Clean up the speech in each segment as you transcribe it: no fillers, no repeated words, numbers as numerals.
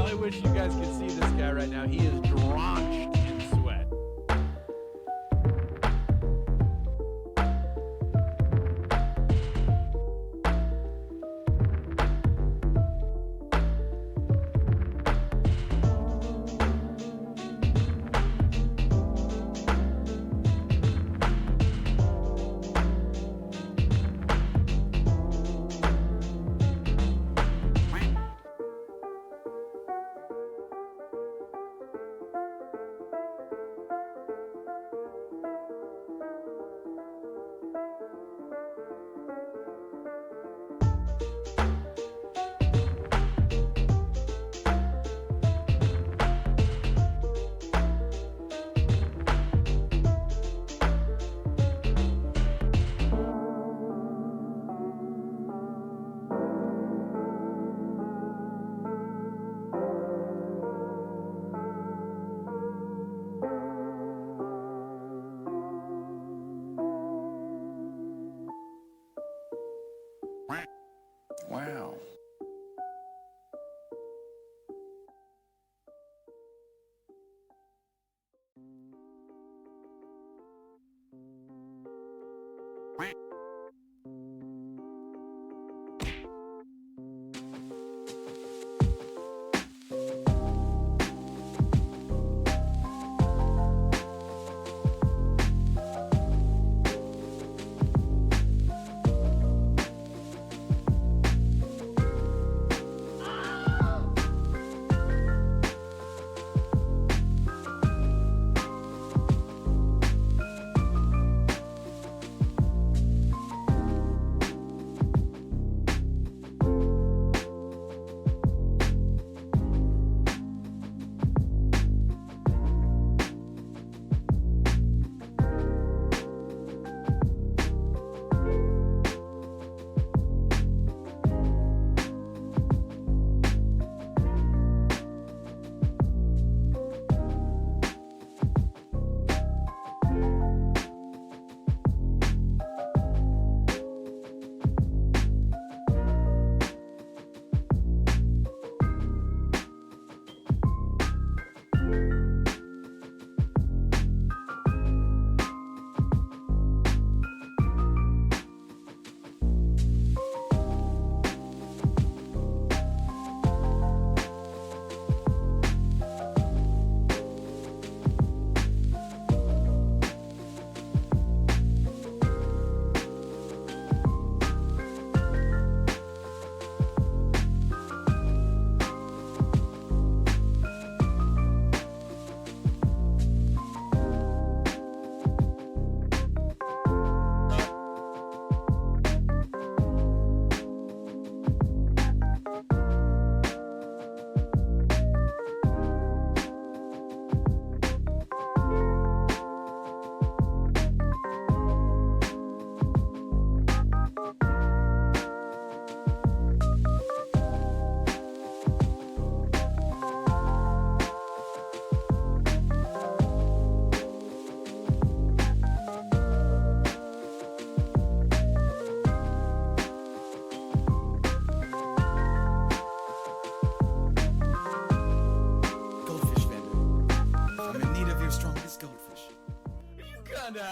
I wish you guys could see this guy right now. He is drenched in sweat. Wow.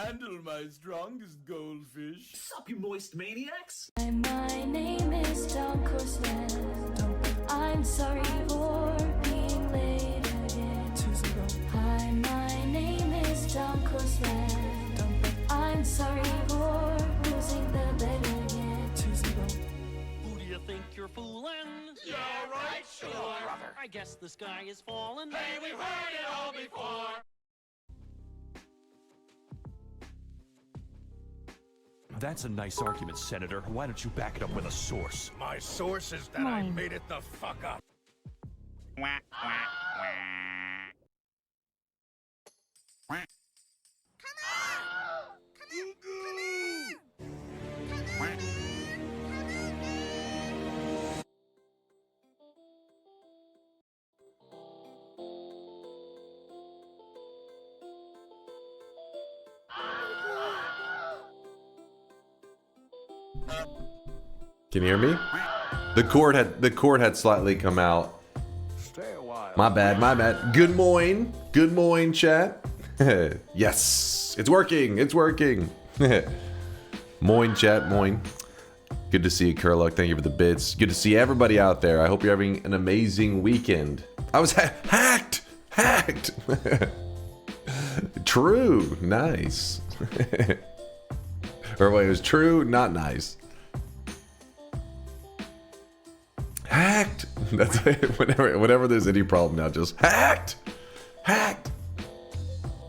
Handle my strongest goldfish. Sup, you moist maniacs? My name is DunkOrSlam. I'm sorry for being late again. Hi, my name is DunkOrSlam. I'm sorry for losing the bet again. Who do you think you're fooling? Yeah, right, sure. Brother, I guess the sky is falling. Hey, we've heard it all before. That's a nice argument, Senator. Why don't you back it up with a source? My source is that I made it the fuck up. Can you hear me? The cord had slightly come out. Stay a while. My bad. Good morning, chat. Yes, it's working. Moin, chat, moin. Good to see you, Curluck. Thank you for the bits. Good to see everybody out there. I hope you're having an amazing weekend. I was hacked. True, nice. Or wait, it was true, not nice. Hacked. That's it. Whenever there's any problem now, just hacked.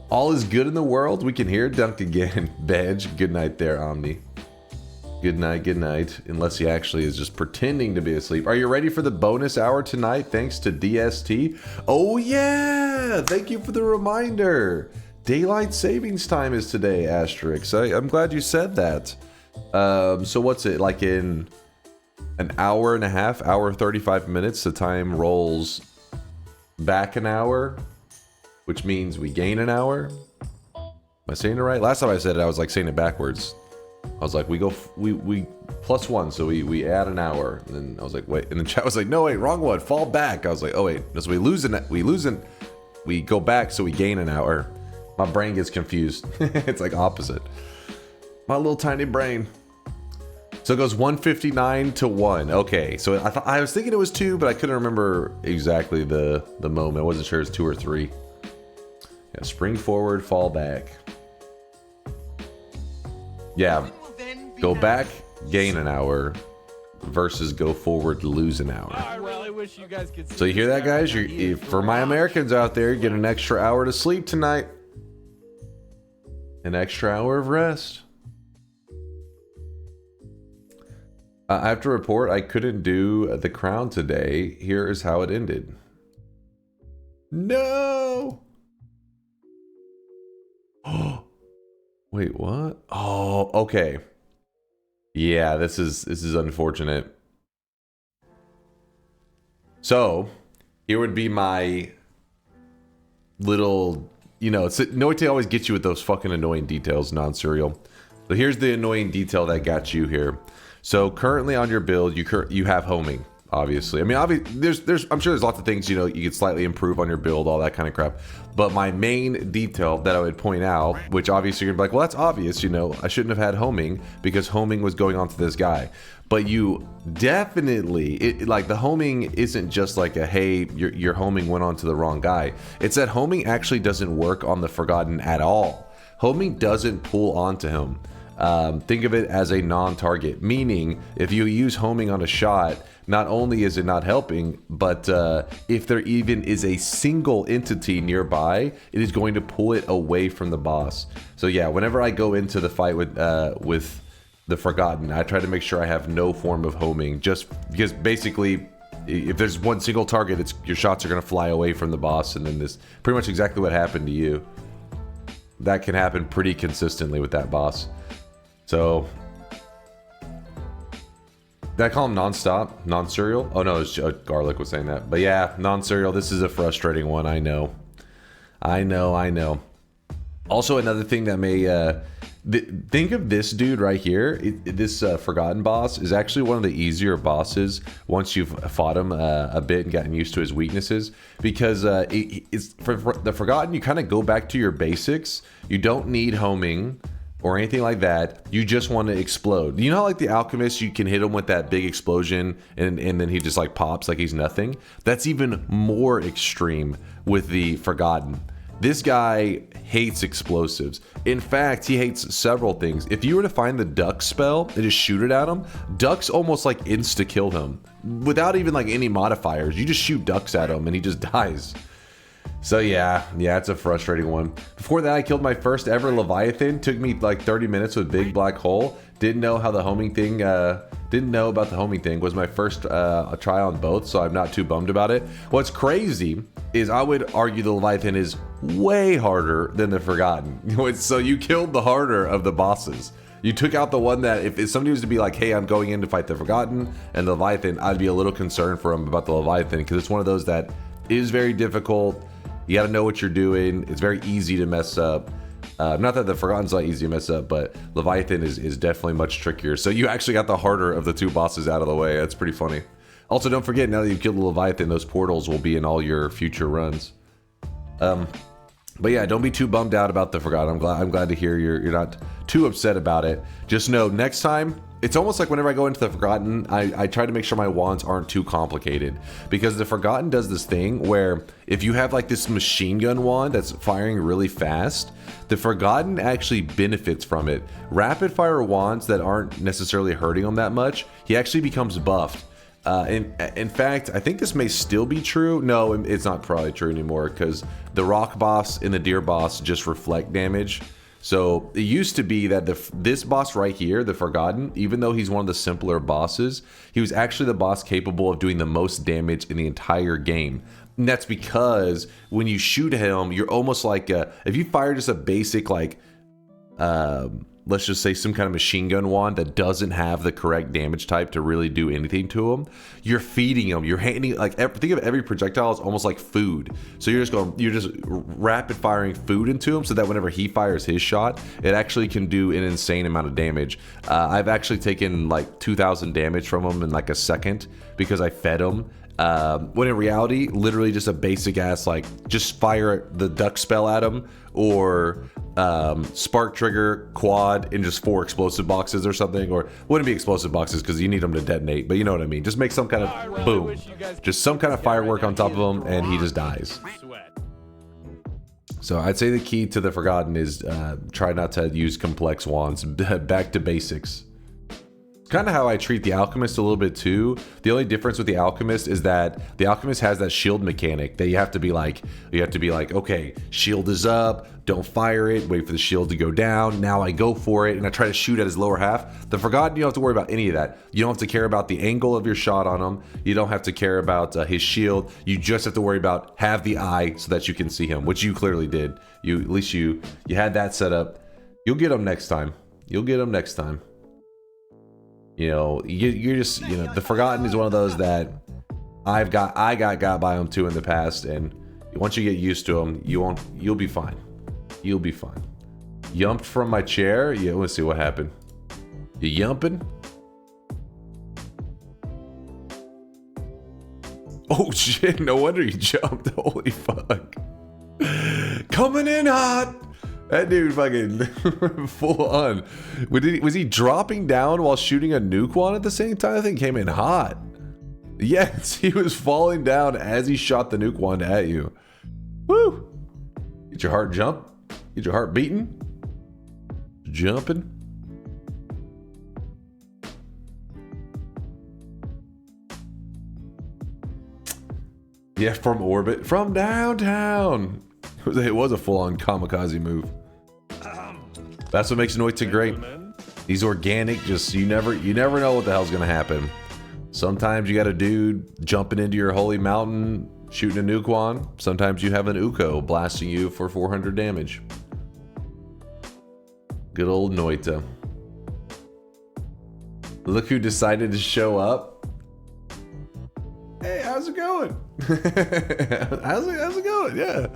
All is good in the world. We can hear Dunk again. Bedge. Good night there, Omni. Good night. Unless he actually is just pretending to be asleep. Are you ready for the bonus hour tonight? Thanks to DST. Oh yeah! Thank you for the reminder. Daylight savings time is today, Asterix. I'm glad you said that. So what's it, like in an hour and a half, hour 35 minutes, the time rolls back an hour, which means we gain an hour. Am I saying it right? Last time I said it, I was like saying it backwards. I was like, we plus one, so we add an hour. And then I was like, wait. And then chat was like, no, wait, wrong one. Fall back. I was like, oh wait, so we go back, so we gain an hour. My brain gets confused. It's like opposite. My little tiny brain. So it goes 159 to 1. Okay, so I was thinking it was 2, but I couldn't remember exactly the moment. I wasn't sure it was 2 or 3. Yeah, spring forward, fall back. Yeah, go back, gain an hour, versus go forward, lose an hour. I really wish you guys could see. So you hear that, guys? For my Americans out there, get an extra hour to sleep tonight. An extra hour of rest. I have to report I couldn't do the crown today. Here is how it ended. No! Oh, wait, what? Oh, okay. Yeah, this is unfortunate. So, here would be my little, Noita always gets you with those fucking annoying details, non-serial. So here's the annoying detail that got you here. So currently on your build, you have homing, obviously. I mean, I'm sure there's lots of things, you could slightly improve on your build, all that kind of crap. But my main detail that I would point out, which obviously you're gonna be like, well, that's obvious, I shouldn't have had homing because homing was going on to this guy. But you definitely, like the homing isn't just like a, hey, your homing went on to the wrong guy. It's that homing actually doesn't work on the Forgotten at all. Homing doesn't pull onto him. Think of it as a non-target, meaning if you use homing on a shot, not only is it not helping, but if there even is a single entity nearby, it is going to pull it away from the boss. So yeah, whenever I go into the fight with the Forgotten, I try to make sure I have no form of homing, just because basically if there's one single target, your shots are going to fly away from the boss, and then this pretty much exactly what happened to you. That can happen pretty consistently with that boss. So, did I call him non-stop? Non-serial? Oh no, it's Garlic was saying that. But yeah, non-serial, this is a frustrating one, I know. Also, another thing that may... think of this dude right here. This Forgotten boss is actually one of the easier bosses once you've fought him a bit and gotten used to his weaknesses. Because it's for the Forgotten, you kind of go back to your basics. You don't need homing or anything like that. You just want to explode. You know how like the Alchemist, you can hit him with that big explosion and then he just like pops like he's nothing? That's even more extreme with the Forgotten. This guy hates explosives. In fact, he hates several things. If you were to find the duck spell and just shoot it at him, ducks almost like insta-kill him. Without even like any modifiers. You just shoot ducks at him and he just dies. So yeah, it's a frustrating one. Before that, I killed my first ever Leviathan. Took me like 30 minutes with Big Black Hole. Didn't know how the homing thing, didn't know about the homing thing. Was my first try on both, so I'm not too bummed about it. What's crazy is I would argue the Leviathan is way harder than the Forgotten. So you killed the harder of the bosses. You took out the one that if somebody was to be like, hey, I'm going in to fight the Forgotten and the Leviathan, I'd be a little concerned for him about the Leviathan because it's one of those that is very difficult. You got to know what you're doing. It's very easy to mess up. Not that the Forgotten's not easy to mess up, but Leviathan is definitely much trickier. So you actually got the harder of the two bosses out of the way. That's pretty funny. Also, don't forget, now that you've killed the Leviathan, those portals will be in all your future runs. But yeah, don't be too bummed out about the Forgotten. I'm glad to hear you're not too upset about it. Just know, next time, it's almost like whenever I go into the Forgotten, I try to make sure my wands aren't too complicated. Because the Forgotten does this thing where if you have like this machine gun wand that's firing really fast, the Forgotten actually benefits from it. Rapid fire wands that aren't necessarily hurting him that much, he actually becomes buffed. In fact, I think this may still be true. No, it's not probably true anymore because the rock boss and the deer boss just reflect damage. So it used to be that this boss right here, the Forgotten, even though he's one of the simpler bosses, he was actually the boss capable of doing the most damage in the entire game. And that's because when you shoot him, you're almost like if you fire just a basic like let's just say some kind of machine gun wand that doesn't have the correct damage type to really do anything to him, you're feeding him, you're handing, like, think of every projectile as almost like food. So you're just rapid firing food into him so that whenever he fires his shot, it actually can do an insane amount of damage. I've actually taken like 2,000 damage from him in like a second because I fed him. When in reality, literally just a basic ass, like, just fire the duck spell at him, or spark trigger, quad, and just 4 explosive boxes or something, or wouldn't be explosive boxes because you need them to detonate, but you know what I mean. Just make some kind of boom, just some kind of firework on top of him, and he just dies. So I'd say the key to the Forgotten is try not to use complex wands. Back to basics. Kind of how I treat the Alchemist a little bit too. The only difference with the Alchemist is that the Alchemist has that shield mechanic that you have to be like, okay, shield is up, don't fire it, wait for the shield to go down, now I go for it, and I try to shoot at his lower half. The Forgotten, you don't have to worry about any of that. You don't have to care about the angle of your shot on him. You don't have to care about his shield. You just have to worry about have the eye so that you can see him, which you clearly did. At least you had that set up. You'll get him next time. You'll get him next time. You know, you're just, you know, the Forgotten is one of those that I got by him too in the past, and once you get used to him, you'll be fine. You'll be fine. Yumped from my chair? Yeah, let's see what happened. You yumping? Oh shit, no wonder he jumped. Holy fuck. Coming in hot. That dude fucking full on. Was he dropping down while shooting a nuke one at the same time? I think came in hot. Yes, he was falling down as he shot the nuke wand at you. Woo! Get your heart jump. Get your heart beating. Jumping. Yeah, from orbit. From downtown. It was a full-on kamikaze move. That's what makes Noita great. He's organic, just you never know what the hell's gonna happen. Sometimes you got a dude jumping into your holy mountain, shooting a nuke wand. Sometimes you have an Uko blasting you for 400 damage. Good old Noita. Look who decided to show up. Hey, how's it going? how's it going? Yeah.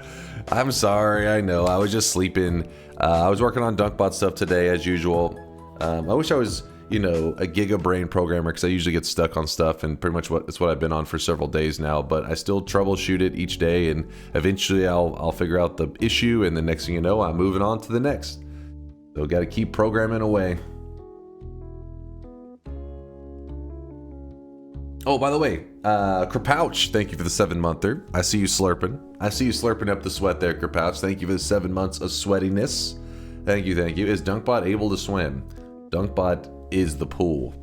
I'm sorry, I know. I was just sleeping. I was working on DunkBot stuff today as usual. I wish I was, you know, a gigabrain programmer because I usually get stuck on stuff, and pretty much that's what I've been on for several days now, but I still troubleshoot it each day, and eventually I'll figure out the issue, and the next thing you know, I'm moving on to the next. So got to keep programming away. Oh, by the way, Krapouch, thank you for the 7-monther. I see you slurping. I see you slurping up the sweat there, Krapouch. Thank you for the 7 months of sweatiness. Thank you, thank you. Is DunkBot able to swim? DunkBot is the pool.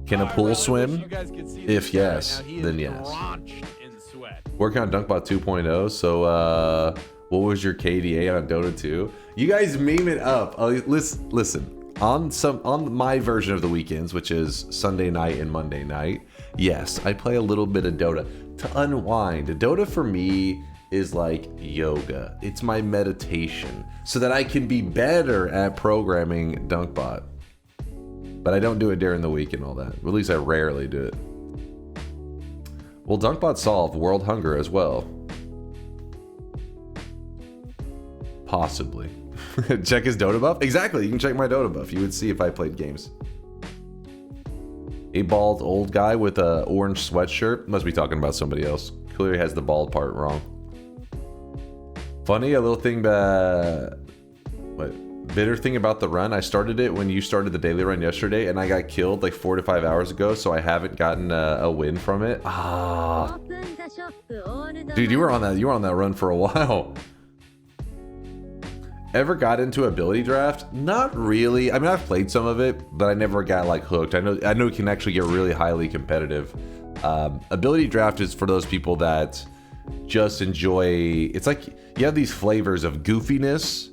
Can a pool swim? If yes, then yes. Working on DunkBot 2.0, so what was your KDA on Dota 2? You guys meme it up. Listen. On my version of the weekends, which is Sunday night and Monday night, yes, I play a little bit of Dota to unwind. Dota for me is like yoga. It's my meditation so that I can be better at programming DunkBot. But I don't do it during the week and all that. At least I rarely do it. Will DunkBot solve world hunger as well? Possibly. Check his Dota buff? Exactly, you can check my Dota buff. You would see if I played games. A bald old guy with a orange sweatshirt. Must be talking about somebody else. Clearly has the bald part wrong. Funny, a little thing bitter thing about the run. I started it when you started the daily run yesterday, and I got killed like 4 to 5 hours ago, so I haven't gotten a win from it. Ah, dude, you were on that run for a while. Ever got into ability draft? Not really. I mean, I've played some of it, but I never got like hooked. I know it can actually get really highly competitive. Ability draft is for those people that just enjoy. It's like you have these flavors of goofiness,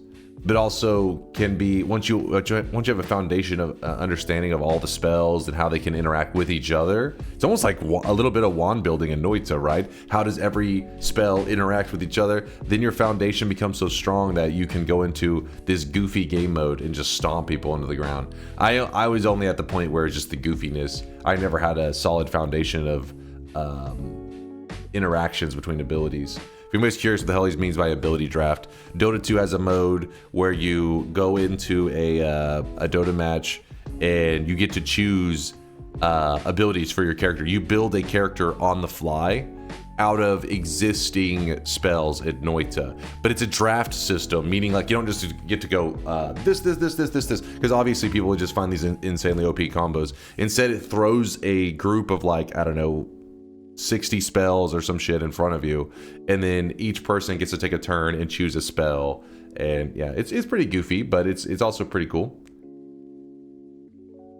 but also can be once you have a foundation of understanding of all the spells and how they can interact with each other. It's almost like a little bit of wand building in Noita, right? How does every spell interact with each other? Then your foundation becomes so strong that you can go into this goofy game mode and just stomp people into the ground. I was only at the point where it's just the goofiness. I never had a solid foundation of interactions between abilities. If anybody's curious what the hell he means by ability draft, Dota 2 has a mode where you go into a Dota match and you get to choose abilities for your character. You build a character on the fly out of existing spells at Noita, but it's a draft system, meaning like you don't just get to go this, because obviously people would just find these insanely OP combos. Instead, it throws a group of like, I don't know, 60 spells or some shit in front of you, and then each person gets to take a turn and choose a spell. And yeah, it's pretty goofy, but it's also pretty cool.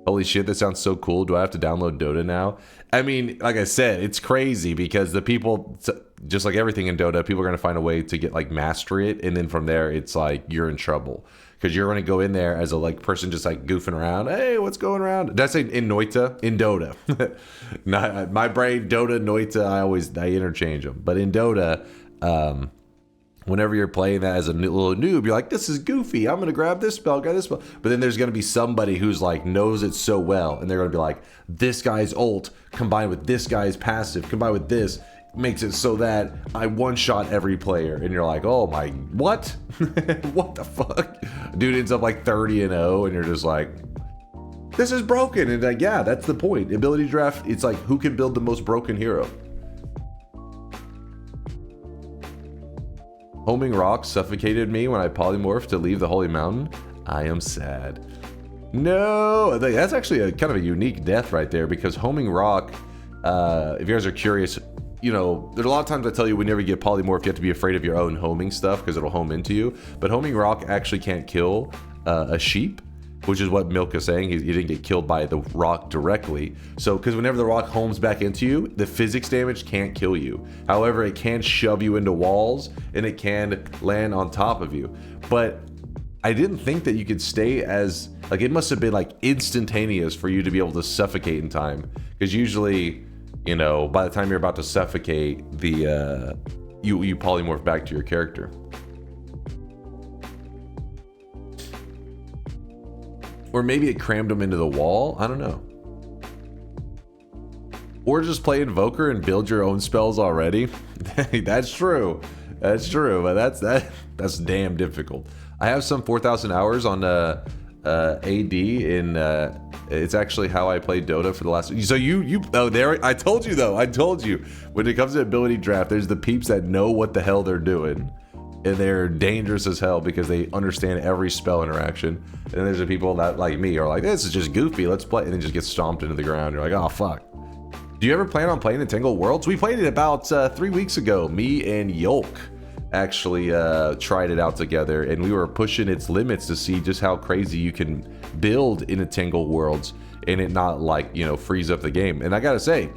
Holy shit, that sounds so cool. Do I have to download Dota now? I mean, like I said, it's crazy because the people, just like everything in Dota, people are going to find a way to get like master it, and then from there it's like you're in trouble. Because you're going to go in there as a like person just like goofing around. Hey, what's going around? Did I say in Noita? In Dota. Not, my brain, Dota, Noita, I interchange them. But in Dota, whenever you're playing that as a little noob, you're like, this is goofy. I'm going to grab this spell, grab this spell. But then there's going to be somebody who's like knows it so well. And they're going to be like, this guy's ult combined with this guy's passive combined with this makes it so that I one-shot every player. And you're like, oh my, what? What the fuck? Dude ends up like 30-0 and you're just like, this is broken. And like, yeah, that's the point. Ability draft, it's like who can build the most broken hero. Homing rocks suffocated me when I polymorphed to leave the holy mountain. I am sad. No, that's actually a kind of a unique death right there, because homing rock, if you guys are curious, you know, there's a lot of times I tell you whenever you get polymorphed, you have to be afraid of your own homing stuff because it'll home into you. But homing rock actually can't kill a sheep, which is what Milk is saying. He didn't get killed by the rock directly. So, because whenever the rock homes back into you, the physics damage can't kill you. However, it can shove you into walls and it can land on top of you. But I didn't think that you could stay as, like, it must have been like instantaneous for you to be able to suffocate in time. Because usually, you know, by the time you're about to suffocate, you polymorph back to your character. Or maybe it crammed them into the wall. I don't know. Or just play Invoker and build your own spells already. That's true. That's true, but that's damn difficult. I have some 4,000 hours on AD in it's actually how I played Dota for the last. So oh, there, I told you though. I told you when it comes to ability draft, there's the peeps that know what the hell they're doing, and they're dangerous as hell because they understand every spell interaction. And then there's the people that, like me, are like, this is just goofy, let's play, and then just get stomped into the ground. You're like, oh fuck. Do you ever plan on playing Entangled Worlds? We played it about 3 weeks ago. Me and Yolk actually tried it out together, and we were pushing its limits to see just how crazy you can build in Entangled Worlds and it not, like, you know, freeze up the game. And I gotta say,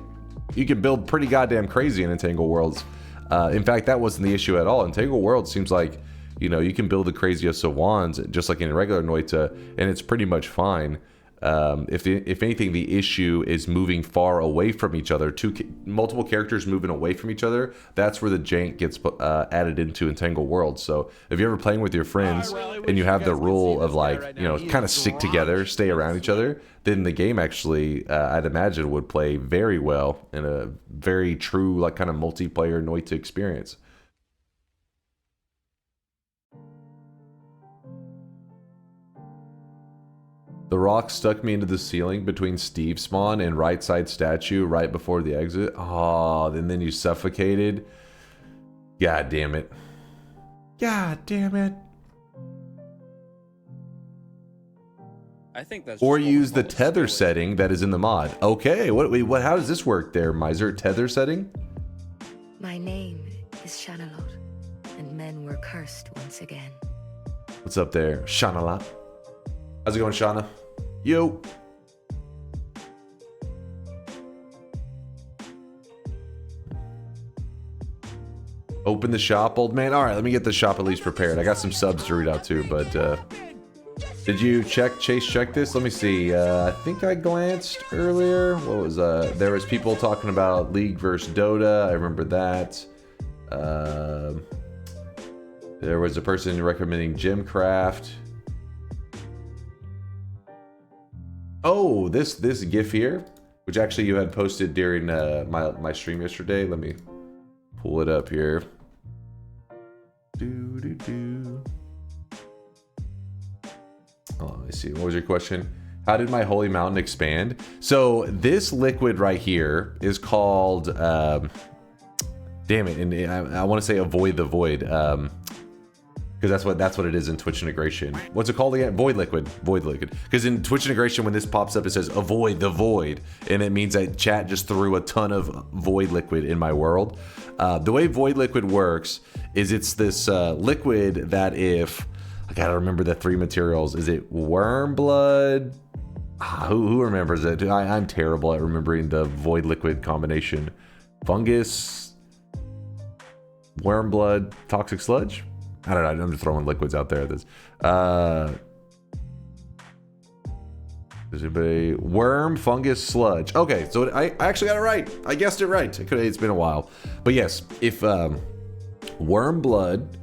you can build pretty goddamn crazy in Entangled Worlds. In fact, that wasn't the issue at all. Entangled Worlds seems like, you know, you can build the craziest of wands just like in regular Noita, and it's pretty much fine. If anything, the issue is moving far away from each other. Multiple characters moving away from each other. That's where the jank gets added into Entangled Worlds. So if you're ever playing with your friends and you have the rule of, like, you know, kind of stick together, stay around each other, then the game actually, I'd imagine, would play very well in a very true, like, kind of multiplayer Noita experience. The rock stuck me into the ceiling between Steve spawn and right side statue right before the exit. Oh, and then you suffocated. God damn it. God damn it. I think that's. Or just what use we the call a tether spillage. setting that is in the mod. Okay, what how does this work there, Miser? Tether setting? My name is Shanalot, and men were cursed once again. What's up there? Shana. How's it going, Shauna? Yo. Open the shop, old man. All right, let me get the shop at least prepared. I got some subs to read out too, but did you check this? Let me see. I think I glanced earlier. What was there was people talking about League versus Dota. I remember that. There was a person recommending Gemcraft. Oh, this GIF here, which actually you had posted during my stream yesterday. Let me pull it up here. Oh, let me see. What was your question? How did my holy mountain expand? So this liquid right here is called, damn it, and I want to say avoid the void, because that's what it is in Twitch integration. What's it called again? Void liquid. Because in Twitch integration, when this pops up, it says avoid the void, and it means that chat just threw a ton of void liquid in my world. The way void liquid works is it's this liquid that if I gotta remember the 3 materials. Is it worm blood? Who remembers it? I'm terrible at remembering the void liquid combination. Fungus, worm blood, toxic sludge. I don't know. I'm just throwing liquids out there. There's anybody? Worm, fungus, sludge. Okay, so I actually got it right. I guessed it right. It's been a while, but yes, if worm blood,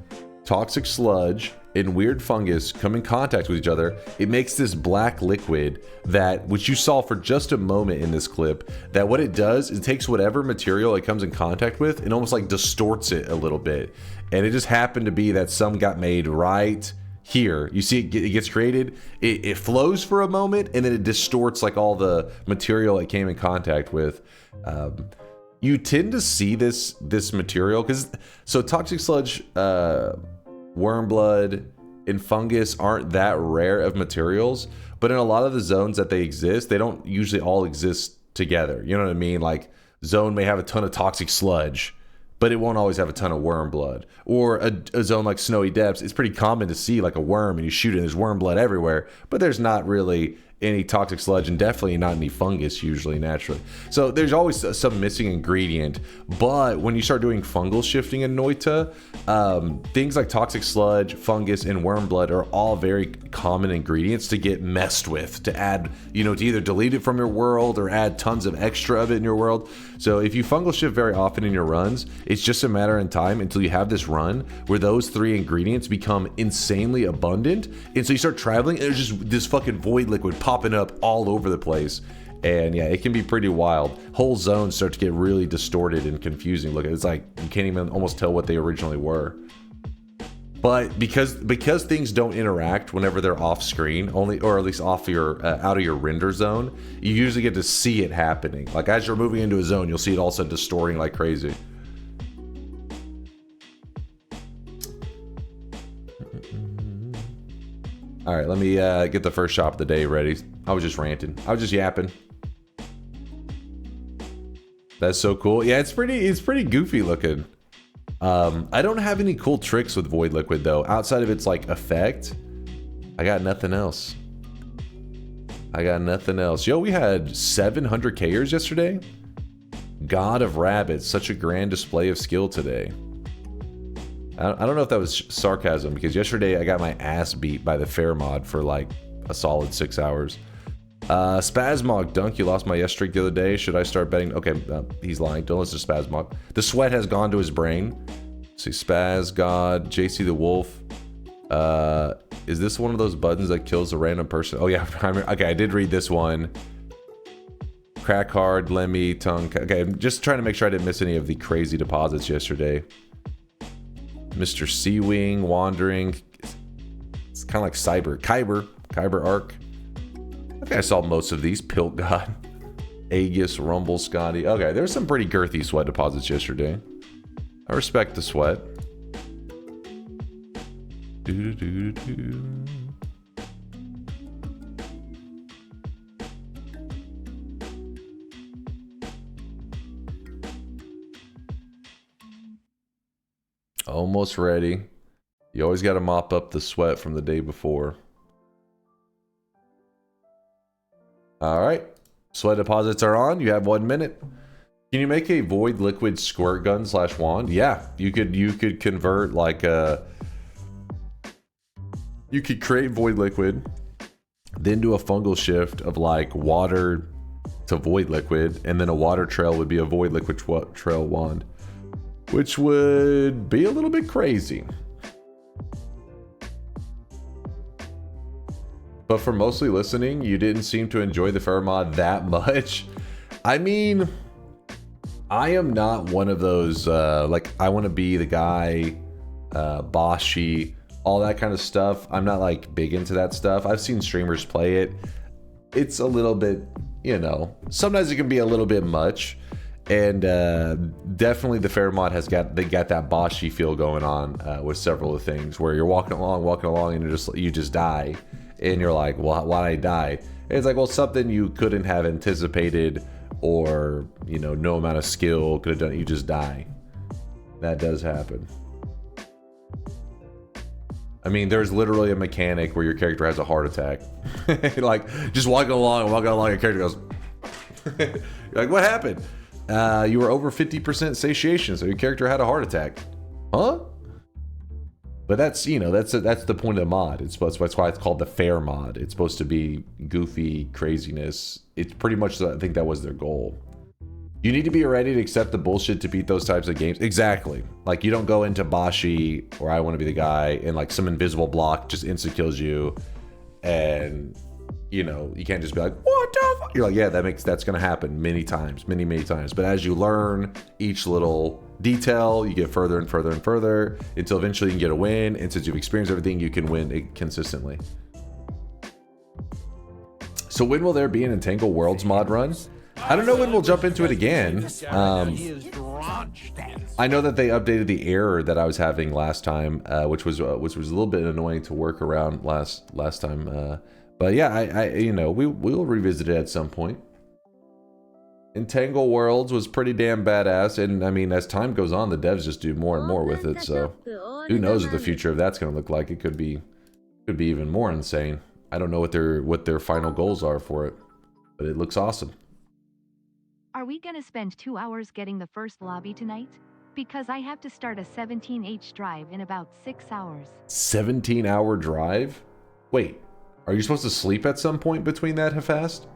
toxic sludge, and weird fungus come in contact with each other, it makes this black liquid that, which you saw for just a moment in this clip, that what it does is it takes whatever material it comes in contact with and almost like distorts it a little bit. And it just happened to be that some got made right here. You see it gets created, it flows for a moment, and then it distorts like all the material it came in contact with. You tend to see this material because so toxic sludge, worm blood, and fungus aren't that rare of materials, but in a lot of the zones that they exist, they don't usually all exist together. You know what I mean? Like zone may have a ton of toxic sludge, but it won't always have a ton of worm blood. Or a zone like Snowy Depths, it's pretty common to see like a worm and you shoot it and there's worm blood everywhere, but there's not really any toxic sludge and definitely not any fungus usually naturally. So there's always some missing ingredient. But when you start doing fungal shifting in Noita, things like toxic sludge, fungus, and worm blood are all very common ingredients to get messed with, to add, you know, to either delete it from your world or add tons of extra of it in your world. So if you fungal shift very often in your runs, it's just a matter of time until you have this run where those 3 ingredients become insanely abundant. And so you start traveling and there's just this fucking void liquid popping up all over the place. And yeah, it can be pretty wild. Whole zones start to get really distorted and confusing. Look, it's like you can't even almost tell what they originally were. But because things don't interact whenever they're off screen, only, or at least off your out of your render zone, you usually get to see it happening. Like as you're moving into a zone, you'll see it all of a sudden distorting like crazy. All right, let me get the first shop of the day ready. I was just ranting. I was just yapping. That's so cool. Yeah, it's pretty goofy looking. I don't have any cool tricks with Void Liquid though. Outside of its like effect, I got nothing else. Yo, we had 700 Kers yesterday. God of Rabbits, such a grand display of skill today. I don't know if that was sarcasm, because yesterday I got my ass beat by the fair mod for like a solid 6 hours. Spasmog, Dunk, you lost my yes streak the other day. Should I start betting? Okay, he's lying. Don't listen to Spasmog. The sweat has gone to his brain. See, Spaz, God, JC the Wolf. Is this one of those buttons that kills a random person? Oh yeah, okay, I did read this one. Crack hard, Lemmy, tongue. Okay, I'm just trying to make sure I didn't miss any of the crazy deposits yesterday. Mr. Seawing, Wandering. It's kind of like Kyber Arc. I think I saw most of these. Pilt God, Aegis, Rumble, Scotty. Okay, there's some pretty girthy sweat deposits yesterday. I respect the sweat. Almost ready. You always got to mop up the sweat from the day before. All right. Sweat deposits are on. You have 1 minute. Can you make a void liquid squirt gun / wand? Yeah, you could convert like a. You could create void liquid, then do a fungal shift of like water to void liquid, and then a water trail would be a void liquid trail wand, which would be a little bit crazy. But for mostly listening, you didn't seem to enjoy the fair mod that much. I mean, I am not one of those, like, I want to be the guy, bossy, all that kind of stuff. I'm not, like, big into that stuff. I've seen streamers play it. It's a little bit, you know, sometimes it can be a little bit much. And definitely the fair mod they got that bossy feel going on with several of the things where you're walking along, and you just die. And you're like, well, why'd I die? And it's like, well, something you couldn't have anticipated, or, you know, no amount of skill could have done it. You just die. That does happen. I mean, there's literally a mechanic where your character has a heart attack. Like, just walking along, your character goes. You're like, what happened? You were over 50% satiation, so your character had a heart attack. Huh? But that's, you know, that's the point of the mod. That's why it's called the fair mod. It's supposed to be goofy craziness. It's pretty much, I think that was their goal. You need to be ready to accept the bullshit to beat those types of games. Exactly. Like, you don't go into Bashi or I want to be the guy and like some invisible block just insta kills you, and you know, you can't just be like, what the fuck? You're like, yeah, that's gonna happen many times. But as you learn each little detail, you get further and further and further until eventually you can get a win. And since you've experienced everything, you can win consistently. So when will there be an Entangle Worlds mod run? I don't know when we'll jump into it again. I know that they updated the error that I was having last time, which was a little bit annoying to work around last time. But yeah, I you know, we'll revisit it at some point. Entangle Worlds was pretty damn badass, and I mean, as time goes on, the devs just do more and more with it. So who knows what the future of that's going to look like? It could be even more insane. I don't know what their final goals are for it, but it looks awesome. Are we gonna spend 2 hours getting the first lobby tonight? Because I have to start a 17H drive in about 6 hours. 17-hour drive? Wait, are you supposed to sleep at some point between that fast?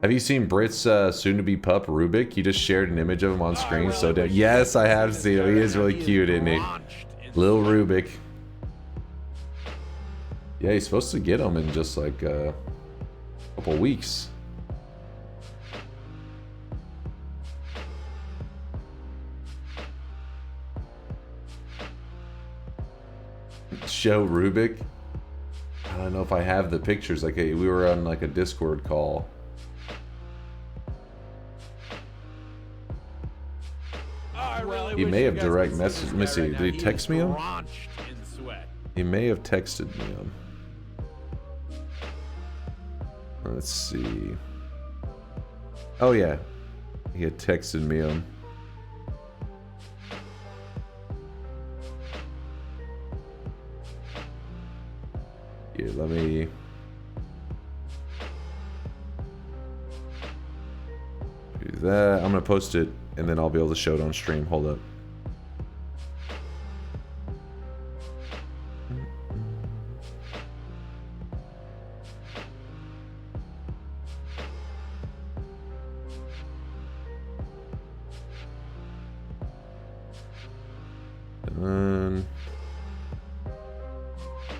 Have you seen Brit's soon-to-be pup, Rubik? You just shared an image of him on screen. So yes, I have seen him. He is really cute, isn't he? Lil Rubik. Yeah, he's supposed to get him in just like a couple weeks. Show Rubik. I don't know if I have the pictures. Like we were on like a Discord call. He may have direct messaged. Let me see. Did he text me him? He may have texted me him. Let's see. Oh yeah, he had texted me him. Here, let me. Do that. I'm gonna post it, and then I'll be able to show it on stream. Hold up.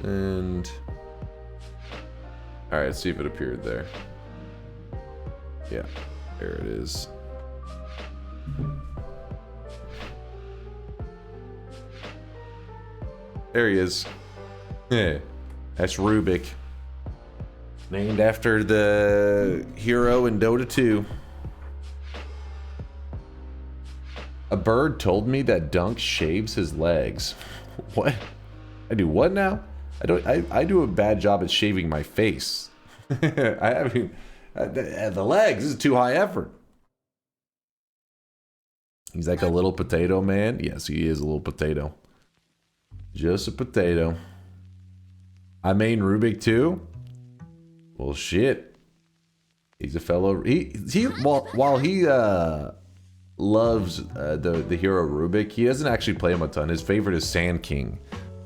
And all right, let's see if it appeared there. Yeah, there it is. There he is. Yeah, That's Rubik. Named after the hero in Dota 2. A bird told me that Dunk shaves his legs. What? I do what now? I do a bad job at shaving my face. I mean, the legs this is too high effort. He's like a little potato man. Yes, he is a little potato. Just a potato. I main Rubik too. Well, shit. He's a fellow. While he loves the hero Rubik, he doesn't actually play him a ton. His favorite is Sand King,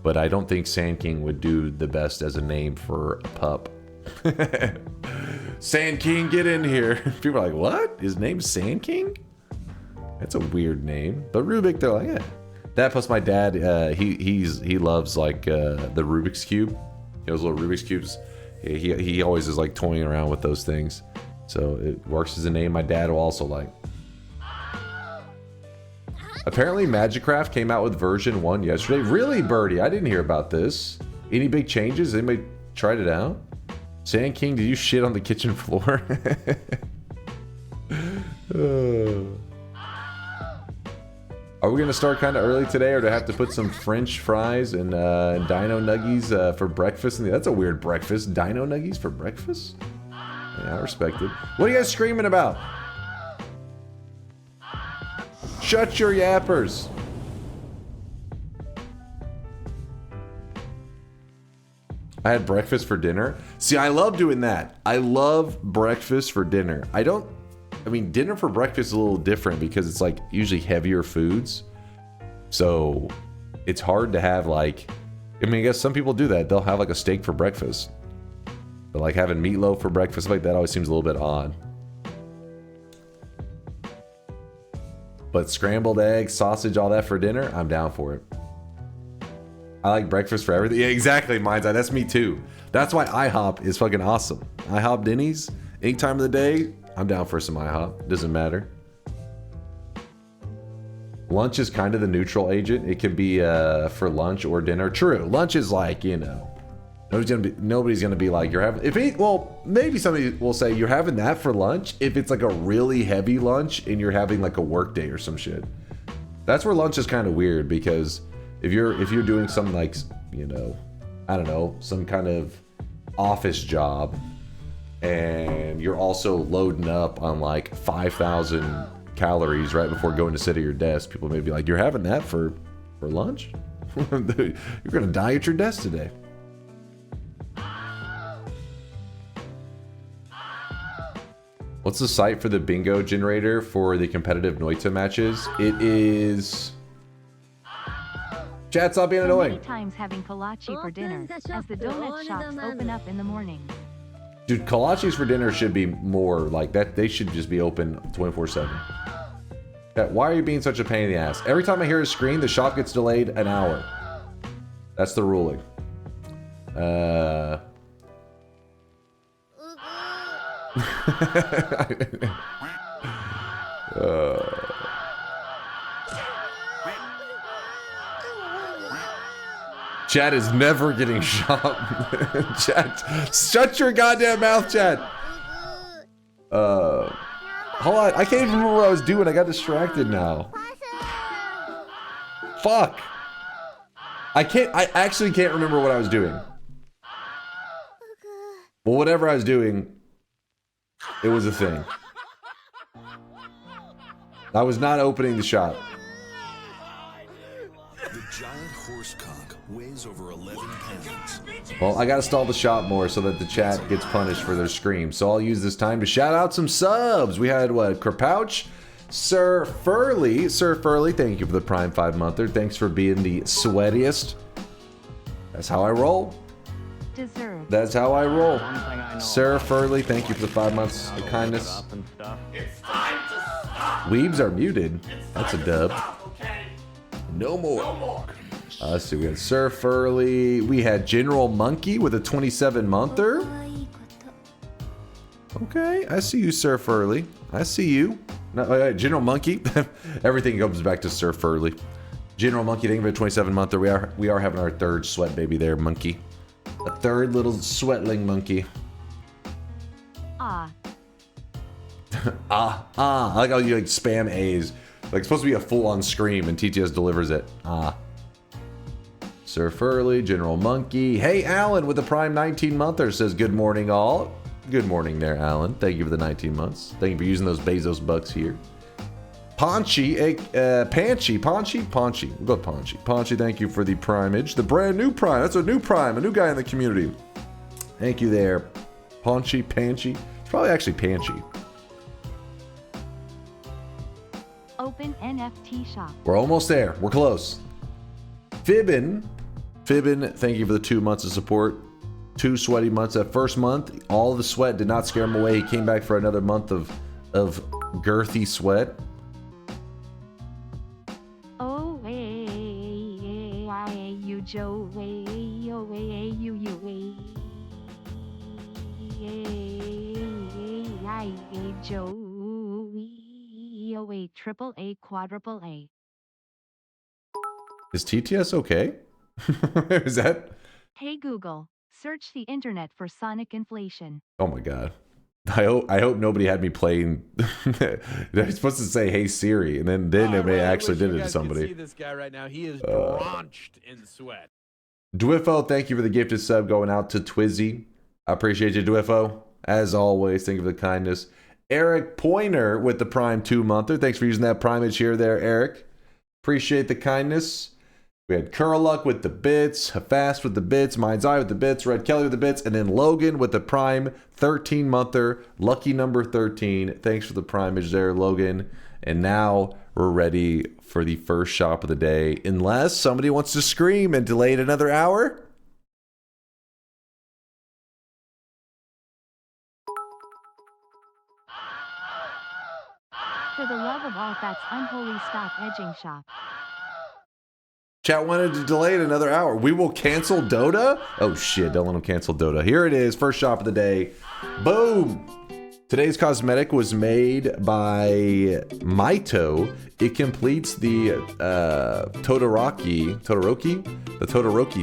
but I don't think Sand King would do the best as a name for a pup. Sand King, get in here. People are like, what? His name's Sand King? That's a weird name. But Rubik, they're like, yeah. That plus my dad, he loves like the Rubik's Cube. Those little Rubik's Cubes. He always is like toying around with those things. So it works as a name my dad will also like. Apparently Magicraft came out with version 1 yesterday. Really, Birdie? I didn't hear about this. Any big changes? Anybody tried it out? Sand King, did you shit on the kitchen floor? Are we going to start kind of early today, or do I have to put some French fries and dino nuggies for breakfast? That's a weird breakfast. Dino nuggies for breakfast? Yeah, I respect it. What are you guys screaming about? Shut your yappers. I had breakfast for dinner. See, I love doing that. I love breakfast for dinner. I mean, dinner for breakfast is a little different because it's like usually heavier foods. So it's hard to have like, I mean, I guess some people do that. They'll have like a steak for breakfast. But like having meatloaf for breakfast like that always seems a little bit odd. But scrambled eggs, sausage, all that for dinner, I'm down for it. I like breakfast for everything. Yeah, exactly, Mind's Eye. That's me too. That's why IHOP is fucking awesome. IHOP Denny's, any time of the day, I'm down for some IHOP. Doesn't matter. Lunch is kind of the neutral agent. It can be for lunch or dinner. True. Lunch is like, you know, nobody's gonna be like, you're having, well, maybe somebody will say you're having that for lunch if it's like a really heavy lunch and you're having like a work day or some shit. That's where lunch is kind of weird, because if you're doing something like, you know, I don't know, some kind of office job, and you're also loading up on like 5,000 calories right before going to sit at your desk, people may be like, you're having that for lunch? You're gonna die at your desk today. What's the site for the bingo generator for the competitive Noita matches? It is... Chat, stop being annoying. Many times having kolache for dinner, as the donut shops open up in the morning. Dude, kolaches for dinner should be more like that. They should just be open 24/7. Why are you being such a pain in the ass? Every time I hear a screen, the shop gets delayed an hour. That's the ruling. Chat is never getting shot. Chat, shut your goddamn mouth, chat. Hold on, I can't even remember what I was doing. I got distracted now. Fuck. I actually can't remember what I was doing. Well, whatever I was doing, it was a thing. I was not opening the shop. The giant horse cock weighs over 11 pounds. Well, I gotta stall the shop more so that the chat gets punished for their screams. So I'll use this time to shout out some subs. We had, what, Kerpouch, Sir Furley. Sir Furley, thank you for the Prime 5-monther. Thanks for being the sweatiest. That's how I roll. Deserved. That's how I roll. Sir Furley, thank you for the 5 months of kindness. It's time to stop. Weebs are muted. That's a dub. Okay. No more. No more. Let's see, we had Sir Furley. We had General Monkey with a 27-monther. Okay, I see you, Sir Furley. I see you. No, General Monkey. Everything comes back to Sir Furley. General Monkey, thank you for the 27-monther. We are having our third sweat baby there, Monkey. A third little sweatling monkey. Ah. I like how you like spam A's. Like it's supposed to be a full-on scream and TTS delivers it. Sir Furley, General Monkey. Hey, Alan with the Prime 19-monther says good morning all. Good morning there, Alan. Thank you for the 19 months. Thank you for using those Bezos bucks here. Paunchy, Paunchy. We'll go with Paunchy. Paunchy, thank you for the primage. The brand new Prime. That's a new Prime, a new guy in the community. Thank you there. Paunchy, Panchy. It's probably actually Panchy. Open NFT shop. We're almost there. We're close. Fibbin, thank you for the 2 months of support. 2 sweaty months. That first month, all the sweat did not scare him away. He came back for another month of girthy sweat. Oh, you Joe, you Joe, triple A, quadruple A. Is TTS okay? Is that? Hey Google, search the internet for sonic inflation. Oh my god. I hope nobody had me playing. They're supposed to say "Hey Siri," and then I they really actually wish did you it to guys could somebody. See this guy right now. He is drenched in sweat. Dwiffo, thank you for the gifted sub going out to Twizzy. I appreciate you, Dwiffo. As always, thank you for the kindness. Eric Pointer with the Prime 2-monther. Thanks for using that primage here there, Eric. Appreciate the kindness. We had Curluck with the bits, Fast with the bits, Mind's Eye with the bits, Red Kelly with the bits, and then Logan with the Prime 13-monther, lucky number 13. Thanks for the primage there, Logan. And now we're ready for the first shop of the day. Unless somebody wants to scream and delay it another hour. For the love of all that's unholy, stop edging shop. Chat wanted to delay it another hour. We will cancel Dota? Oh shit, don't let them cancel Dota. Here it is, first shop of the day. Boom! Today's cosmetic was made by Maito. It completes the Todoroki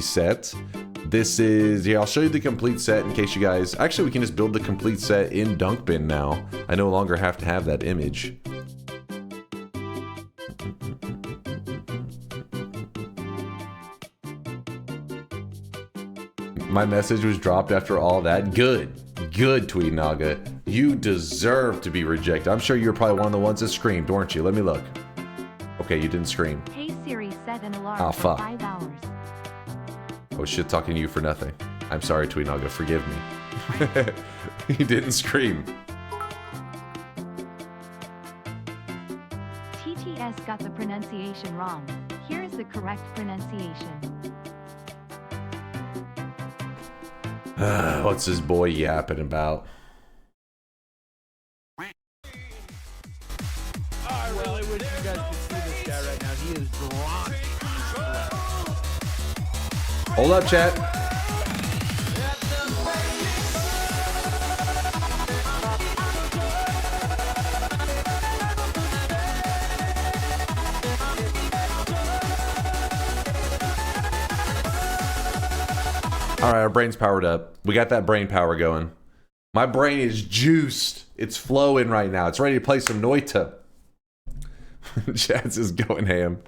set. This is, yeah, I'll show you the complete set in case you guys, actually we can just build the complete set in Dunkbin now. I no longer have to have that image. My message was dropped after all that. Good, Tweet Naga. You deserve to be rejected. I'm sure you're probably one of the ones that screamed, weren't you? Let me look. Okay, you didn't scream. Hey Siri, set an alarm Oh, for fuck. 5 hours. Oh shit, talking to you for nothing. I'm sorry, Tweet Naga. Forgive me. He didn't scream. TTS got the pronunciation wrong. Here's the correct pronunciation. What's this boy yapping about? I really wish you guys could see this guy right now. He is drenched in sweat. Hold up, chat. All right, our brain's powered up. We got that brain power going. My brain is juiced. It's flowing right now. It's ready to play some Noita. Chad's is going ham.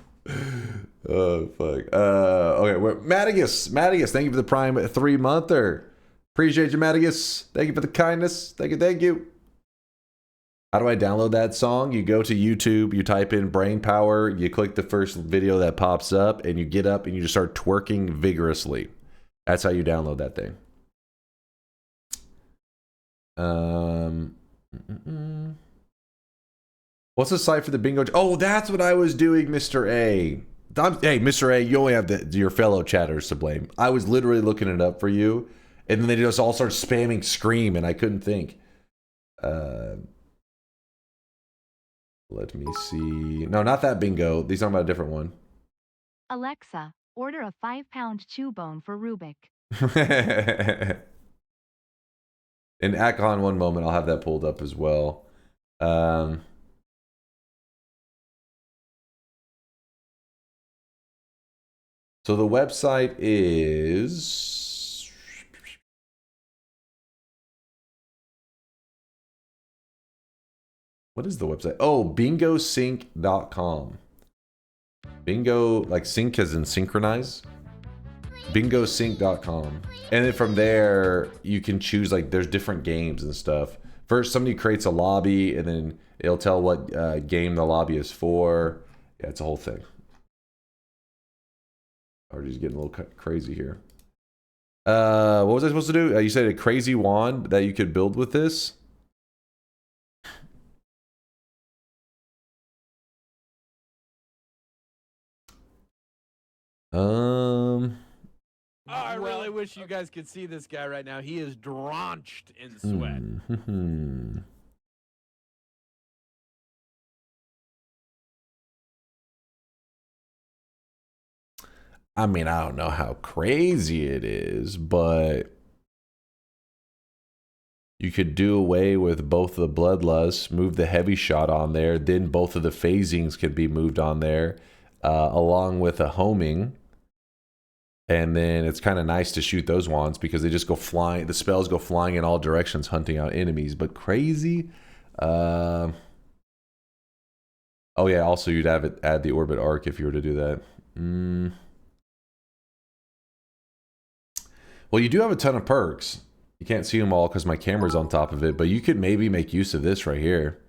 Oh, fuck. Okay, Madigus, thank you for the Prime 3-monther. Appreciate you, Madigus. Thank you for the kindness. Thank you. How do I download that song? You go to YouTube, you type in brain power, you click the first video that pops up, and you get up and you just start twerking vigorously. That's how you download that thing. What's the site for the bingo? Oh, that's what I was doing, Mr. A. Hey, Mr. A, you only have your fellow chatters to blame. I was literally looking it up for you, and then they just all started spamming Scream, and I couldn't think. Let me see. No, not that bingo. These are about a different one. Alexa, order a 5-pound chew bone for Rubik. In Akon, one moment, I'll have that pulled up as well. So the website is What is the website? Oh, bingosync.com. Bingo, like sync as in synchronize. Bingosync.com. And then from there, you can choose, like, there's different games and stuff. First, somebody creates a lobby, and then it'll tell what game the lobby is for. Yeah, it's a whole thing. Already just getting a little crazy here. What was I supposed to do? You said a crazy wand that you could build with this? I really wish you guys could see this guy right now. He is drenched in sweat. I mean, I don't know how crazy it is, but you could do away with both the bloodlust, move the heavy shot on there, then both of the phasings could be moved on there, along with a homing. And then it's kind of nice to shoot those wands because they just go flying. The spells go flying in all directions, hunting out enemies. But crazy. Oh yeah. Also, you'd have it add the orbit arc if you were to do that. Well, you do have a ton of perks. You can't see them all because my camera's on top of it. But you could maybe make use of this right here.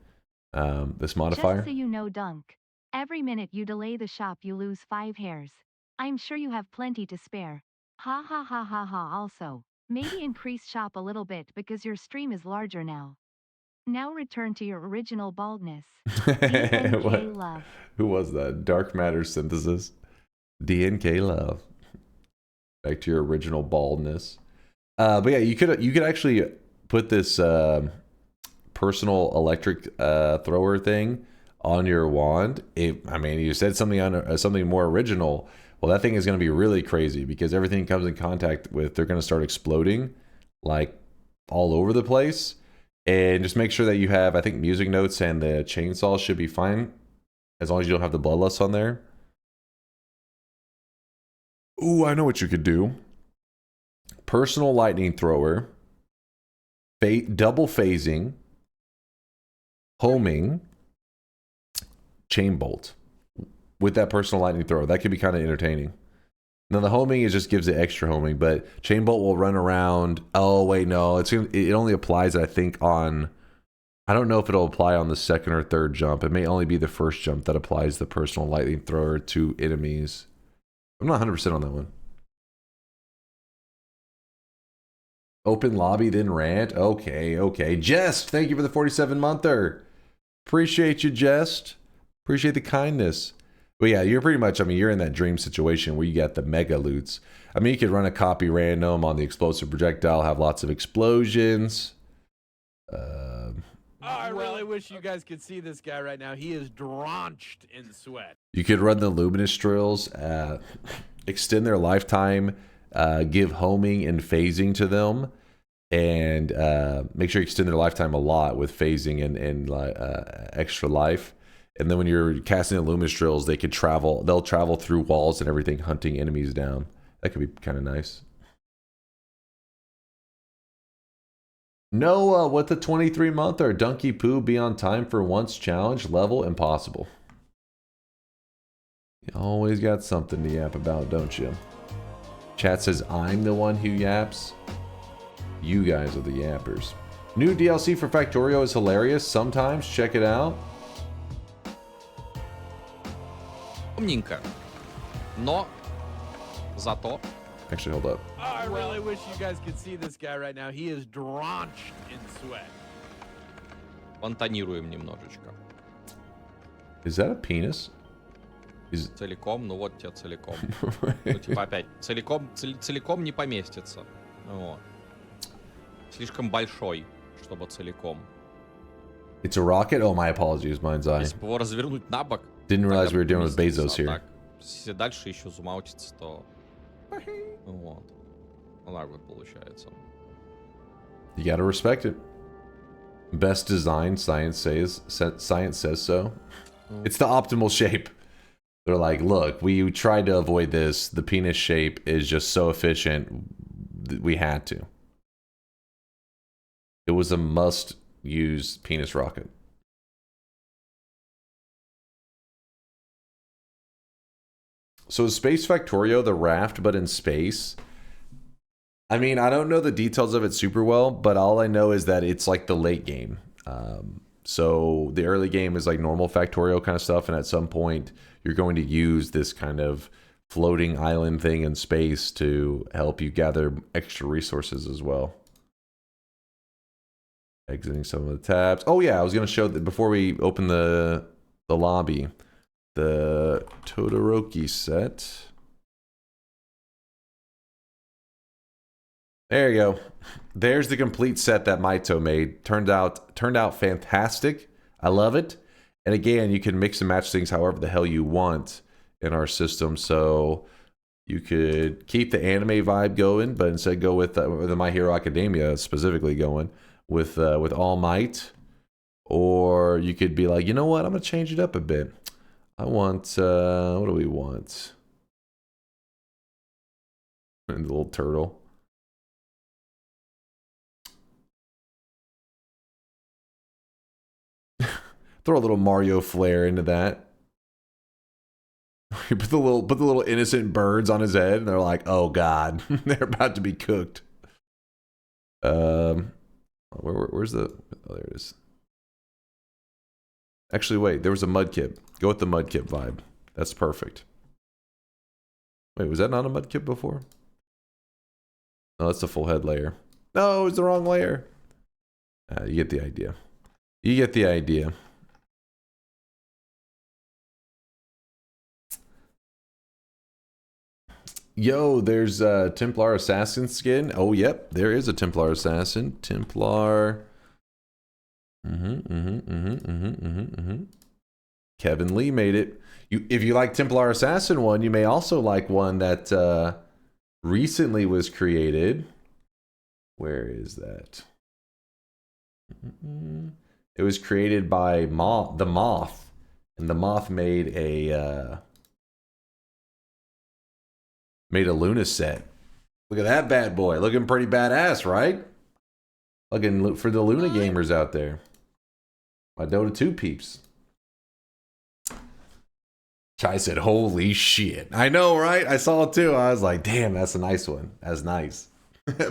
This modifier. Just so you know, Dunk. Every minute you delay the shop, you lose 5 hairs. I'm sure you have plenty to spare. Ha ha ha ha ha. Also, maybe increase shop a little bit because your stream is larger now. Now return to your original baldness. DNK love. Who was that? Dark Matter Synthesis. DNK love. Back to your original baldness. But yeah, you could actually put this personal electric thrower thing on your wand. I mean, you said something on something more original. Well, that thing is going to be really crazy because everything it comes in contact with, they're going to start exploding like all over the place. And just make sure that you have, I think, music notes and the chainsaw should be fine as long as you don't have the bloodlust on there. Ooh, I know what you could do. Personal lightning thrower, double phasing, homing, chain bolt. With that personal lightning thrower, that could be kind of entertaining. Now the homing is just gives it extra homing, but chain bolt will run around. Oh wait, no, it only applies, I think, on. I don't know if it'll apply on the second or third jump. It may only be the first jump that applies the personal lightning thrower to enemies. I'm not 100% on that one. Open lobby, then rant. Okay. Jest, thank you for the 47-monther. Appreciate you, Jest. Appreciate the kindness. But yeah, you're pretty much, I mean, you're in that dream situation where you got the mega loots. I mean, you could run a copy random on the explosive projectile, have lots of explosions. I really wish you guys could see this guy right now. He is drenched in sweat. You could run the luminous drills, extend their lifetime, give homing and phasing to them, and make sure you extend their lifetime a lot with phasing and extra life. And then when you're casting the luminous drills, they could travel. They'll travel through walls and everything, hunting enemies down. That could be kind of nice. Noah, what the 23-month or Donkey Poo be on time for once challenge level impossible. You always got something to yap about, don't you? Chat says I'm the one who yaps. You guys are the yappers. New DLC for Factorio is hilarious. Sometimes check it out. Умненько. Но зато. Actually, hold up. I really wish you guys could see this guy right now. He is drenched in sweat. Фонтанируем немножечко. Is that a penis? Целиком, ну вот тебе целиком. Ну типа опять, целиком не поместится. Вот. Слишком большой, чтобы целиком. It's a rocket? Oh, my apologies, mine's eye. Если бы его развернуть на бок... Didn't realize we were dealing with Bezos here. Так, если дальше еще замаутится, то... Вот. Вот так вот получается. You gotta respect it. Best design, science says so. It's the optimal shape. They're like, look, we tried to avoid this. The penis shape is just so efficient. We had to. It was a must-use penis rocket. So Space Factorio, the raft, but in space. I mean, I don't know the details of it super well, but all I know is that it's like the late game. So the early game is like normal Factorio kind of stuff, and at some point you're going to use this kind of floating island thing in space to help you gather extra resources as well. Exiting some of the tabs. Oh yeah, I was going to show that before we open the lobby. The Todoroki set. There you go. There's the complete set that Maito made. Turned out fantastic. I love it. And again, you can mix and match things however the hell you want in our system. So you could keep the anime vibe going, but instead go with the My Hero Academia specifically going with All Might. Or you could be like, you know what? I'm gonna change it up a bit. I want what do we want? And the little turtle. Throw a little Mario flair into that. Put the little innocent birds on his head, and they're like, "Oh God, they're about to be cooked." Where's the? Oh, there it is. Actually, wait. There was a Mudkip. Go with the Mudkip vibe. That's perfect. Wait, was that not a Mudkip before? No, that's the full head layer. No, it's the wrong layer. You get the idea. You get the idea. Yo, there's a Templar Assassin skin. Oh, yep, there is a Templar Assassin. Templar. Kevin Lee made it. If you like Templar Assassin one, you may also like one that recently was created. Where is that? It was created by the Moth, and the Moth made a Luna set. Look at that bad boy, looking pretty badass, right? Looking for the Luna gamers out there. My Dota 2 peeps. Chai said, "Holy shit!" I know, right? I saw it too. I was like, "Damn, that's a nice one. That's nice."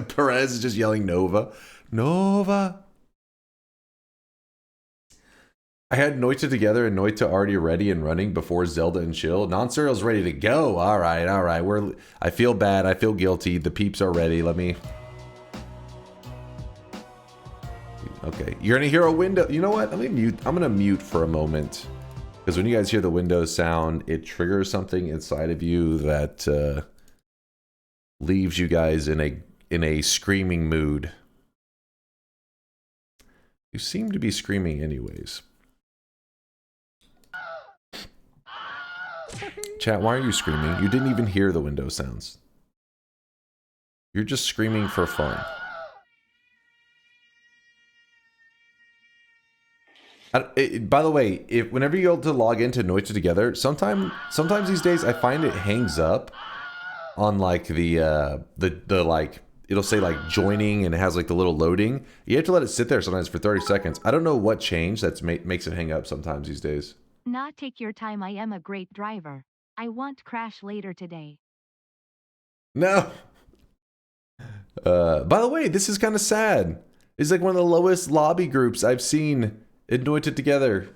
Perez is just yelling Nova. Nova. I had Noita Together and Noita already ready and running before Zelda and Chill. Non-serial's ready to go. All right. I feel bad. I feel guilty. The peeps are ready. Let me. Okay, you're gonna hear a window. You know what? Let me mute. I'm gonna mute for a moment because when you guys hear the Windows sound, it triggers something inside of you that leaves you guys in a screaming mood. You seem to be screaming anyways. Chat, why are you screaming? You didn't even hear the Windows sounds. You're just screaming for fun. By the way, whenever you go to log into Noita Together, sometimes these days I find it hangs up on like the like it'll say like joining and it has like the little loading. You have to let it sit there sometimes for 30 seconds. I don't know what changed that makes it hang up sometimes these days. Not take your time. I am a great driver. I want crash later today. No. By the way, this is kind of sad. It's like one of the lowest lobby groups I've seen. Noita Together.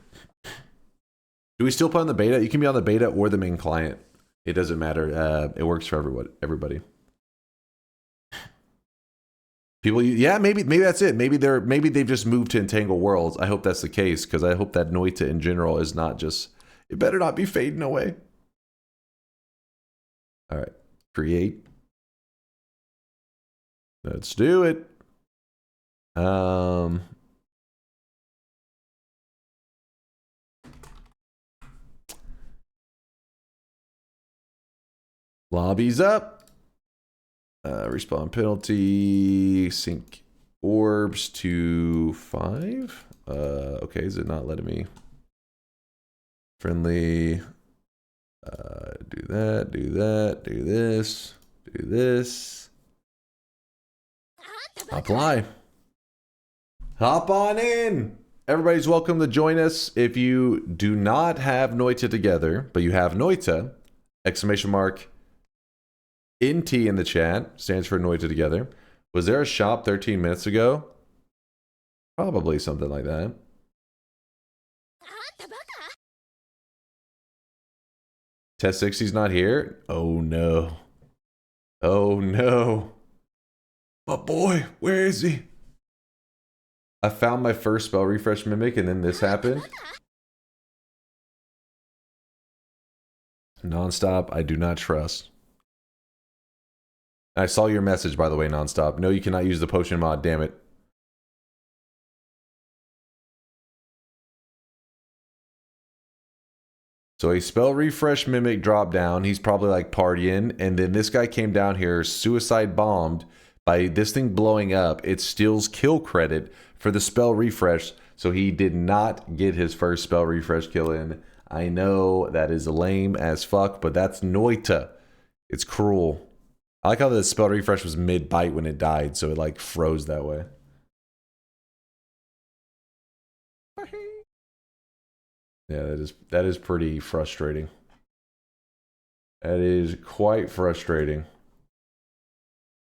Do we still play on the beta? You can be on the beta or the main client. It doesn't matter. It works for everybody. People, yeah, maybe that's it. Maybe they've just moved to Entangle Worlds. I hope that's the case because I hope that Noita in general is not just. It better not be fading away. All right, create. Let's do it. Lobby's up. Respawn penalty. Sync orbs to 5. Okay, is it not letting me? Friendly. Do that, do this, do this. Apply. Hop on in. Everybody's welcome to join us. If you do not have Noita Together, but you have Noita, Exclamation mark. NT in the chat stands for Noita Together. Was there a shop 13 minutes ago? Probably something like that. Test 60's not here? Oh no. Oh no. But boy, where is he? I found my first spell refresh mimic and then this happened. Nonstop, I do not trust. I saw your message, by the way, Nonstop. No, you cannot use the potion mod, damn it. So a spell refresh mimic dropped down. He's probably like partying. And then this guy came down here, suicide bombed. By this thing blowing up, it steals kill credit for the spell refresh. So he did not get his first spell refresh kill in. I know that is lame as fuck, but that's Noita. It's cruel. I like how the spell refresh was mid-bite when it died, so it like froze that way. Yeah, that is pretty frustrating. That is quite frustrating.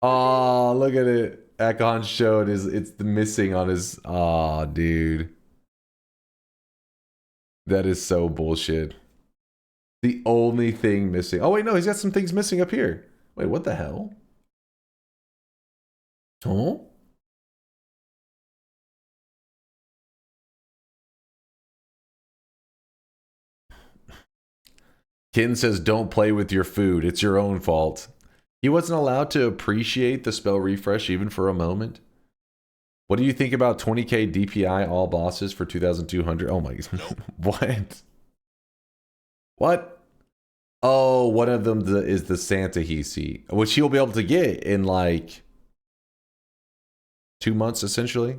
Oh, look at it. Akon showed it's the missing on his. Oh, dude. That is so bullshit. The only thing missing. Oh, wait, no, he's got some things missing up here. Wait, what the hell? Huh? Kin says, don't play with your food. It's your own fault. He wasn't allowed to appreciate the spell refresh even for a moment. What do you think about 20k DPI all bosses for 2200? Oh my god. What? What? Oh, one of them is the Santa Hisi, which he'll be able to get in like 2 months essentially.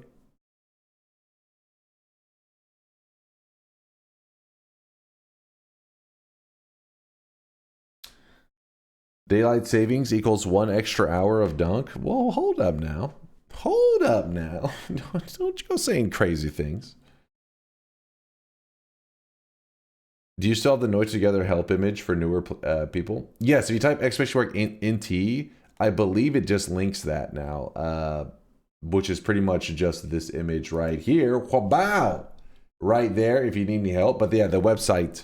Daylight savings equals 1 extra hour of dunk. Whoa, hold up now. Hold up now. Don't you go saying crazy things. Do you still have the Noita Together help image for newer people? Yes, if you type exclamation mark NT, I believe it just links that now, which is pretty much just this image right here. Wow! Right there if you need any help. But yeah, the website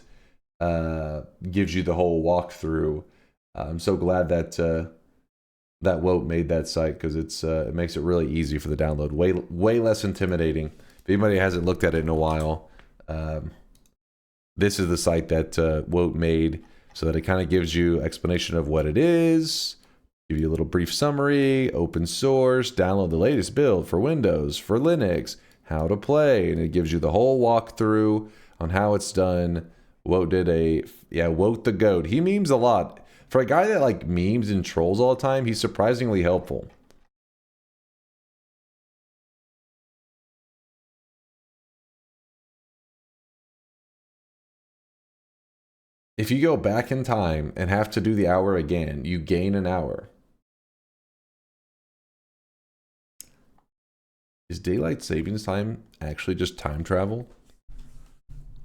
gives you the whole walkthrough. I'm so glad that that Woat made that site because it makes it really easy for the download. Way less intimidating. If anybody hasn't looked at it in a while, this is the site that Woat made so that it kind of gives you explanation of what it is, give you a little brief summary, open source, download the latest build for Windows, for Linux, how to play, and it gives you the whole walkthrough on how it's done. Woat did Woat the GOAT. He memes a lot. For a guy that like memes and trolls all the time, he's surprisingly helpful. If you go back in time and have to do the hour again, you gain an hour. Is daylight savings time actually just time travel?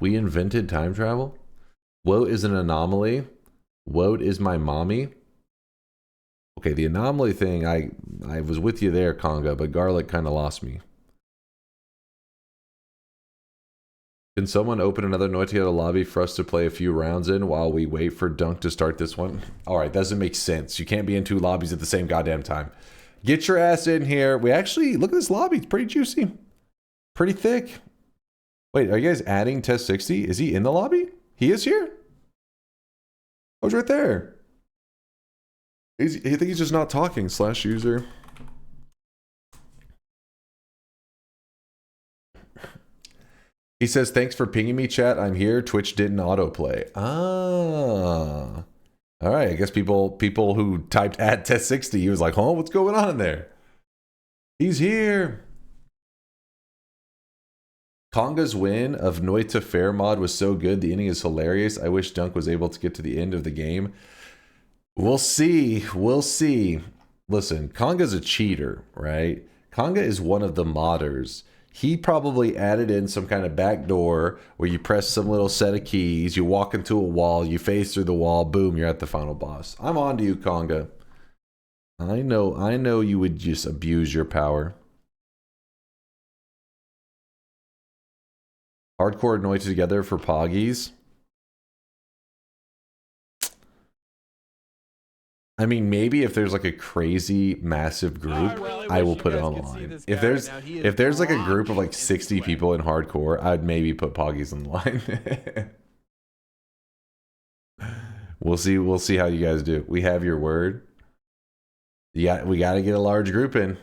We invented time travel? Woat is an anomaly. Woat is my mommy. Okay, the anomaly thing, I was with you there, Conga, but Garlic kind of lost me. Can someone open another Noita Together lobby for us to play a few rounds in while we wait for Dunk to start this one? Alright, doesn't make sense. You can't be in 2 lobbies at the same goddamn time. Get your ass in here. We actually, look at this lobby. It's pretty juicy. Pretty thick. Wait, are you guys adding Test 60? Is he in the lobby? He is here? Oh, he's right there. I think he's just not talking, /user. He says, thanks for pinging me, chat. I'm here. Twitch didn't autoplay. Ah. All right. I guess people who typed add Test 60, he was like, huh, what's going on there? He's here. Conga's win of Noita Fair mod was so good. The ending is hilarious. I wish Dunk was able to get to the end of the game. We'll see. We'll see. Listen, Conga's a cheater, right? Conga is one of the modders. he probably added in some kind of back door where you press some little set of keys, you walk into a wall, you phase through the wall, boom, you're at the final boss. I'm on to you, Conga. I know you would just abuse your power. Hardcore Noita Together for Poggies. I mean, maybe if there's like a crazy massive group, I will put it online. If there's like a group of like 60 people in hardcore, I'd maybe put Poggies on the line. We'll see how you guys do. We have your word. Yeah, we got to get a large group in.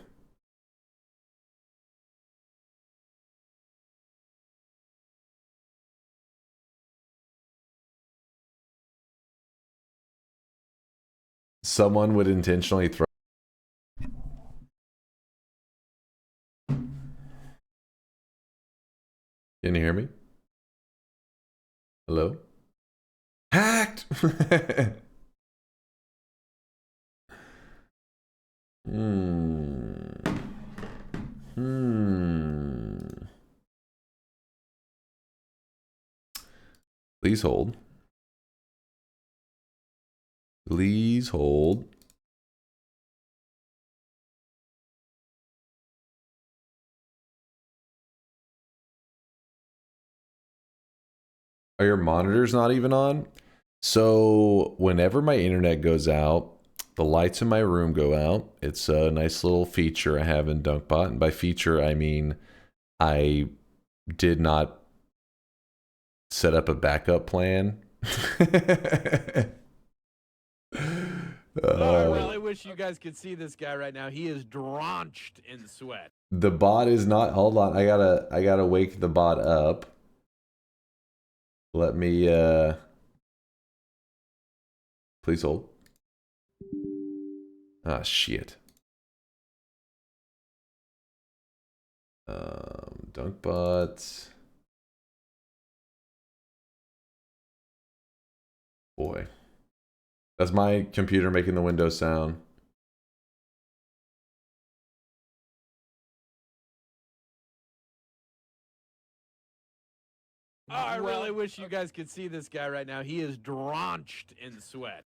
Someone would intentionally throw. Can you hear me? Hello? Hacked! Please hold. Please hold. Are your monitors not even on? So whenever my internet goes out, the lights in my room go out. It's a nice little feature I have in DunkBot. And by feature, I mean I did not set up a backup plan. I really wish you guys could see this guy right now. He is drenched in sweat. The bot is not. Hold on, I gotta wake the bot up. Let me. Please hold. Ah, shit. DunkBot. Boy. That's my computer making the Windows sound. I really wish you guys could see this guy right now. He is drenched in sweat.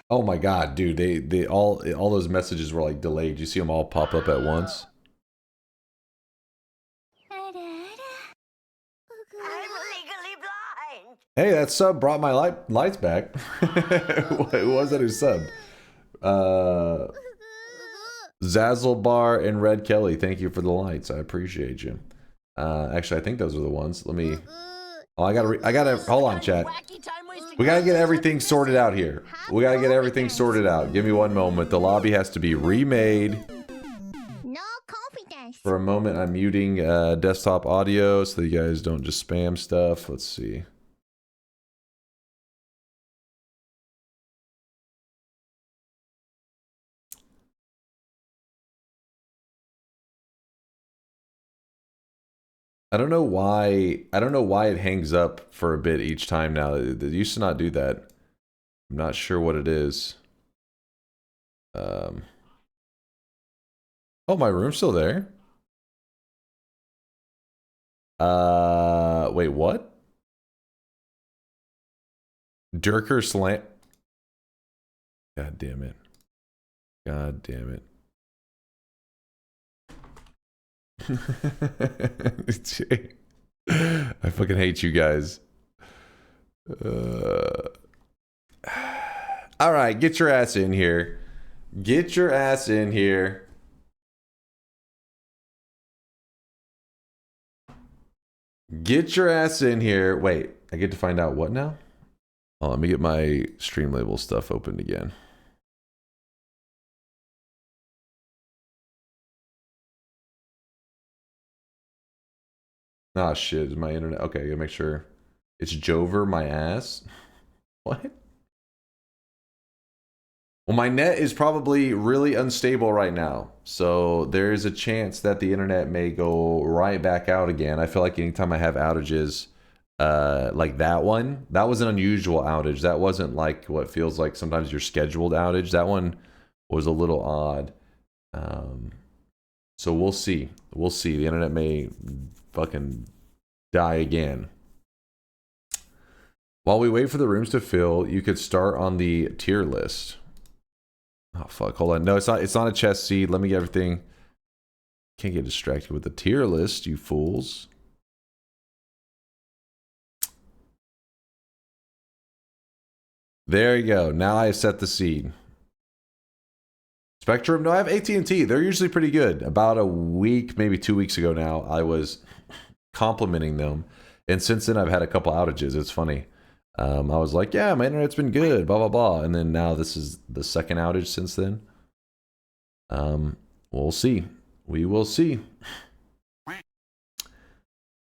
Oh my god, dude! They all those messages were like delayed. You see them all pop up at once. Hey, that sub brought my lights back. Who was that who subbed? Zazzlebar and Red Kelly, thank you for the lights. I appreciate you. Actually, I think those are the ones. Let me. Oh, I gotta. Hold on, chat. We gotta get everything sorted out here. We gotta get everything sorted out. Give me one moment. The lobby has to be remade. No confidence. For a moment, I'm muting desktop audio so that you guys don't just spam stuff. Let's see. I don't know why it hangs up for a bit each time now. It used to not do that. I'm not sure what it is. Oh, my room's still there. Wait, what? DunkOrSlam. God damn it. God damn it. I fucking hate you guys. All right, get your ass in here. Get your ass in here. Get your ass in here. Wait, I get to find out what now? Oh, let me get my stream label stuff opened again. Ah, shit, is my internet... Okay, I gotta make sure. It's Jover my ass? What? Well, my net is probably really unstable right now. So there is a chance that the internet may go right back out again. I feel like anytime I have outages, like that one. That was an unusual outage. That wasn't like what feels like sometimes your scheduled outage. That one was a little odd. So we'll see. We'll see. The internet may fucking die again. While we wait for the rooms to fill, you could start on the tier list. Oh fuck, hold on. No, it's not a chest seed. Let me get everything. Can't get distracted with the tier list, you fools. There you go. Now I set the seed. Spectrum? No, I have AT&T. They're usually pretty good. About a week, maybe 2 weeks ago now, I was complimenting them. And since then, I've had a couple outages. It's funny. I was like, yeah, my internet's been good, blah, blah, blah. And then now this is the second outage since then. We'll see. We will see.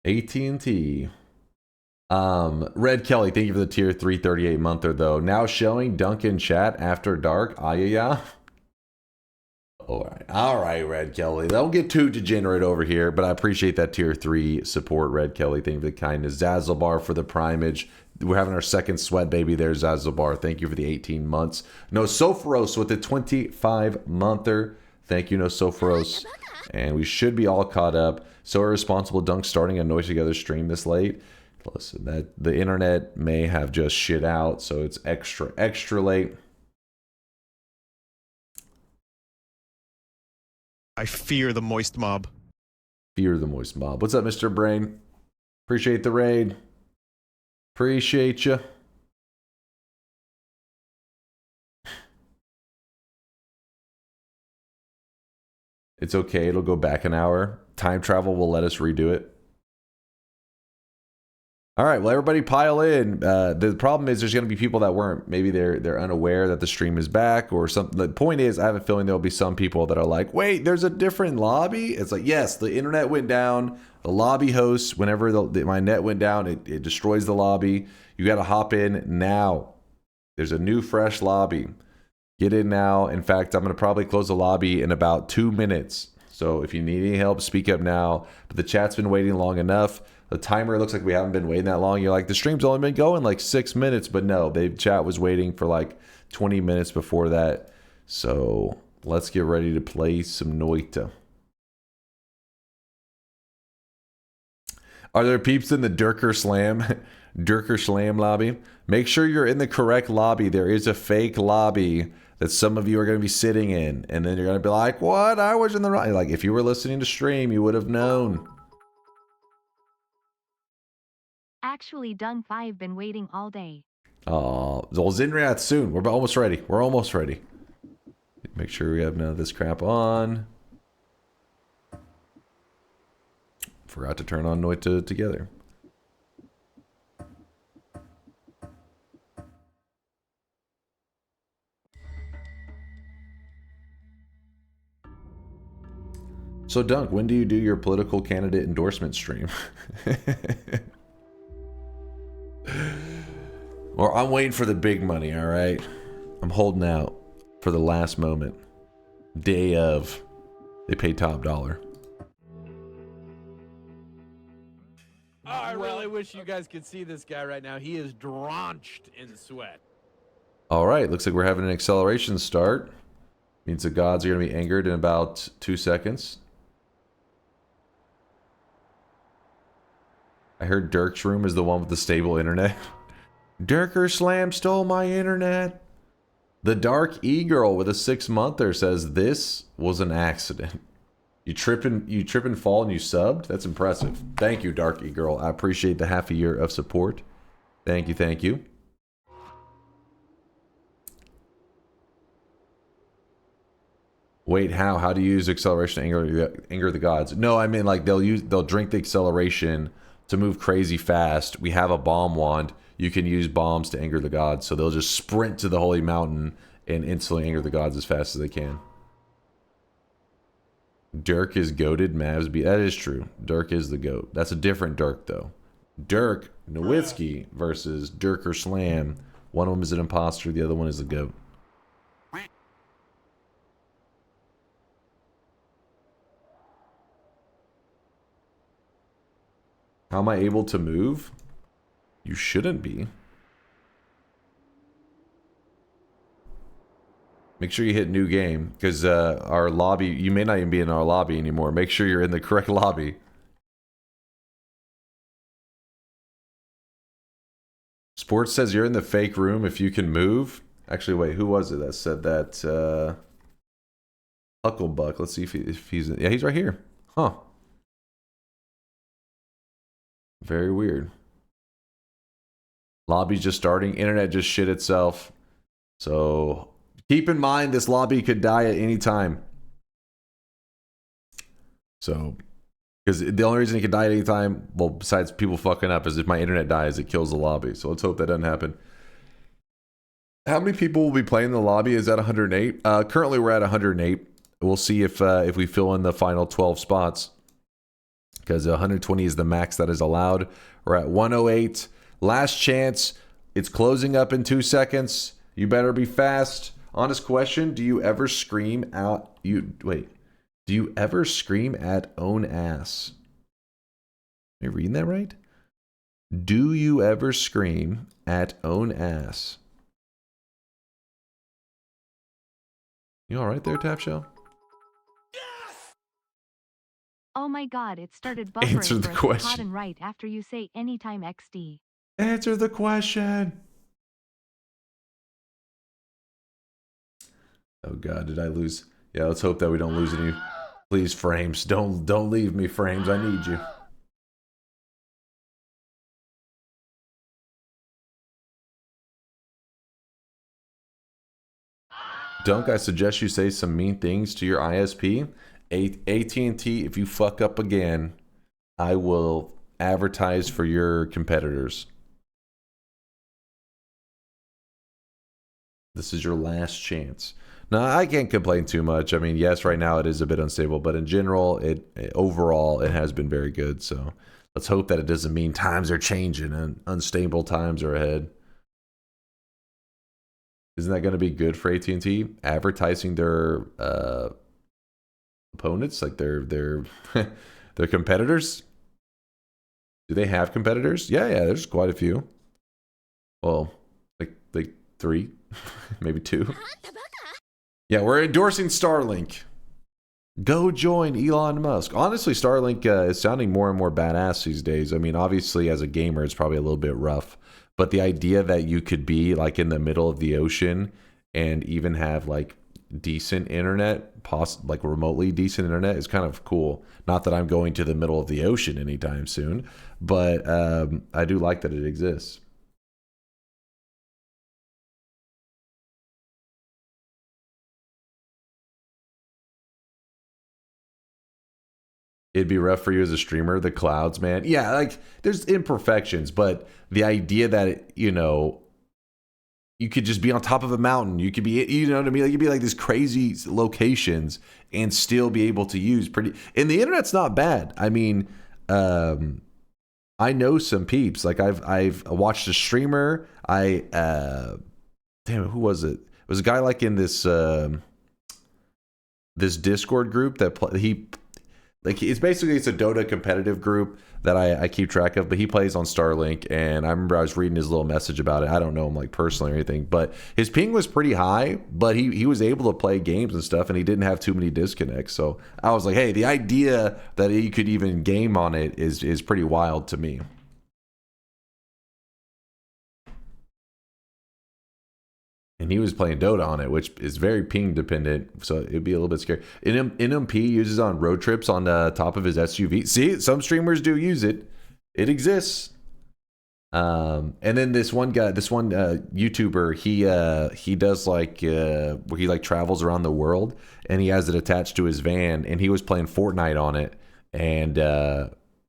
AT&T. Red Kelly, thank you for the tier 338 monther, though. Now showing Duncan chat after dark. Ayaya. All right, Red Kelly. Don't get too degenerate over here, but I appreciate that tier 3 support, Red Kelly. Thank you for the kindness. Zazzlebar for the primage. We're having our second sweat baby there, Zazzlebar. Thank you for the 18 months. No Sophoros with the 25 monther. Thank you, No Sophoros. And we should be all caught up. So irresponsible Dunk starting a Noita Together stream this late. Listen, that the internet may have just shit out, so it's extra late. I fear the moist mob. Fear the moist mob. What's up, Mr. Brain? Appreciate the raid. Appreciate you. It's okay. It'll go back an hour. Time travel will let us redo it. All right, well, everybody pile in. The problem is there's going to be people that weren't. Maybe they're unaware that the stream is back or something. The point is, I have a feeling there'll be some people that are like, wait, there's a different lobby? It's like, yes, the internet went down. The lobby host, whenever my net went down, it destroys the lobby. You got to hop in now. There's a new, fresh lobby. Get in now. In fact, I'm going to probably close the lobby in about 2 minutes. So if you need any help, speak up now. But the chat's been waiting long enough. The timer looks like we haven't been waiting that long. You're like, the stream's only been going like 6 minutes. But no, chat was waiting for like 20 minutes before that. So let's get ready to play some Noita. Are there peeps in the DunkOrSlam lobby? Make sure you're in the correct lobby. There is a fake lobby that some of you are going to be sitting in. And then you're going to be like, what? I was in the right. Like, if you were listening to stream, you would have known. Actually, Dunk5 been waiting all day. Oh, well, Zinriat soon. We're almost ready. We're almost ready. Make sure we have none of this crap on. Forgot to turn on Noita Together. So, Dunk, when do you do your political candidate endorsement stream? Or I'm waiting for the big money, all right? I'm holding out for the last moment. Day of. They pay top dollar. Oh, I really wish you guys could see this guy right now. He is drenched in sweat. All right, looks like we're having an acceleration start. Means the gods are going to be angered in about 2 seconds. I heard Dirk's room is the one with the stable internet. DunkOrSlam stole my internet. The Dark E-Girl with a 6-monther says this was an accident. You trip and fall and you subbed? That's impressive. Thank you, Dark E-Girl. I appreciate the half a year of support. Thank you, thank you. Wait, how? How do you use acceleration to anger the gods? No, I mean like they'll drink the acceleration to move crazy fast. We have a bomb wand. You can use bombs to anger the gods. So they'll just sprint to the holy mountain and instantly anger the gods as fast as they can. Dirk is goated. Mavs beat. That is true. Dirk is the goat. That's a different Dirk though. Dirk Nowitzki versus DunkOrSlam. One of them is an imposter. The other one is the goat. How am I able to move? You shouldn't be. Make sure you hit new game, because our lobby, you may not even be in our lobby anymore. Make sure you're in the correct lobby. Sports says you're in the fake room if you can move. Actually, wait, who was it that said that? Hucklebuck. Let's see if he's... Yeah, he's right here. Huh. Very weird. Lobby's just starting. Internet just shit itself. So keep in mind this lobby could die at any time. So, because the only reason it could die at any time, well, besides people fucking up, is if my internet dies, it kills the lobby. So let's hope that doesn't happen. How many people will be playing the lobby? Is that 108? Currently, we're at 108. We'll see if we fill in the final 12 spots, because 120 is the max that is allowed. We're at 108. Last chance. It's closing up in 2 seconds. You better be fast. Honest question: do you ever scream out? Do you ever scream at own ass? Am I reading that right? Do you ever scream at own ass? You all right there, Tap Shell? Oh my god, it started buffering Answer the for question. hot and right after you say anytime XD. Answer the question. Oh god, did I lose? Yeah, let's hope that we don't lose any. Please, frames, don't leave me, frames. I need you. Dunk, I suggest you say some mean things to your ISP. AT&T, if you fuck up again, I will advertise for your competitors. This is your last chance. No, I can't complain too much. I mean, yes, right now it is a bit unstable, but in general, overall, it has been very good. So let's hope that it doesn't mean times are changing and unstable times are ahead. Isn't that going to be good for AT&T? Advertising their opponents, like their their competitors? Do they have competitors? Yeah, there's quite a few. Well, like 3, maybe 2. Yeah, we're endorsing Starlink. Go join Elon Musk. Honestly, Starlink is sounding more and more badass these days. I mean, obviously, as a gamer, it's probably a little bit rough. But the idea that you could be like in the middle of the ocean and even have like decent internet, like remotely decent internet, is kind of cool. Not that I'm going to the middle of the ocean anytime soon, but I do like that it exists. It'd be rough for you as a streamer, the clouds, man. Yeah, like there's imperfections, but the idea that, you know, you could just be on top of a mountain, you could be, you know what I mean? Like, you'd be like these crazy locations and still be able to use and the internet's not bad. I mean, I know some peeps. Like I've watched a streamer. Damn it, who was it? It was a guy like in this this Discord group that it's a Dota competitive group that I keep track of, but he plays on Starlink, and I remember I was reading his little message about it. I don't know him like personally or anything, but his ping was pretty high, but he was able to play games and stuff, and he didn't have too many disconnects. So I was like, hey, the idea that he could even game on it is pretty wild to me. And he was playing Dota on it, which is very ping dependent, so it'd be a little bit scary. NMP uses on road trips on the top of his SUV. See, some streamers do use it. It exists. And then this one YouTuber, he does like where he like travels around the world, and he has it attached to his van, and he was playing Fortnite on it, and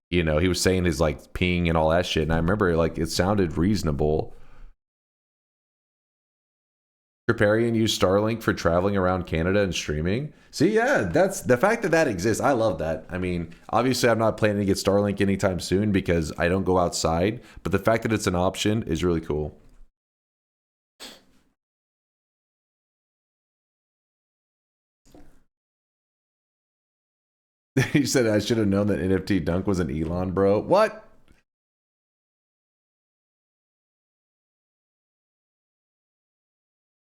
you know, he was saying his like ping and all that shit, and I remember like it sounded reasonable. Triparian used Starlink for traveling around Canada and streaming. See, yeah, that's the fact that exists. I love that. I mean, obviously, I'm not planning to get Starlink anytime soon because I don't go outside. But the fact that it's an option is really cool. You said I should have known that NFT Dunk was an Elon bro. What?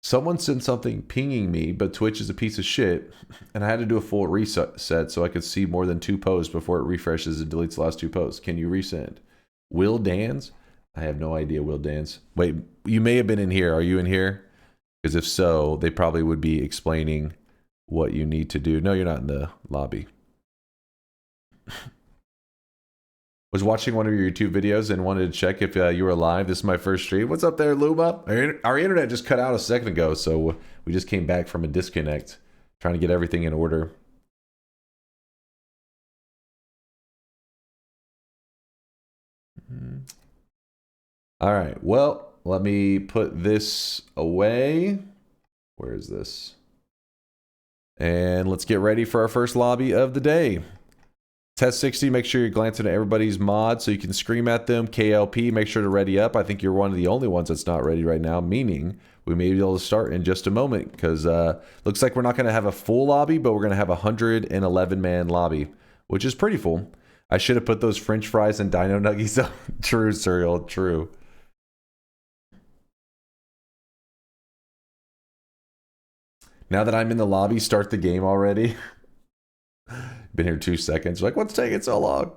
Someone sent something pinging me, but Twitch is a piece of shit, and I had to do a full reset so I could see more than 2 posts before it refreshes and deletes the last 2 posts. Can you resend? Will Dans? I have no idea, Will Dans. Wait, you may have been in here. Are you in here? Because if so, they probably would be explaining what you need to do. No, you're not in the lobby. Was watching one of your YouTube videos and wanted to check if you were live. This is my first stream. What's up there, Luma? Our internet just cut out a second ago, so we just came back from a disconnect, trying to get everything in order. All right, well, let me put this away. Where is this? And let's get ready for our first lobby of the day. Test 60, make sure you're glancing at everybody's mod so you can scream at them. KLP, make sure to ready up. I think you're one of the only ones that's not ready right now, meaning we may be able to start in just a moment because looks like we're not going to have a full lobby, but we're going to have a 111-man lobby, which is pretty full. I should have put those French fries and Dino Nuggies on. True, Serial, true. Now that I'm in the lobby, start the game already. Been here 2 seconds. Like, what's taking so long?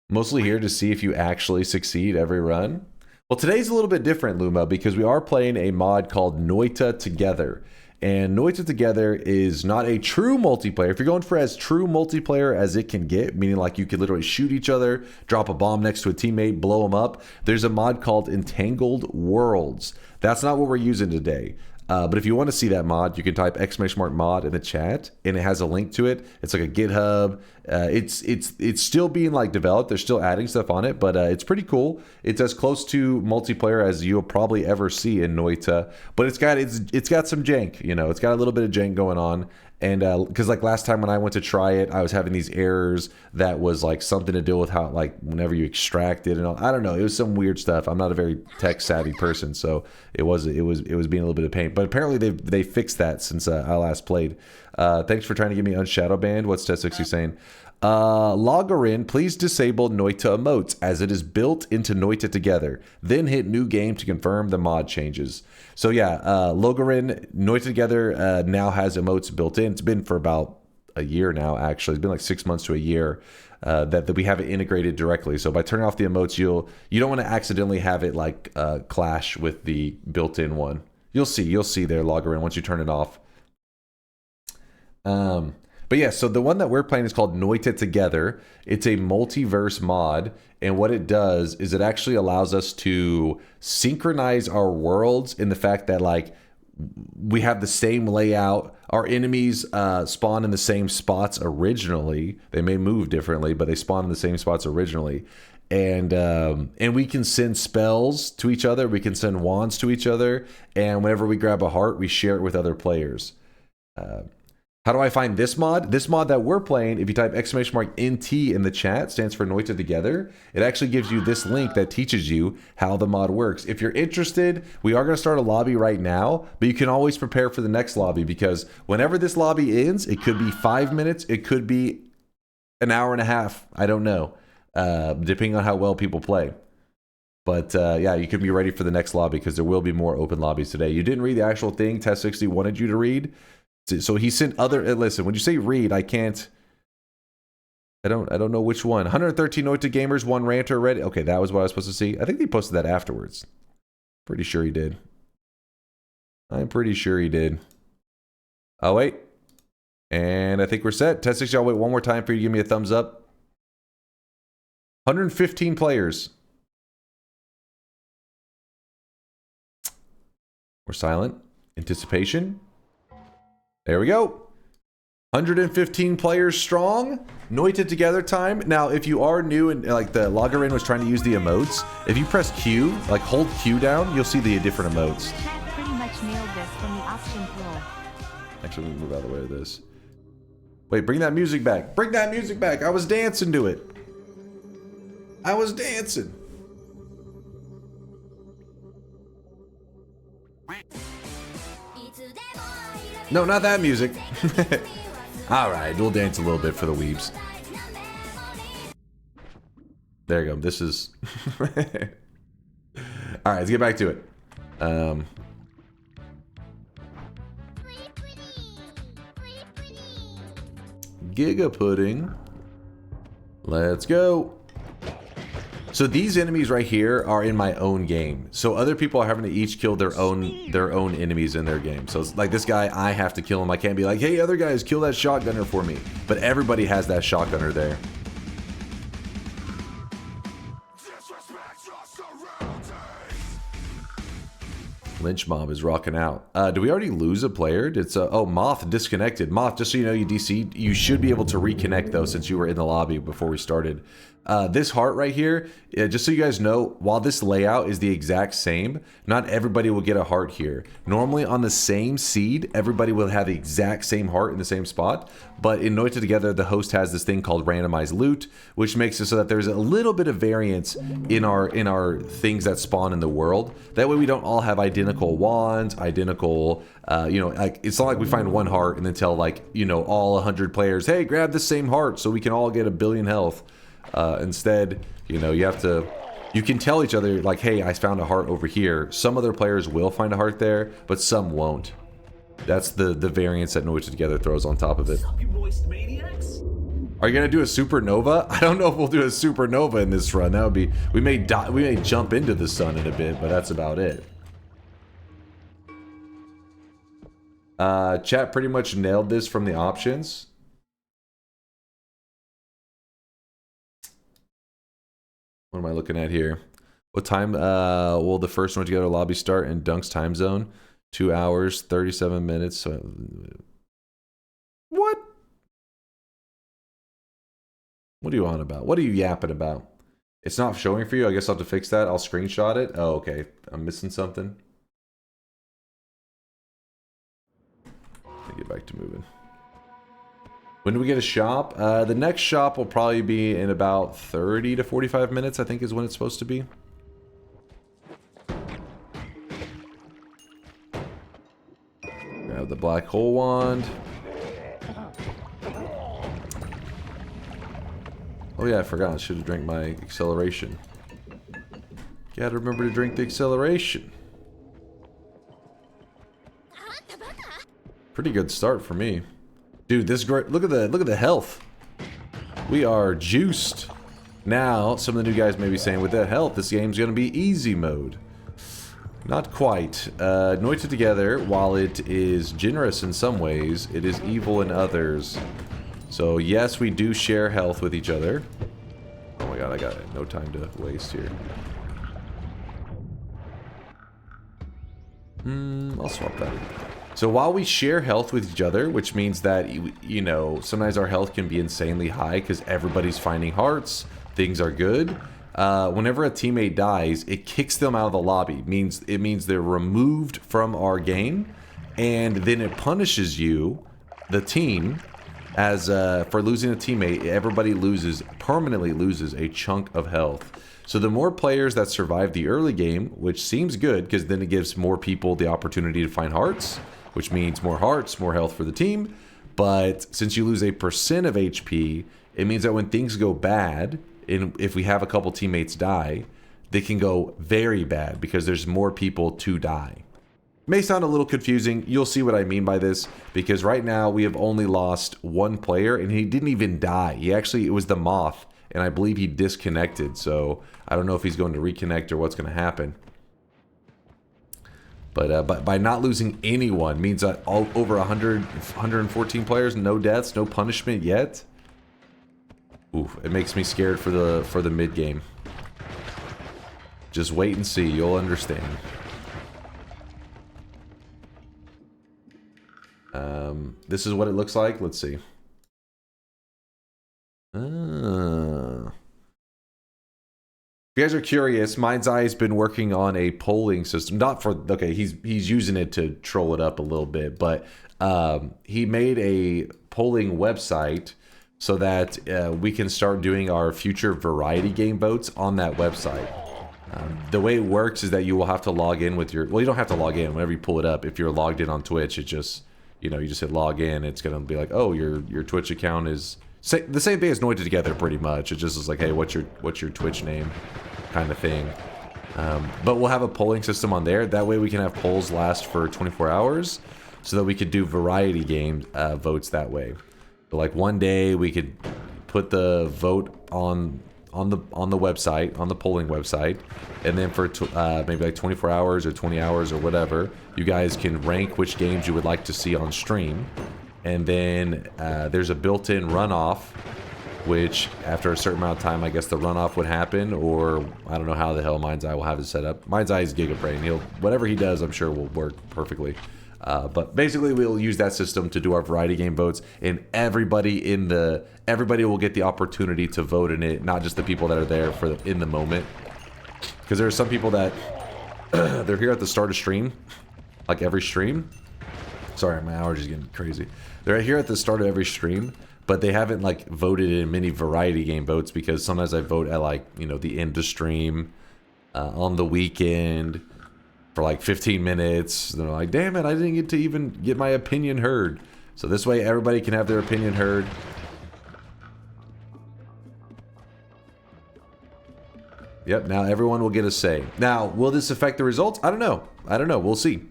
Mostly here to see if you actually succeed every run. Well, today's a little bit different, Luma, because we are playing a mod called Noita Together. And Noita Together is not a true multiplayer. If you're going for as true multiplayer as it can get, meaning like you could literally shoot each other, drop a bomb next to a teammate, blow them up, there's a mod called Entangled Worlds. That's not what we're using today. But if you want to see that mod, you can type !mod in the chat, and it has a link to it. It's like a GitHub. It's still being like developed. They're still adding stuff on it, but it's pretty cool. It's as close to multiplayer as you'll probably ever see in Noita, but it's got some jank. You know, it's got a little bit of jank going on. And because like last time when I went to try it, I was having these errors that was like something to do with how like whenever you extract it and all. I don't know. It was some weird stuff. I'm not a very tech savvy person, so it was being a little bit of pain. But apparently they fixed that since I last played. Thanks for trying to get me unshadow banned. What's Test60 saying? Loggerin, please disable Noita emotes as it is built into Noita Together. Then hit new game to confirm the mod changes. So yeah, Loggerin, Noita Together now has emotes built in. It's been for about a year now, actually. It's been like 6 months to a year that we have it integrated directly. So by turning off the emotes, you don't want to accidentally have it like clash with the built-in one. You'll see there, Loggerin, once you turn it off. But yeah, so the one that we're playing is called Noita Together. It's a multiverse mod, and what it does is it actually allows us to synchronize our worlds in the fact that like we have the same layout. Our enemies spawn in the same spots originally. They may move differently, but they spawn in the same spots originally. And we can send spells to each other. We can send wands to each other. And whenever we grab a heart, we share it with other players. How do I find this mod? This mod that we're playing, if you type !NT in the chat, stands for Noita Together. It actually gives you this link that teaches you how the mod works. If you're interested, we are going to start a lobby right now, but you can always prepare for the next lobby because whenever this lobby ends, it could be 5 minutes, it could be an hour and a half. I don't know, depending on how well people play. But yeah, you can be ready for the next lobby because there will be more open lobbies today. You didn't read the actual thing Test60 wanted you to read. So he sent other. Listen, when you say read, I can't. I don't know which one. 113 Noita gamers, one ranter read. Okay, that was what I was supposed to see. I think he posted that afterwards. Pretty sure he did. I'm pretty sure he did. Oh wait, and I think we're set. Test60, I'll wait one more time for you to give me a thumbs up. 115 players. We're silent. Anticipation. There we go. 115 players strong. Noita Together time. Now, if you are new and like the Loggerin was trying to use the emotes, if you press Q, like hold Q down, you'll see the different emotes. Chat pretty much nailed this from the options rule. Actually, let me move out of the way of this. Wait, bring that music back. Bring that music back. I was dancing to it. I was dancing. No, not that music. Alright, we'll dance a little bit for the weebs. There you go. This is... Alright, let's get back to it. Giga Pudding. Let's go. So these enemies right here are in my own game. So other people are having to each kill their own enemies in their game. So it's like this guy, I have to kill him. I can't be like, hey, other guys, kill that shotgunner for me. But everybody has that shotgunner there. Lynch Mob is rocking out. Did we already lose a player? Did oh, Moth disconnected. Moth, just so you know, you DC'd. You should be able to reconnect though, since you were in the lobby before we started. This heart right here, just so you guys know, while this layout is the exact same, not everybody will get a heart here. Normally on the same seed, everybody will have the exact same heart in the same spot. But in Noita Together, the host has this thing called randomized loot, which makes it so that there's a little bit of variance in our things that spawn in the world. That way we don't all have identical wands, identical, you know, like it's not like we find one heart and then tell like, you know, all 100 players, hey, grab the same heart so we can all get 1 billion health. Instead, you know, you can tell each other like, hey, I found a heart over here. Some other players will find a heart there, but some won't. That's the variance that Noita Together throws on top of it. Sup, you moist maniacs? Are you gonna do a supernova? I don't know if we'll do a supernova in this run. That would be, we may jump into the sun in a bit, but that's about it. Chat pretty much nailed this from the options. What am I looking at here? What time will the first Noita Together lobby start in Dunk's time zone? 2 hours, 37 minutes. What? What are you on about? What are you yapping about? It's not showing for you? I guess I'll have to fix that. I'll screenshot it. Oh, okay. I'm missing something. Let me get back to moving. When do we get a shop? The next shop will probably be in about 30 to 45 minutes, I think is when it's supposed to be. Grab the black hole wand. Oh yeah, I forgot. I should have drank my acceleration. Gotta remember to drink the acceleration. Pretty good start for me. Dude, this great, look at the health. We are juiced. Now, some of the new guys may be saying, with that health, this game's gonna be easy mode. Not quite. Noita Together, while it is generous in some ways, it is evil in others. So yes, we do share health with each other. Oh my god, I got no time to waste here. I'll swap that. So while we share health with each other, which means that, you know, sometimes our health can be insanely high because everybody's finding hearts, things are good. Whenever a teammate dies, it kicks them out of the lobby. It means they're removed from our game, and then it punishes you, the team, as for losing a teammate. Everybody permanently loses a chunk of health. So the more players that survive the early game, which seems good because then it gives more people the opportunity to find hearts, which means more hearts, more health for the team. But since you lose a percent of HP, it means that when things go bad, if we have a couple teammates die, they can go very bad because there's more people to die. May sound a little confusing. You'll see what I mean by this, because right now we have only lost one player and he didn't even die. It was the Moth, and I believe he disconnected. So I don't know if he's going to reconnect or what's going to happen. But by not losing anyone means that over 114 players, no deaths, no punishment yet. Oof, it makes me scared for the mid game. Just wait and see, you'll understand. This is what it looks like. Let's see. If you guys are curious, Mind's Eye has been working on a polling system. He's using it to troll it up a little bit, but he made a polling website so that we can start doing our future variety game votes on that website. The way it works is that you will have to log in with your... Well, you don't have to log in. Whenever you pull it up, if you're logged in on Twitch, it just... You know, you just hit log in. It's going to be like, oh, your Twitch account is... the same thing as Noita Together, pretty much. It just is like, hey, what's your Twitch name, kind of thing. But we'll have a polling system on there. That way we can have polls last for 24 hours so that we could do variety game votes that way. So like one day we could put the vote on the website, on the polling website, and then for maybe like 24 hours or 20 hours or whatever, you guys can rank which games you would like to see on stream. And then there's a built-in runoff, which after a certain amount of time, I guess the runoff would happen, or I don't know how the hell Mind's Eye will have it set up. Mind's Eye is Gigabrain. Whatever he does, I'm sure will work perfectly. But basically, we'll use that system to do our variety game votes, and everybody will get the opportunity to vote in it, not just the people that are there in the moment. Because there are some people that they're here at the start of stream, like every stream. Sorry, my allergies getting crazy. They're here at the start of every stream, but they haven't like voted in many variety game votes, because sometimes I vote at like, you know, the end of stream, on the weekend, for like 15 minutes. They're like, damn it, I didn't get to even get my opinion heard. So this way everybody can have their opinion heard. Yep, now everyone will get a say. Now, will this affect the results? I don't know. We'll see.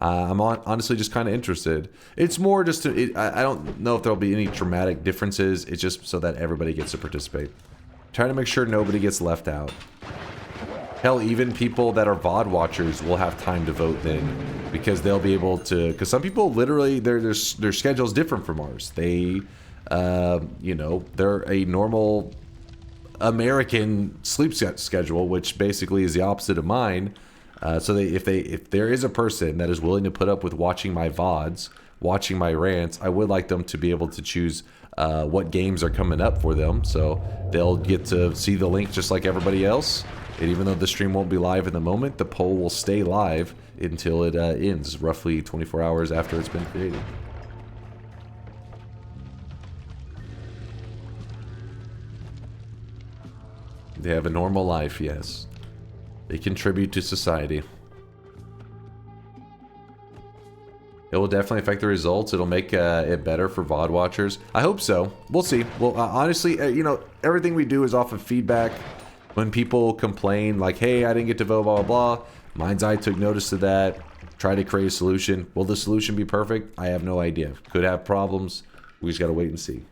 I'm honestly just kind of interested. It's more just I don't know if there'll be any dramatic differences. It's just so that everybody gets to participate. Trying to make sure nobody gets left out. Hell, even people that are VOD watchers will have time to vote then, because they'll be able to. Because some people literally their schedule's different from ours. They, you know, they're a normal American sleep schedule, which basically is the opposite of mine. So if there is a person that is willing to put up with watching my VODs, watching my rants, I would like them to be able to choose what games are coming up for them. So they'll get to see the link just like everybody else. And even though the stream won't be live in the moment, the poll will stay live until it ends, roughly 24 hours after it's been created. They have a normal life, yes. They contribute to society. It will definitely affect the results. It'll make it better for VOD watchers. I hope so. We'll see. Well, honestly, you know, everything we do is off of feedback. When people complain, like, hey, I didn't get to vote, blah, blah, blah. Mind's Eye took notice of that. Try to create a solution. Will the solution be perfect? I have no idea. Could have problems. We just gotta wait and see.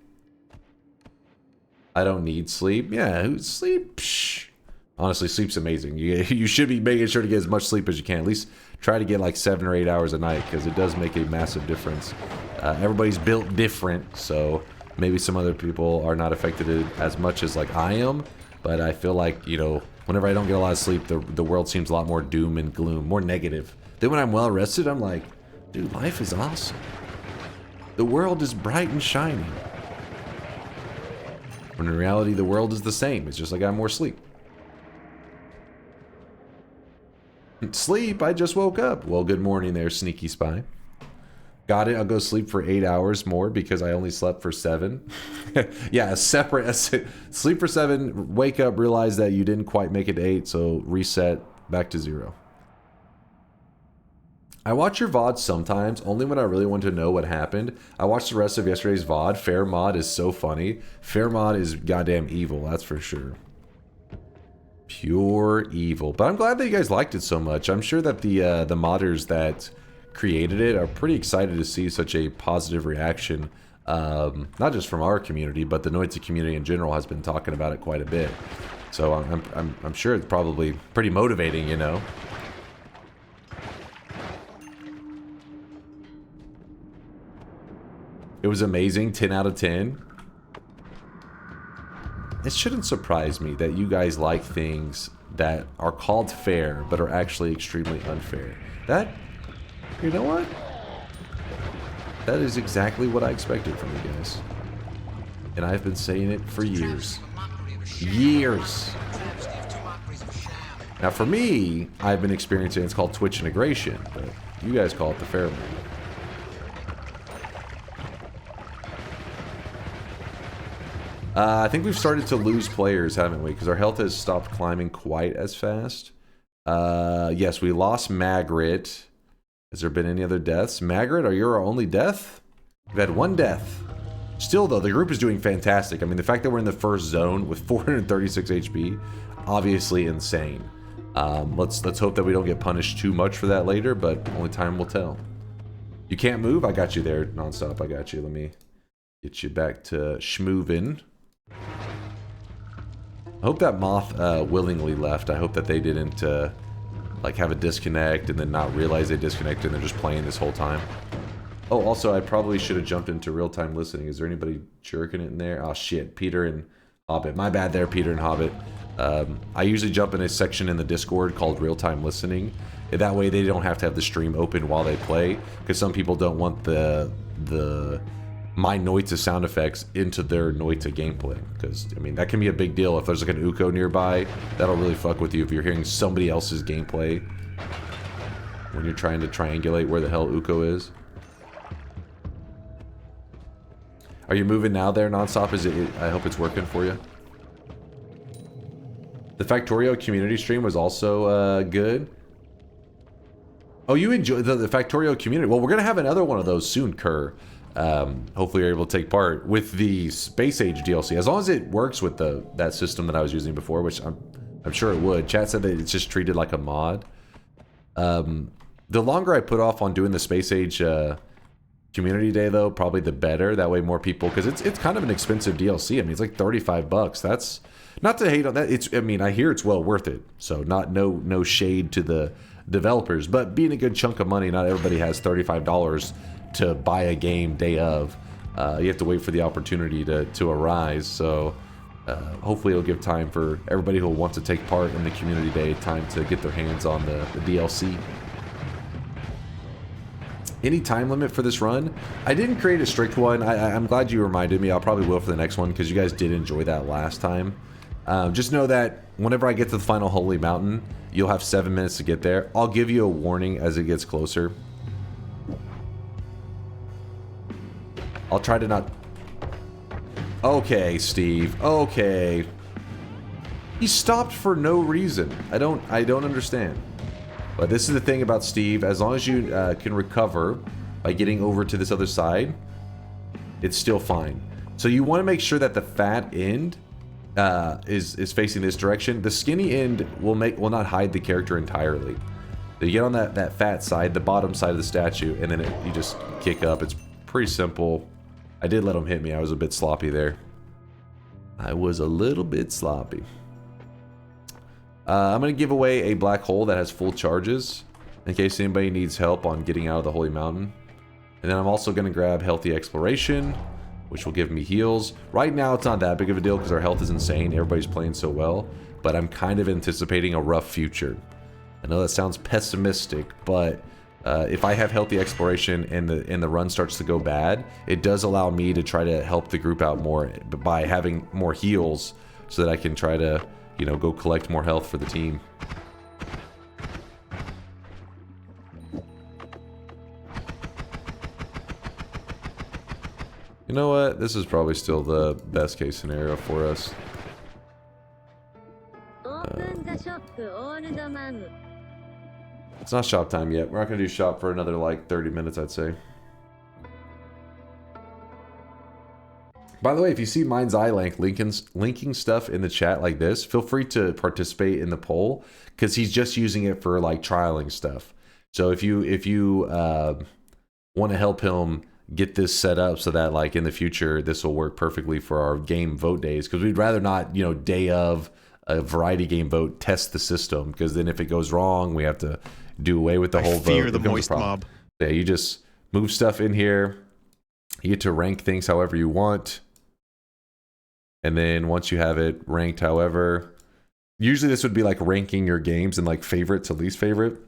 I don't need sleep. Yeah, sleep. Psh. Honestly, sleep's amazing. You should be making sure to get as much sleep as you can. At least try to get like 7 or 8 hours a night, because it does make a massive difference. Everybody's built different, so maybe some other people are not affected as much as like I am. But I feel like, you know, whenever I don't get a lot of sleep, the world seems a lot more doom and gloom, more negative. Then when I'm well rested, I'm like, dude, life is awesome. The world is bright and shiny. When in reality, the world is the same. It's just like I have more sleep. Sleep, I just woke up. Well, good morning there, sneaky spy. Got it, I'll go sleep for 8 hours more because I only slept for 7. Yeah, sleep for 7, wake up, realize that you didn't quite make it to 8, so reset back to 0. I watch your VODs sometimes, only when I really want to know what happened. I watched the rest of yesterday's VOD. Fair Mod is so funny. Fair Mod is goddamn evil, that's for sure. Pure evil. But I'm glad that you guys liked it so much. I'm sure that the modders that created it are pretty excited to see such a positive reaction. Not just from our community, but the Noita community in general has been talking about it quite a bit. So I'm sure it's probably pretty motivating, you know. It was amazing, 10 out of 10. It shouldn't surprise me that you guys like things that are called fair, but are actually extremely unfair. That, you know what? That is exactly what I expected from you guys. And I've been saying it for years. Years. Now for me, I've been experiencing, it's called Twitch integration, but you guys call it the fair one. I think we've started to lose players, haven't we? Because our health has stopped climbing quite as fast. Yes, we lost Magritte. Has there been any other deaths? Magritte, are you our only death? We've had 1 death. Still, though, the group is doing fantastic. I mean, the fact that we're in the first zone with 436 HP, obviously insane. Let's hope that we don't get punished too much for that later, but only time will tell. You can't move? I got you there, nonstop. I got you. Let me get you back to schmoovin'. I hope that moth willingly left. I hope that they didn't like have a disconnect and then not realize they disconnected and they're just playing this whole time. Oh, also, I probably should have jumped into real-time listening. Is there anybody jerking it in there? Oh, shit. Peter and Hobbit. My bad there, Peter and Hobbit. I usually jump in a section in the Discord called real-time listening. That way they don't have to have the stream open while they play, because some people don't want the my Noita sound effects into their Noita gameplay. Because, I mean, that can be a big deal. If there's like an Uko nearby, that'll really fuck with you if you're hearing somebody else's gameplay when you're trying to triangulate where the hell Uko is. Are you moving now there, nonstop? I hope it's working for you. The Factorio community stream was also good. Oh, you enjoy the Factorio community? Well, we're gonna have another one of those soon, Kerr. Hopefully you're able to take part with the Space Age DLC, as long as it works with that system that I was using before, which I'm sure it would. Chat said that it's just treated like a mod. The longer I put off on doing the Space Age Community Day, though, probably the better. That way more people, because it's kind of an expensive DLC. I mean, it's like 35 bucks. That's not to hate on that. I mean, I hear it's well worth it. So no shade to the developers, but being a good chunk of money, not everybody has $35 to buy a game day of. You have to wait for the opportunity to arise. So hopefully it'll give time for everybody who will want to take part in the Community Day time to get their hands on the DLC. Any time limit for this run? I didn't create a strict one. I'm glad you reminded me. I'll probably will for the next one, because you guys did enjoy that last time. Just know that whenever I get to the final Holy Mountain, you'll have 7 minutes to get there. I'll give you a warning as it gets closer. I'll try to not... Okay, Steve. Okay. He stopped for no reason. I don't understand. But this is the thing about Steve. As long as you can recover by getting over to this other side, it's still fine. So you want to make sure that the fat end is facing this direction. The skinny end will not hide the character entirely. So you get on that fat side, the bottom side of the statue, and then you just kick up. It's pretty simple. I did let him hit me. I was a bit sloppy there. I was a little bit sloppy. I'm going to give away a black hole that has full charges in case anybody needs help on getting out of the Holy Mountain. And then I'm also going to grab Healthy Exploration, which will give me heals. Right now it's not that big of a deal because our health is insane. Everybody's playing so well. But I'm kind of anticipating a rough future. I know that sounds pessimistic, but if I have Healthy Exploration and the run starts to go bad, it does allow me to try to help the group out more by having more heals so that I can try to, you know, go collect more health for the team. You know what? This is probably still the best case scenario for us. It's not shop time yet. We're not going to do shop for another like 30 minutes, I'd say. By the way, if you see Mind's Eye linking stuff in the chat like this, feel free to participate in the poll, because he's just using it for like trialing stuff. So if you want to help him get this set up so that like in the future this will work perfectly for our game vote days, because we'd rather not, you know, day of a variety game vote test the system, because then if it goes wrong we have to do away with the whole vote. I fear the moist mob. Yeah, you just move stuff in here. You get to rank things however you want. And then once you have it ranked however, usually this would be like ranking your games in like favorite to least favorite.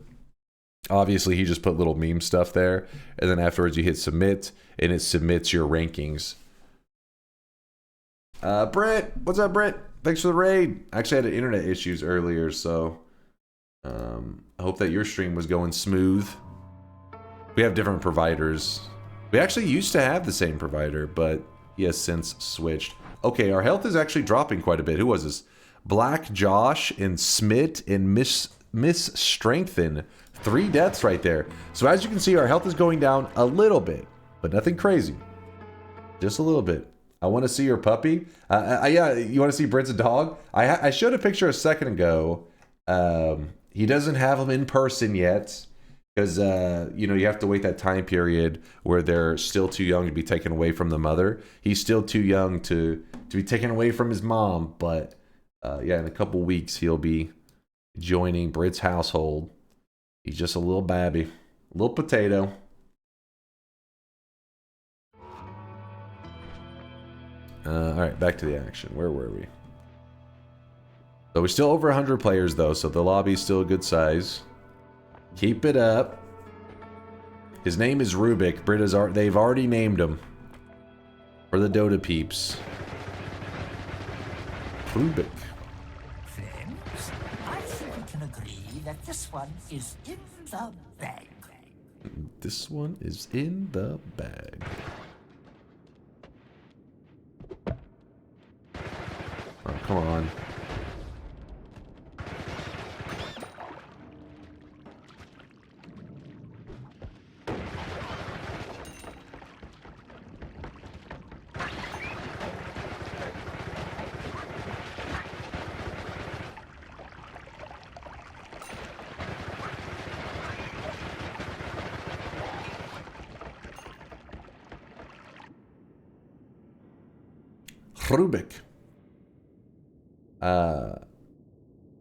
Obviously he just put little meme stuff there, and then afterwards you hit submit and it submits your rankings. Brett, what's up, Brett? Thanks for the raid. I actually had internet issues earlier, so I hope that your stream was going smooth. We have different providers. We actually used to have the same provider, but he has since switched. Okay, our health is actually dropping quite a bit. Who was this? Black Josh and Smit and Miss Strengthen. 3 deaths right there. So as you can see, our health is going down a little bit, but nothing crazy. Just a little bit. I want to see your puppy. Yeah, you want to see Britt's dog? I showed a picture a second ago. He doesn't have them in person yet because, you know, you have to wait that time period where they're still too young to be taken away from the mother. He's still too young to be taken away from his mom. But, yeah, in a couple weeks, he'll be joining Brit's household. He's just a little babby, a little potato. All right, back to the action. Where were we? So we're still over 100 players, though, so the lobby's still a good size. Keep it up. His name is Rubik. They've already named him for the Dota peeps. Rubik. Friends, I think we can agree that this one is in the bag. This one is in the bag. Oh, come on. Rubik.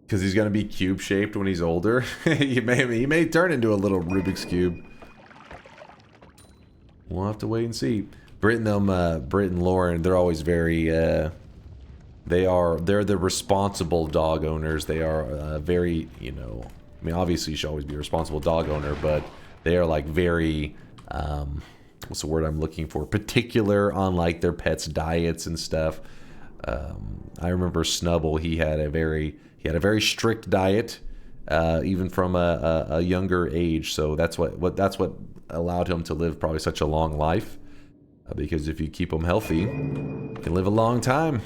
Because he's gonna be cube shaped when he's older. he may turn into a little Rubik's cube. We'll have to wait and see. Britt and Lauren, they're always very they're the responsible dog owners. They are very, you know, I mean, obviously you should always be a responsible dog owner, but they are like very what's the word I'm looking for? Particular on like their pets' diets and stuff. I remember Snubble. He had a very strict diet, even from a younger age. So that's what allowed him to live probably such a long life. Because if you keep him healthy, you can live a long time.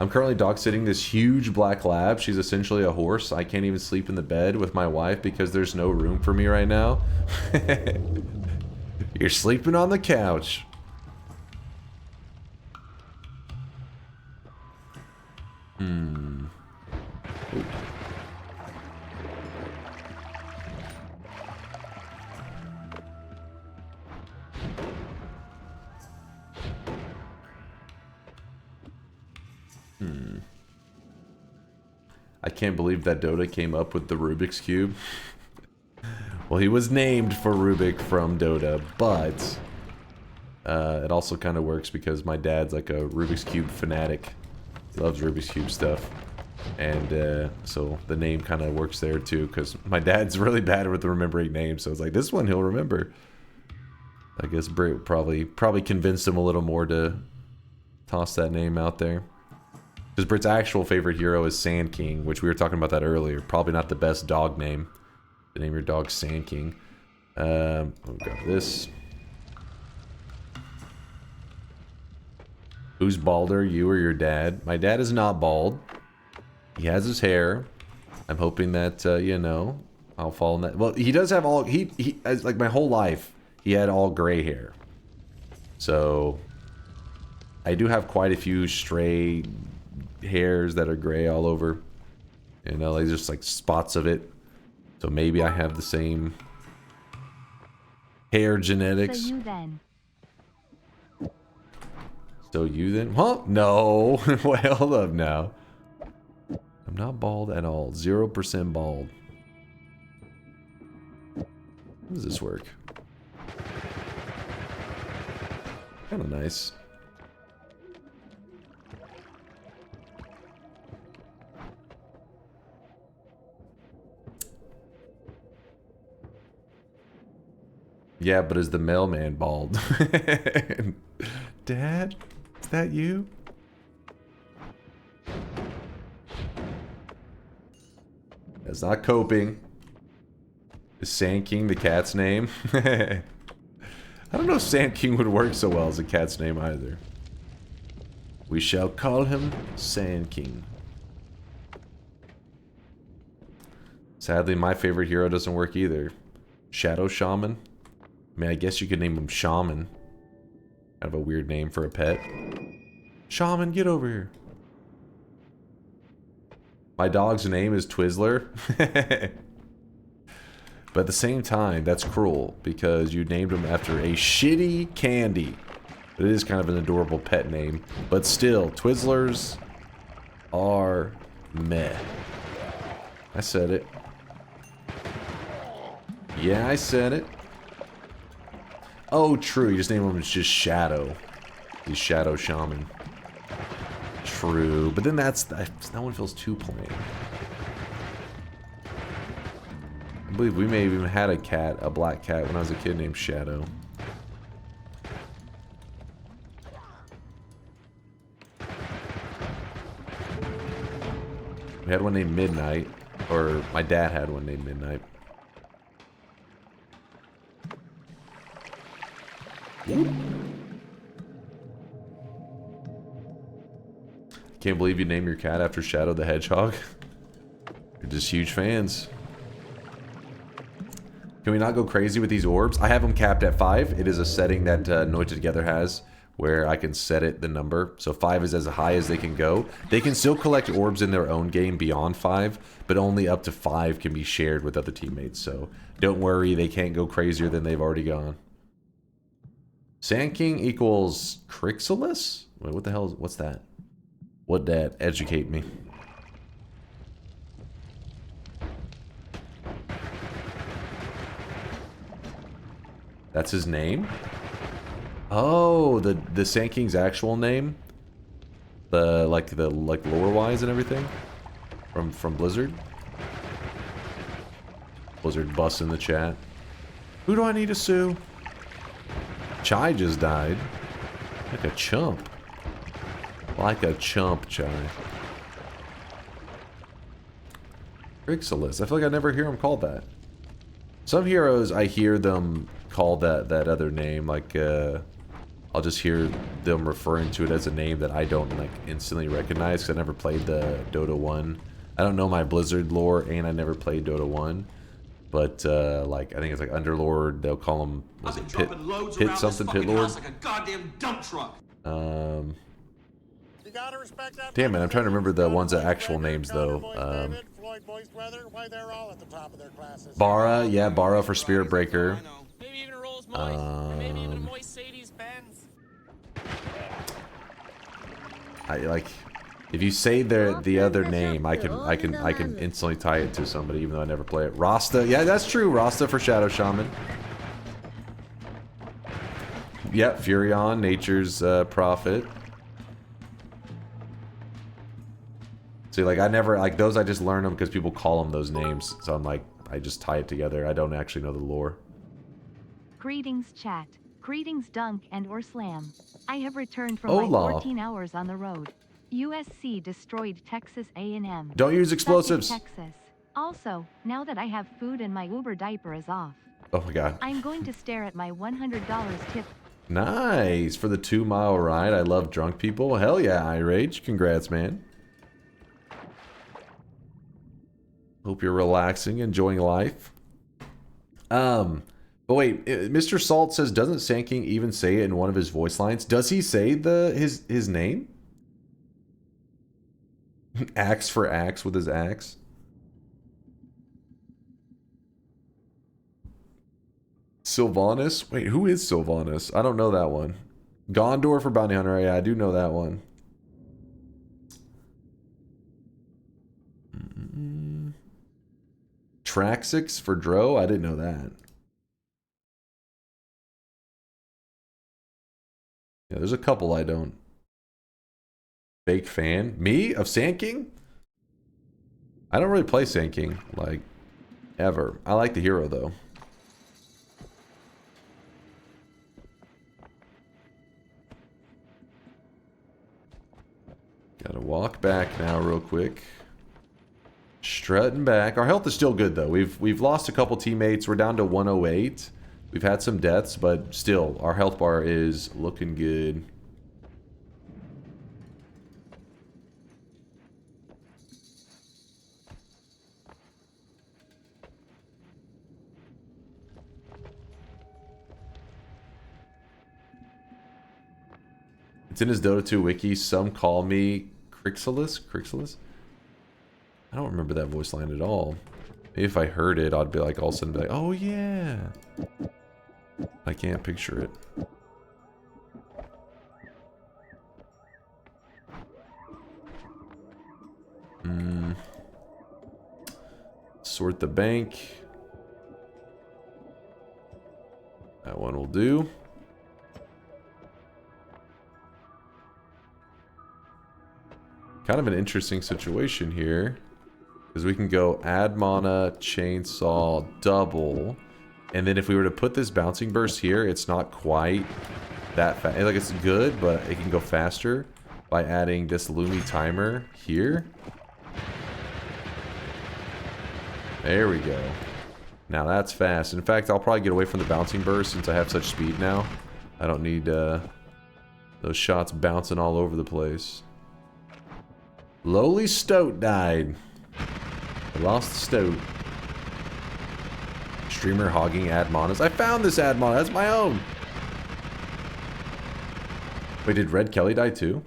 I'm currently dog sitting this huge black lab. She's essentially a horse. I can't even sleep in the bed with my wife because there's no room for me right now. You're sleeping on the couch. Ooh. I can't believe that Dota came up with the Rubik's Cube. Well, he was named for Rubik from Dota, but it also kind of works because my dad's like a Rubik's Cube fanatic. He loves Rubik's Cube stuff. And so the name kind of works there too, because my dad's really bad with remembering names, so it's like, this one he'll remember. I guess Britt probably convinced him a little more to toss that name out there. Because Britt's actual favorite hero is Sand King, which we were talking about that earlier. Probably not the best dog name. To name your dog Sand King. We'll grab this. Who's balder, you or your dad? My dad is not bald. He has his hair. I'm hoping that, you know, I'll fall in that. Well, he does have all... He like, my whole life, he had all gray hair. So, I do have quite a few stray hairs that are gray all over. You know, like just like spots of it. So maybe I have the same hair genetics. So you then. So you then? Huh? No. Wait, hold up now. I'm not bald at all. 0% bald. How does this work? Kind of nice. Yeah, but is the mailman bald? Dad? Is that you? That's not coping. Is Sand King the cat's name? I don't know if Sand King would work so well as a cat's name either. We shall call him Sand King. Sadly, my favorite hero doesn't work either. Shadow Shaman? I mean, I guess you could name him Shaman. Kind of a weird name for a pet. Shaman, get over here. My dog's name is Twizzler. But at the same time, that's cruel because you named him after a shitty candy. It is kind of an adorable pet name. But still, Twizzlers are meh. I said it. Yeah, I said it. Oh, true. You just named him just Shadow. He's Shadow Shaman. True. But then that one feels too plain. I believe we may have even had a cat, a black cat, when I was a kid named Shadow. We had one named Midnight. Or my dad had one named Midnight. Can't believe you named your cat after Shadow the Hedgehog. You're just huge fans. Can we not go crazy with these orbs? I have them capped at 5. It is a setting that Noita Together has where I can set it the number. So 5 is as high as they can go. They can still collect orbs in their own game beyond 5, but only up to 5 can be shared with other teammates. So don't worry, they can't go crazier than they've already gone. Sand King equals Crixolus? Wait, what the hell? What's that? What that? Educate me. That's his name? Oh, the Sand King's actual name? The lore-wise and everything? From Blizzard? Blizzard bust in the chat. Who do I need to sue? Chai just died. Like a chump. Like a chump, Chai. Crixolus. I feel like I never hear him called that. Some heroes, I hear them call that other name. Like, I'll just hear them referring to it as a name that I don't, like, instantly recognize because I never played the Dota 1. I don't know my Blizzard lore, and I never played Dota 1. But, like, I think it's like Underlord, they'll call him, was it Pit something, Pit Lord? Like a goddamn dump truck. Damn it, I'm trying to remember the ones that actual names, though. Bara, yeah, Bara for Spirit Breaker. I like, if you say the other name, I can instantly tie it to somebody, even though I never play it. Rasta, yeah, that's true. Rasta for Shadow Shaman. Yep, Furion, Nature's Prophet. See, like, I never, like, those I just learn them because people call them those names. So I'm like, I just tie it together. I don't actually know the lore. Greetings, chat. Greetings, Dunk and or Slam. I have returned from my 14 hours on the road. USC destroyed Texas A&M. Don't use explosives. Texas. Also, now that I have food and my Uber diaper is off. Oh my god. I'm going to stare at my $100 tip. Nice for the 2-mile ride. I love drunk people. Hell yeah, iRage. Congrats, man. Hope you're relaxing, enjoying life. But wait, Mr. Salt says, doesn't Sand King even say it in one of his voice lines? Does he say his name? Axe for axe with his axe. Sylvanas? Wait, who is Sylvanas? I don't know that one. Gondor for Bounty Hunter. Yeah, I do know that one. Traxix for Dro? I didn't know that. Yeah, there's a couple I don't. Fake fan? Me? Of Sand King? I don't really play Sand King, like, ever. I like the hero, though. Gotta walk back now real quick. Strutting back. Our health is still good, though. We've lost a couple teammates. We're down to 108. We've had some deaths, but still, our health bar is looking good. It's in his Dota 2 wiki. Some call me Crixilus. Crixilus? I don't remember that voice line at all. Maybe if I heard it, I'd be like, all of a sudden be like, oh yeah. I can't picture it. Sort the bank. That one will do. Kind of an interesting situation here. Because we can go add mana, chainsaw, double. And then if we were to put this bouncing burst here, it's not quite that fast. Like, it's good, but it can go faster by adding this Lumi timer here. There we go. Now that's fast. In fact, I'll probably get away from the bouncing burst since I have such speed now. I don't need those shots bouncing all over the place. Lowly Stoat died. I lost the Stoat. Streamer hogging ad monas. I found this ad mana. That's my own. Wait, did Red Kelly die too?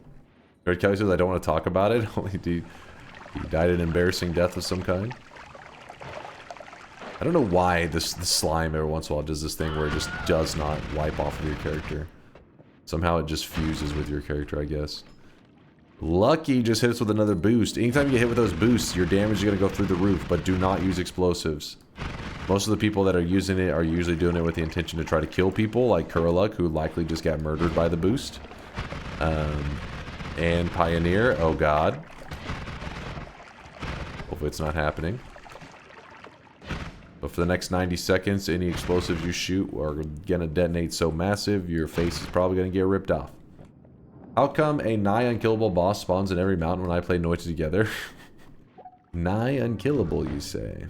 Red Kelly says I don't want to talk about it. Only he died an embarrassing death of some kind. I don't know why the slime every once in a while does this thing where it just does not wipe off of your character. Somehow it just fuses with your character, I guess. Lucky just hit us with another boost. Anytime you get hit with those boosts, your damage is going to go through the roof, but do not use explosives. Most of the people that are using it are usually doing it with the intention to try to kill people, like Kuraluk, who likely just got murdered by the boost. And Pioneer, oh god. Hopefully it's not happening. But for the next 90 seconds, any explosives you shoot are going to detonate so massive, your face is probably going to get ripped off. How come a nigh unkillable boss spawns in every mountain when I play Noita Together? Nigh unkillable, you say?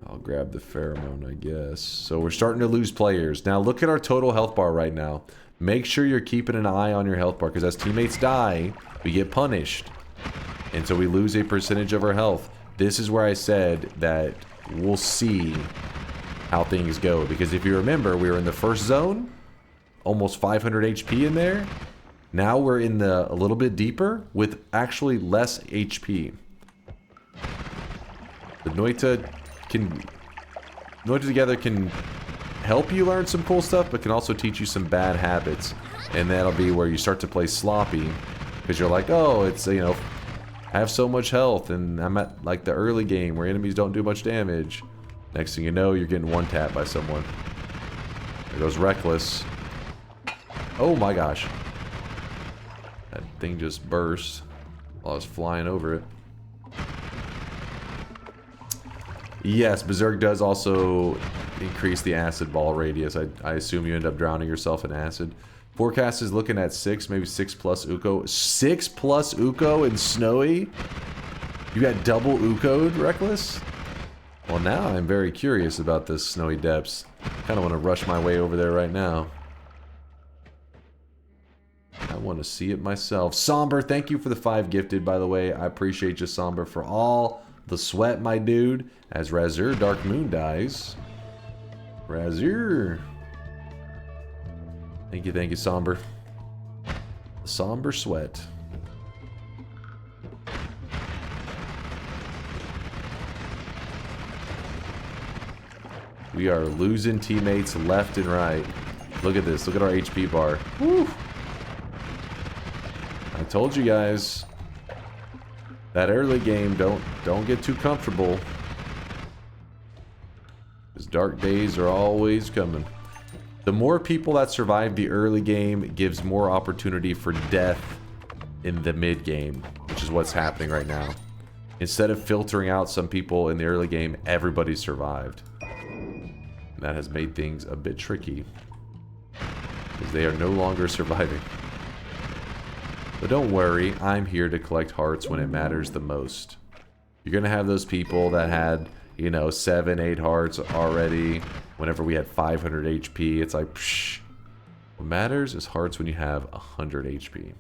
I'll grab the pheromone, I guess. So we're starting to lose players. Now look at our total health bar right now. Make sure you're keeping an eye on your health bar, because as teammates die, we get punished. And so we lose a percentage of our health. This is where I said that we'll see how things go. Because if you remember, we were in the first zone. Almost 500 HP in there. Now we're in the a little bit deeper with actually less HP. The Noita Together can help you learn some cool stuff, but can also teach you some bad habits. And that'll be where you start to play sloppy. Because you're like, oh, it's, you know, I have so much health, and I'm at like the early game where enemies don't do much damage. Next thing you know, you're getting one tap by someone. There goes Reckless. Oh my gosh. That thing just burst while I was flying over it. Yes, Berserk does also increase the acid ball radius. I assume you end up drowning yourself in acid. Forecast is looking at 6, maybe 6 plus Uko. 6 plus Uko in Snowy? You got double Uko'd, Reckless? Well, now I'm very curious about this Snowy Depths. Kind of want to rush my way over there right now. I want to see it myself. Somber, thank you for the 5 gifted, by the way. I appreciate you, Somber, for all the sweat, my dude. As Razur Dark Moon dies. Razur. Thank you, Somber. Somber sweat. We are losing teammates left and right. Look at this. Look at our HP bar. Woo. I told you guys. That early game, don't get too comfortable. Because dark days are always coming. The more people that survive the early game gives more opportunity for death in the mid game, which is what's happening right now. Instead of filtering out some people in the early game, everybody survived. And that has made things a bit tricky, because they are no longer surviving. But don't worry, I'm here to collect hearts when it matters the most. You're gonna have those people that had, you know, 7, 8 hearts already whenever we had 500 HP. It's like, psh. What matters is hearts when you have 100 HP.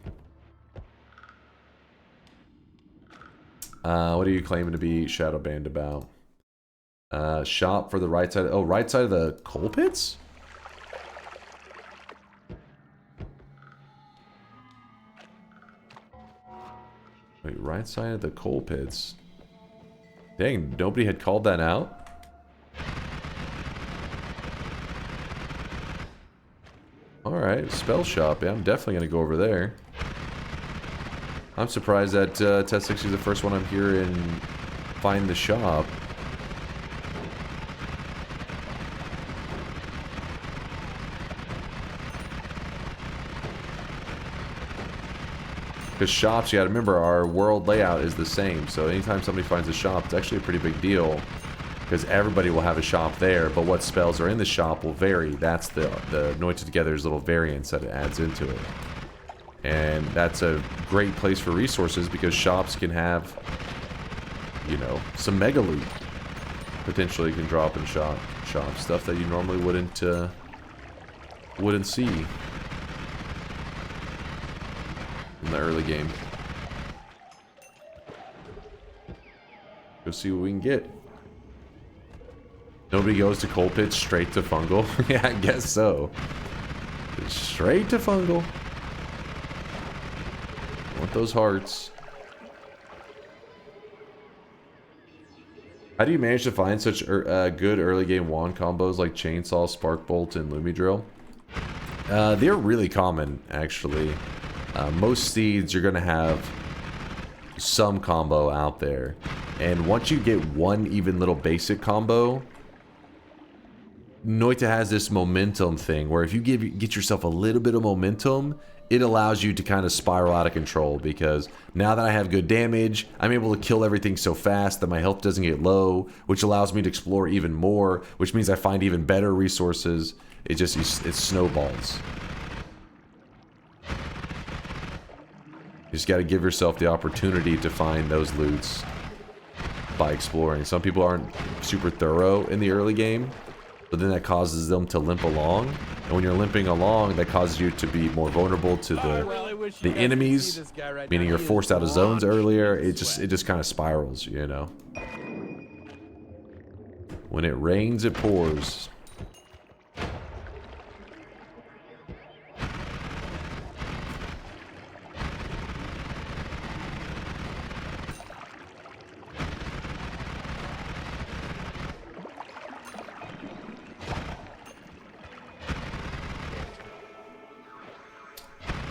What are you claiming to be shadow banned about? Shop for the right side. Oh, right side of the coal pits? right side of the coal pits. Dang, nobody had called that out? Alright, spell shop. Yeah, I'm definitely going to go over there. I'm surprised that Test 60 is the first one I'm here and find the shop. Because shops, you gotta remember, our world layout is the same. So anytime somebody finds a shop, it's actually a pretty big deal. Because everybody will have a shop there, but what spells are in the shop will vary. That's the Noita Together's little variance that it adds into it. And that's a great place for resources because shops can have, you know, some mega loot. Potentially can drop in shop stuff that you normally wouldn't see in the early game. Go see what we can get. Nobody goes to coal pits straight to fungal. Yeah, I guess so. Straight to fungal. Want those hearts. How do you manage to find such good early game wand combos like Chainsaw, Spark Bolt, and Lumi Drill? They're really common, actually. Most seeds, you're going to have some combo out there. And once you get one even little basic combo, Noita has this momentum thing where if you get yourself a little bit of momentum, it allows you to kind of spiral out of control because now that I have good damage, I'm able to kill everything so fast that my health doesn't get low, which allows me to explore even more, which means I find even better resources. It snowballs. You just got to give yourself the opportunity to find those loots by exploring. Some people aren't super thorough in the early game, but then that causes them to limp along. And when you're limping along, that causes you to be more vulnerable to the enemies, meaning you're forced out of zones earlier. It just kind of spirals, you know. When it rains, it pours.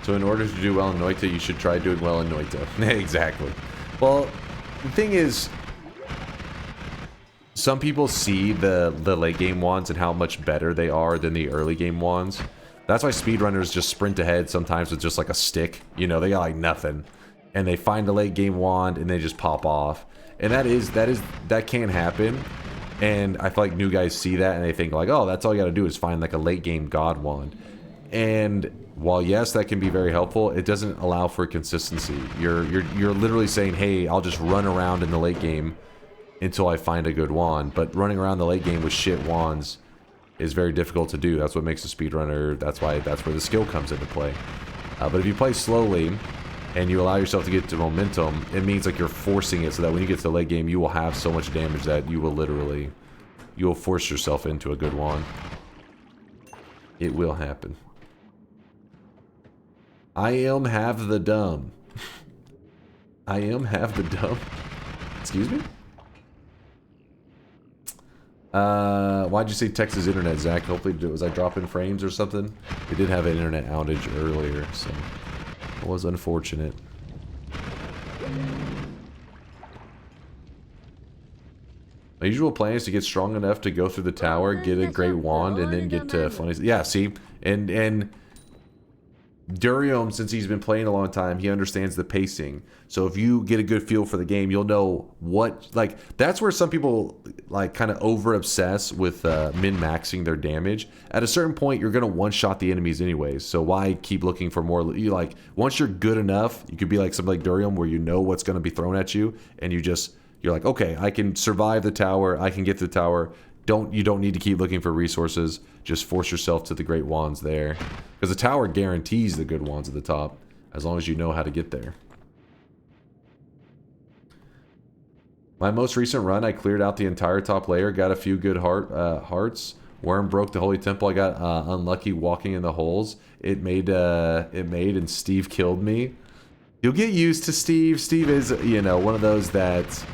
So in order to do well in Noita, you should try doing well in Noita. Exactly. Well, the thing is, some people see the late game wands and how much better they are than the early game wands. That's why speedrunners just sprint ahead sometimes with just like a stick. You know, they got like nothing. And they find a late game wand and they just pop off. And that can happen. And I feel like new guys see that and they think like, oh, that's all you gotta do is find like a late game god wand. And while yes, that can be very helpful, it doesn't allow for consistency. You're literally saying, hey, I'll just run around in the late game until I find a good wand. But running around the late game with shit wands is very difficult to do. That's what makes a speedrunner. That's where the skill comes into play. But if you play slowly and you allow yourself to get to momentum, it means like you're forcing it so that when you get to the late game, you will have so much damage that you will force yourself into a good wand. It will happen. I am have the dumb. I am have the dumb. Excuse me? Why'd you say Texas internet, Zach? Hopefully, was I dropping frames or something? We did have an internet outage earlier, so it was unfortunate. My usual plan is to get strong enough to go through the tower, get a great wand, and then get to funny. Yeah, see, and Durium, since he's been playing a long time, he understands the pacing. So if you get a good feel for the game, you'll know what, like, that's where some people like kind of over obsess with min-maxing their damage. At a certain point, you're gonna one-shot the enemies anyways. So why keep looking for more? You like, once you're good enough, you could be like something like Durium, where you know what's gonna be thrown at you, and you're like, okay, I can survive the tower, I can get to the tower. You don't need to keep looking for resources. Just force yourself to the great wands there. Because the tower guarantees the good wands at the top, as long as you know how to get there. My most recent run, I cleared out the entire top layer, got a few good hearts. Worm broke the holy temple. I got unlucky walking in the holes. It made and Steve killed me. You'll get used to Steve. Steve is, you know, one of those that,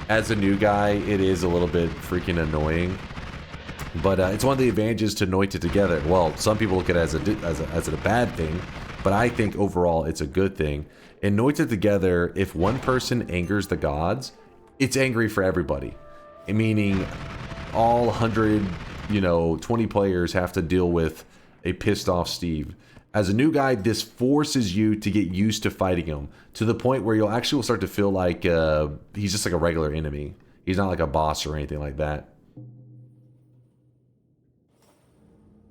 as a new guy, it is a little bit freaking annoying. But it's one of the advantages to Noita Together. Well, some people look at it as a bad thing, but I think overall it's a good thing. In Noita Together, if one person angers the gods, it's angry for everybody. Meaning all 100, you know, 20 players have to deal with a pissed off Steve. As a new guy, this forces you to get used to fighting him to the point where you'll actually start to feel like he's just like a regular enemy. He's not like a boss or anything like that.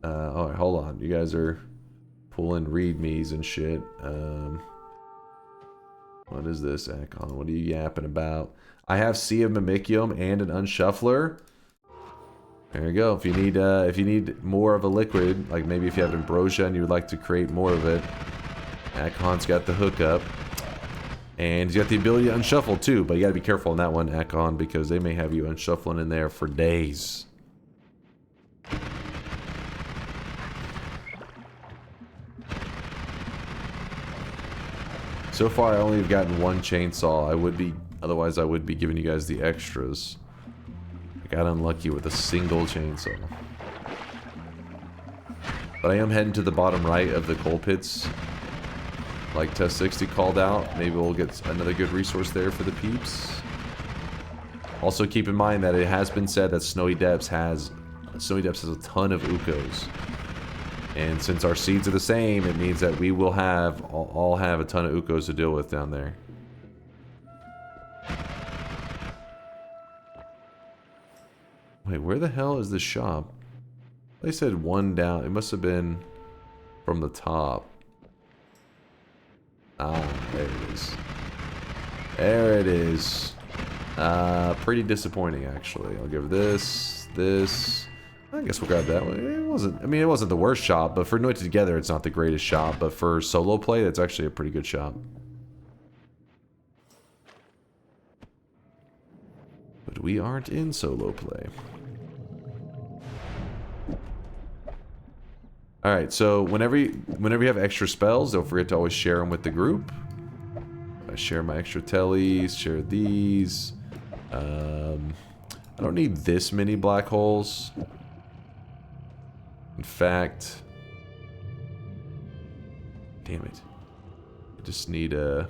Alright, hold on. You guys are pulling readmes and shit. What is this, Akon? What are you yapping about? I have Sea of Mimicium and an Unshuffler. There you go. If you need more of a liquid, like maybe if you have Ambrosia and you would like to create more of it, Akon's got the hookup. And he's got the ability to unshuffle too, but you gotta be careful on that one, Akon, because they may have you unshuffling in there for days. So far, I only have gotten one chainsaw. Otherwise I would be giving you guys the extras. I got unlucky with a single chainsaw. But I am heading to the bottom right of the coal pits. Like Test 60 called out. Maybe we'll get another good resource there for the peeps. Also keep in mind that it has been said that Snowy Depths has a ton of Ukos. And since our seeds are the same, it means that we will all have a ton of Ukos to deal with down there. Wait, where the hell is the shop? They said one down. It must have been from the top. Ah, there it is. There it is. Pretty disappointing, actually. I'll give this. I guess we'll grab that one. It wasn't the worst shop, but for Noita Together, it's not the greatest shop. But for solo play, that's actually a pretty good shop. But we aren't in solo play. Alright, so whenever you have extra spells, don't forget to always share them with the group. I share my extra tellies, share these. I don't need this many black holes. In fact, damn it. I just need a...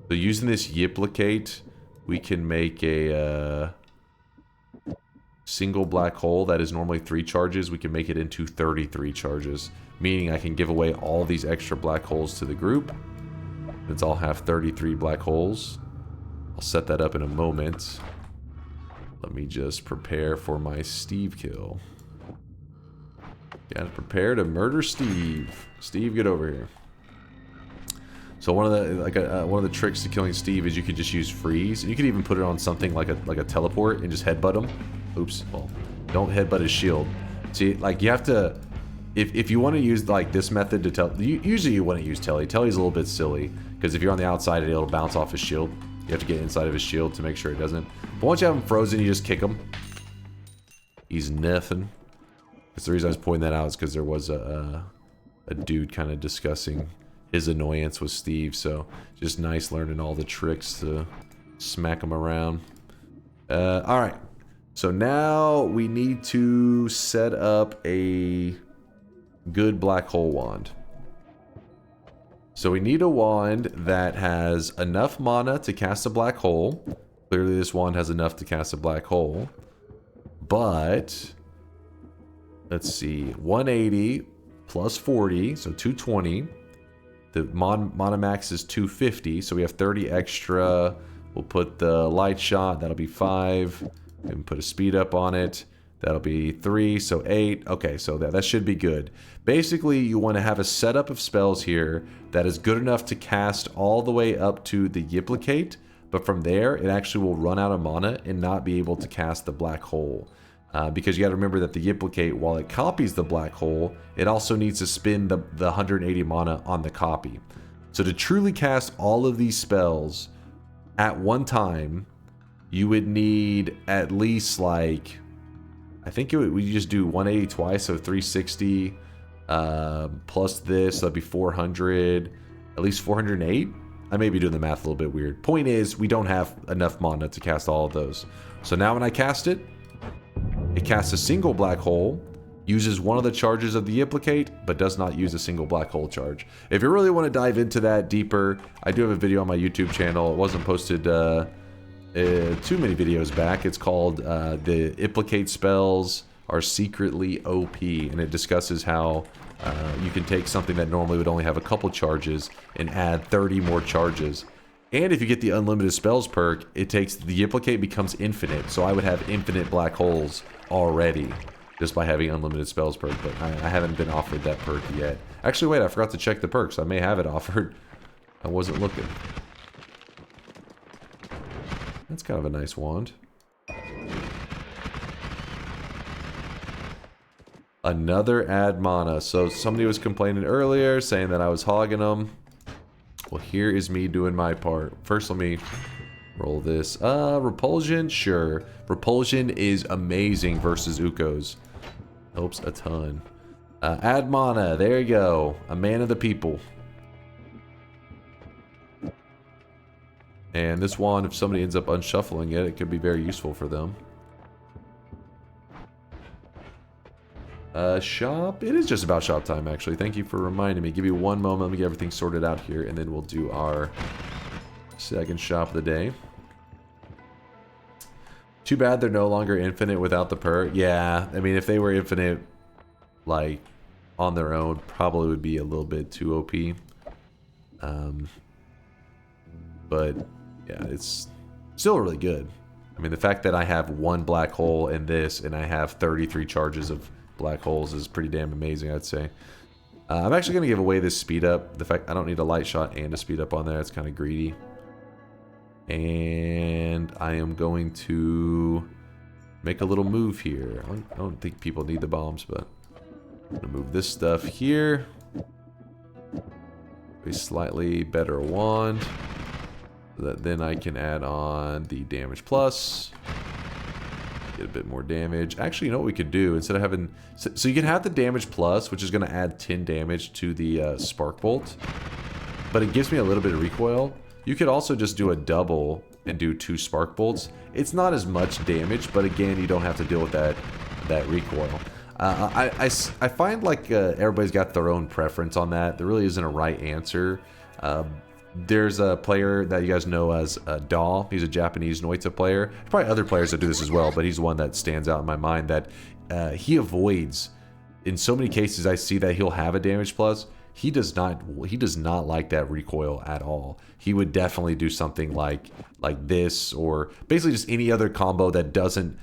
So using this Yiplicate, we can make a single black hole that is normally 3 charges. We can make it into 33 charges, meaning I can give away all these extra black holes to the group. Let's all have 33 black holes. I'll set that up in a moment. Let me just prepare for my Steve kill. Gotta prepare to murder Steve. Steve, get over here. So one of the tricks to killing Steve is you could just use freeze, and you could even put it on something like a teleport and just headbutt him. Oops. Well, don't headbutt his shield. See, like you have to, if you want to use like this method to tell, usually you wouldn't use Telly. Telly's a little bit silly because if you're on the outside, it'll bounce off his shield. You have to get inside of his shield to make sure it doesn't. But once you have him frozen, you just kick him. He's nothing. That's the reason I was pointing that out, is because there was a dude kind of discussing his annoyance with Steve. So just nice learning all the tricks to smack him around. All right. So now we need to set up a good black hole wand. So we need a wand that has enough mana to cast a black hole. Clearly this wand has enough to cast a black hole. But let's see, 180 plus 40, so 220. The mana max is 250, so we have 30 extra. We'll put the light shot, that'll be 5. And put a speed up on it. That'll be 3, so 8. Okay, so that should be good. Basically, you want to have a setup of spells here that is good enough to cast all the way up to the Yiplicate, but from there, it actually will run out of mana and not be able to cast the black hole. Because you got to remember that the Yiplicate, while it copies the black hole, it also needs to spend the 180 mana on the copy. So to truly cast all of these spells at one time, you would need at least like, I think we just do 180 twice, so 360 plus this, that'd be 400. at least 408. I may be doing the math a little bit weird. Point is, we don't have enough mana to cast all of those. So now when I cast it, it casts a single black hole, uses one of the charges of the Implicate, but does not use a single black hole charge. If you really want to dive into that deeper, I do have a video on my YouTube channel. It wasn't posted too many videos back. It's called The Implicate Spells Are Secretly OP, and it discusses how you can take something that normally would only have a couple charges and add 30 more charges. And if you get the Unlimited Spells perk, it takes the Implicate becomes infinite. So I would have infinite black holes already just by having Unlimited Spells perk, but I haven't been offered that perk yet. Actually, wait, I forgot to check the perks. I may have it offered. I wasn't looking. That's kind of a nice wand. Another add mana. So somebody was complaining earlier, saying that I was hogging them. Well, here is me doing my part. First, let me roll this. Repulsion? Sure. Repulsion is amazing versus Ukos. Helps a ton. Add mana. There you go. A man of the people. And this wand, if somebody ends up unshuffling it, it could be very useful for them. Shop? It is just about shop time, actually. Thank you for reminding me. Give me one moment. Let me get everything sorted out here, and then we'll do our second shop of the day. Too bad they're no longer infinite without the perk. Yeah, I mean, if they were infinite, like, on their own, probably would be a little bit too OP. But, yeah, it's still really good. I mean, the fact that I have one black hole in this, and I have 33 charges of black holes is pretty damn amazing, I'd say. I'm actually going to give away this speed up. The fact I don't need a light shot and a speed up on there, it's kind of greedy. And I am going to make a little move here. I don't think people need the bombs, but I'm going to move this stuff here. A slightly better wand. So that then I can add on the damage plus. Get a bit more damage. Actually, you know what we could do? Instead of having... So you can have the damage plus, which is going to add 10 damage to the Spark Bolt. But it gives me a little bit of recoil. You could also just do a double and do 2 Spark Bolts. It's not as much damage, but again, you don't have to deal with that recoil. I find like everybody's got their own preference on that. There really isn't a right answer. There's a player that you guys know as Daw. He's a Japanese Noita player. There's probably other players that do this as well, but he's one that stands out in my mind that he avoids. In so many cases, I see that he'll have a damage plus. He does not like that recoil at all. He would definitely do something like this, or basically just any other combo that doesn't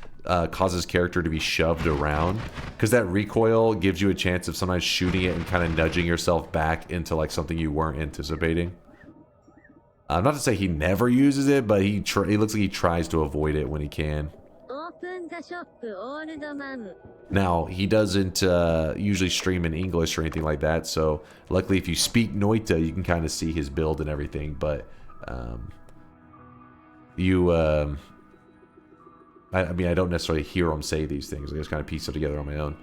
cause his character to be shoved around, because that recoil gives you a chance of sometimes shooting it and kind of nudging yourself back into like something you weren't anticipating. Not to say he never uses it, but he looks like he tries to avoid it when he can. Now, he doesn't usually stream in English or anything like that, so luckily if you speak Noita, you can kind of see his build and everything, but I mean, I don't necessarily hear him say these things. I just kind of piece it together on my own.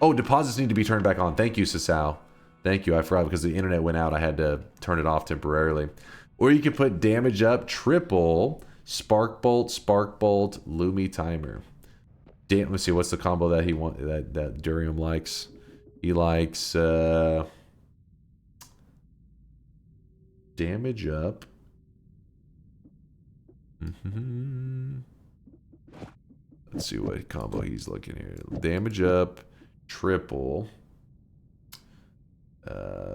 Oh, deposits need to be turned back on. Thank you, Sasao. Thank you. I forgot because the internet went out. I had to turn it off temporarily. Or you could put damage up, triple, Spark Bolt, Lumi Timer. Let me see, what's the combo that that Durium likes? He likes damage up. Let's see what combo he's looking here. Damage up, triple,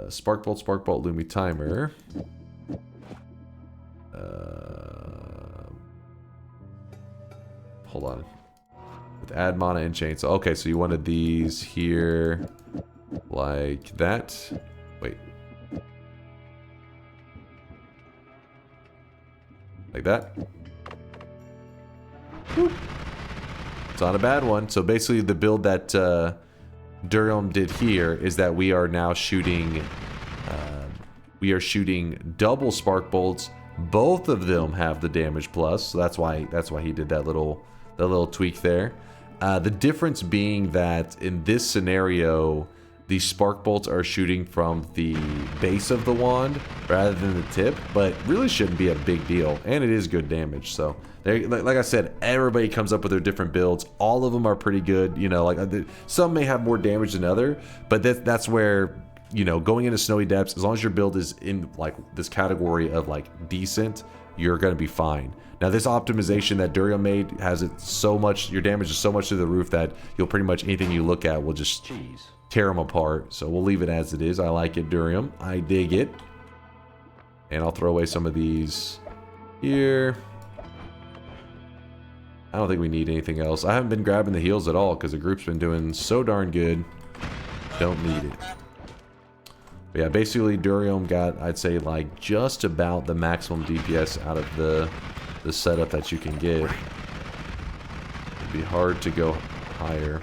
Spark Bolt, Lumi Timer. Hold on. With add mana and chainsaw. Okay, so you wanted these here like that. Wait. Like that. Woo. It's not a bad one. So basically the build that Durium did here is that we are now shooting double Spark Bolts. Both of them have the damage plus, so that's why he did that little tweak there. The difference being that in this scenario, these spark bolts are shooting from the base of the wand rather than the tip, but really shouldn't be a big deal, and it is good damage. So like I said, everybody comes up with their different builds. All of them are pretty good, you know, like some may have more damage than other, but that's where, you know, going into Snowy Depths, as long as your build is in like this category of like decent, you're going to be fine. Now this optimization that Durium made has it so much, your damage is so much through the roof that you'll pretty much anything you look at will just tear them apart. So we'll leave it as it is. I like it, Durium. I dig it. And I'll throw away some of these here. I don't think we need anything else. I haven't been grabbing the heals at all because the group's been doing so darn good. Don't need it. But yeah, basically Durium got, I'd say, like just about the maximum DPS out of the setup that you can get. It'd be hard to go higher.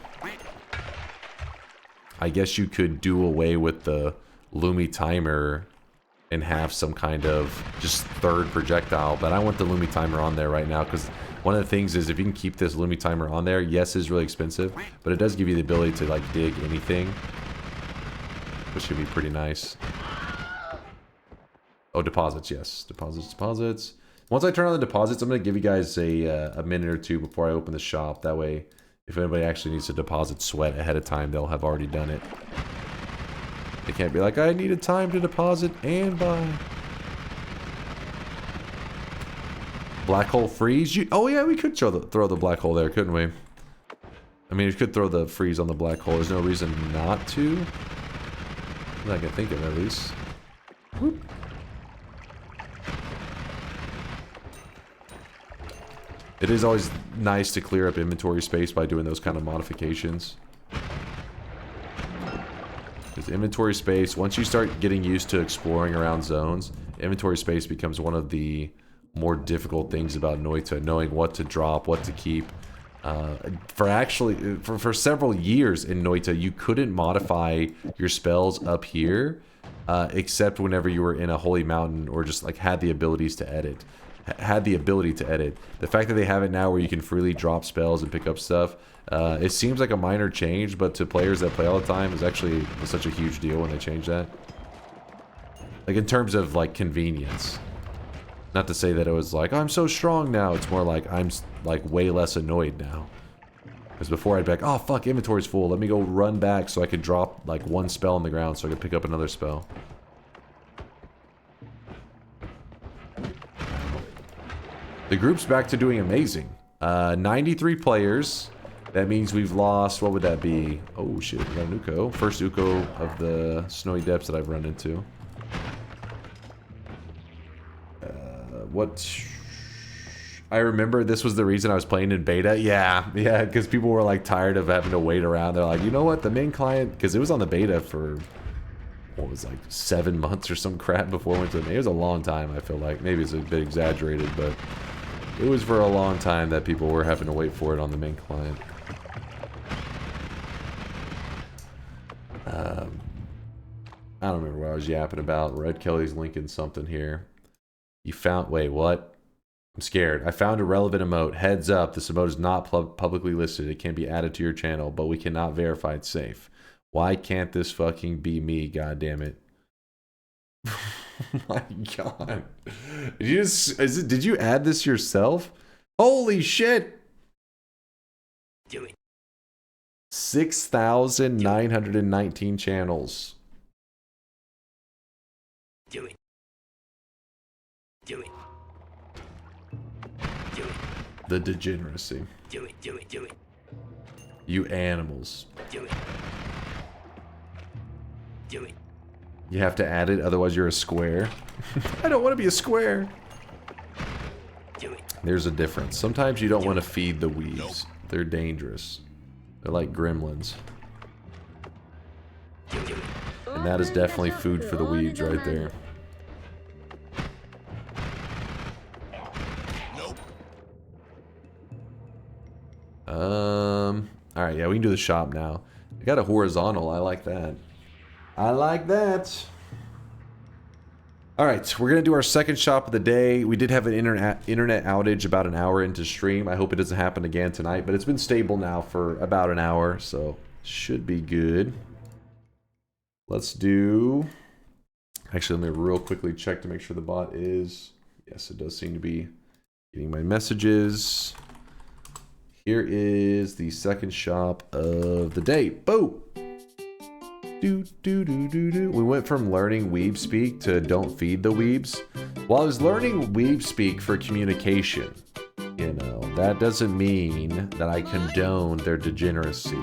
I guess you could do away with the Lumi timer and have some kind of just third projectile, but I want the Lumi timer on there right now because one of the things is if you can keep this Lumi timer on there, yes, it's really expensive, but it does give you the ability to like dig anything, which should be pretty nice. Oh, deposits, yes, deposits. Once I turn on the deposits, I'm gonna give you guys a minute or two before I open the shop. That way, if anybody actually needs to deposit sweat ahead of time, they'll have already done it. They can't be like, I needed time to deposit and buy. Black hole freeze? Oh yeah, we could throw the black hole there, couldn't we? I mean, you could throw the freeze on the black hole. There's no reason not to. That I can think of, at least. Whoop. It is always nice to clear up inventory space by doing those kind of modifications. Because inventory space, once you start getting used to exploring around zones, inventory space becomes one of the more difficult things about Noita, knowing what to drop, what to keep. For several years in Noita, you couldn't modify your spells up here, except whenever you were in a holy mountain or just like had the ability to edit. The fact that they have it now where you can freely drop spells and pick up stuff, it seems like a minor change, but to players that play all the time, is actually such a huge deal when they change that. Like in terms of like convenience. Not to say that it was like, oh, I'm so strong now. It's more like I'm like way less annoyed now. Because before I'd be like, oh fuck, inventory's full. Let me go run back so I could drop like one spell on the ground so I could pick up another spell. The group's back to doing amazing. 93 players. That means we've lost, what would that be? Oh shit, we got an Uko. First Uko of the Snowy Depths that I've run into. What? I remember this was the reason I was playing in beta. Yeah, because people were like tired of having to wait around. They're like, you know what, the main client, because it was on the beta for, what was like 7 months or some crap before it went to the main. It was a long time, I feel like. Maybe it's a bit exaggerated, but it was for a long time that people were having to wait for it on the main client. I don't remember what I was yapping about. Red Kelly's linking something here. You found... Wait, what? I'm scared. I found a relevant emote. Heads up, this emote is not publicly listed. It can be added to your channel, but we cannot verify it's safe. Why can't this fucking be me, goddammit? Oh my god. Did you add this yourself? Holy shit! Do it. 6,919 channels. Do it. Do it. Do it. The degeneracy. Do it. Do it. Do it. You animals. Do it. Do it. You have to add it, otherwise you're a square. I don't want to be a square. Do it. There's a difference. Sometimes you don't want to feed the weeds. They're dangerous. They're like gremlins. And that is definitely food for the weeds right there. Alright, yeah, we can do the shop now. I got a horizontal. I like that. I like that. Alright, we're going to do our second shop of the day. We did have an internet outage about an hour into stream. I hope it doesn't happen again tonight, but it's been stable now for about an hour, so should be good. Let's do... Actually, let me real quickly check to make sure the bot is... Yes, it does seem to be getting my messages. Here is the second shop of the day. Boom! We went from learning weeb speak to don't feed the weebs. Well, I was learning weeb speak for communication. You know, that doesn't mean that I condone their degeneracy.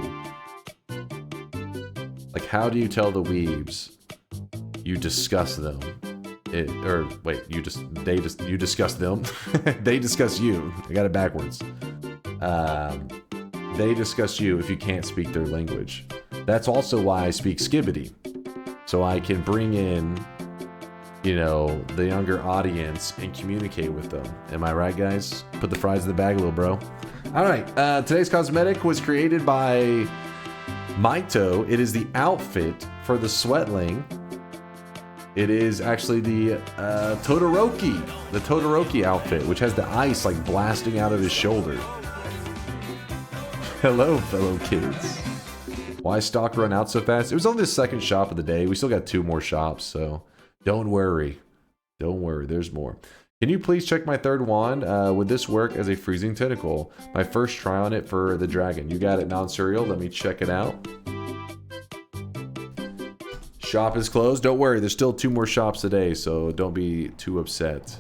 Like, how do you tell the weebs you discuss them? You discuss them. They discuss you. I got it backwards. They discuss you if you can't speak their language. That's also why I speak Skibbity. So I can bring in, you know, the younger audience and communicate with them. Am I right, guys? Put the fries in the bag, little bro. All right. Today's cosmetic was created by Maito. It is the outfit for the Sweatling. It is actually the Todoroki. The Todoroki outfit, which has the ice like blasting out of his shoulder. Hello, fellow kids. Why stock run out so fast? It was only the second shop of the day. We still got 2 more shops, so don't worry. Don't worry, there's more. Can you please check my third wand? Would this work as a freezing tentacle? My first try on it for the dragon. You got it, non-serial. Let me check it out. Shop is closed. Don't worry, there's still 2 more shops today, so don't be too upset.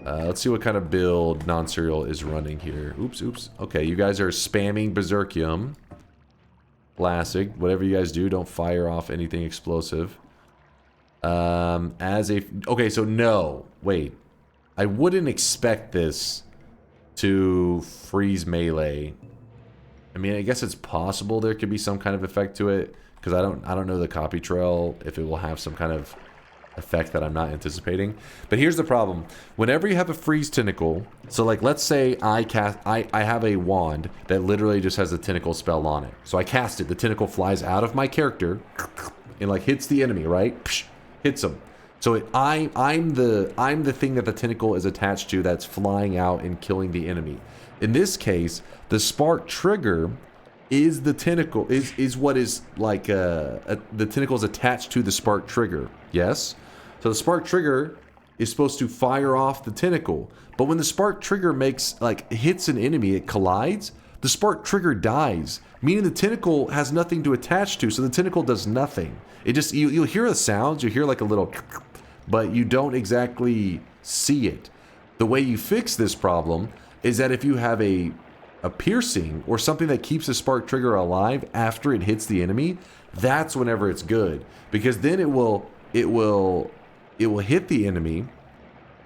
Let's see what kind of build non-serial is running here. Oops. Okay, you guys are spamming Berserkium. Classic. Whatever you guys do, don't fire off anything explosive. Okay, so no. Wait. I wouldn't expect this to freeze melee. I mean, I guess it's possible there could be some kind of effect to it, because I don't know the copy trail if it will have some kind of effect that I'm not anticipating. But here's the problem. Whenever you have a freeze tentacle, so like let's say I have a wand that literally just has a tentacle spell on it. So I cast it, the tentacle flies out of my character and like hits the enemy, right? Psh, hits him. So I'm the thing that the tentacle is attached to that's flying out and killing the enemy. In this case, the spark trigger is the tentacle, is what is like the tentacle is attached to the spark trigger. Yes? So the spark trigger is supposed to fire off the tentacle. But when the spark trigger hits an enemy, it collides, the spark trigger dies. Meaning the tentacle has nothing to attach to, so the tentacle does nothing. It just, you'll hear the sounds, you hear like a little, but you don't exactly see it. The way you fix this problem is that if you have a piercing or something that keeps the spark trigger alive after it hits the enemy, that's whenever it's good. Because then it will hit the enemy,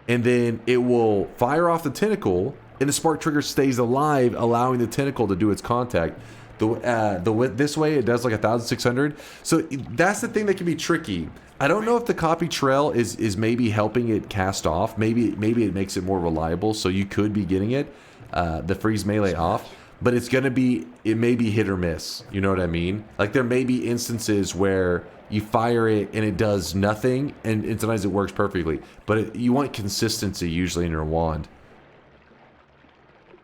and then it will fire off the tentacle, and the spark trigger stays alive, allowing the tentacle to do its contact. This way it does like 1,600. So that's the thing that can be tricky. I don't know if the copy trail is maybe helping it cast off. Maybe it makes it more reliable, so you could be getting it, the freeze melee off. But it may be hit or miss. You know what I mean? Like there may be instances where you fire it and it does nothing, and sometimes it works perfectly. But you want consistency usually in your wand.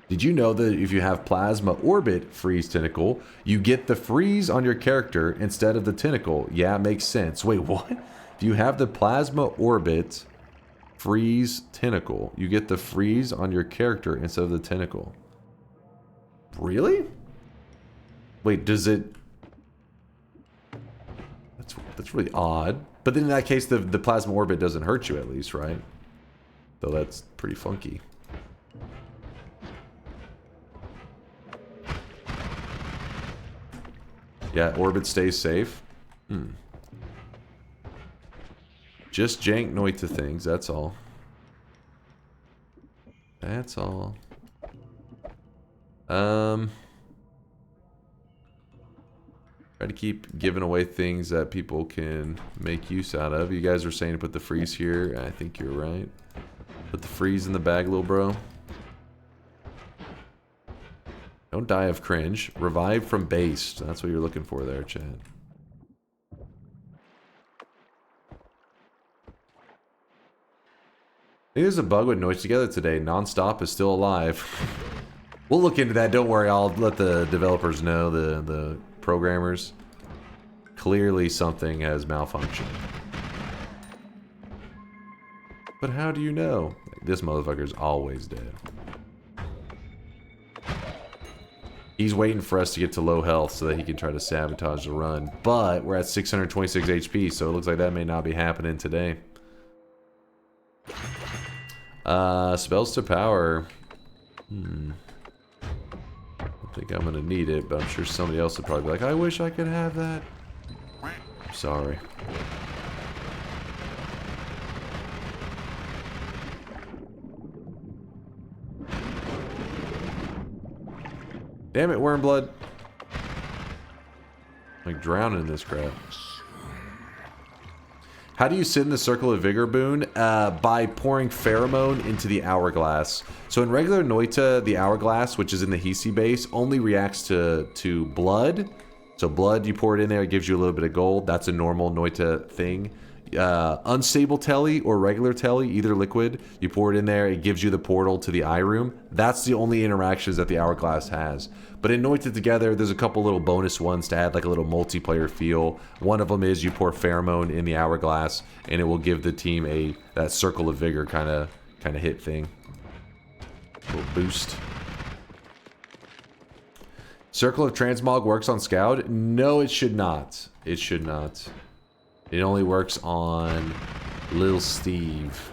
Did you know that if you have Plasma Orbit Freeze Tentacle, you get the freeze on your character instead of the tentacle? Yeah, it makes sense. Wait, what? If you have the Plasma Orbit Freeze Tentacle, you get the freeze on your character instead of the tentacle. Really? Wait, does it... That's really odd. But then in that case, the Plasma Orbit doesn't hurt you at least, right? Though that's pretty funky. Yeah, orbit stays safe. Just jank Noita things, that's all. That's all. Try to keep giving away things that people can make use out of. You guys are saying to put the freeze here. I think you're right. Put the freeze in the bag, little bro. Don't die of cringe. Revive from based. That's what you're looking for there, Chad. I think there's a bug with Noita Together today. Nonstop is still alive. We'll look into that. Don't worry. I'll let the developers know, the programmers. Clearly something has malfunctioned. But how do you know? This motherfucker's always dead. He's waiting for us to get to low health so that he can try to sabotage the run. But we're at 626 HP, so it looks like that may not be happening today. Spells to power. I don't think I'm gonna need it, but I'm sure somebody else would probably be like, I wish I could have that. Sorry. Damn it, Wormblood. I'm like drowning in this crap. How do you sit in the Circle of Vigor boon? By pouring pheromone into the hourglass. So in regular Noita, the hourglass, which is in the Hisi base, only reacts to blood. So blood, you pour it in there, it gives you a little bit of gold. That's a normal Noita thing. Unstable telly or regular telly, either liquid, you pour it in there, it gives you the portal to the eye room. That's the only interactions that the hourglass has. But in Noita Together, there's a couple little bonus ones to add like a little multiplayer feel. One of them is you pour pheromone in the hourglass, and it will give the team that Circle of Vigor kind of hit thing. A little boost. Circle of Transmog works on Scout? No, it should not. It should not. It only works on Lil Steve.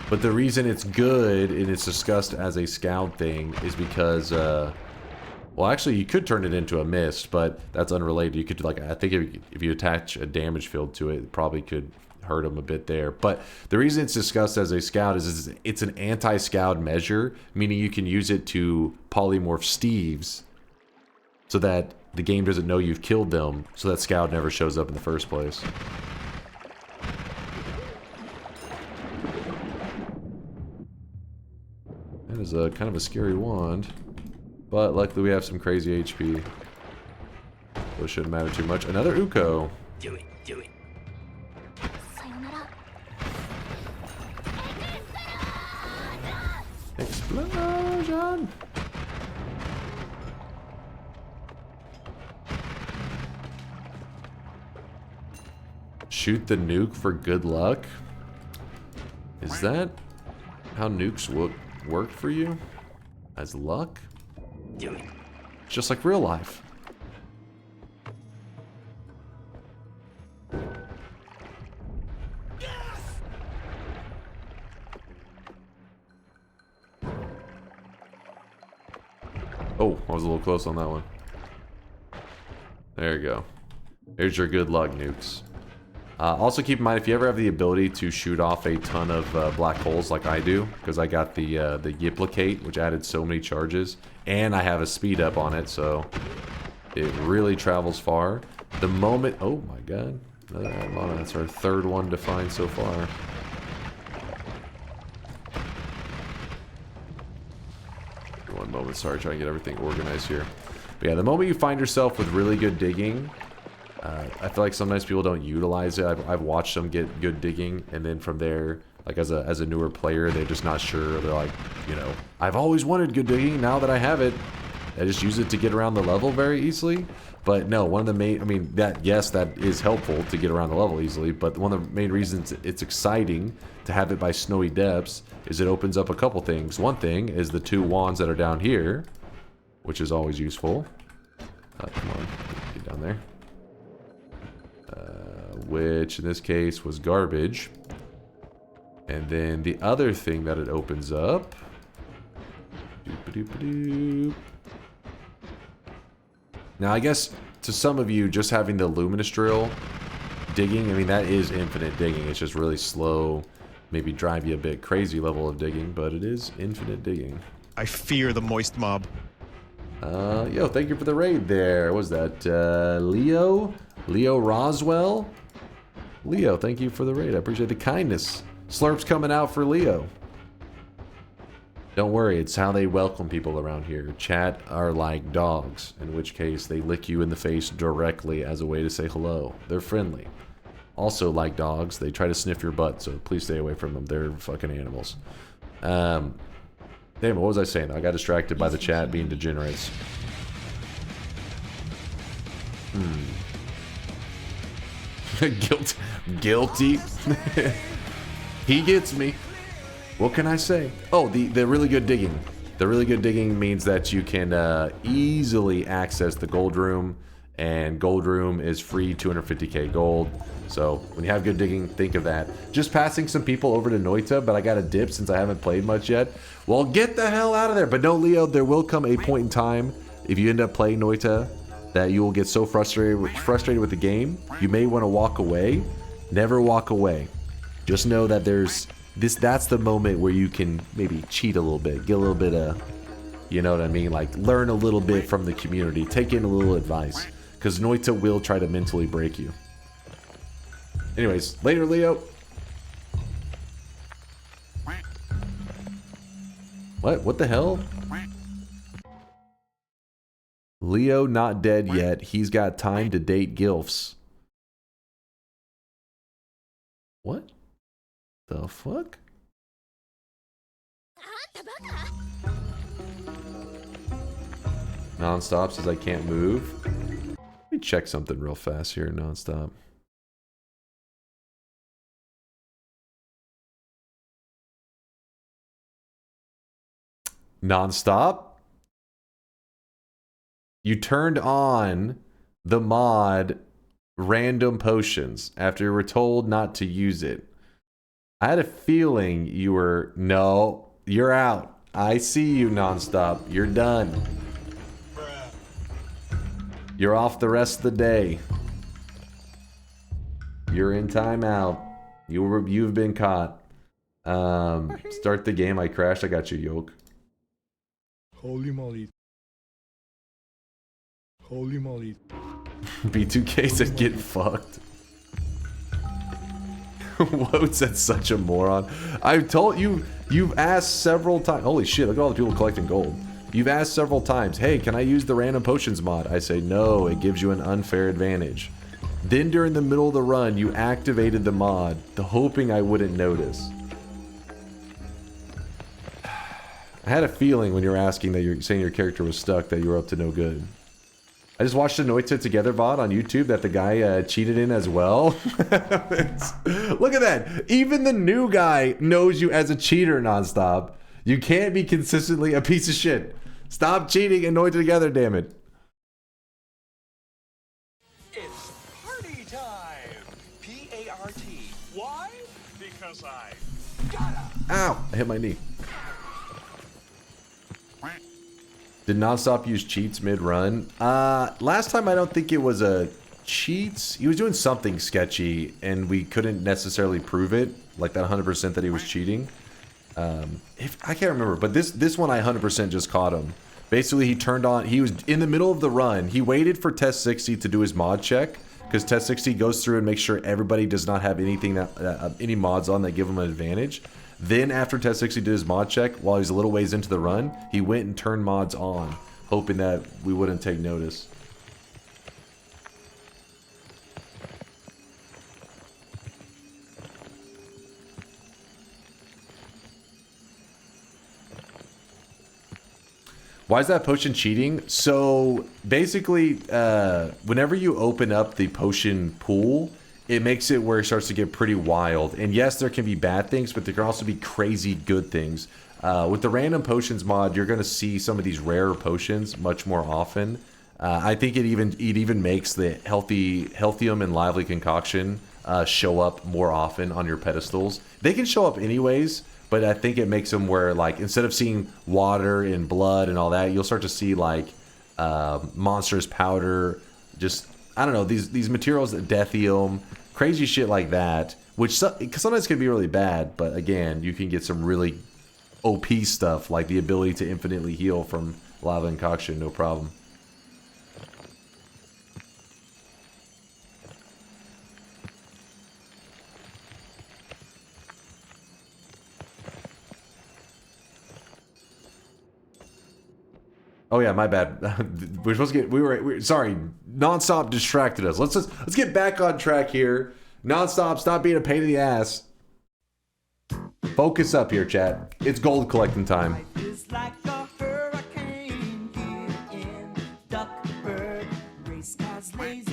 But the reason it's good and it's discussed as a Scout thing is because, well, actually, you could turn it into a mist, but that's unrelated. You could, like, I think if you attach a damage field to it, it probably could hurt him a bit there. But the reason it's discussed as a Scout is it's an anti-Scout measure, meaning you can use it to polymorph Steves so that the game doesn't know you've killed them, so that Scout never shows up in the first place. That is a kind of a scary wand, but luckily we have some crazy HP, so it shouldn't matter too much. Another Uko. Do it, do it. Explosion! Shoot the nuke for good luck? Is that how nukes work for you? As luck? Do it. Just like real life. Oh, I was a little close on that one. There you go. There's your good luck nukes. Also keep in mind, if you ever have the ability to shoot off a ton of black holes like I do, because I got the Yiplicate, which added so many charges, and I have a speed up on it, so it really travels far. The moment... Oh my god. Another Admana. That's our third one to find so far. One moment, sorry, trying to get everything organized here. But yeah, the moment you find yourself with really good digging... I feel like sometimes people don't utilize it. I've watched them get good digging, and then from there, like as a newer player, they're just not sure. They're like, you know, I've always wanted good digging. Now that I have it, I just use it to get around the level very easily. But no, one of the main, I mean, that is helpful to get around the level easily. But one of the main reasons it's exciting to have it by Snowy Depths is it opens up a couple things. One thing is the 2 wands that are down here, which is always useful. Come on, get down there. Which in this case was garbage. And then the other thing that it opens up. Now I guess to some of you, just having the luminous drill digging, I mean that is infinite digging. It's just really slow, maybe drive you a bit crazy level of digging, but it is infinite digging. I fear the moist mob. Yo, thank you for the raid there. What was that? Leo Roswell? Leo, thank you for the raid. I appreciate the kindness. Slurp's coming out for Leo. Don't worry, it's how they welcome people around here. Chat are like dogs, in which case they lick you in the face directly as a way to say hello. They're friendly. Also, like dogs, they try to sniff your butt, so please stay away from them. They're fucking animals. Damn it, what was I saying? I got distracted by the chat being degenerates. Guilty. He gets me. What can I say? Oh, the really good digging. The really good digging means that you can easily access the gold room, and gold room is free 250k gold. So when you have good digging, think of that. Just passing some people over to Noita, but I got a dip since I haven't played much yet. Well, get the hell out of there. But no, Leo, there will come a point in time, if you end up playing Noita, that you will get so frustrated with the game, you may want to walk away. Never walk away. Just know that that's the moment where you can maybe cheat a little bit, get a little bit of, you know what I mean? Like, learn a little bit from the community, take in a little advice, because Noita will try to mentally break you. Anyways, later, Leo. What the hell? Leo not dead yet. He's got time to date gilfs. What the fuck? Nonstop says I can't move. Let me check something real fast here, Nonstop. Nonstop? You turned on the mod random potions after you were told not to use it. I had a feeling you were... No, you're out. I see you, Nonstop. You're done. You're off the rest of the day. You're in timeout. You've been caught. Start the game. I crashed. I got you, Yoke. Holy moly. Holy moly. B2K said get fucked. Wote's at such a moron. I've told you, you've asked several times. Holy shit, look at all the people collecting gold. You've asked several times, hey, can I use the random potions mod? I say, no, it gives you an unfair advantage. Then during the middle of the run, you activated the mod, hoping I wouldn't notice. I had a feeling when you were asking that you're saying your character was stuck that you were up to no good. I just watched the Noita Together VOD on YouTube that the guy cheated in as well. Look at that. Even the new guy knows you as a cheater, Nonstop. You can't be consistently a piece of shit. Stop cheating and Noita Together, damn it. It's party time. P-A-R-T. Why? Because I gotta. Ow, I hit my knee. Did Nonstop use cheats mid-run? Last time I don't think it was a cheats. He was doing something sketchy and we couldn't necessarily prove it. Like that 100% that he was cheating. I can't remember, but this one I 100% just caught him. Basically, he turned on, he was in the middle of the run. He waited for Test 60 to do his mod check, because Test 60 goes through and makes sure everybody does not have anything that any mods on that give him an advantage. Then after Test 60 did his mod check, while he's a little ways into the run, he went and turned mods on, hoping that we wouldn't take notice. Why is that potion cheating? So basically, whenever you open up the potion pool, it makes it where it starts to get pretty wild. And yes, there can be bad things, but there can also be crazy good things. With the random potions mod, you're going to see some of these rarer potions much more often. I think it even makes the healthium and lively concoction show up more often on your pedestals. They can show up anyways, but I think it makes them where, like, instead of seeing water and blood and all that, you'll start to see like monstrous powder, just, I don't know, these materials, deathium, crazy shit like that, which sometimes can be really bad, but again, you can get some really OP stuff, like the ability to infinitely heal from lava concoction, no problem. Oh yeah, my bad. We're supposed to get. We were sorry. Nonstop distracted us. Let's get back on track here. Nonstop, stop being a pain in the ass. Focus up here, chat. It's gold collecting time. It's like a hurricane here in Duckburg. Race cars, lazy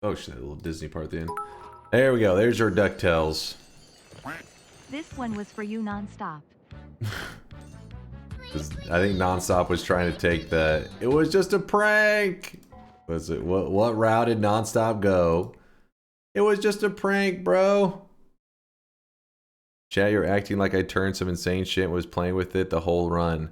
Oh shit, a little Disney part at the end. There we go. There's your DuckTales. This one was for you nonstop. I think Nonstop was trying to take the. It was just a prank. Was it what route did Nonstop go? It was just a prank, bro. Chat, you're acting like I turned some insane shit and was playing with it the whole run.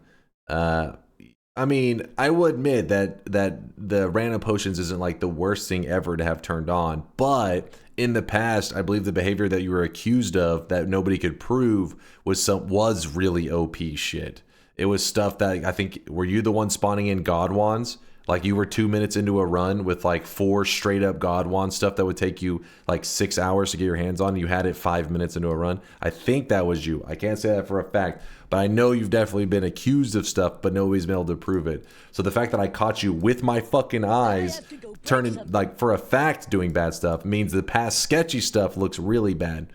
I mean, I will admit that the random potions isn't like the worst thing ever to have turned on, but in the past, I believe the behavior that you were accused of that nobody could prove was really OP shit. It was stuff that I think, were you the one spawning in God Wands? Like you were 2 minutes into a run with like 4 straight up God Wand stuff that would take you like 6 hours to get your hands on. You had it 5 minutes into a run. I think that was you. I can't say that for a fact, but I know you've definitely been accused of stuff, but nobody's been able to prove it. So the fact that I caught you with my fucking eyes turning like for a fact doing bad stuff means the past sketchy stuff looks really bad.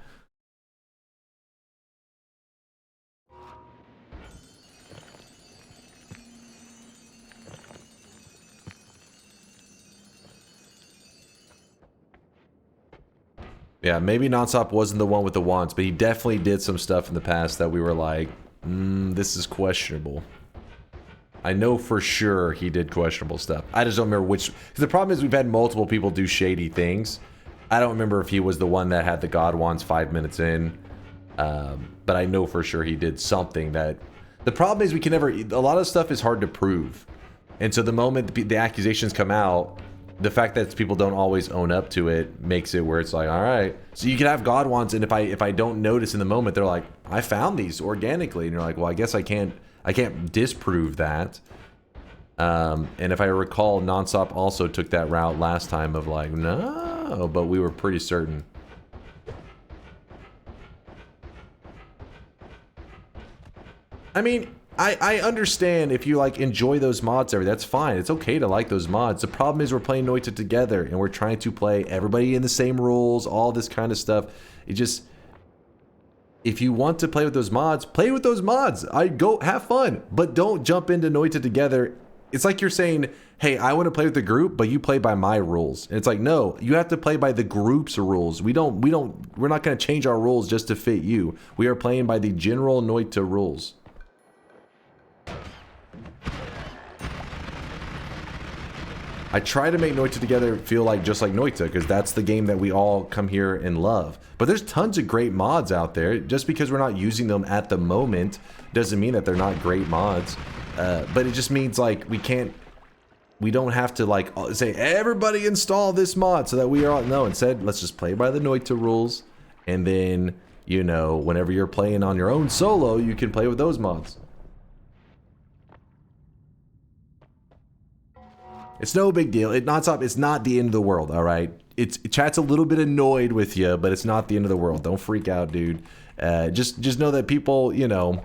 Yeah, maybe Nonstop wasn't the one with the wands, but he definitely did some stuff in the past that we were like, this is questionable. I know for sure he did questionable stuff. I just don't remember which. Because the problem is we've had multiple people do shady things. I don't remember if he was the one that had the God Wands 5 minutes in. But I know for sure he did something that... The problem is we can never... A lot of stuff is hard to prove. And so the moment the accusations come out... The fact that people don't always own up to it makes it where it's like, all right. So you can have God Wands, and if I don't notice in the moment, they're like, I found these organically, and you're like, well, I guess I can't disprove that. And if I recall, Nonstop also took that route last time of like, no, but we were pretty certain. I mean, I understand if you like enjoy those mods, that's fine. It's okay to like those mods. The problem is we're playing Noita Together and we're trying to play everybody in the same rules, all this kind of stuff. It just, if you want to play with those mods, play with those mods. I go have fun, but don't jump into Noita Together. It's like you're saying, hey, I want to play with the group, but you play by my rules. And it's like, no, you have to play by the group's rules. We're not going to change our rules just to fit you. We are playing by the general Noita rules. I try to make Noita Together feel like just like Noita, because that's the game that we all come here and love. But there's tons of great mods out there. Just because we're not using them at the moment doesn't mean that they're not great mods. But it just means like we don't have to like say everybody install this mod so that we are all, no, instead let's just play by the Noita rules, and then, you know, whenever you're playing on your own solo, you can play with those mods. It's no big deal. It's not the end of the world, all right? Chat's a little bit annoyed with you, but it's not the end of the world. Don't freak out, dude. Just know that people, you know,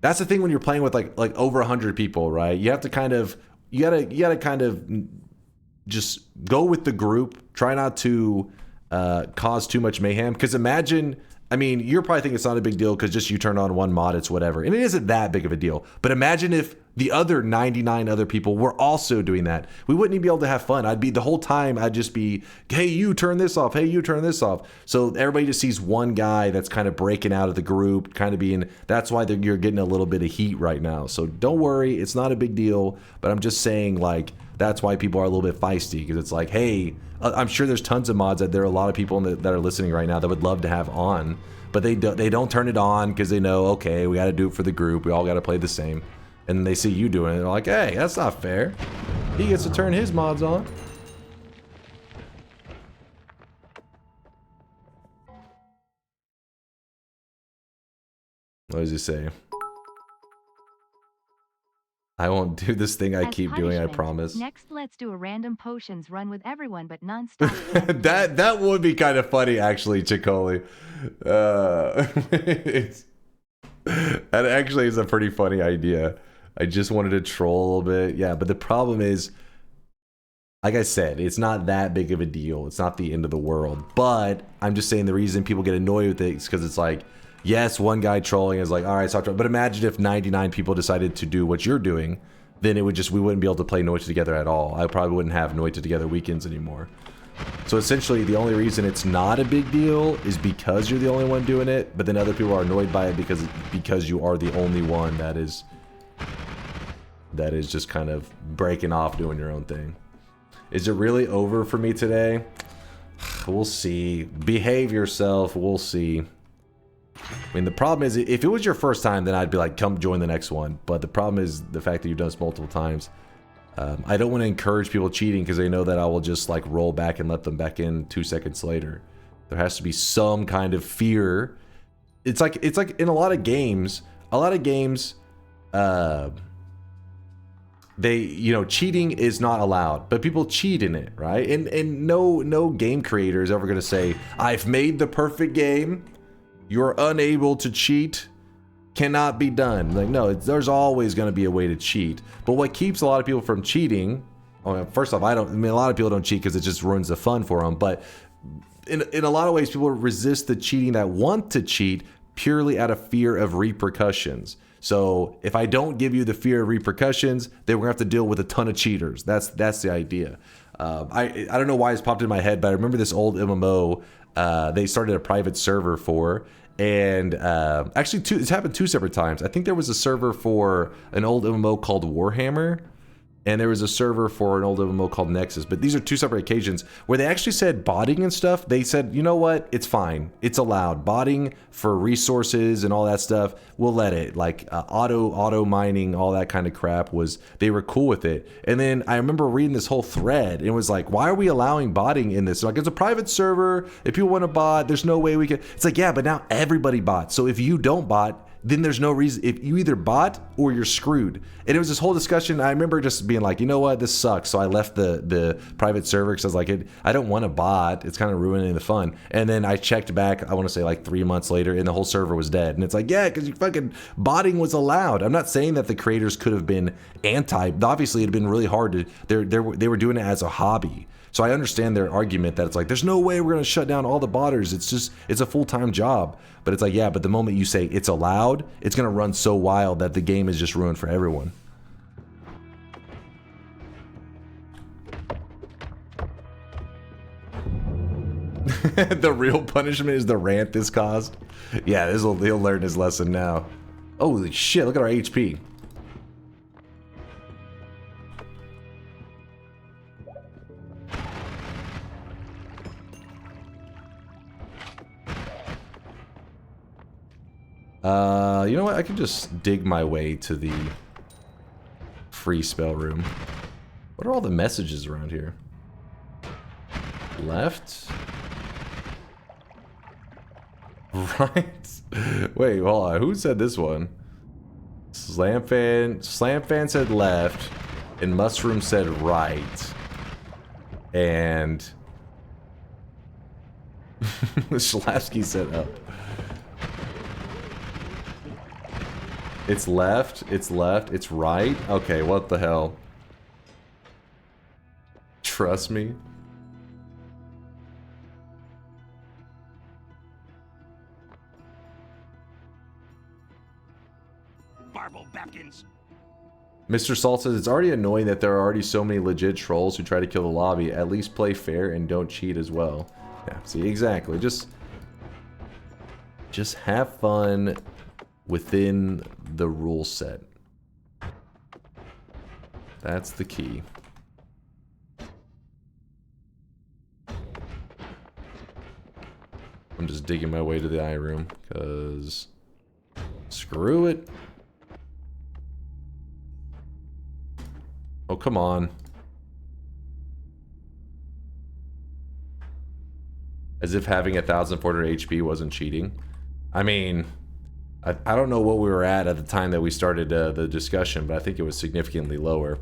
that's the thing when you're playing with like over 100 people, right? You have to kind of, you gotta kind of just go with the group. Try not to cause too much mayhem. Because imagine, I mean, you're probably thinking it's not a big deal because just you turn on one mod, it's whatever. And it isn't that big of a deal. But imagine if the other 99 other people were also doing that. We wouldn't even be able to have fun. The whole time, I'd just be, hey, you turn this off. Hey, you turn this off. So everybody just sees one guy that's kind of breaking out of the group, kind of being, that's why you're getting a little bit of heat right now. So don't worry, it's not a big deal. But I'm just saying, like, that's why people are a little bit feisty, because it's like, hey, I'm sure there's tons of mods that there are a lot of people that are listening right now that would love to have on, but they don't turn it on because they know, okay, we got to do it for the group. We all got to play the same. And then they see you doing it, and they're like, hey, that's not fair. He gets to turn his mods on. What does he say? I won't do this thing I As keep doing, I punishment, promise. Next, let's do a random potions run with everyone, but non-stop. That would be kind of funny, actually, Chicoli. That actually is a pretty funny idea. I just wanted to troll a little bit. Yeah, but the problem is, like I said, it's not that big of a deal. It's not the end of the world. But I'm just saying the reason people get annoyed with it is because it's like, yes, one guy trolling is like, all right, stop trolling. But imagine if 99 people decided to do what you're doing, then it would just, we wouldn't be able to play Noita Together at all. I probably wouldn't have Noita Together weekends anymore. So essentially, the only reason it's not a big deal is because you're the only one doing it, but then other people are annoyed by it because you are the only one that is just kind of breaking off doing your own thing. Is it really over for me today? We'll see. Behave yourself. We'll see. I mean, the problem is, if it was your first time, then I'd be like, come join the next one. But the problem is the fact that you've done this multiple times. I don't want to encourage people cheating because they know that I will just like roll back and let them back in 2 seconds later. There has to be some kind of fear. It's like in a lot of games, they, you know, cheating is not allowed, but people cheat in it, right? And no game creator is ever going to say, I've made the perfect game. You're unable to cheat. Cannot be done. Like, no, there's always going to be a way to cheat. But what keeps a lot of people from cheating, first off, a lot of people don't cheat because it just ruins the fun for them. But in a lot of ways, people resist the cheating that want to cheat purely out of fear of repercussions. So if I don't give you the fear of repercussions, then we're gonna have to deal with a ton of cheaters. That's the idea. I don't know why it's popped in my head, but I remember this old MMO they started a private server for. And actually, it's happened 2 separate times. I think there was a server for an old MMO called Warhammer, and there was a server for an old MMO called Nexus. But these are 2 separate occasions where they actually said botting and stuff. They said, you know what? It's fine. It's allowed. Botting for resources and all that stuff, we'll let it. Like auto mining, all that kind of crap they were cool with it. And then I remember reading this whole thread, and it was like, why are we allowing botting in this? Like, it's a private server. If people want to bot, there's no way we can. It's like, yeah, but now everybody bots. So if you don't bot, then there's no reason. If you either bot or you're screwed. And it was this whole discussion. I remember just being like, you know what, this sucks. So I left the private server because I was like, I don't want to bot. It's kind of ruining the fun. And then I checked back, I want to say like 3 months later, and the whole server was dead. And it's like, yeah, because you fucking botting was allowed. I'm not saying that the creators could have been anti. Obviously, it'd been really hard to. They were doing it as a hobby. So I understand their argument that it's like, there's no way we're going to shut down all the botters. It's a full-time job. But it's like, yeah, but the moment you say it's allowed, it's going to run so wild that the game is just ruined for everyone. The real punishment is the rant this caused. Yeah, he'll learn his lesson now. Holy shit, look at our HP. You know what? I can just dig my way to the free spell room. What are all the messages around here? Left? Right? Wait, hold on. Who said this one? Slamfan said left, and Mushroom said right. And Slavsky said up. It's left, it's right. Okay, what the hell? Trust me. Barbo Bapkins. Mr. Salt says, it's already annoying that there are already so many legit trolls who try to kill the lobby. At least play fair and don't cheat as well. Yeah, see, exactly. Just have fun within the rule set. That's the key. I'm just digging my way to the eye room, because screw it. Oh, come on. As if having 1,400 HP wasn't cheating. I mean, I don't know what we were at the time that we started the discussion, but I think it was significantly lower.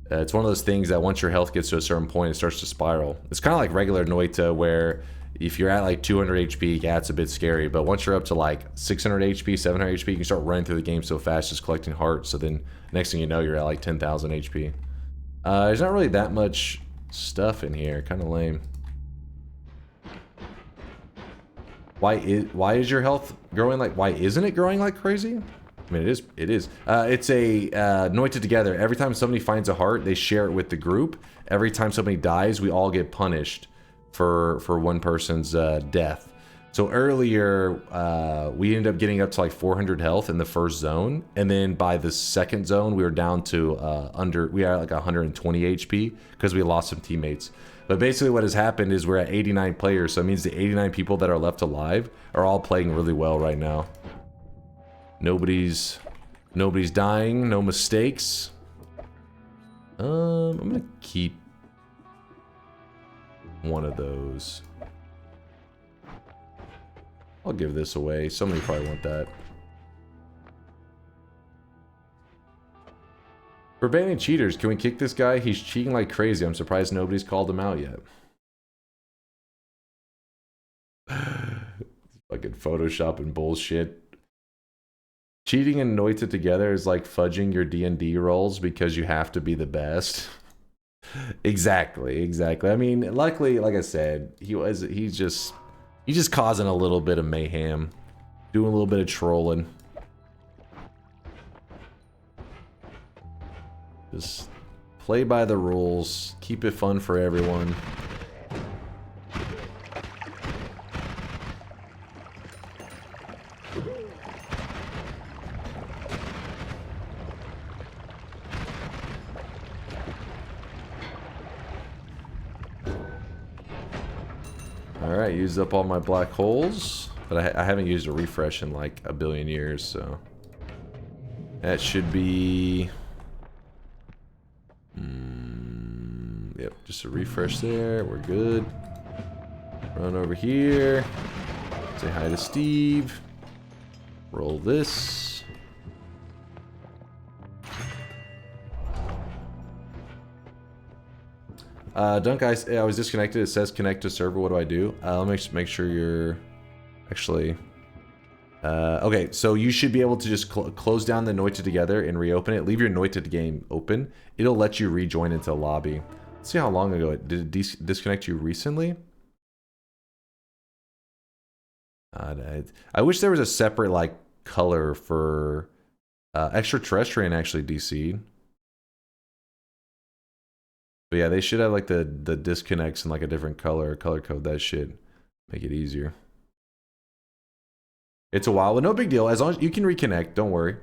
It's one of those things that once your health gets to a certain point, it starts to spiral. It's kind of like regular Noita, where if you're at like 200 HP, yeah, it's a bit scary. But once you're up to like 600 HP, 700 HP, you can start running through the game so fast, just collecting hearts. So then next thing you know, you're at like 10,000 HP. There's not really that much stuff in here. Kind of lame. Why is your health growing like? Why isn't it growing like crazy? I mean, it is. It's a Noita Together. Every time somebody finds a heart, they share it with the group. Every time somebody dies, we all get punished for one person's death. So earlier, we ended up getting up to like 400 health in the first zone, and then by the second zone, we were down to we are at like 120 HP because we lost some teammates. But basically, what has happened is we're at 89 players, so it means the 89 people that are left alive are all playing really well right now. Nobody's dying, no mistakes. I'm gonna keep one of those. I'll give this away. Somebody probably want that. For banning cheaters, can we kick this guy? He's cheating like crazy. I'm surprised nobody's called him out yet. Fucking Photoshop and bullshit. Cheating and Noita Together is like fudging your D&D rolls because you have to be the best. Exactly. I mean, luckily, like I said, he's just causing a little bit of mayhem, doing a little bit of trolling. Just play by the rules, keep it fun for everyone. Alright, used up all my black holes, but I haven't used a refresh in like a billion years, so that should be... yep, just a refresh there, we're good. Run over here, say hi to Steve, roll this. Dunk, I was disconnected. It says connect to server. What do I do? Let me make sure you're actually... okay, so you should be able to just close down the Noita Together and reopen it. Leave your Noita game open. It'll let you rejoin into the lobby. Let's see how long ago it did it disconnect you recently? I wish there was a separate like color for extraterrestrial actually DC'd. But yeah, they should have like the disconnects in like a different color code that shit. Make it easier. It's a while, but no big deal. As long as you can reconnect, don't worry.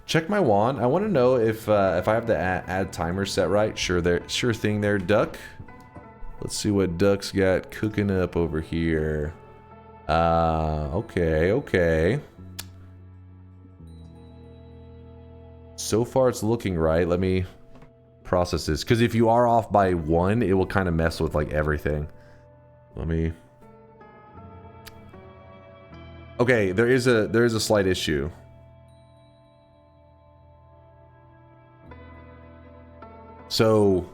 Check my wand. I want to know if I have the add timer set right. Sure thing there, Duck. Let's see what Duck's got cooking up over here. Okay. So far it's looking right. Let me process this, because if you are off by 1, it will kind of mess with like everything. Let me... Okay, there is a slight issue. So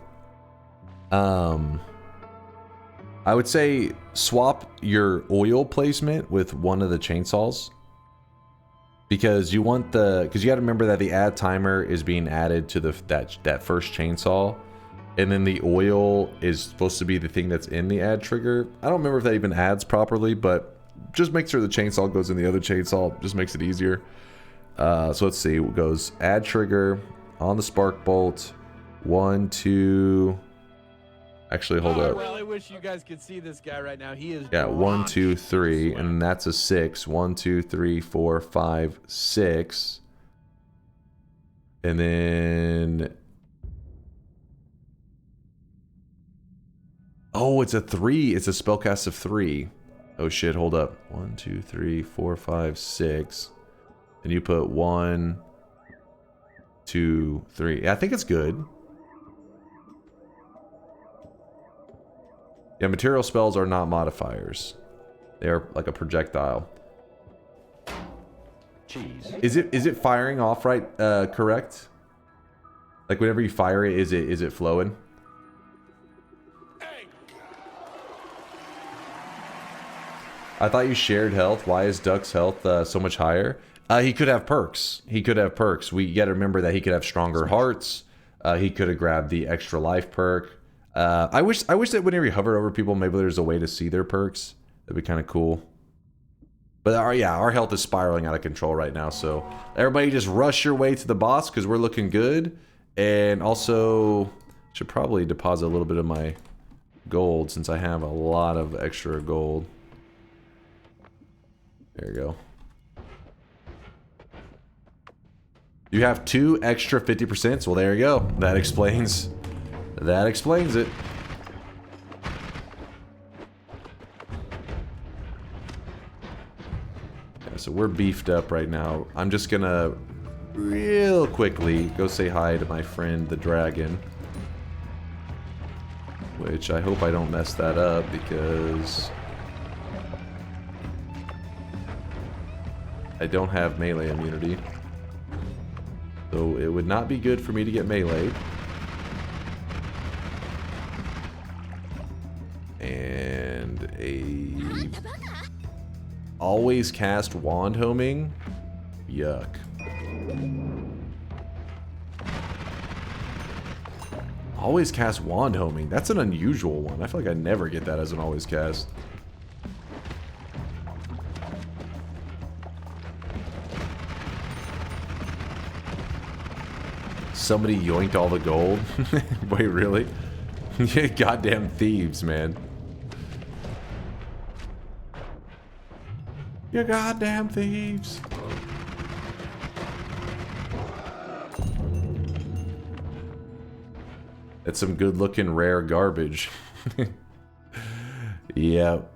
I would say swap your oil placement with one of the chainsaws, because you want because you got to remember that the add timer is being added to that first chainsaw, and then the oil is supposed to be the thing that's in the add trigger. I don't remember if that even adds properly, but just make sure the chainsaw goes in the other chainsaw. Just makes it easier. So let's see. It goes add trigger on the spark bolt. 1, 2. Actually, hold up. I really wish you guys could see this guy right now. He is... Yeah, 1, 2, 3, and that's a 6. 1, 2, 3, 4, 5, 6. And then... Oh, it's a 3. It's a spellcast of 3. Oh shit, hold up. 1, 2, 3, 4, 5, 6. And you put 1, 2, 3. Yeah, I think it's good. Yeah, material spells are not modifiers. They are like a projectile. Jeez. Is it firing off right? Correct. Like whenever you fire it, is it flowing? I thought you shared health. Why is Duck's health so much higher? He could have perks. He could have perks. We got to remember that he could have stronger hearts. He could have grabbed the extra life perk. I wish that whenever you hover over people, maybe there's a way to see their perks. That'd be kind of cool. But our health is spiraling out of control right now. So everybody just rush your way to the boss because we're looking good. And also, should probably deposit a little bit of my gold since I have a lot of extra gold. There you go. You have 2 extra 50%. Well, there you go. That explains it. Yeah, so we're beefed up right now. I'm just gonna real quickly go say hi to my friend the dragon. Which I hope I don't mess that up because I don't have melee immunity. So it would not be good for me to get meleeed. And always cast wand homing. Yuck. Always cast wand homing. That's an unusual one. I feel like I never get that as an always cast. Somebody yoinked all the gold? Wait, really? Goddamn thieves, man. You goddamn thieves. That's some good looking rare garbage. Yep.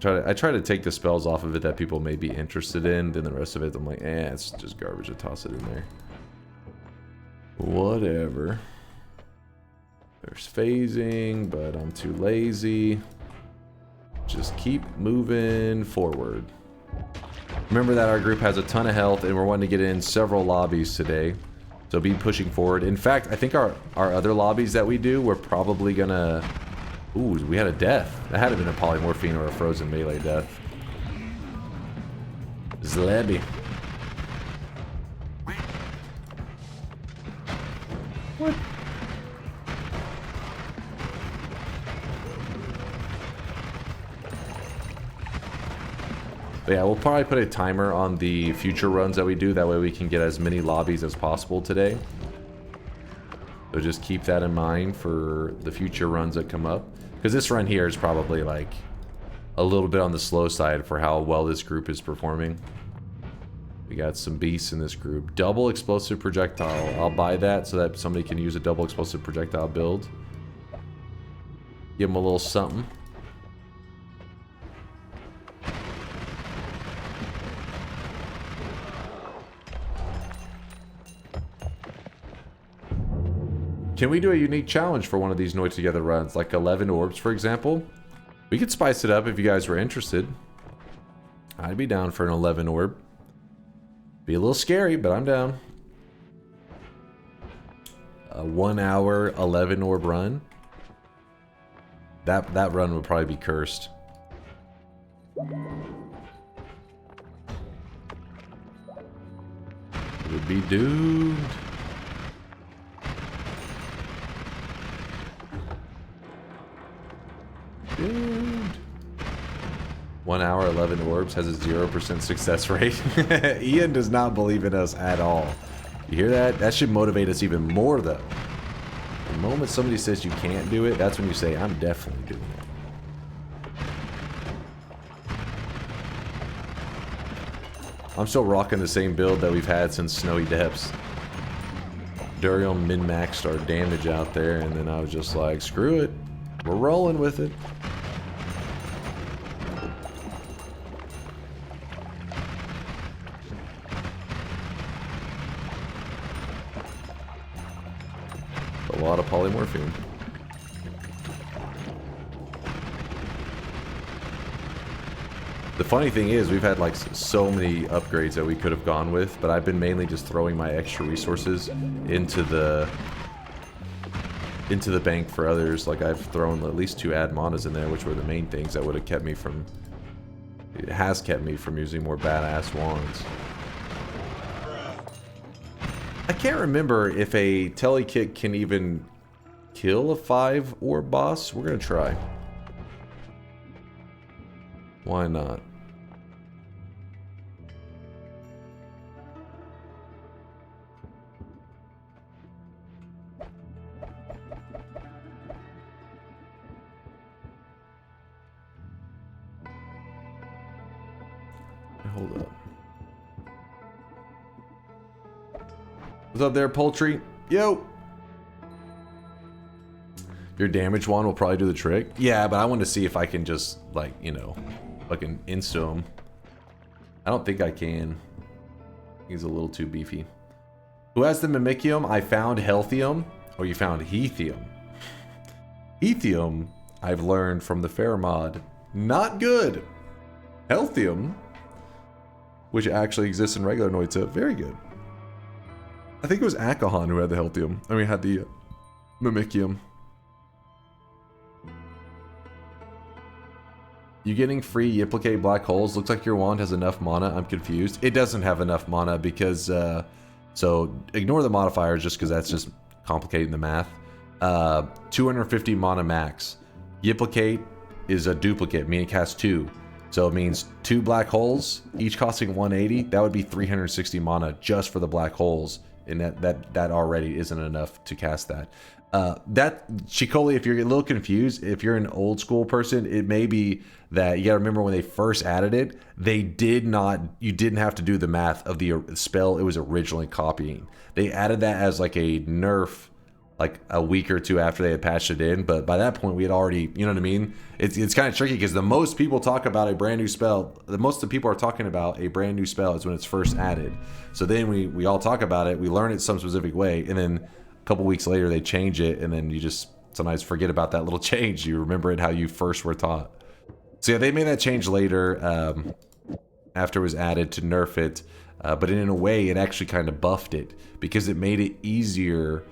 I try to take the spells off of it that people may be interested in, then the rest of it I'm like, it's just garbage, to toss it in there. Whatever. There's phasing, but I'm too lazy. Just keep moving forward. Remember that our group has a ton of health and we're wanting to get in several lobbies today. So be pushing forward. In fact, I think our other lobbies that we do, we're probably gonna... Ooh, we had a death. That had to have been a polymorphine or a frozen melee death. Zlebby. What? But yeah, we'll probably put a timer on the future runs that we do. That way we can get as many lobbies as possible today. So just keep that in mind for the future runs that come up. Because this run here is probably like a little bit on the slow side for how well this group is performing. We got some beasts in this group. Double explosive projectile. I'll buy that so that somebody can use a double explosive projectile build. Give them a little something. Can we do a unique challenge for one of these Noita Together runs? Like 11 orbs, for example? We could spice it up if you guys were interested. I'd be down for an 11 orb. Be a little scary, but I'm down. A 1 hour, 11 orb run. That run would probably be cursed. It would be doomed. Dude. 1 hour, 11 orbs has a 0% success rate. Ian does not believe in us at all. You hear that? That should motivate us even more, though. The moment somebody says you can't do it, that's when you say, I'm definitely doing it. I'm still rocking the same build that we've had since Snowy Depths. Duriel min-maxed our damage out there, and then I was just like, screw it. We're rolling with it. A lot of polymorphine. The funny thing is, we've had like so many upgrades that we could have gone with, but I've been mainly just throwing my extra resources into the bank for others. Like I've thrown at least 2 ad manas in there, which were the main things that would have kept me from. It has kept me from using more badass wands. I can't remember if a telekick can even kill a 5 orb boss. We're gonna try. Why not? Hold up. What's up there, poultry? Yo! Your damage wand will probably do the trick. Yeah, but I want to see if I can just, like, you know, fucking insta him. I don't think I can. He's a little too beefy. Who has the Mimicium? I found Healthium. Or you found Heathium. Heathium, I've learned from the Fair mod. Not good. Healthium, which actually exists in regular Noita, very good. I think it was Akahan who had the Healthium. I mean, had the Mimicium. You getting free Yiplicate black holes? Looks like your wand has enough mana. I'm confused. It doesn't have enough mana because, so ignore the modifiers just because that's just complicating the math. 250 mana max. Yiplicate is a duplicate, meaning it casts 2. So it means 2 black holes, each costing 180. That would be 360 mana just for the black holes. And that already isn't enough to cast that. Chicoli, if you're a little confused, if you're an old school person, it may be that you gotta remember when they first added it, you didn't have to do the math of the spell it was originally copying. They added that as like a nerf like a week or 2 after they had patched it in, but by that point we had already, you know what I mean? It's kind of tricky because the most people talk about a brand new spell, the most of the people are talking about a brand new spell is when it's first added. So then we all talk about it, we learn it some specific way, and then a couple weeks later they change it, and then you just sometimes forget about that little change. You remember it how you first were taught. So yeah, they made that change later after it was added to nerf it, but in a way it actually kind of buffed it because it made it easier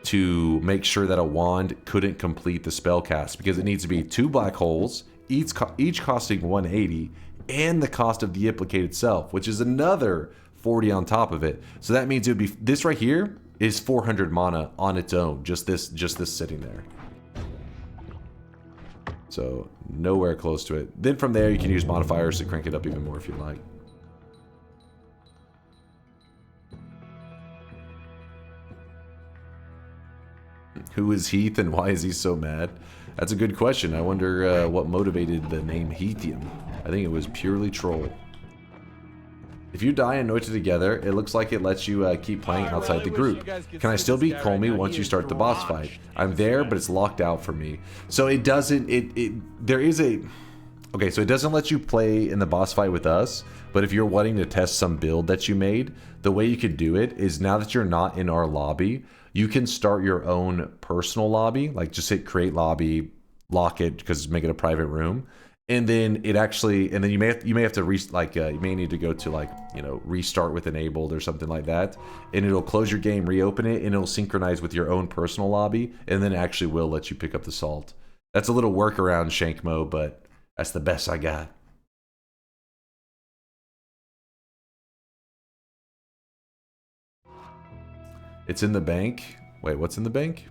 to make sure that a wand couldn't complete the spell cast because it needs to be 2 black holes, each costing 180, and the cost of the Yiplicate itself, which is another 40 on top of it. So that means it would be, this right here is 400 mana on its own, just this sitting there. So nowhere close to it. Then from there you can use modifiers to crank it up even more if you like. Who is Heath and why is he so mad? That's a good question. I wonder what motivated the name Heathium. I think it was purely troll. If you die in Noita Together, it looks like it lets you keep playing outside the group. Can I still beat Colmy once you start the boss fight? I'm there, but it's locked out for me. So it doesn't, there is a, okay, so it doesn't let you play in the boss fight with us, but if you're wanting to test some build that you made, the way you could do it is now that you're not in our lobby, you can start your own personal lobby, like just hit create lobby, lock it because make it a private room, and then it actually, and then you may have to you may need to go to like, you know, restart with enabled or something like that, and it'll close your game, reopen it, and it'll synchronize with your own personal lobby, and then it actually will let you pick up the salt. That's a little workaround, Shankmo, but that's the best I got. It's in the bank. Wait, what's in the bank?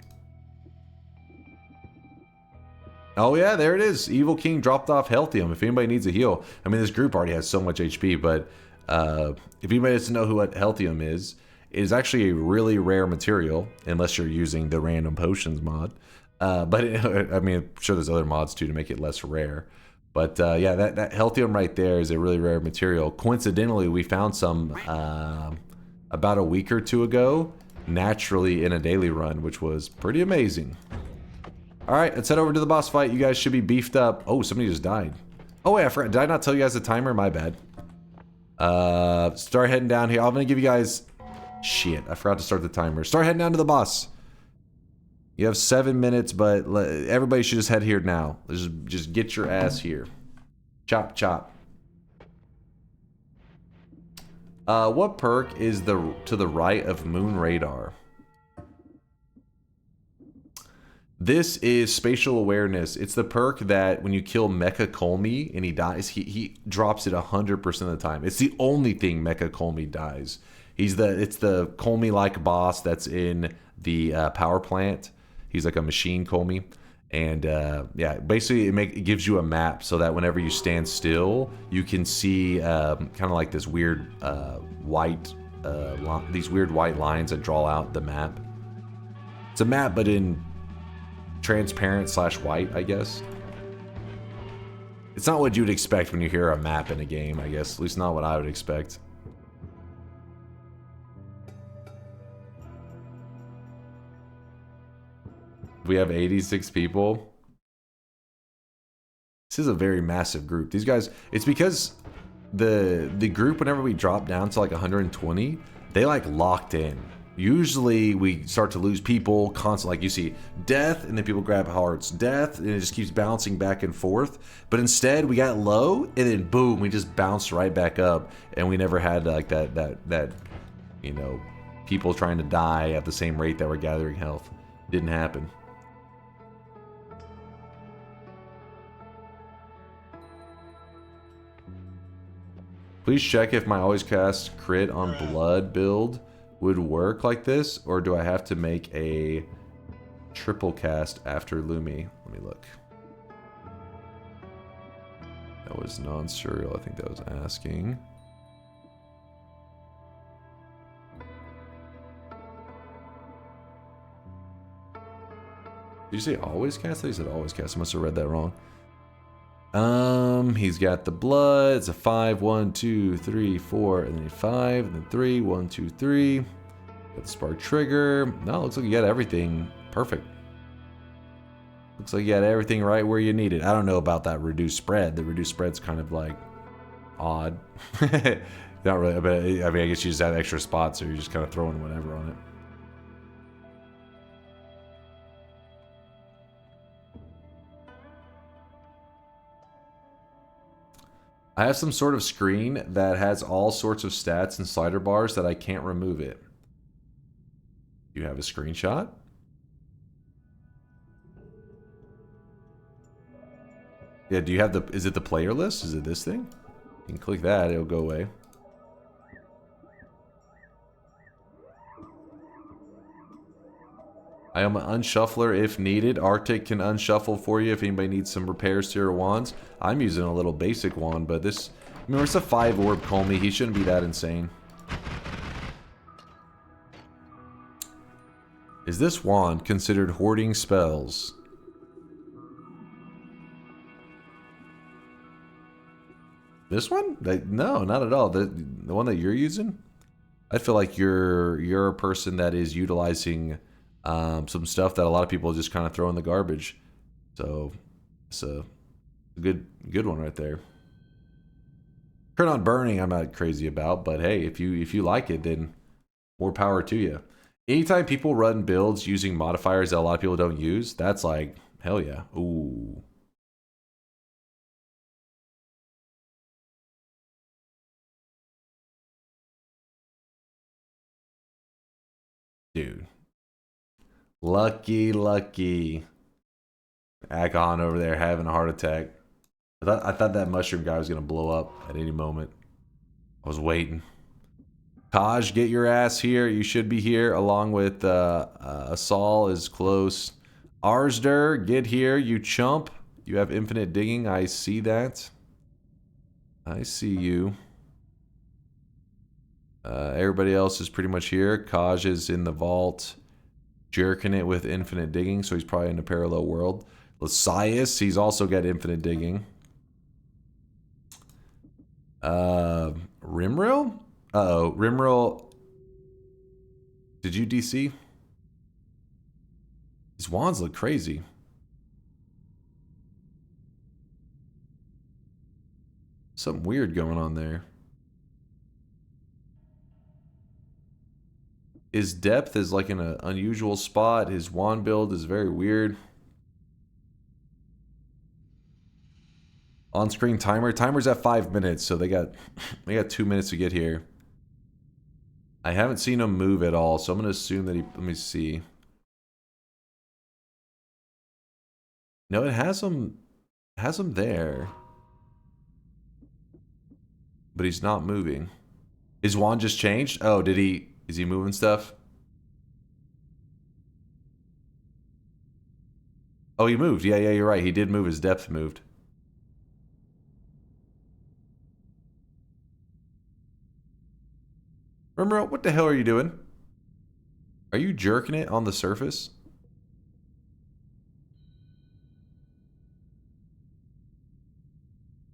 Oh yeah, there it is. Evil King dropped off Healthium. If anybody needs a heal. I mean, this group already has so much HP, but if anybody doesn't know who what Healthium is, it is actually a really rare material, unless you're using the random potions mod. But I mean, I'm sure there's other mods too to make it less rare. But yeah, that Healthium right there is a really rare material. Coincidentally, we found some about a week or 2 ago, naturally in a daily run, which was pretty amazing. All right, let's head over to the boss fight. You guys should be beefed up. Oh, somebody just died. Oh wait, I forgot. Did I not tell you guys the timer? My bad. Start heading down here. I'm gonna give you guys, shit, I forgot to start the timer. Start heading down to the boss. You have 7 minutes, but everybody should just head here now. Just get your ass here. Chop, chop. What perk is to the right of Moon Radar? This is Spatial Awareness. It's the perk that when you kill Mecha Colmy and he dies, he drops it 100% of the time. It's the only thing Mecha Colmy dies. It's the Colmy-like boss that's in the power plant. He's like a machine Colmy. And yeah, basically it gives you a map so that whenever you stand still, you can see kind of like this weird these weird white lines that draw out the map. It's a map, but in transparent / white, I guess. It's not what you'd expect when you hear a map in a game, I guess. At least not what I would expect. We have 86 people. This is a very massive group. These guys, it's because the group, whenever we drop down to like 120, they like locked in. Usually we start to lose people constantly. Like you see death and then people grab hearts, death, and it just keeps bouncing back and forth. But instead we got low and then boom, we just bounced right back up, and we never had like that you know, people trying to die at the same rate that we're gathering health. Didn't happen. Please check if my always cast crit on blood build would work like this, or do I have to make a triple cast after Lumi? Let me look. That was non-serial, I think that was asking. Did you say always cast? I thought you said always cast. I must have read that wrong. He's got the blood. It's a 5, 1, 2, 3, 4, and then 5, and then 3, 1, 2, 3. Got the spark trigger. No, looks like you got everything perfect. Looks like you got everything right where you need it. I don't know about that reduced spread. The reduced spread's kind of like odd. Not really, but I mean, I guess you just have extra spots, so you're just kind of throwing whatever on it. I have some sort of screen that has all sorts of stats and slider bars that I can't remove it. You have a screenshot? Yeah, do you have the... Is it the player list? Is it this thing? You can click that, it'll go away. I am an unshuffler if needed. Arctic can unshuffle for you if anybody needs some repairs to your wands. I'm using a little basic wand, but this... I mean, it's a 5-orb Colmy. He shouldn't be that insane. Is this wand considered hoarding spells? This one? No, not at all. The one that you're using? I feel like you're a person that is utilizing... some stuff that a lot of people just kind of throw in the garbage. So it's a good one right there. Turn on burning, I'm not crazy about, but hey, if you like it, then more power to you. Anytime people run builds using modifiers that a lot of people don't use, that's like hell yeah. Ooh. Dude. Lucky. Akon over there having a heart attack. I thought that mushroom guy was going to blow up at any moment. I was waiting. Taj, get your ass here. You should be here along with Asal is close. Arsder, get here, you chump. You have infinite digging. I see that. I see you. Everybody else is pretty much here. Kaj is in the vault. Jerking it with infinite digging, so he's probably in a parallel world. Lasias, he's also got infinite digging. Rimril? Uh-oh, Rimril. Did you DC? These wands look crazy. Something weird going on there. His depth is like in an unusual spot. His wand build is very weird. On-screen timer. Timer's at 5 minutes, so they got 2 minutes to get here. I haven't seen him move at all, so I'm gonna assume that he. Let me see. No, it has him there, but he's not moving. His wand just changed. Oh, did he? Is he moving stuff? Oh, he moved. Yeah, you're right. He did move. His depth moved. Remember, what the hell are you doing? Are you jerking it on the surface?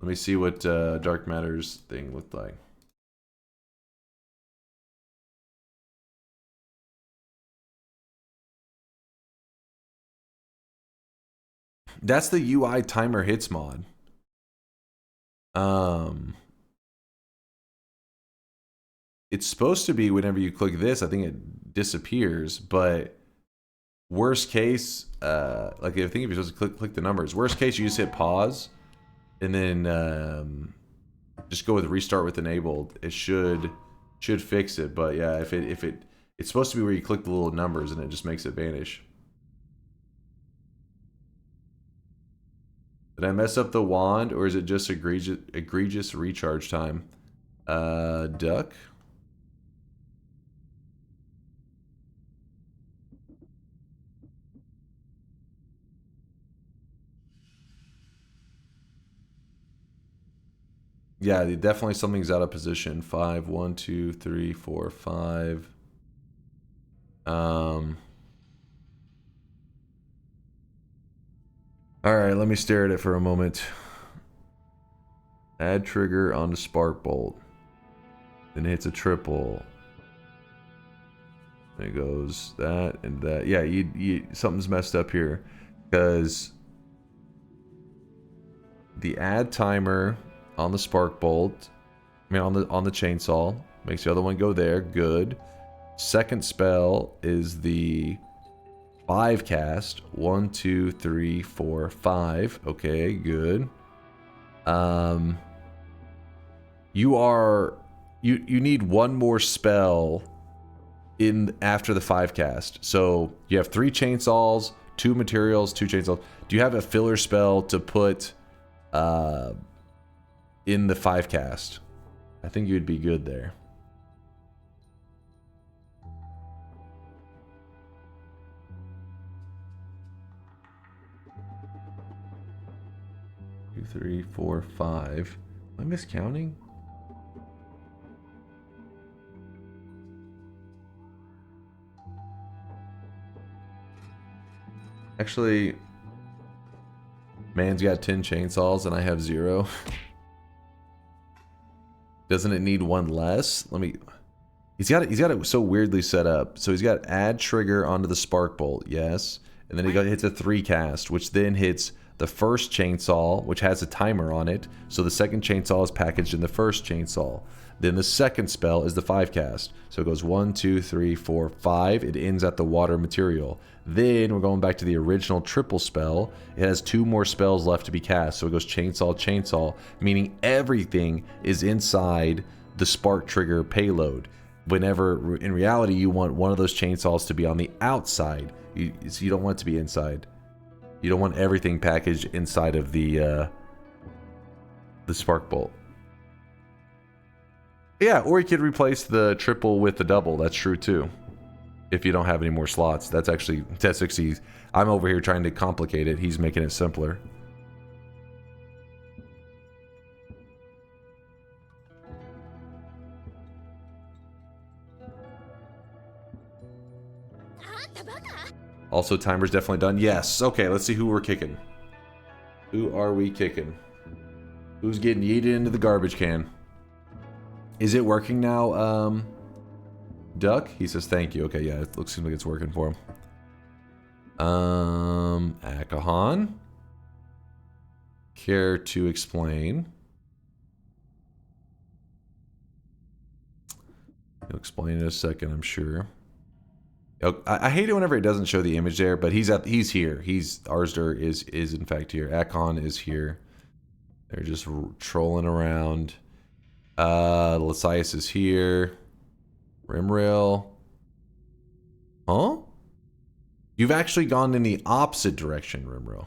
Let me see what Dark Matter's thing looked like. That's the UI timer hits mod. It's supposed to be whenever you click this, I think it disappears, but worst case, like I think if you're supposed to click the numbers, worst case you just hit pause and then just go with restart with enabled. It should fix it, but yeah, if it's supposed to be where you click the little numbers and it just makes it vanish. Did I mess up the wand, or is it just egregious recharge time? Duck? Yeah, definitely something's out of position. 5, 1, 2, 3, 4, 5. Alright, let me stare at it for a moment. Add trigger onto spark bolt. Then it hits a triple. And it goes that and that. Yeah, something's messed up here. Because the add timer on the spark bolt, I mean on the chainsaw, makes the other one go there. Good. Second spell is the 5 cast. 1, 2, 3, 4, 5. Okay, good. You need one more spell in after the 5 cast. So you have 3 chainsaws, 2 materials, 2 chainsaws. Do you have a filler spell to put in the 5 cast? I think you'd be good there. Two, 3, 4, 5. Am I miscounting? Actually, man's got 10 chainsaws and I have 0. Doesn't it need one less? Let me. He's got it so weirdly set up. So he's got add trigger onto the spark bolt, yes, and then he hits a 3 cast, which then hits the first chainsaw, which has a timer on it. So the second chainsaw is packaged in the first chainsaw. Then the second spell is the 5 cast. So it goes 1, 2, 3, 4, 5. It ends at the water material. Then we're going back to the original triple spell. It has 2 more spells left to be cast. So it goes chainsaw, chainsaw, meaning everything is inside the spark trigger payload. Whenever in reality you want one of those chainsaws to be on the outside. So you don't want it to be inside. You don't want everything packaged inside of the spark bolt. Yeah, or you could replace the triple with the double. That's true too. If you don't have any more slots. That's actually T60. I'm over here trying to complicate it. He's making it simpler. Also, timer's definitely done. Yes. Okay, let's see who we're kicking. Who are we kicking? Who's getting yeeted into the garbage can? Is it working now, Duck? He says thank you. Okay, yeah, it seems like it's working for him. Akahan? Care to explain? He'll explain in a second, I'm sure. I hate it whenever it doesn't show the image there, but he's here. Arsder is in fact here. Akon is here. They're just trolling around. Lasias is here. Rimrail. Huh? You've actually gone in the opposite direction, Rimrail.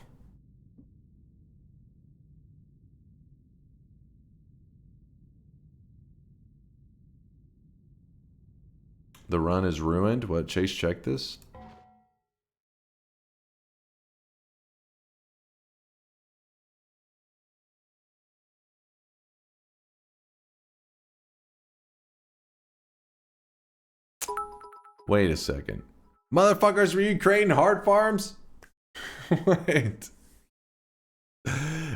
The run is ruined. What? Chase, check this. Wait a second. Motherfuckers, were you creating hard farms? Wait.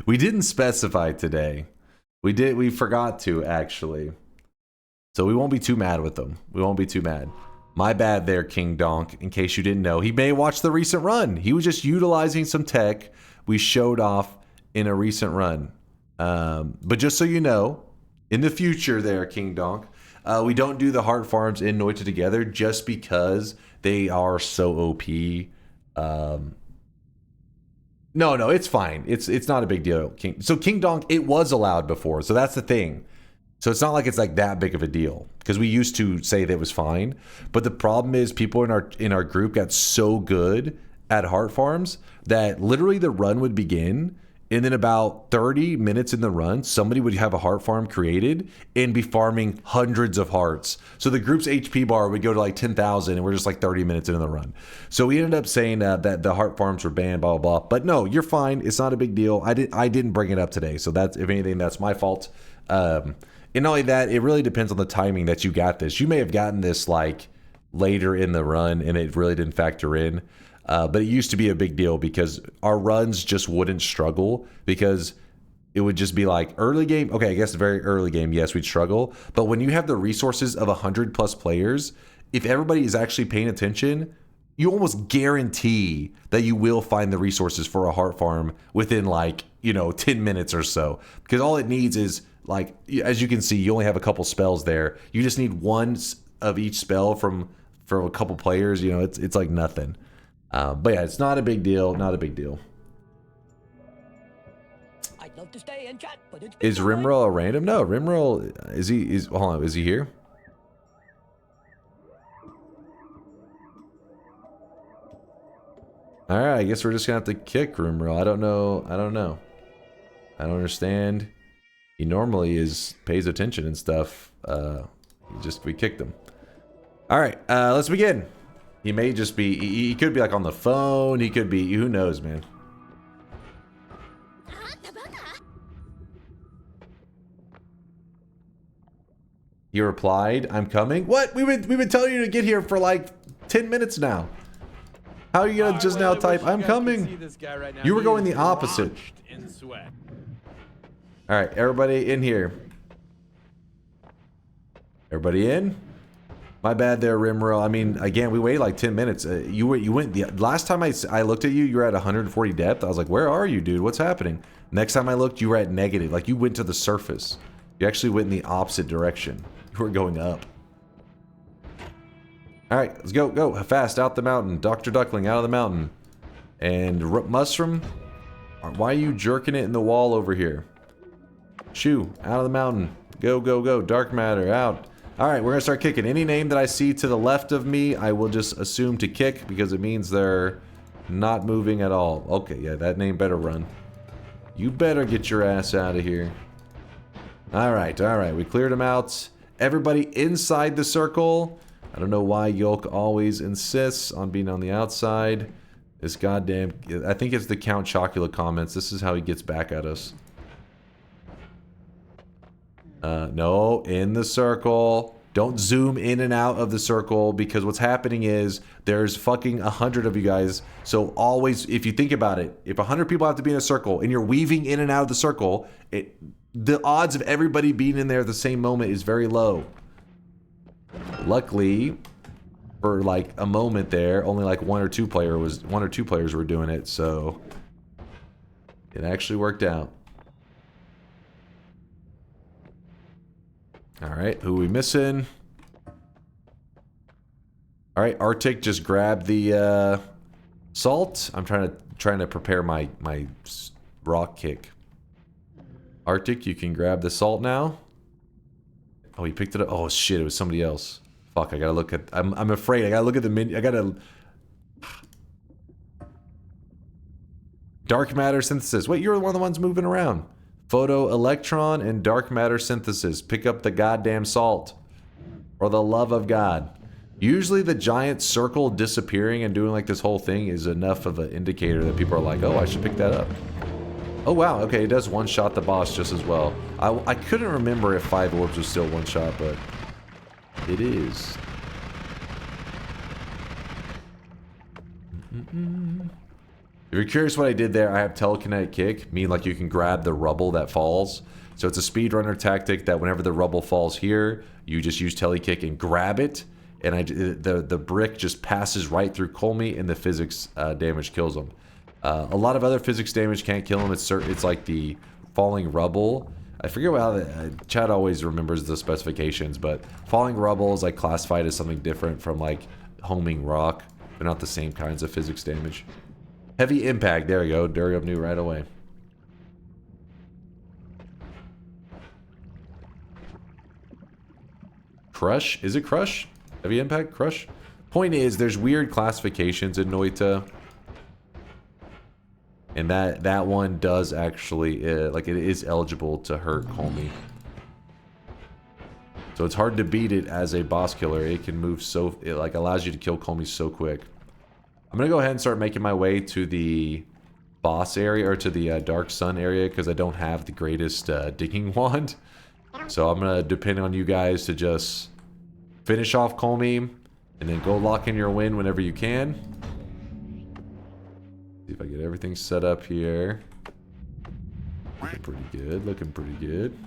We didn't specify today. We forgot to, actually. So we won't be too mad with them. We won't be too mad. My bad there, King Donk. In case you didn't know, he may watch the recent run. He was just utilizing some tech we showed off in a recent run. But just so you know, in the future there, King Donk, we don't do the heart farms in Noita Together just because they are so OP. No, it's fine. It's not a big deal. King Donk, it was allowed before, so that's the thing. So it's not like it's like that big of a deal because we used to say that it was fine. But the problem is people in our group got so good at heart farms that literally the run would begin, and then about 30 minutes in the run, somebody would have a heart farm created and be farming hundreds of hearts. So the group's HP bar would go to like 10,000, and we're just like 30 minutes into the run. So we ended up saying that the heart farms were banned, blah, blah, blah. But no, you're fine. It's not a big deal. I didn't bring it up today. So that's, if anything, that's my fault. And not only that, it really depends on the timing that you got this. You may have gotten this like later in the run and it really didn't factor in. But it used to be a big deal because our runs just wouldn't struggle because it would just be like early game. Okay, I guess very early game, yes, we'd struggle. But when you have the resources of 100+ players, if everybody is actually paying attention, you almost guarantee that you will find the resources for a heart farm within like, 10 minutes or so. Because all it needs is, like, as you can see, you only have a couple spells there. You just need one of each spell from a couple players. It's like nothing. But yeah, it's not a big deal. Not a big deal. I'd love to stay and chat, but it's Is Rimroll a random? No, Rimroll hold on, is he here? All right, I guess we're just gonna have to kick Rimroll. I don't know. I don't understand. He normally pays attention and stuff. We kicked him. All right, let's begin. He may just be. He could be like on the phone. He could be. Who knows, man? He replied, "I'm coming." What? We've been telling you to get here for like 10 minutes now. How are you gonna just now type, "I'm coming"? Right, you were going the opposite. All right, everybody in here. Everybody in? My bad there, Rimroll. I mean, again, we waited like 10 minutes. You went the last time I looked at you, you were at 140 depth. I was like, "Where are you, dude? What's happening?" Next time I looked, you were at negative. Like you went to the surface. You actually went in the opposite direction. You were going up. All right, let's go fast out the mountain. Dr. Duckling out of the mountain. And Mushroom, why are you jerking it in the wall over here? Shoo, out of the mountain. Go. Dark matter, out. All right, we're going to start kicking. Any name that I see to the left of me, I will just assume to kick because it means they're not moving at all. Okay, yeah, that name better run. You better get your ass out of here. All right. We cleared them out. Everybody inside the circle. I don't know why Yolk always insists on being on the outside. This goddamn... I think it's the Count Chocula comments. This is how he gets back at us. No, in the circle. Don't zoom in and out of the circle because what's happening is there's fucking 100 of you guys. So always, if you think about it, if 100 people have to be in a circle and you're weaving in and out of the circle, the odds of everybody being in there at the same moment is very low. Luckily, for like a moment there, only like one or two players were doing it, so it actually worked out. All right, who are we missing? All right, Arctic, just grab the salt. I'm trying to prepare my rock kick. Arctic, you can grab the salt now. Oh, he picked it up. Oh shit, it was somebody else. Fuck, I gotta look at. I'm afraid. I gotta look at the menu. I gotta. Dark matter synthesis. Wait, you're one of the ones moving around. Photo electron and dark matter synthesis. Pick up the goddamn salt. For the love of God. Usually the giant circle disappearing and doing like this whole thing is enough of an indicator that people are like, oh, I should pick that up. Oh wow, okay, it does one-shot the boss just as well. I couldn't remember if 5 orbs was still one-shot, but it is. If you're curious what I did there, I have telekinetic kick, meaning like you can grab the rubble that falls. So it's a speedrunner tactic that whenever the rubble falls here, you just use telekick and grab it, and the brick just passes right through Colmy, and the physics damage kills him. A lot of other physics damage can't kill him. It's like the falling rubble. I forget how Chad always remembers the specifications, but falling rubble is like classified as something different from like homing rock. They're not the same kinds of physics damage. Heavy impact. There we go. Durium knew right away. Crush? Is it crush? Heavy impact? Crush? Point is, there's weird classifications in Noita. And that one does actually, like it is eligible to hurt Colmy. So it's hard to beat it as a boss killer. It can move so, it like allows you to kill Colmy so quick. I'm gonna go ahead and start making my way to the boss area, or to the Dark Sun area, because I don't have the greatest digging wand. So I'm gonna depend on you guys to just finish off Colmy, and then go lock in your win whenever you can. See if I get everything set up here. Looking pretty good, looking pretty good.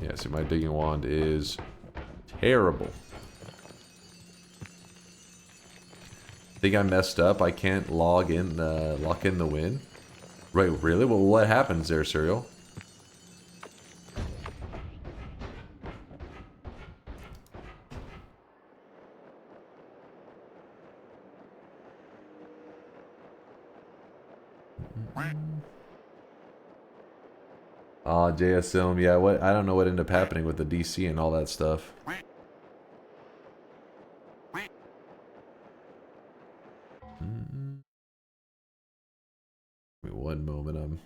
Yeah, see, my digging wand is terrible. Think I messed up. I can't lock in the win. Right, really? Well, what happens there, Serial? Oh, JSM, yeah, what? I don't know what ended up happening with the DC and all that stuff. Give me one moment,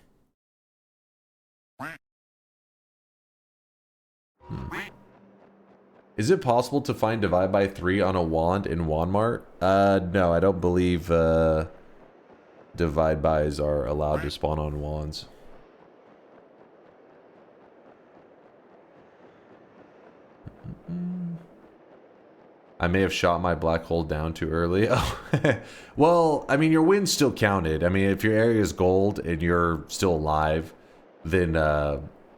Is it possible to find Divide by 3 on a wand in Wandmart? No, I don't believe Divide bys are allowed to spawn on wands. I may have shot my black hole down too early. Oh, well, I mean, your win still counted. I mean, if your area is gold and you're still alive, then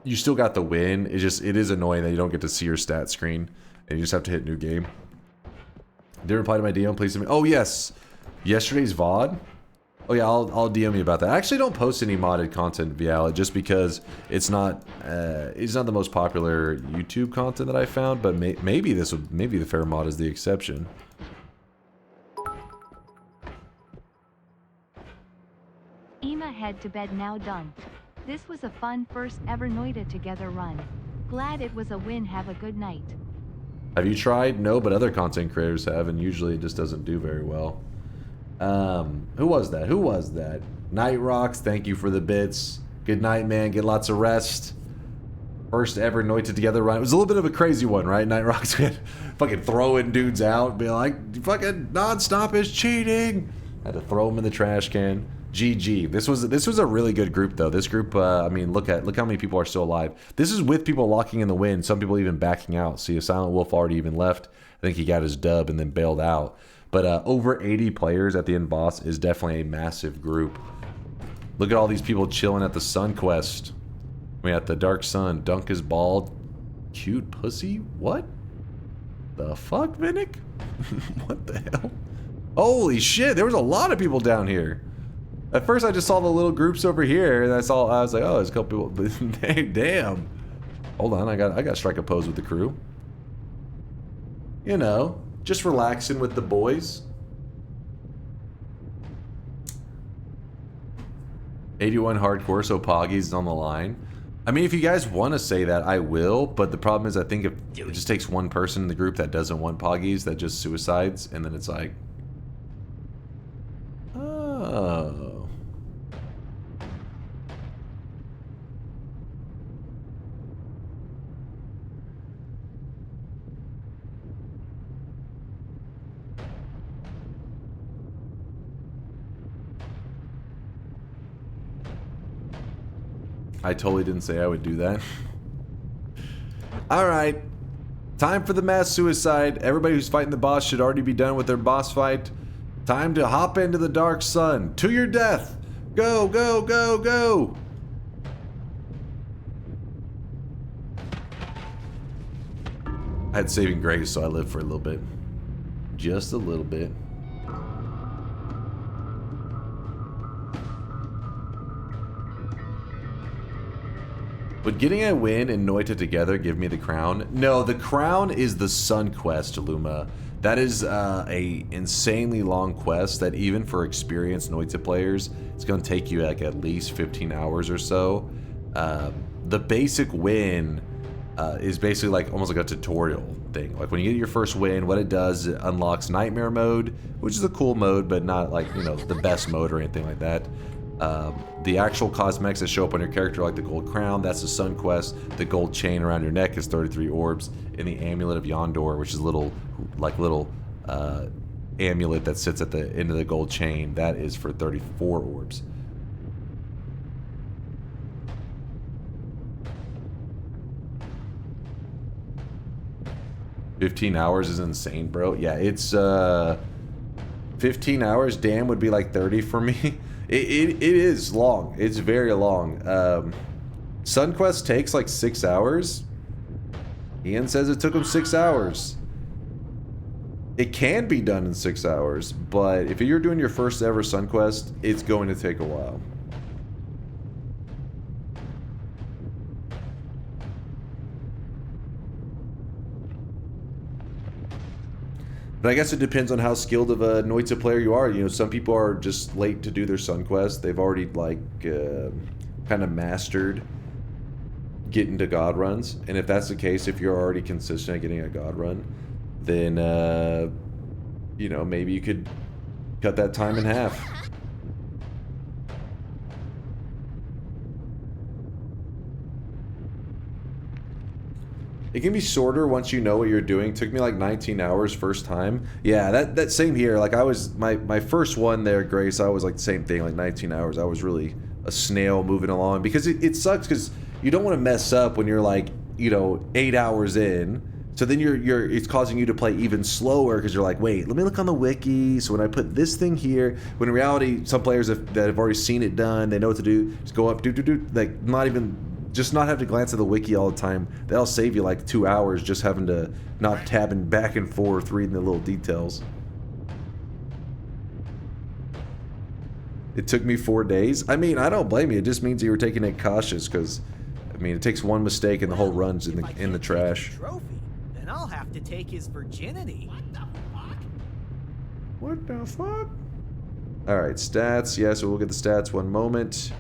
you still got the win. It is annoying that you don't get to see your stat screen and you just have to hit new game. Did reply to my DM, please? Oh yes, yesterday's VOD. Oh yeah, I'll DM you about that. I actually don't post any modded content via it just because it's not the most popular YouTube content that I found. But maybe the fair mod is the exception. Ema head to bed now done. This was a fun first ever Noita Together run. Glad it was a win. Have a good night. Have you tried? No, but other content creators have, and usually it just doesn't do very well. Who was that? Who was that? Night Rocks, thank you for the bits. Good night, man. Get lots of rest. First ever Noita Together run. It was a little bit of a crazy one, right? Night Rocks fucking throwing dudes out, be like, fucking non-stop is cheating. Had to throw them in the trash can. GG. This was a really good group though. This group, I mean, look how many people are still alive. This is with people locking in the win. Some people even backing out. See, Silent Wolf already even left. I think he got his dub and then bailed out. But over 80 players at the end boss is definitely a massive group. Look at all these people chilling at the Sun Quest. We at the Dark Sun. Dunk is bald. Cute pussy? What? The fuck, Vinnick? What the hell? Holy shit, there was a lot of people down here. At first I just saw the little groups over here, and I was like, oh, there's a couple people. Hey, damn. Hold on, I got to strike a pose with the crew. You know, just relaxing with the boys. 81 hardcore, so Poggy's on the line. I mean, if you guys want to say that, I will, but the problem is I think if it just takes one person in the group that doesn't want Poggies, that just suicides, and then it's like, oh. I totally didn't say I would do that. Alright. Time for the mass suicide. Everybody who's fighting the boss should already be done with their boss fight. Time to hop into the dark sun. To your death. Go, go, go, go. I had saving grace, so I lived for a little bit. Just a little bit. Would getting a win and Noita Together give me the crown? No, the crown is the Sun Quest, Luma. That is a insanely long quest that even for experienced Noita players, it's going to take you like at least 15 hours or so. The basic win is basically like almost like a tutorial thing. Like when you get your first win, what it does, it unlocks Nightmare mode, which is a cool mode, but not like, you know, the best mode or anything like that. The actual cosmetics that show up on your character, like the gold crown, that's the Sun Quest. The gold chain around your neck is 33 orbs, and the amulet of Yondor, which is a little amulet that sits at the end of the gold chain, that is for 34 orbs. $15 hours is insane, bro. Yeah, it's 15 hours. Damn, would be like 30 for me. It is long. It's very long. Sunquest takes like 6 hours. Ian says it took him 6 hours. It can be done in 6 hours, but if you're doing your first ever Sunquest, it's going to take a while. But I guess it depends on how skilled of a Noita player you are. You know, some people are just late to do their Sun Quest. They've already, like, kind of mastered getting to God runs. And if that's the case, if you're already consistent at getting a God run, then, you know, maybe you could cut that time in half. It can be shorter once you know what you're doing. It took me like 19 hours first time. Yeah, that same here. Like I was, my first one there, Grace, I was like the same thing, like 19 hours. I was really a snail moving along because it sucks because you don't want to mess up when you're like, you know, 8 hours in. So then it's causing you to play even slower because you're like, wait, let me look on the wiki. So when I put this thing here, when in reality, some players that have already seen it done, they know what to do. Just go up, do, like not even. Just not have to glance at the wiki all the time. That'll save you like 2 hours just having to not tabbing back and forth reading the little details. It took me 4 days. I mean, I don't blame you. It just means you were taking it cautious because, I mean, it takes one mistake and the whole run's in the trash. Trophy, then I'll have to take his virginity. What the fuck? What the fuck? All right, stats. Yeah, so we'll get the stats one moment.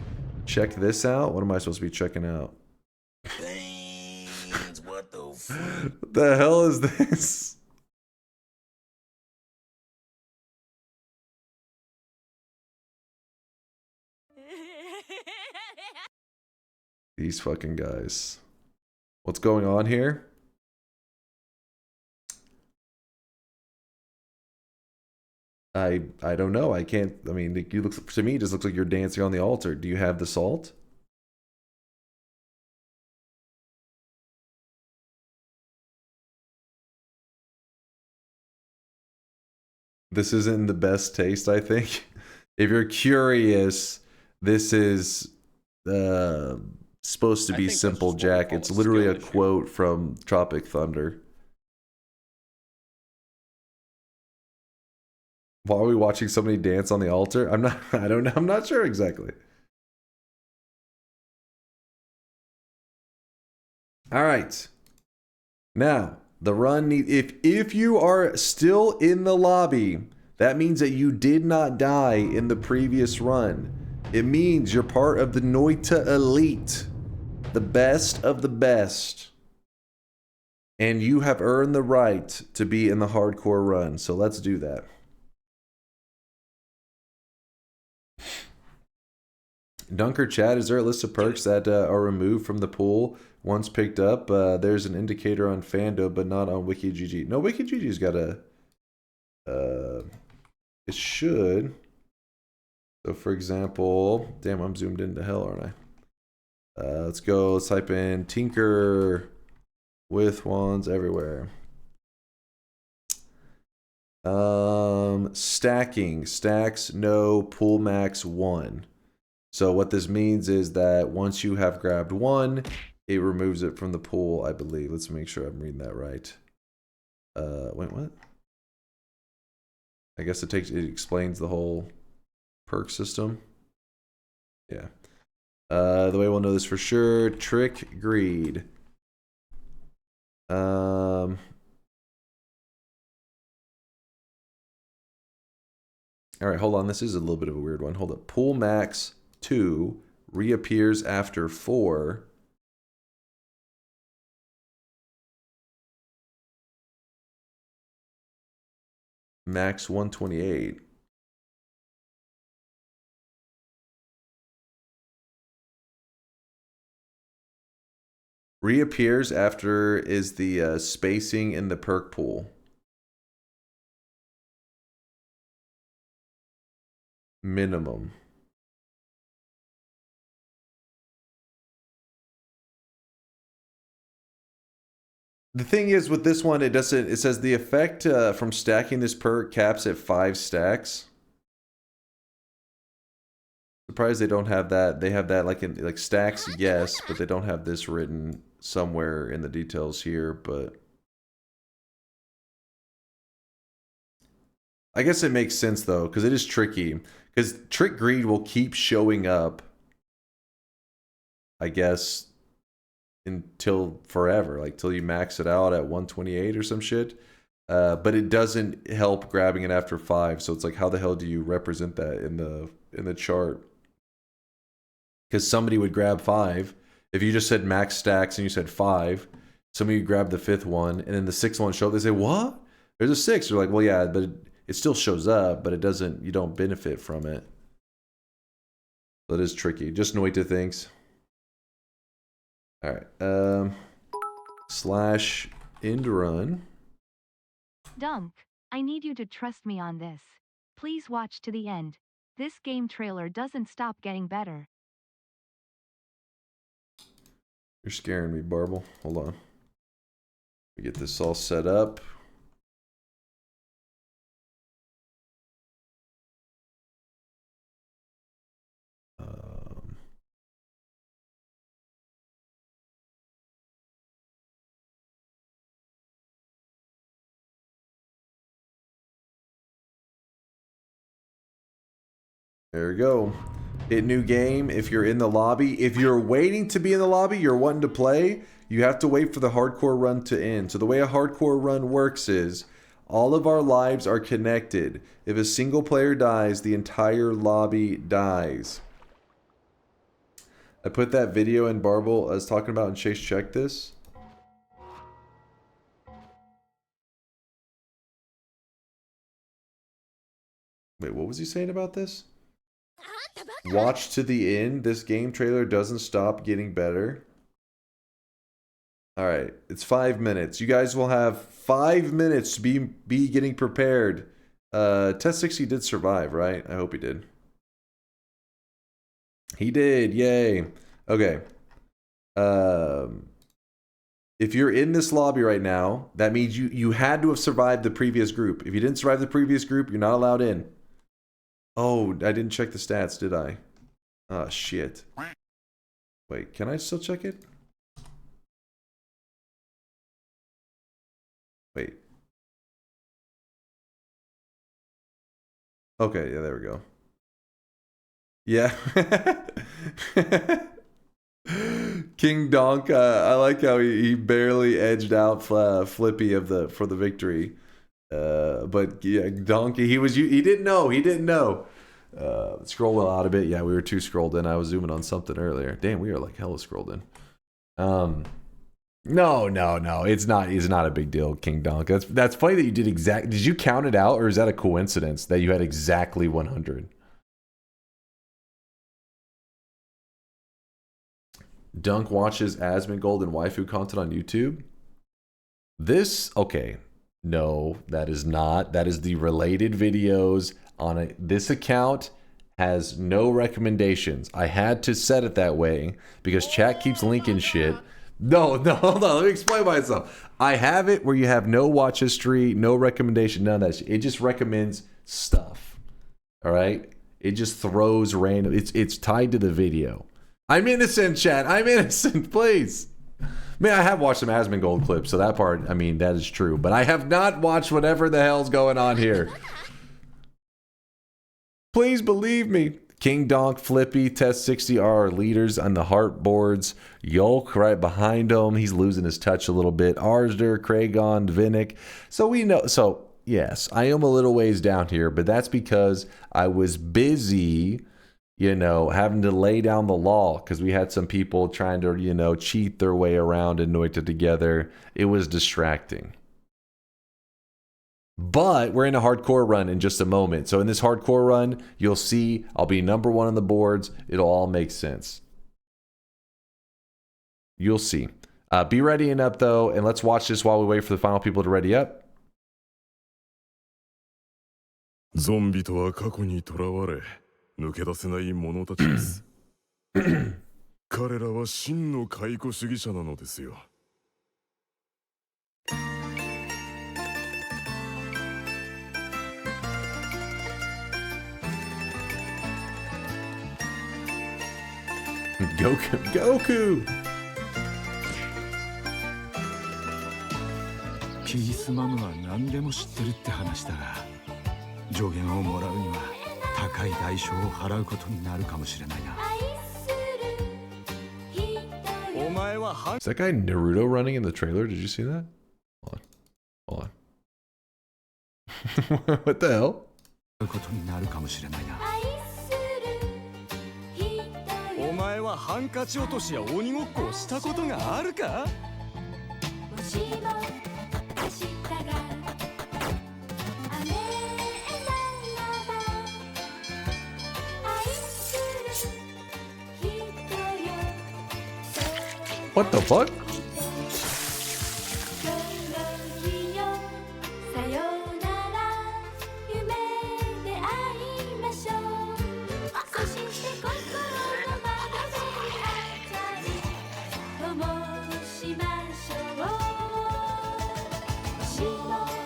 Check this out. What am I supposed to be checking out? What the fuck? What the hell is this? These fucking guys. What's going on here? I don't know. I can't. I mean, you look to me. It just looks like you're dancing on the altar. Do you have the salt? This isn't the best taste, I think. If you're curious, this is supposed to be Simple Jack. It's literally a quote from Tropic Thunder. Why are we watching somebody dance on the altar? I'm not. I don't know. I'm not sure exactly. All right. Now the run. If you are still in the lobby, that means that you did not die in the previous run. It means you're part of the Noita Elite, the best of the best. And you have earned the right to be in the hardcore run. So let's do that. Dunker chat, is there a list of perks that are removed from the pool once picked up? There's an indicator on Fando, but not on WikiGG. No, WikiGG's got a... it should. So for example... Damn, I'm zoomed into hell, aren't I? Let's go. Let's type in Tinker with wands everywhere. Stacking. Stacks, no. Pool max 1. So what this means is that once you have grabbed 1, it removes it from the pool, I believe. Let's make sure I'm reading that right. Wait, what? I guess it explains the whole perk system. Yeah. The way we'll know this for sure, Trick Greed. All right, hold on. This is a little bit of a weird one. Hold up. Pool max 2 reappears after 4. Max 128. Reappears after is the spacing in the perk pool. Minimum. The thing is with this one, it says the effect from stacking this perk caps at 5 stacks. Surprised they don't have that. They have that like stacks, yes, but they don't have this written somewhere in the details here, but I guess it makes sense though, because it is tricky. Because Trick Greed will keep showing up, I guess, until forever, like till you max it out at 128 or some shit. But it doesn't help grabbing it after 5. So it's like, how the hell do you represent that in the chart? Because somebody would grab 5. If you just said max stacks and you said 5, somebody would grab the 5th one, and then the 6th one show up. They say, what? There's a 6. You're like, well, yeah, but it still shows up, but it doesn't. You don't benefit from it. So it is tricky. Just Noita thinks. All right. Slash end run. Dunk, I need you to trust me on this. Please watch to the end. This game trailer doesn't stop getting better. You're scaring me, Barble. Hold on. We get this all set up. There we go. Hit new game if you're in the lobby. If you're waiting to be in the lobby, you're wanting to play, you have to wait for the hardcore run to end. So the way a hardcore run works is all of our lives are connected. If a single player dies, the entire lobby dies. I put that video in Barble I was talking about, and Chase checked this. Wait, what was he saying about this? Watch to the end. This game trailer doesn't stop getting better. Alright, it's 5 minutes. You guys will have 5 minutes to be getting prepared. Test 60 did survive, right? I hope he did. He did, yay. Okay. If you're in this lobby right now, that means you had to have survived the previous group. If you didn't survive the previous group, you're not allowed in. Oh, I didn't check the stats, did I? Oh, shit. Wait, can I still check it? Wait. Okay, yeah, there we go. Yeah. King Donk, I like how he barely edged out Flippy for the victory. But yeah, Donkey, he didn't know. Scroll wheel out a bit. Yeah, we were too scrolled in. I was zooming on something earlier. Damn, we are like hella scrolled in. No, it's not a big deal, King Donk. That's funny that you did did you count it out, or is that a coincidence that you had exactly 100? Dunk watches Asmongold and waifu content on YouTube. Okay. No, that is not. That is the related videos on it. This account has no recommendations. I had to set it that way because chat keeps linking shit. No, hold on. Let me explain myself. I have it where you have no watch history, no recommendation, none of that shit. It just recommends stuff. All right? It just throws random. It's tied to the video. I'm innocent, chat. I'm innocent, please. Man, I have watched some Asmongold clips, so that part, I mean, that is true. But I have not watched whatever the hell's going on here. Please believe me. King Donk, Flippy, Test 60 are our leaders on the heart boards. Yolk right behind him. He's losing his touch a little bit. Arsder, Kragon, Vinnick. So we know. So, yes, I am a little ways down here, but that's because I was busy, having to lay down the law because we had some people trying to, cheat their way around in Noita Together. It was distracting. But we're in a hardcore run in just a moment. So in this hardcore run, you'll see I'll be #1 on the boards. It'll all make sense. You'll see. Be readying up, though, and let's watch this while we wait for the final people to ready up. ゾンビとは過去にとらわれ抜け出せない者たちです。彼らは真の解雇主義者なのですよ。Goku! ピースマムは何でも知ってるって話だが、助言をもらうには高い代償を払うことになるかもしれないな。Is that guy Naruto running in the trailer? Did you see that? Hold on. What the hell? ことになるかもしれないな。お前はハンカチ落としや鬼ごっこをしたことがあるか？ What the fuck?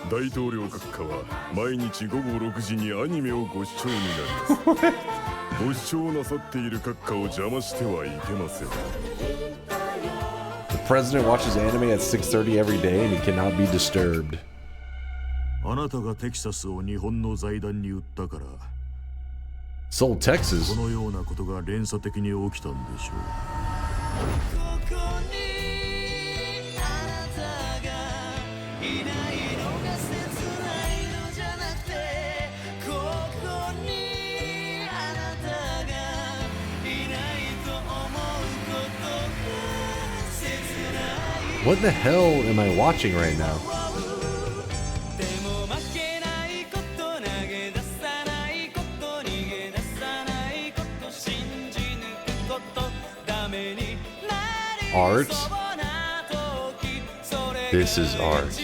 大統領閣下は毎日午後6時にアニメをご視聴になります。ご視聴なさっている閣下を邪魔してはいけません。 The president watches anime at 6:30 every day and he cannot be disturbed. あなたがテキサスを日本の財団に売ったから。 Sold Texas? このようなことが連鎖的に起きたんでしょう。 What the hell am I watching right now? Art? This is art.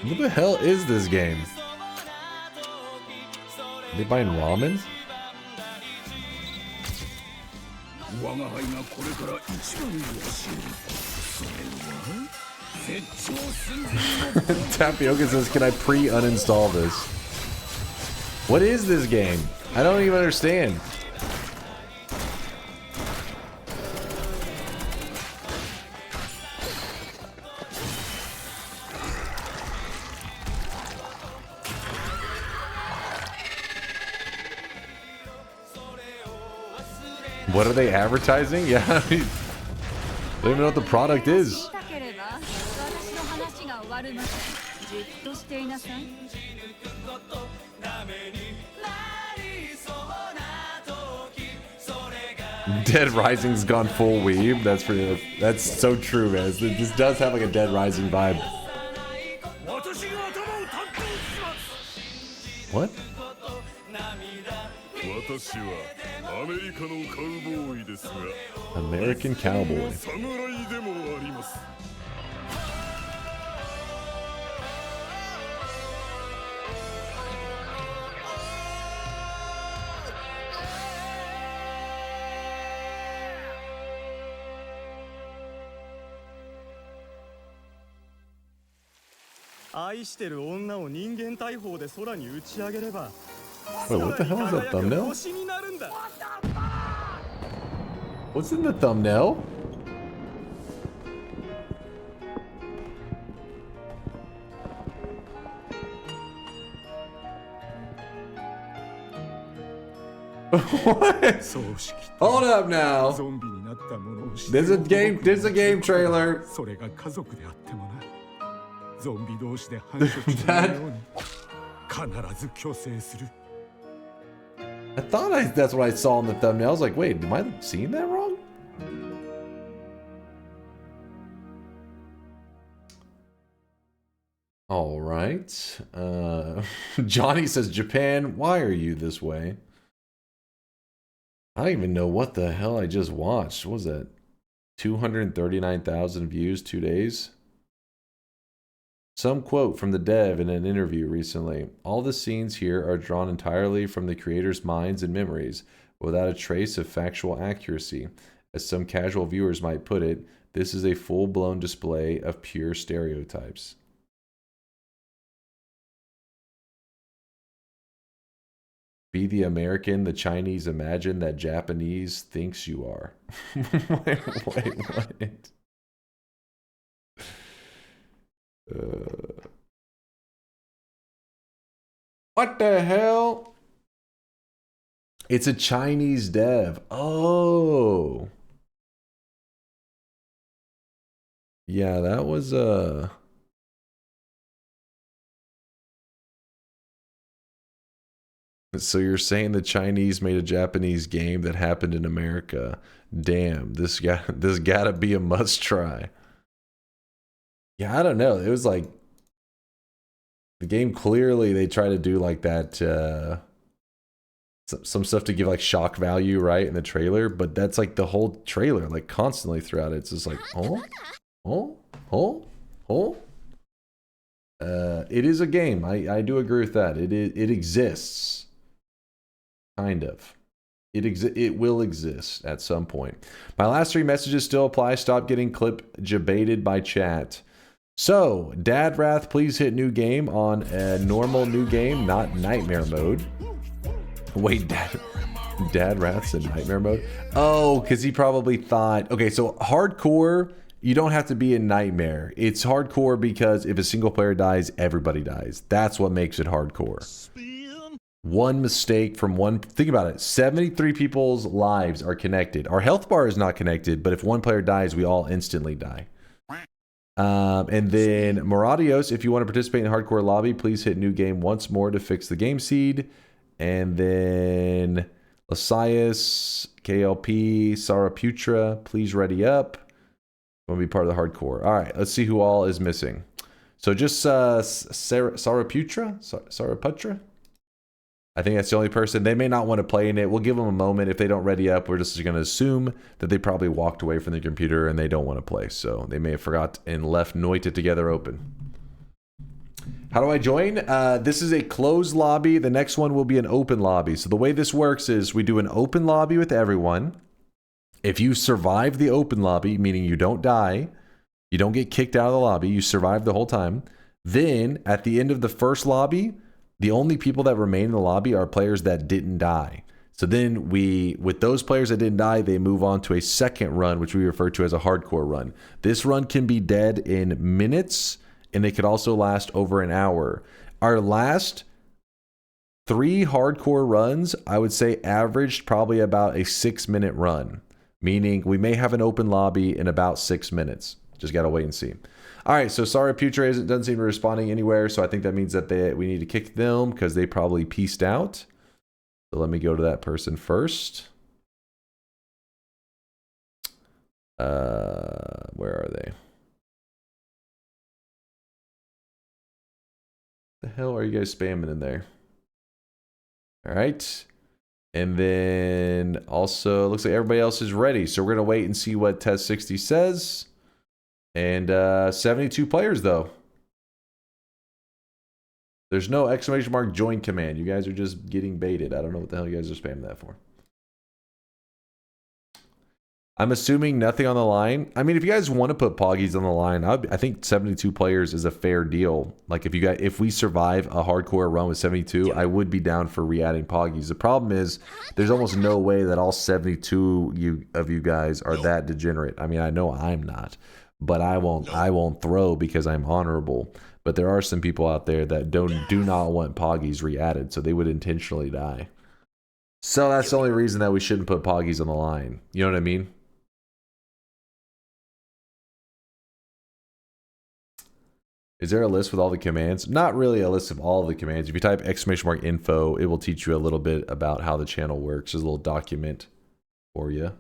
What the hell is this game? Are they buying ramen? が輩がこれから一番に教える。それは絶頂寸前の Tapioca says, can I pre-uninstall this? What is this game? I don't even understand. What are they advertising? Yeah, I mean, I don't even know what the product is. Dead Rising's gone full weeb. That's pretty. That's so true, man. This does have like a Dead Rising vibe. What? 私はアメリカのカウボーイですが American Cowboy. 侍でもあります。 愛してる女を人間大砲で空に打ち上げれば Wait, what the hell is that thumbnail? 星になるんだ。 What's in the thumbnail? What? Hold up now. There's a game trailer. それが家族であってもな。ゾンビ同士で繁殖しないように必ず虚勢する。 I thought that's what I saw in the thumbnail. I was like, wait, am I seeing that wrong? All right. Johnny says, Japan, why are you this way? I don't even know what the hell I just watched. What was that? 239,000 views, 2 days? Some quote from the dev in an interview recently. All the scenes here are drawn entirely from the creator's minds and memories, without a trace of factual accuracy. As some casual viewers might put it, this is a full-blown display of pure stereotypes. Be the American the Chinese imagine that Japanese thinks you are. wait, what? What the hell? It's a Chinese dev. Oh. Yeah, that was So you're saying the Chinese made a Japanese game that happened in America. Damn, this gotta be a must try. Yeah, I don't know. It was like the game clearly they try to do like that some stuff to give like shock value, right, in the trailer, but that's like the whole trailer, like constantly throughout it. It's just like, it is a game. I do agree with that. It exists. Kind of. It will exist at some point. My last 3 messages still apply. Stop getting clip debated by chat. So, Dad Wrath, please hit new game on a normal new game, not nightmare mode. Wait, Dad Wrath's in nightmare mode? Oh, because he probably thought... Okay, so hardcore, you don't have to be in nightmare. It's hardcore because if a single player dies, everybody dies. That's what makes it hardcore. One mistake from one... Think about it. 73 people's lives are connected. Our health bar is not connected, but if one player dies, we all instantly die. And then Moradios, if you want to participate in hardcore lobby, please hit new game once more to fix the game seed. And then Lasias, KLP, Saraputra, please ready up. Want to be part of the hardcore. All right, let's see who all is missing. So just Saraputra? Saraputra? I think that's the only person. They may not want to play in it. We'll give them a moment. If they don't ready up, we're just going to assume that they probably walked away from the computer and they don't want to play. So they may have forgot and left Noita Together open. How do I join? This is a closed lobby. The next one will be an open lobby. So the way this works is we do an open lobby with everyone. If you survive the open lobby, meaning you don't die, you don't get kicked out of the lobby, you survive the whole time, then at the end of the first lobby, the only people that remain in the lobby are players that didn't die. So then with those players that didn't die, they move on to a second run, which we refer to as a hardcore run. This run can be dead in minutes, and it could also last over an hour. Our last 3 hardcore runs, I would say averaged probably about a 6-minute run, meaning we may have an open lobby in about 6 minutes. Just got to wait and see. All right, so sorry, Future doesn't seem to be responding anywhere, so I think that means that we need to kick them because they probably peaced out. So let me go to that person first. Where are they? The hell are you guys spamming in there? All right. And then also looks like everybody else is ready. So we're going to wait and see what Test 60 says. And 72 players though. There's no exclamation mark join command. You guys are just getting baited. I don't know what the hell you guys are spamming that for. I'm assuming nothing on the line. I mean, if you guys want to put Poggies on the line, I think 72 players is a fair deal. Like if we survive a hardcore run with 72, I would be down for re-adding Poggies. The problem is there's almost no way that all 72 of you guys are that degenerate. I mean, I know I'm not, but I won't throw because I'm honorable. But there are some people out there that do not want Poggies re-added, so they would intentionally die. So that's the only reason that we shouldn't put Poggies on the line. You know what I mean? Is there a list with all the commands? Not really a list of all of the commands. If you type !info, it will teach you a little bit about how the channel works. There's a little document for you.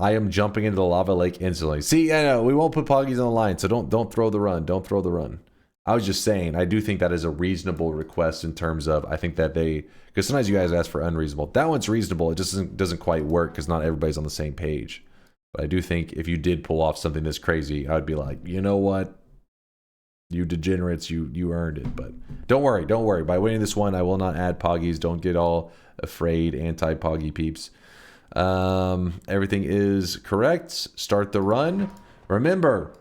I am jumping into the lava lake instantly. See, I know we won't put Poggies on the line, so don't throw the run. Don't throw the run. I was just saying, I do think that is a reasonable request in terms of, I think that because sometimes you guys ask for unreasonable. That one's reasonable. It just doesn't quite work because not everybody's on the same page. But I do think if you did pull off something this crazy, I would be like, you know what? You degenerates, you earned it. But don't worry. By winning this one, I will not add Poggies. Don't get all afraid, anti-Poggy peeps. Everything is correct. Start the run. Remember,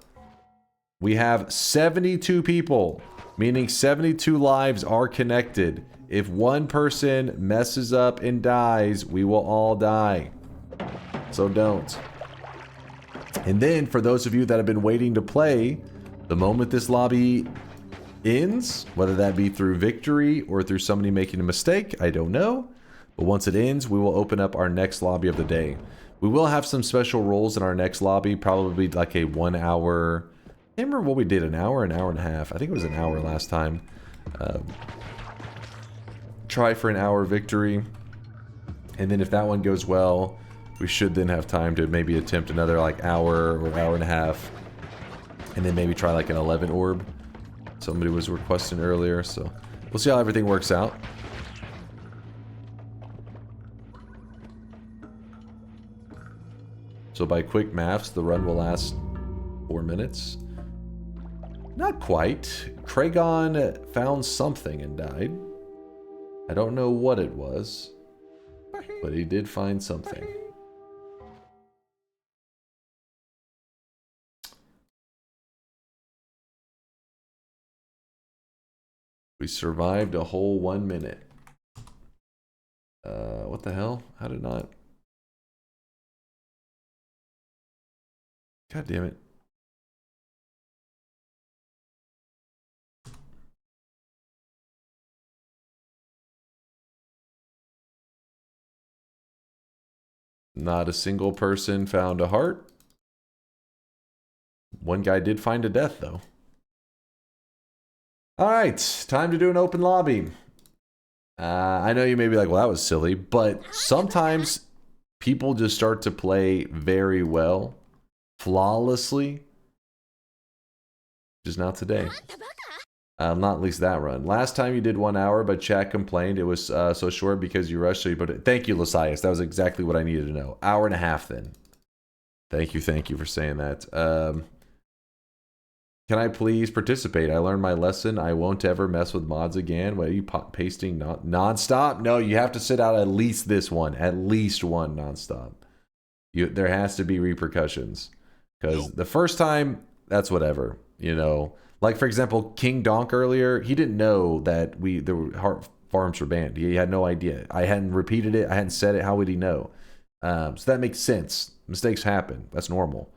we have 72 people, meaning 72 lives are connected. If one person messes up and dies, we will all die. So don't. And then for those of you that have been waiting to play, the moment this lobby ends, whether that be through victory or through somebody making a mistake, I don't know. But once it ends, we will open up our next lobby of the day. We will have some special roles in our next lobby, probably like a 1 hour. I can't remember what we did, an hour and a half. I think it was an hour last time. Try for an hour victory. And then if that one goes well, we should then have time to maybe attempt another like hour or hour and a half. And then maybe try like an 11 orb. Somebody was requesting earlier, so we'll see how everything works out. So by quick maths, the run will last 4 minutes. Not quite. Kragon found something and died. I don't know what it was, but he did find something. We survived a whole 1 minute. What the hell? How did not? God damn it. Not a single person found a heart. One guy did find a death, though. All right, time to do an open lobby. I know you may be like, well, that was silly, but sometimes people just start to play very well, flawlessly. Just not today. Not at least that run. Last time you did 1 hour, but chat complained it was so short because you rushed. So you put it. Thank you, Lasias. That was exactly what I needed to know. Hour and a half then. Thank you for saying that. Can I please participate? I learned my lesson. I won't ever mess with mods again. What are you pasting non-stop? No, you have to sit out at least this one. At least one non-stop. there has to be repercussions. Because the first time, that's whatever, you know. Like, for example, King Donk earlier, he didn't know that there were farms were banned. He had no idea. I hadn't repeated it. I hadn't said it. How would he know? So that makes sense. Mistakes happen. That's normal.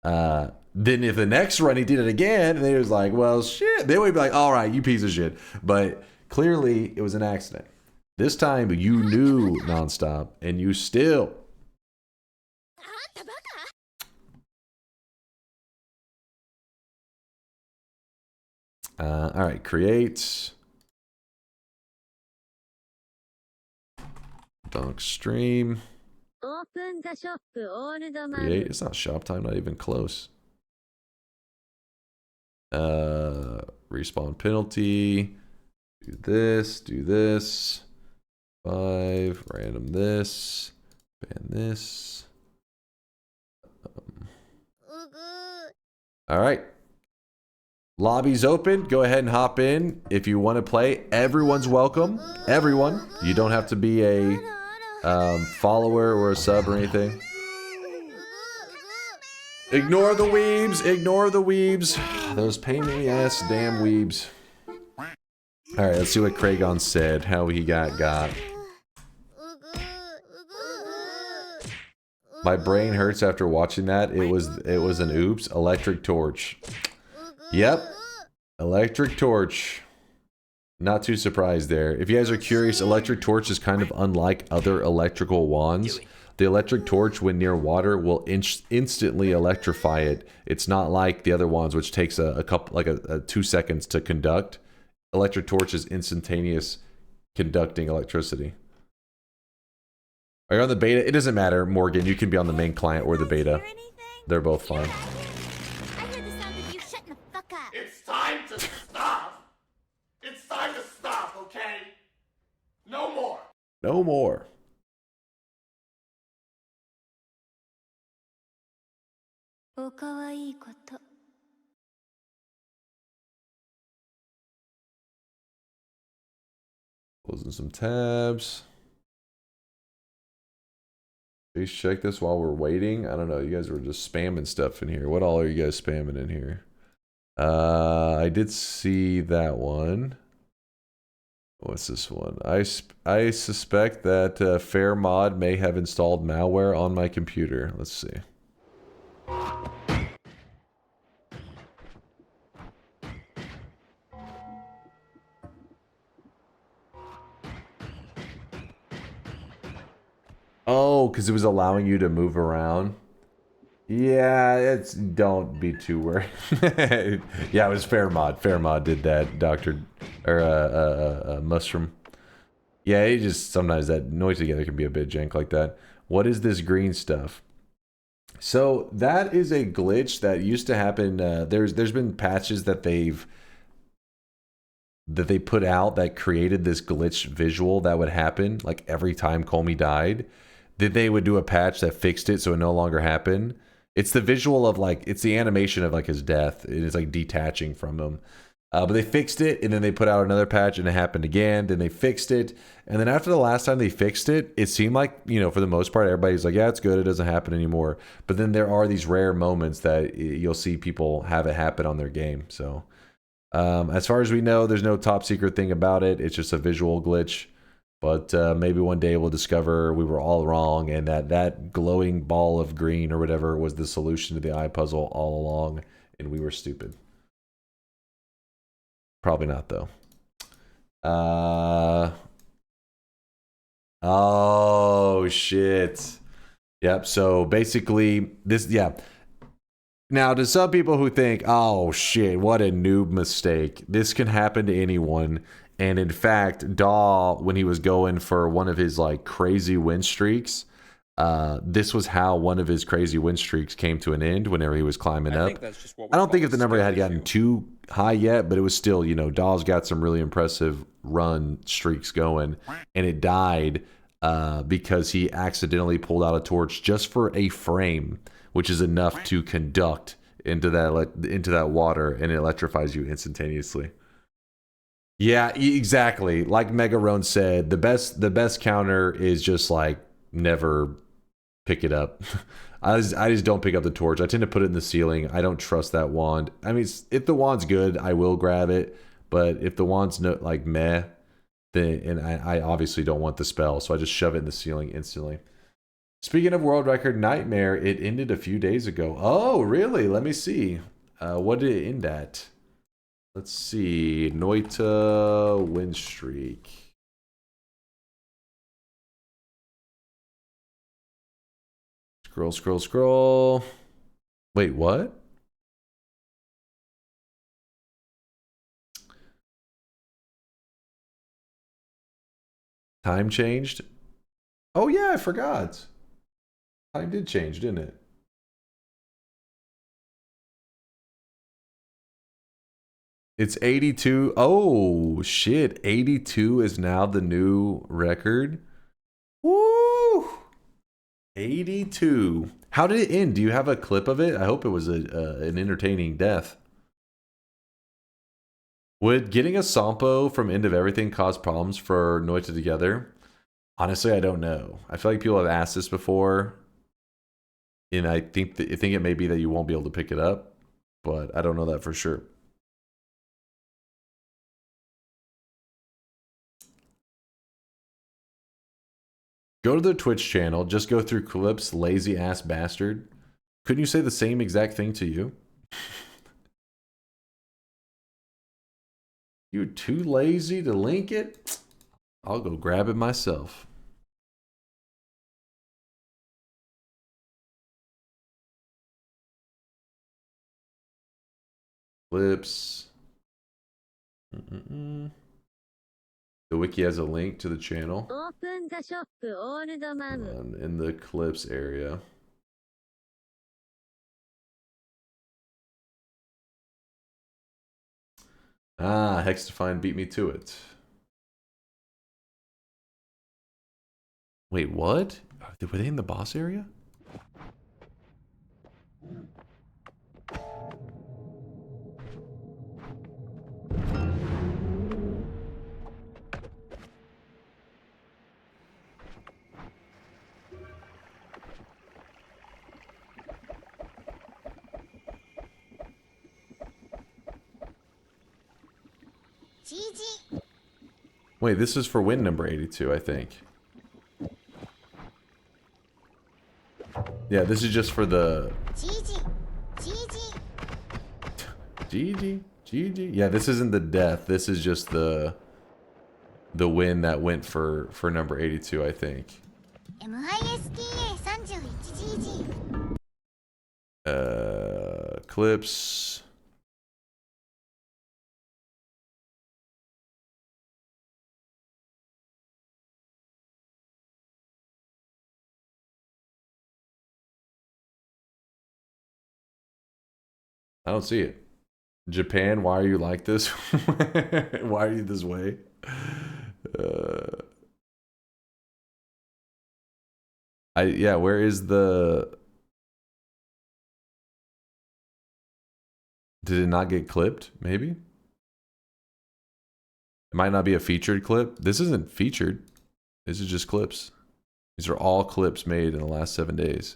Then if the next run he did it again, and he was like, well, shit, then we'd be like, all right, you piece of shit. But clearly, it was an accident. This time, you knew nonstop, and you still... all right, create. Dunk stream. Create. It's not shop time, not even close. Respawn penalty. Do this, do this. 5, random this. Ban this. All right. Lobby's open. Go ahead and hop in if you want to play. Everyone's welcome. Everyone. You don't have to be a follower or a sub or anything. Ignore the weebs. Ignore the weebs. Those pain in the ass damn weebs. All right, let's see what Kragon said. How he got. My brain hurts after watching that. It was an oops. Electric torch. Yep. Electric torch. Not too surprised there. If you guys are curious, electric torch is kind of unlike other electrical wands. The electric torch, when near water, will instantly electrify it. It's not like the other wands, which takes a couple, like a 2 seconds to conduct. Electric torch is instantaneous conducting electricity. Are you on the beta? It doesn't matter, Morgan. You can be on the main client or the beta. They're both fine. It's time to stop. It's time to stop, okay? No more. No more. Closing some tabs. Please check this while we're waiting. I don't know. You guys were just spamming stuff in here. What all are you guys spamming in here? I did see that one. What's this one? I suspect that Fair Mod may have installed malware on my computer. Let's see. Oh, because it was allowing you to move around. Yeah, don't be too worried. Yeah, it was Fair Mod. Fair Mod did that, Dr. or Mushroom. Yeah, it just sometimes that Noita Together can be a bit jank like that. What is this green stuff? So that is a glitch that used to happen. There's been patches that they put out that created this glitch visual that would happen like every time Comey died. Then they would do a patch that fixed it so it no longer happened. It's the visual of like, it's the animation of like his death. It is like detaching from him. But they fixed it, and then they put out another patch, and it happened again. Then they fixed it, and then after the last time they fixed it, it seemed like, you know, for the most part, everybody's like, yeah, it's good. It doesn't happen anymore. But then there are these rare moments that you'll see people have it happen on their game. So as far as we know, there's no top secret thing about it. It's just a visual glitch. But maybe one day we'll discover we were all wrong, and that glowing ball of green or whatever was the solution to the eye puzzle all along, and we were stupid. Probably not, though. Oh, shit. Yep, so basically, this, yeah. Now, to some people who think, oh, shit, what a noob mistake. This can happen to anyone. And in fact, Daw, when he was going for one of his like crazy win streaks, this was how one of his crazy win streaks came to an end whenever he was climbing up. I don't think if the number had gotten too high yet, but it was still, you know, Daw's got some really impressive run streaks going, and it died because he accidentally pulled out a torch just for a frame, which is enough to conduct into that water, and it electrifies you instantaneously. Yeah, exactly. Like Megarone said, the best counter is just like never pick it up. I just don't pick up the torch. I tend to put it in the ceiling. I don't trust that wand. I mean, if the wand's good, I will grab it. But if the wand's like meh, then and I obviously don't want the spell, so I just shove it in the ceiling instantly. Speaking of world record nightmare, it ended a few days ago. Oh, really? Let me see. What did it end at? Let's see. Noita win streak. Scroll, scroll, scroll. Wait, what? Time changed? Oh yeah, I forgot. Time did change, didn't it? It's 82. Oh, shit. 82 is now the new record. Woo! 82. How did it end? Do you have a clip of it? I hope it was an entertaining death. Would getting a Sampo from End of Everything cause problems for Noita Together? Honestly, I don't know. I feel like people have asked this before. And I think it may be that you won't be able to pick it up. But I don't know that for sure. Go to the Twitch channel. Just go through clips, lazy ass bastard. Couldn't you say the same exact thing to you? You're too lazy to link it? I'll go grab it myself. Clips. The wiki has a link to the channel. In the clips area. Ah, Hexdefine beat me to it. Wait, what? Were they in the boss area? Wait, this is for win number 82, I think. Yeah, this is just for the... GG. GG. Yeah, this isn't the death. This is just the win that went for number 82, I think. Clips. I don't see it. Japan, why are you like this? Why are you this way? Yeah, where is the... Did it not get clipped? Maybe? It might not be a featured clip. This isn't featured. This is just clips. These are all clips made in the last 7 days.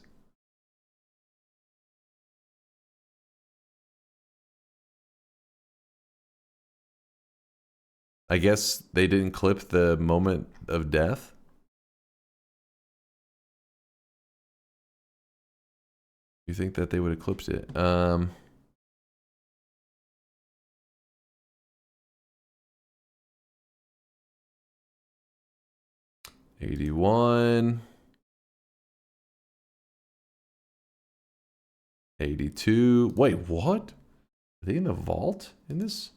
I guess they didn't clip the moment of death. You think that they would have clipped it? 81. 82. Wait, what? Are they in the vault in this?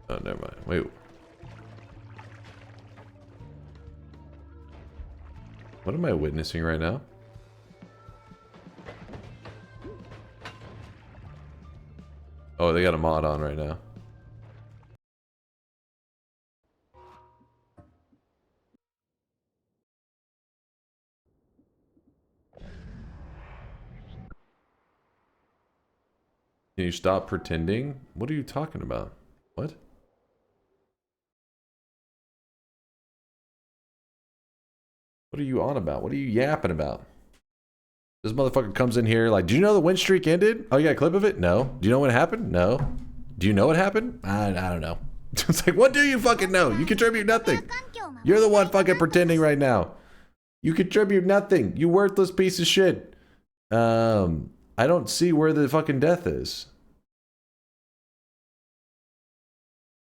Oh, never mind. Wait. What am I witnessing right now? Oh, they got a mod on right now. Can you stop pretending? What are you talking about? What? What are you on about? What are you yapping about? This motherfucker comes in here like, do you know the win streak ended? Oh, you got a clip of it? No. Do you know what happened? No. Do you know what happened? I don't know. It's like, what do you fucking know? You contribute nothing. You're the one fucking pretending right now. You contribute nothing. You worthless piece of shit. I don't see where the fucking death is.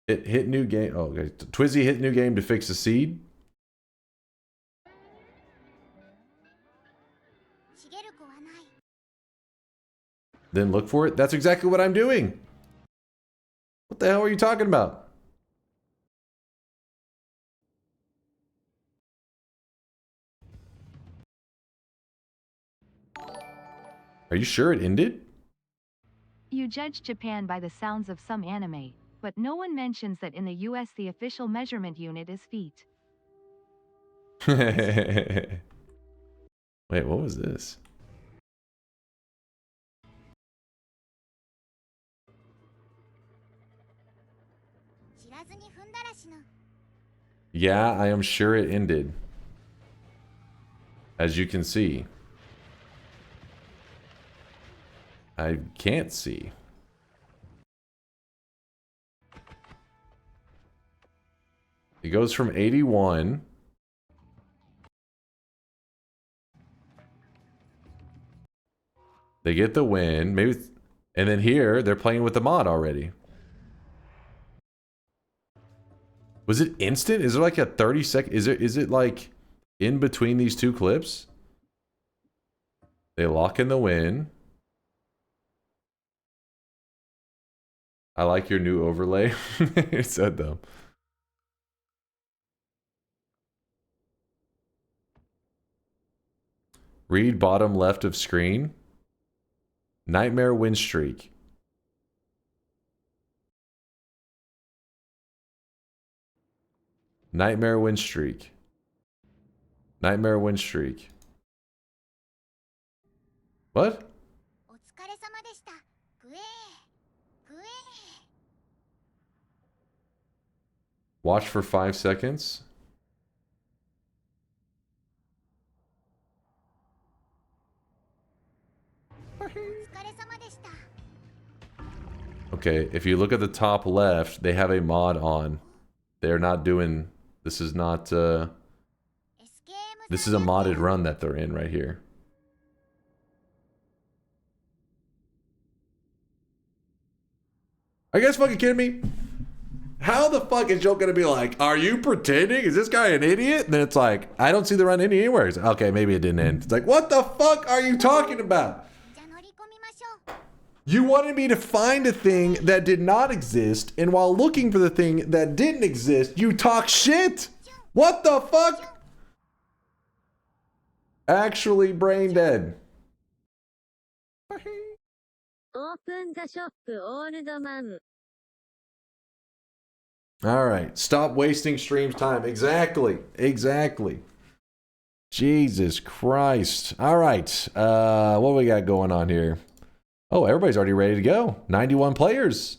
Hit new game. Oh, okay. Twizzy hit new game to fix the seed. Then look for it. That's exactly what I'm doing. What the hell are you talking about? Are you sure it ended? You judge Japan by the sounds of some anime, but no one mentions that in the US the official measurement unit is feet. Wait, what was this? Yeah, I am sure it ended. As you can see. I can't see. It goes from 81. They get the win. Maybe, and then here, they're playing with the mod already. Was it instant? Is there like a 30-second? Is it like in between these two clips? They lock in the win. I like your new overlay. It said though. Read bottom left of screen. Nightmare win streak. Nightmare win streak. Nightmare win streak. What? Watch for 5 seconds. Okay, if you look at the top left, they have a mod on. They're not doing... This is not... This is a modded run that they're in right here. Are you guys fucking kidding me? How the fuck is Joe gonna be like, are you pretending? Is this guy an idiot? And then it's like, I don't see the run ending anywhere. It's like, okay, maybe it didn't end. It's like, what the fuck are you talking about? You wanted me to find a thing that did not exist, and while looking for the thing that didn't exist, you talk shit? What the fuck? Actually brain dead. Open the shop, old man. Alright, stop wasting stream's time. Exactly. Exactly. Jesus Christ. Alright, what we got going on here? Oh, everybody's already ready to go. 91 players.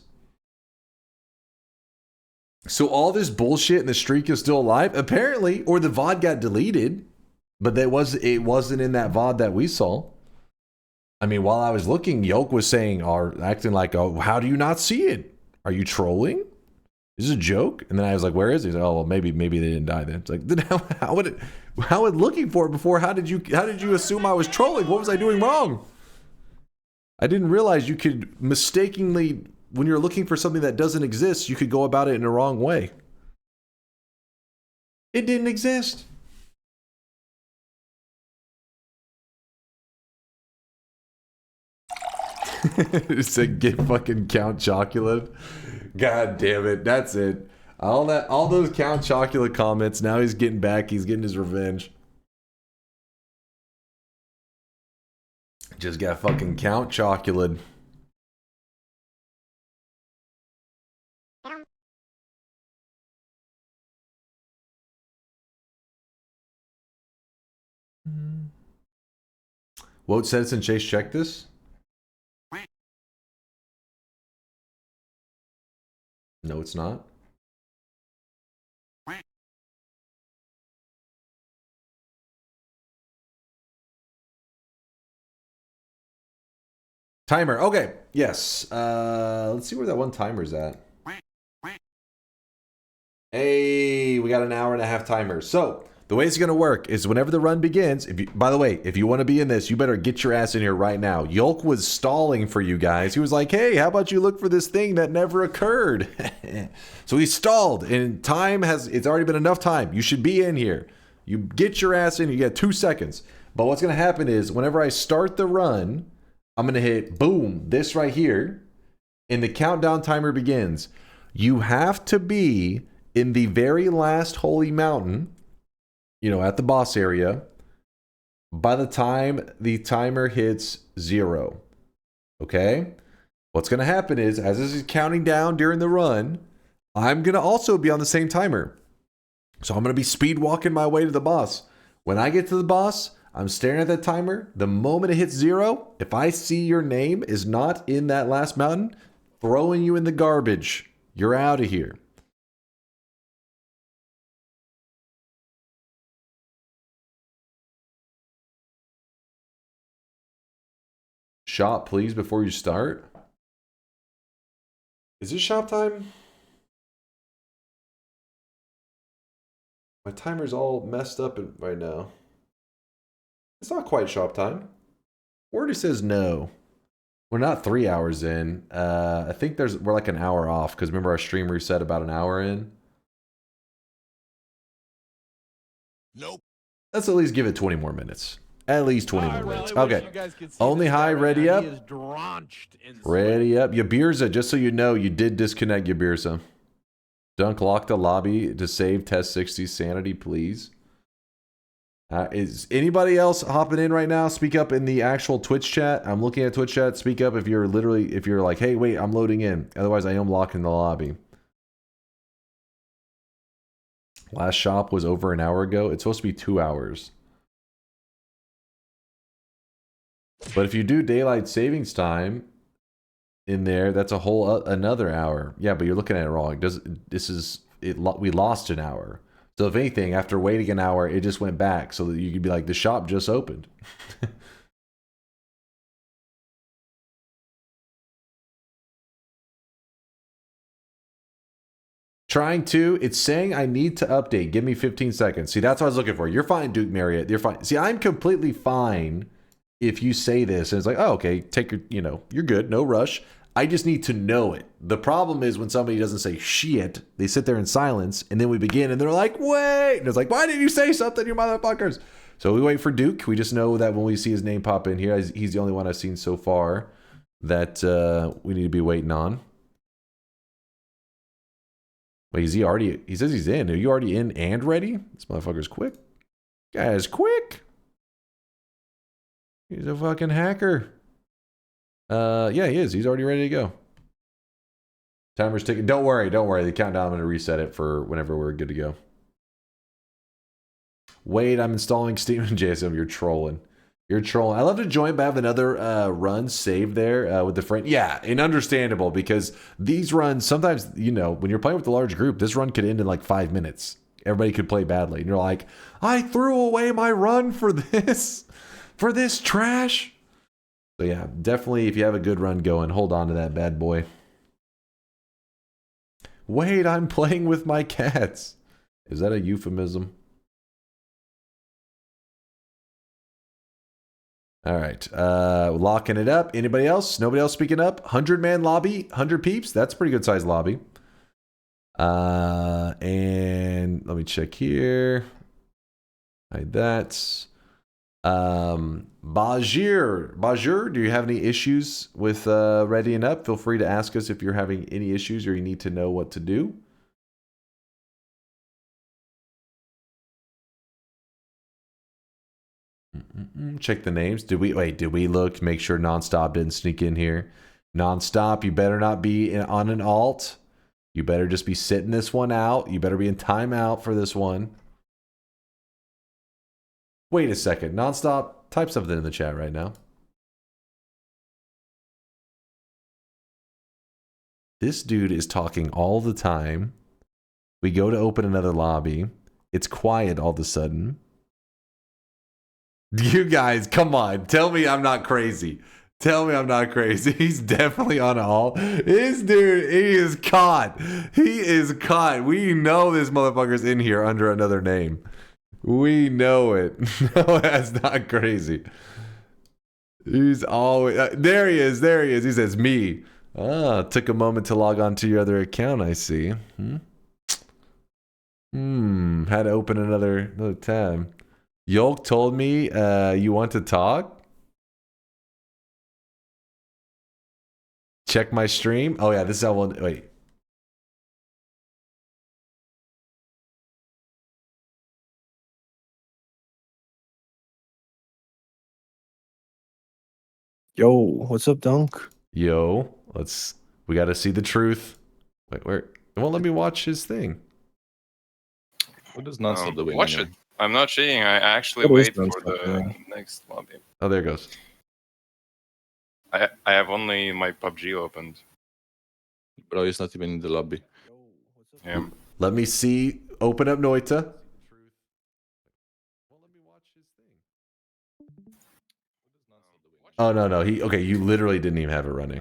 So all this bullshit and the streak is still alive? Apparently, or the VOD got deleted. But it wasn't in that VOD that we saw. I mean, while I was looking, Yoke was saying, or acting like, oh, how do you not see it? Are you trolling? Is this a joke? And then I was like, where is he? He's like, oh, well, maybe they didn't die then. It's like, then how would looking for it before? How did you assume I was trolling? What was I doing wrong? I didn't realize you could mistakenly, when you're looking for something that doesn't exist, you could go about it in the wrong way. It didn't exist. It said get fucking Count Chocolate. God damn it, that's it. All those Count Chocolate comments, now he's getting back, he's getting his revenge. Just got fucking Count Chocolate. Won't Citizen Chase check this? No, it's not. Timer. Okay. Yes. Let's see where that one timer's at. Hey, we got an hour and a half timer. So the way it's going to work is whenever the run begins, by the way, if you want to be in this, you better get your ass in here right now. Yolk was stalling for you guys. He was like, hey, how about you look for this thing that never occurred? So he stalled, and it's already been enough time. You should be in here. You get your ass in. You get 2 seconds. But what's going to happen is whenever I start the run, I'm going to hit boom, this right here, and the countdown timer begins. You have to be in the very last holy mountain, at the boss area, by the time the timer hits 0. Okay? What's going to happen is, as this is counting down during the run, I'm going to also be on the same timer. So I'm going to be speed walking my way to the boss. When I get to the boss, I'm staring at that timer. The moment it hits 0, if I see your name is not in that last mountain, throwing you in the garbage. You're out of here. Shop, please, before you start. Is it shop time? My timer's all messed up right now. It's not quite shop time. Already says no. We're not 3 hours in. I think we're like an hour off because remember our stream reset about an hour in. Nope. Let's at least give it 20 more minutes. At least 20 more minutes. Okay. Only this high, guy right ready now. up. He is drenched in Ready up. Yabirza, just so you know, you did disconnect Yabirza. Dunk, lock the lobby to save Test 60 sanity, please. Is anybody else hopping in right now? Speak up in the actual Twitch chat. I'm looking at Twitch chat. Speak up if you're like, hey, wait, I'm loading in. Otherwise, I am locking the lobby. Last shop was over an hour ago. It's supposed to be 2 hours. But if you do daylight savings time in there, that's a whole another hour. Yeah, but you're looking at it wrong. We lost an hour. So if anything, after waiting an hour, it just went back so that you could be like, the shop just opened. Trying to. It's saying I need to update. Give me 15 seconds. See, that's what I was looking for. You're fine, Duke Marriott. You're fine. See, I'm completely fine if you say this and it's like, oh, okay, take your, you're good, no rush. I just need to know it. The problem is when somebody doesn't say shit, they sit there in silence, and then we begin, and they're like, wait! And it's like, why didn't you say something, you motherfuckers? So we wait for Duke. We just know that when we see his name pop in here, he's the only one I've seen so far that we need to be waiting on. Wait, is he already? He says he's in. Are you already in and ready? This motherfucker's quick. Guy's quick. He's a fucking hacker. Yeah, he is. He's already ready to go. Timer's ticking. Don't worry. The countdown, I'm going to reset it for whenever we're good to go. Wait, I'm installing Steam and JSM. You're trolling. I love to join, but I have another run saved there with the friend. Yeah, and understandable because these runs, sometimes, when you're playing with a large group, this run could end in like 5 minutes. Everybody could play badly. And you're like, I threw away my run for this trash. So yeah, definitely if you have a good run going, hold on to that bad boy. Wait, I'm playing with my cats. Is that a euphemism? All right, locking it up. Anybody else? Nobody else speaking up? 100-man lobby, 100 peeps. That's a pretty good sized lobby. And let me check here. Hide that. Bajir, do you have any issues with readying up? Feel free to ask us if you're having any issues or you need to know what to do. Check the names. Did we look to make sure Nonstop didn't sneak in here? Nonstop, you better not be on an alt. You better just be sitting this one out. You better be in timeout for this one. Wait a second. Nonstop, type something in the chat right now. This dude is talking all the time. We go to open another lobby. It's quiet all of a sudden. You guys, come on. Tell me I'm not crazy. Tell me I'm not crazy. He's definitely on all. This dude, he is caught. He is caught. We know this motherfucker's in here under another name. We know it. No, that's not crazy. He's always... there he is. There he is. He says, me. Ah, took a moment to log on to your other account, I see. Had to open another tab. Yolk told me you want to talk? Check my stream. Oh yeah, this is how one. Wait. Yo, what's up, Dunk? Yo, we got to see the truth. Wait, where? It won't let me watch his thing. What does nonstop doing? Watch it. I'm not cheating. I actually What is wait for nonstop the doing? next lobby. Oh, there it goes. I have only my PUBG opened. Bro, he's not even in the lobby. Yeah. Let me see. Open up Noita. Oh no. Okay, you literally didn't even have it running.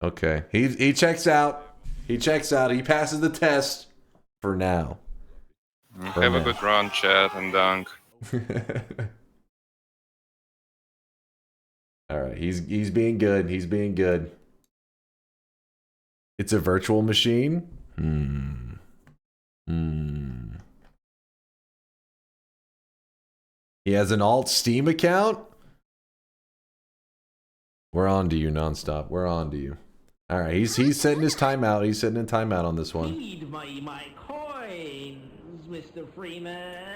Okay. He checks out. He checks out. He passes the test for now. Have a good run, chat and Dunk. All right, he's being good. He's being good. It's a virtual machine. He has an alt Steam account. We're on to you nonstop. We're on to you. All right, he's setting his timeout. He's setting a timeout on this one. Need my coins, Mr. Freeman.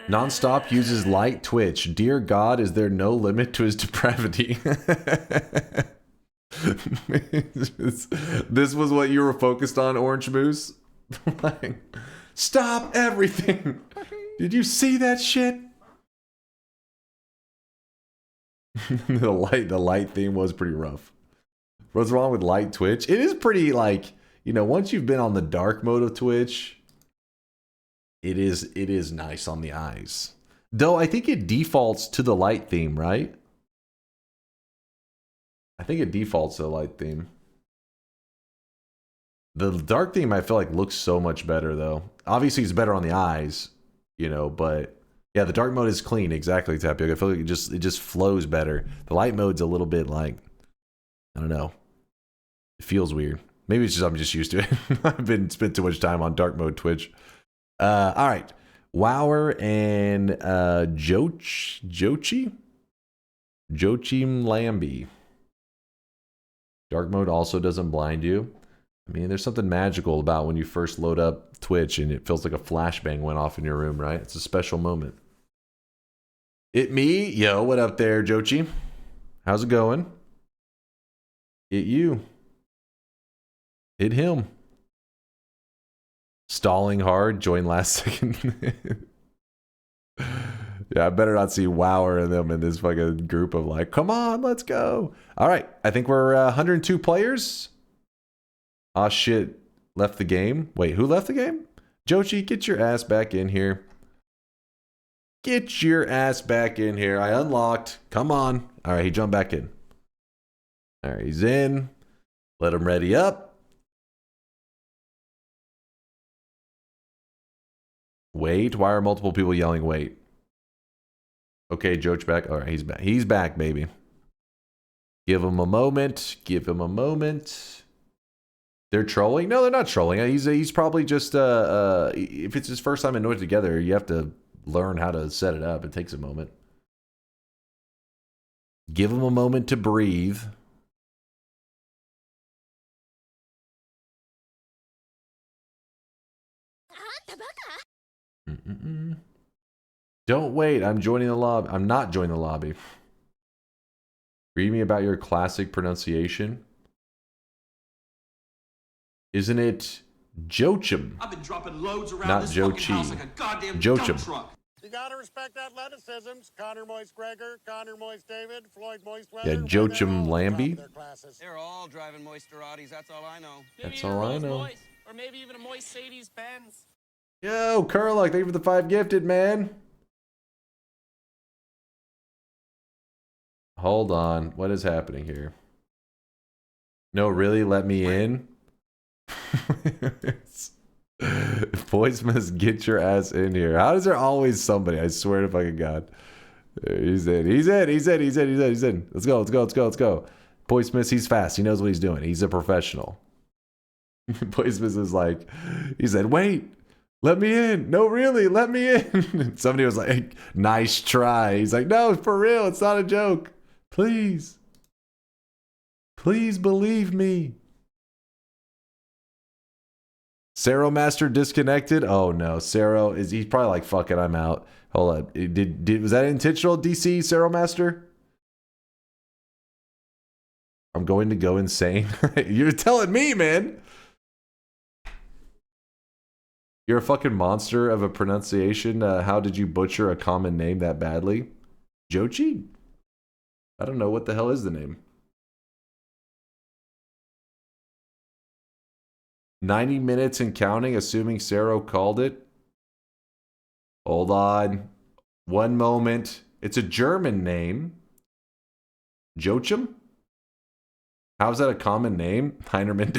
Nonstop uses light Twitch. Dear God, is there no limit to his depravity? This was what you were focused on, Orange Moose? Like, stop everything! Did you see that shit? The light theme was pretty rough. What's wrong with light Twitch? It is pretty, like, you know, once you've been on the dark mode of Twitch, it is nice on the eyes. Though I think it defaults to the light theme, right? I think it defaults to the light theme. The dark theme I feel like looks so much better though. Obviously it's better on the eyes, you know, but yeah, the dark mode is clean, exactly, Tapioca. I feel like it just flows better. The light mode's a little bit like, I don't know. It feels weird. Maybe it's just I'm just used to it. I've spent too much time on dark mode Twitch. All right. Wower and Joachim Lambie. Dark mode also doesn't blind you. I mean, there's something magical about when you first load up Twitch and it feels like a flashbang went off in your room, right? It's a special moment. It me? Yo, what up there, Jochi? How's it going? It you. It him. Stalling hard, join last second. Yeah, I better not see Wower and them in this fucking group of like, come on, let's go. All right, I think we're 102 players. Ah, shit. Left the game. Wait, who left the game? Jochi, get your ass back in here. Get your ass back in here. I unlocked. Come on. All right, he jumped back in. All right, he's in. Let him ready up. Wait, why are multiple people yelling wait? Okay, Joach back. All right, he's back. He's back, baby. Give him a moment. Give him a moment. They're trolling? No, they're not trolling. He's probably just if it's his first time in Noita Together, you have to learn how to set it up. It takes a moment. Give him a moment to breathe. Don't wait. I'm joining the lobby. I'm not joining the lobby. Read me about your classic pronunciation. Isn't it Joachim? I've been dropping loads around Not this Joe fucking house Chi. like a goddamn Joachim. dump truck. You gotta respect athleticisms. Connor Moist Gregor, Connor Moist David, Floyd Moist Weather. Yeah, Joachim Lambie. They're all driving Moisterati's, that's all I know. That's all I know. Or maybe even a moist Sadie's Benz. Yo, Kurlock, thank you for the 5 gifted, man. Hold on. What is happening here? No, really? Let me in? Boys must get your ass in here. How is there always somebody? I swear to fucking God. He's in. He's in. He's in. He's in. He's in. He's in. Let's go. Let's go. Let's go. Let's go. Boy Smith, he's fast. He knows what he's doing. He's a professional. Boy Smith is like, he said, wait, let me in. No, really, let me in. Somebody was like, nice try. He's like, no, for real. It's not a joke. Please. Please believe me. Saro Master disconnected. Oh no, Saro he's probably like, fuck it, I'm out. Hold on. Was that intentional, DC, Saro Master? I'm going to go insane. You're telling me, man. You're a fucking monster of a pronunciation. How did you butcher a common name that badly? Jochi? I don't know. What the hell is the name? 90 minutes and counting, assuming Saro called it. Hold on. One moment. It's a German name. Joachim? How's that a common name? Heinerman?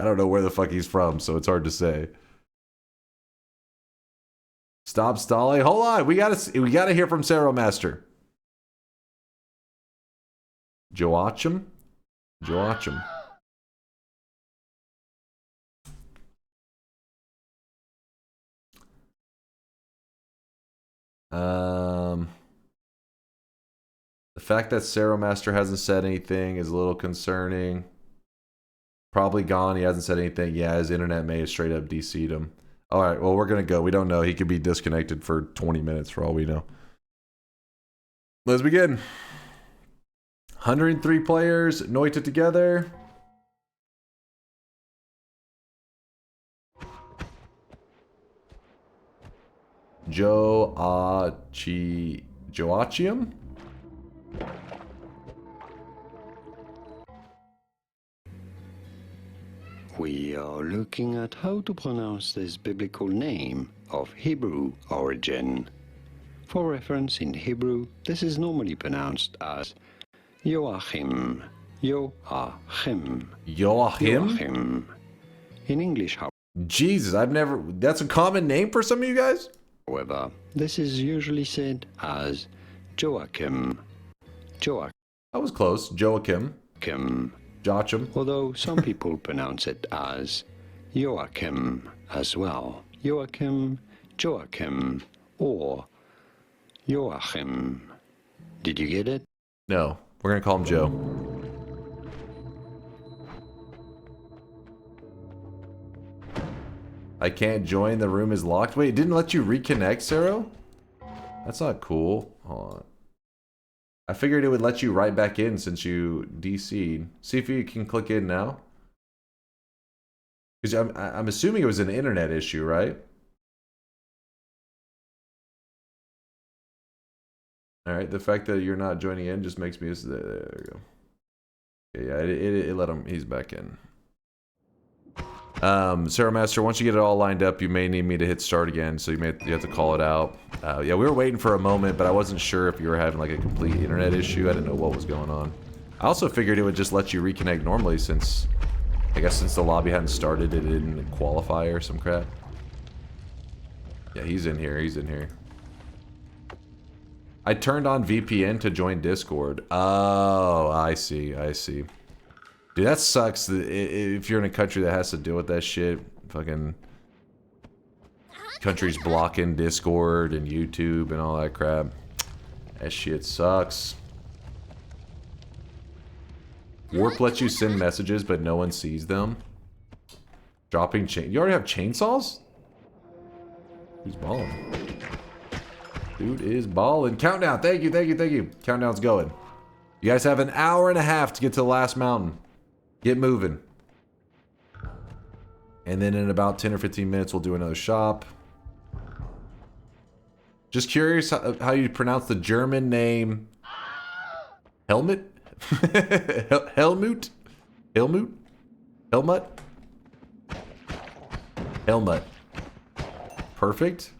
I don't know where the fuck he's from, so it's hard to say. Stop stalling. Hold on. We gotta hear from Saro Master. Joachim? Joachim. The fact that Saro Master hasn't said anything is a little concerning. Probably gone. He hasn't said anything. Yeah, his internet may have straight up DC'd him. All right, well, we're going to go. We don't know. He could be disconnected for 20 minutes for all we know. Let's begin. 103 players. Noita Together. Joachim? We are looking at how to pronounce this biblical name of Hebrew origin. For reference, in Hebrew, this is normally pronounced as Joachim. Joachim. Joachim? Joachim. In English, Jesus, that's a common name for some of you guys? However, this is usually said as Joachim. Joachim. That was close. Joachim. Joachim. Although some people pronounce it as Joachim as well. Joachim, Joachim, or Joachim. Did you get it? No. We're going to call him Joe. I can't join. The room is locked. Wait, it didn't let you reconnect, Saro? That's not cool. Hold on. I figured it would let you right back in since you DC'd. See if you can click in now. Because I'm assuming it was an internet issue, right? Alright, the fact that you're not joining in just makes me... There we go. Yeah, it let him... He's back in. Saro Master, once you get it all lined up, you may need me to hit start again, so you have to call it out. Yeah, we were waiting for a moment, but I wasn't sure if you were having like a complete internet issue. I didn't know what was going on. I also figured it would just let you reconnect normally since, I guess since the lobby hadn't started, it didn't qualify or some crap. Yeah, he's in here. He's in here. I turned on VPN to join Discord. Oh, I see. I see. Dude, that sucks if you're in a country that has to deal with that shit. Fucking countries blocking Discord and YouTube and all that crap. That shit sucks. Warp lets you send messages, but no one sees them. Dropping chain. You already have chainsaws? Who's balling? Dude is balling. Countdown. Thank you, thank you, thank you. Countdown's going. You guys have an hour and a half to get to the last mountain. Get moving. And then in about 10 or 15 minutes, we'll do another shop. Just curious how you pronounce the German name. Helmut? Helmut? Helmut? Helmut? Helmut. Perfect.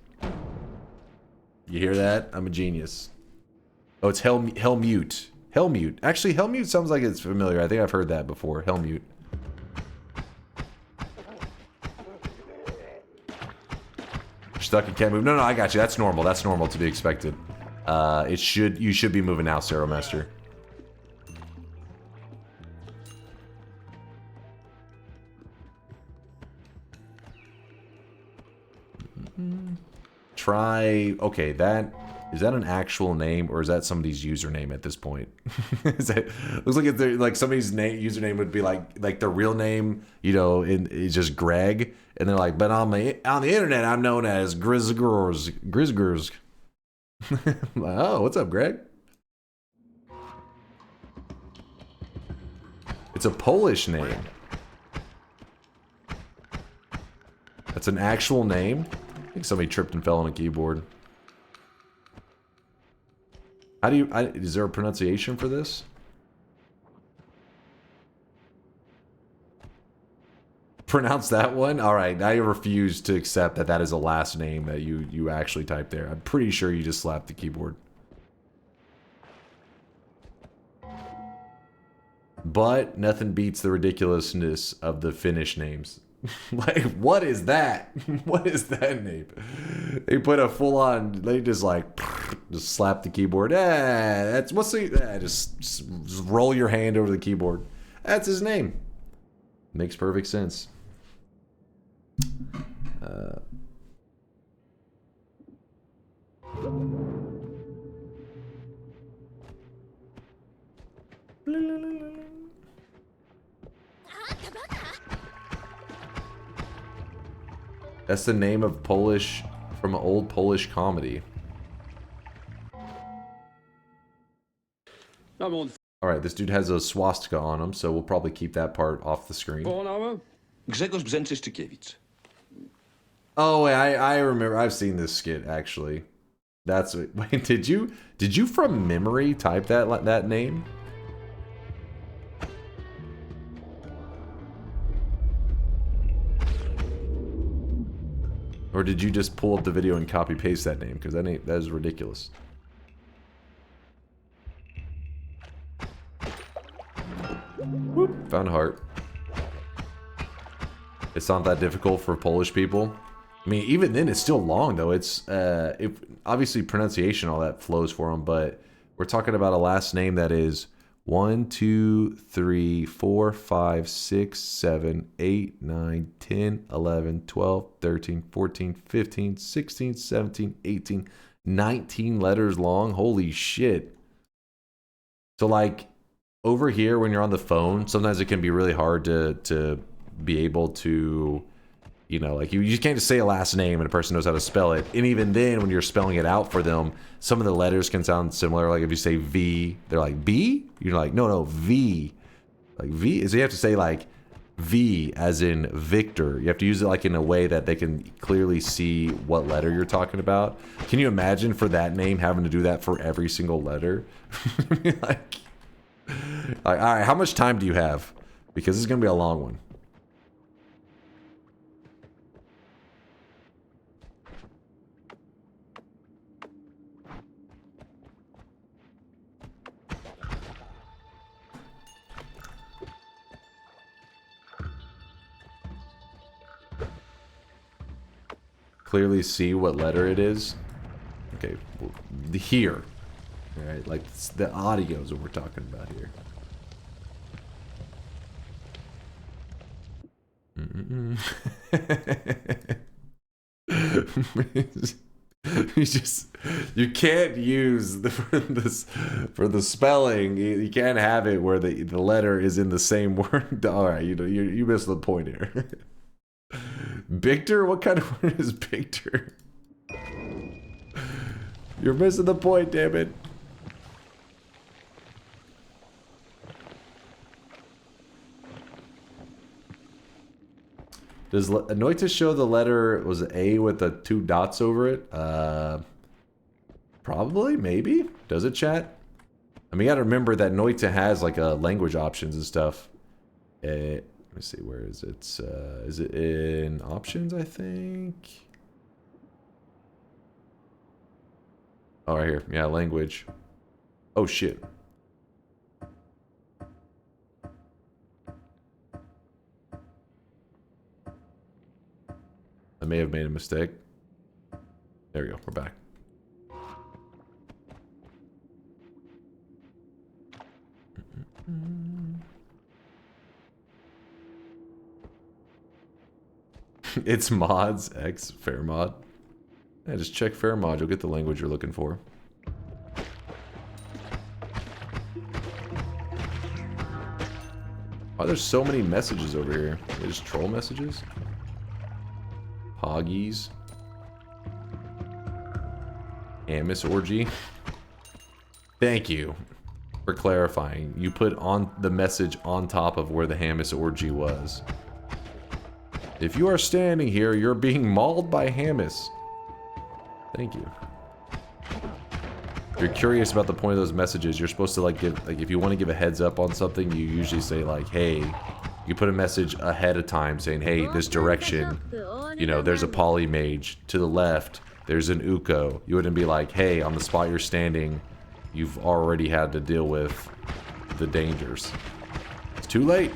You hear that? I'm a genius. Oh, it's Helmute. Helmute. Actually, Helmute sounds like it's familiar. I think I've heard that before. Helmute. Stuck and can't move. No, I got you. That's normal. That's normal to be expected. You should be moving now, Sarah Master. Try. Okay, is that an actual name or is that somebody's username at this point? Looks like like somebody's username would be like their real name, you know, is just Greg, and they're like, but on the internet I'm known as Grizgurs. Oh, what's up, Greg? It's a Polish name. That's an actual name. I think somebody tripped and fell on a keyboard. How do you... is there a pronunciation for this? Pronounce that one? Alright, now you refuse to accept that that is a last name that you actually typed there. I'm pretty sure you just slapped the keyboard. But nothing beats the ridiculousness of the Finnish names. Like, what is that? What is that name? They put a full-on... They just like... Just slap the keyboard. That's... What's the... just roll your hand over the keyboard. That's his name. Makes perfect sense. That's the name of Polish from an old Polish comedy. Alright, this dude has a swastika on him, so we'll probably keep that part off the screen. Grzegorz Brzęczysztykiewicz. Oh, wait, I remember. I've seen this skit, actually. That's... Wait, did you from memory type that name? Or did you just pull up the video and copy paste that name? Because that is ridiculous. Whoop, found a heart. It's not that difficult for Polish people. I mean, even then, it's still long though. It's obviously pronunciation, all that flows for them, but we're talking about a last name that is 1, 2, 3, 4, 5, 6, 7, 8, 9, 10, 11, 12, 13, 14, 15, 16, 17, 18, 19 letters long. Holy shit. So like over here when you're on the phone, sometimes it can be really hard to be able to, you know, like you can't just say a last name and a person knows how to spell it. And even then, when you're spelling it out for them, some of the letters can sound similar. Like if you say V, they're like B. You're like, no, V. Like V. So you have to say like V as in Victor. You have to use it like in a way that they can clearly see what letter you're talking about. Can you imagine for that name having to do that for every single letter? like, all right, how much time do you have? Because this is going to be a long one. Clearly see what letter it is. Okay, well, here. All right, like the audios that we're talking about here. You can't use for the spelling. You can't have it where the letter is in the same word. All right, you missed the point here. Victor? What kind of word is Victor? You're missing the point, damn it. Does Noita show the letter was A with the 2 dots over it? Probably, maybe. Does it, chat? I mean, you gotta remember that Noita has like language options and stuff. Let me see, where is it? Is it in options, I think? Oh, right here. Yeah, language. Oh shit. I may have made a mistake. There we go, we're back. It's mods X fair mod. Yeah, just check fair mod, you'll get the language you're looking for. Oh, there's so many messages over here. There's troll messages. Poggies. Amos orgy. Thank you for clarifying. You put on the message on top of where the Hamas orgy was. If you are standing here, you're being mauled by Hamas. Thank you. If you're curious about the point of those messages, you're supposed to like give, like if you want to give a heads up on something, you usually say like, hey, you put a message ahead of time saying, hey, this direction, you know, there's a poly mage to the left. There's an Uko. You wouldn't be like, hey, on the spot you're standing, you've already had to deal with the dangers. It's too late.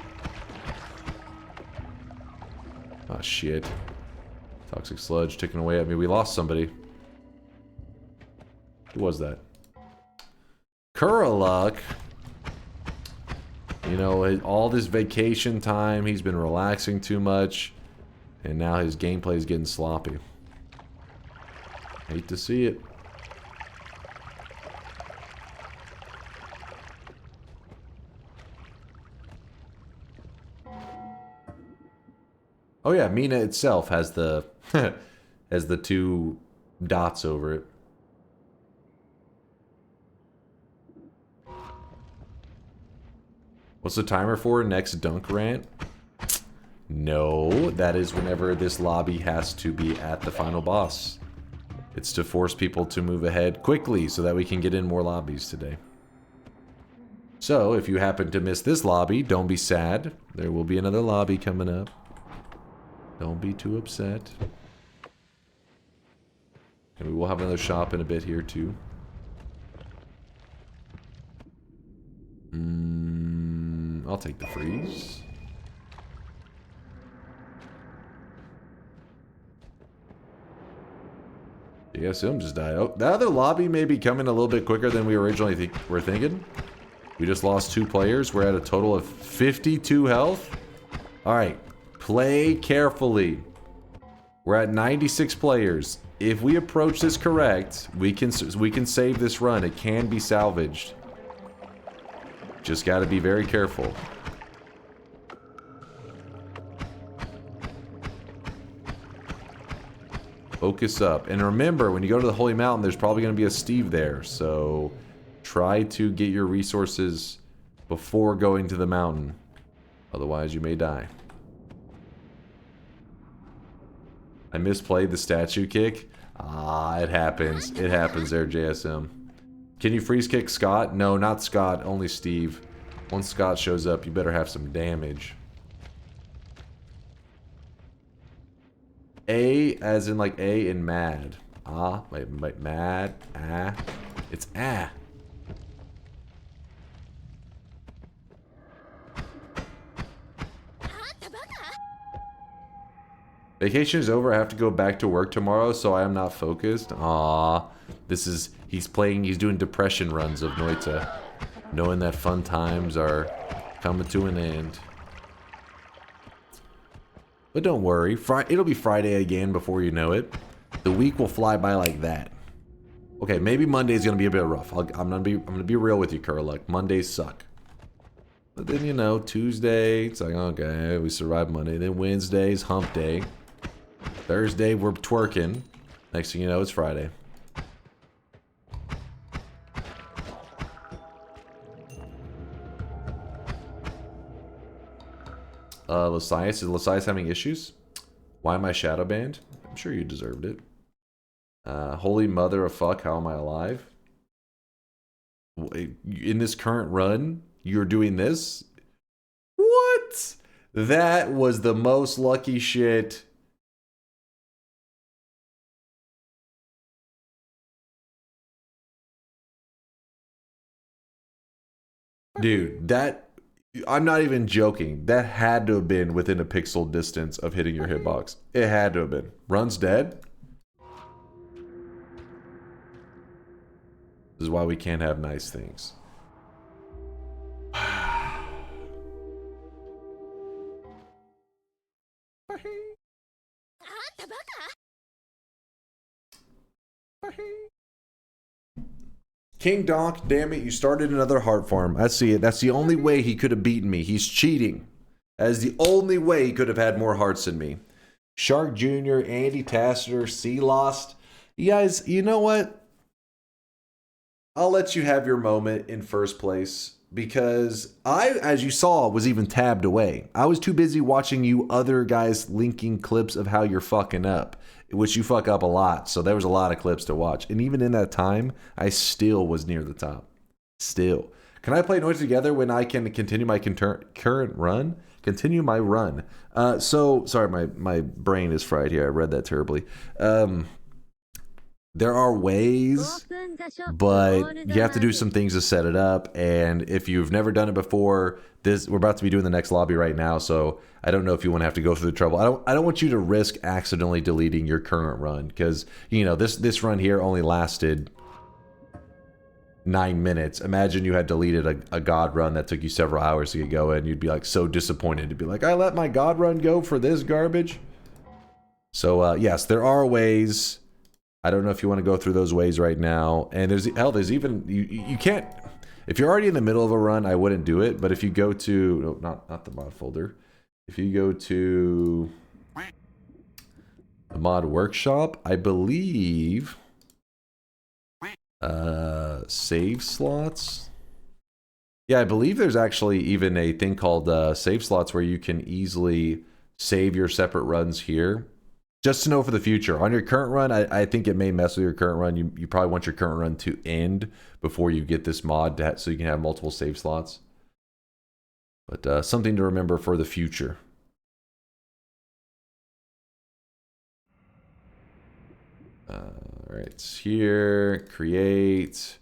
Oh, shit. Toxic sludge ticking away at me. We lost somebody. Who was that? Kuraluk. You know, all this vacation time, he's been relaxing too much. And now his gameplay is getting sloppy. Hate to see it. Oh yeah, Mina itself has the has the 2 dots over it. What's the timer for next dunk rant? No, that is whenever this lobby has to be at the final boss. It's to force people to move ahead quickly so that we can get in more lobbies today. So, if you happen to miss this lobby, don't be sad. There will be another lobby coming up. Don't be too upset. And we will have another shop in a bit here too. I'll take the freeze. Yeah, Sim just died. Oh, the other lobby may be coming a little bit quicker than we originally were thinking. We just lost 2 players. We're at a total of 52 health. Alright. Play carefully. We're at 96 players. If we approach this correct, we can save this run. It can be salvaged. Just got to be very careful. Focus up. And remember, when you go to the Holy Mountain, there's probably going to be a Steve there. So try to get your resources before going to the mountain. Otherwise, you may die. I misplayed the statue kick. Ah, it happens. It happens there, JSM. Can you freeze kick Scott? No, not Scott. Only Steve. Once Scott shows up, you better have some damage. A as in like A in mad. Ah, wait, mad. Ah. It's ah. Vacation is over. I have to go back to work tomorrow, so I am not focused. Ah, this is he's doing depression runs of Noita, knowing that fun times are coming to an end. But don't worry, it'll be Friday again before you know it. The week will fly by like that. Okay, maybe Monday's gonna be a bit rough. I'm gonna be real with you, Kurluk. Mondays suck. But then you know, Tuesday, it's like okay, we survived Monday. Then Wednesday's hump day. Thursday we're twerking. Next thing you know, it's Friday. Lasias, is Lasias having issues? Why am I shadow banned? I'm sure you deserved it. Holy mother of fuck, how am I alive? In this current run, you're doing this? What? That was the most lucky shit. Dude, that... I'm not even joking. That had to have been within a pixel distance of hitting your hitbox. It had to have been. Run's dead? This is why we can't have nice things. King Donk, damn it, you started another heart farm. I see it. That's the only way he could have beaten me. He's cheating. That is the only way he could have had more hearts than me. Shark Jr., Andy Tassiter, Sea Lost. You guys, you know what? I'll let you have your moment in first place because I, as you saw, was even tabbed away. I was too busy watching you other guys linking clips of how you're fucking up, which you fuck up a lot. So there was a lot of clips to watch. And even in that time, I still was near the top. Still. Can I play Noita Together when I can continue my current run? Continue my run. Sorry, my brain is fried here. I read that terribly. There are ways, but you have to do some things to set it up. And if you've never done it before, we're about to be doing the next lobby right now. So I don't know if you want to have to go through the trouble. I don't want you to risk accidentally deleting your current run because this run here only lasted 9 minutes. Imagine you had deleted a god run that took you several hours to get going. You'd be like so disappointed to be like, I let my god run go for this garbage. So yes, there are ways. I don't know if you want to go through those ways right now. And there's even you can't, if you're already in the middle of a run, I wouldn't do it. But if you go to not the mod folder, if you go to the mod workshop, I believe save slots. Yeah, I believe there's actually even a thing called save slots where you can easily save your separate runs here. Just to know for the future. On your current run, I think it may mess with your current run. You probably want your current run to end before you get this mod so you can have multiple save slots. But something to remember for the future. Alright, it's here. Create.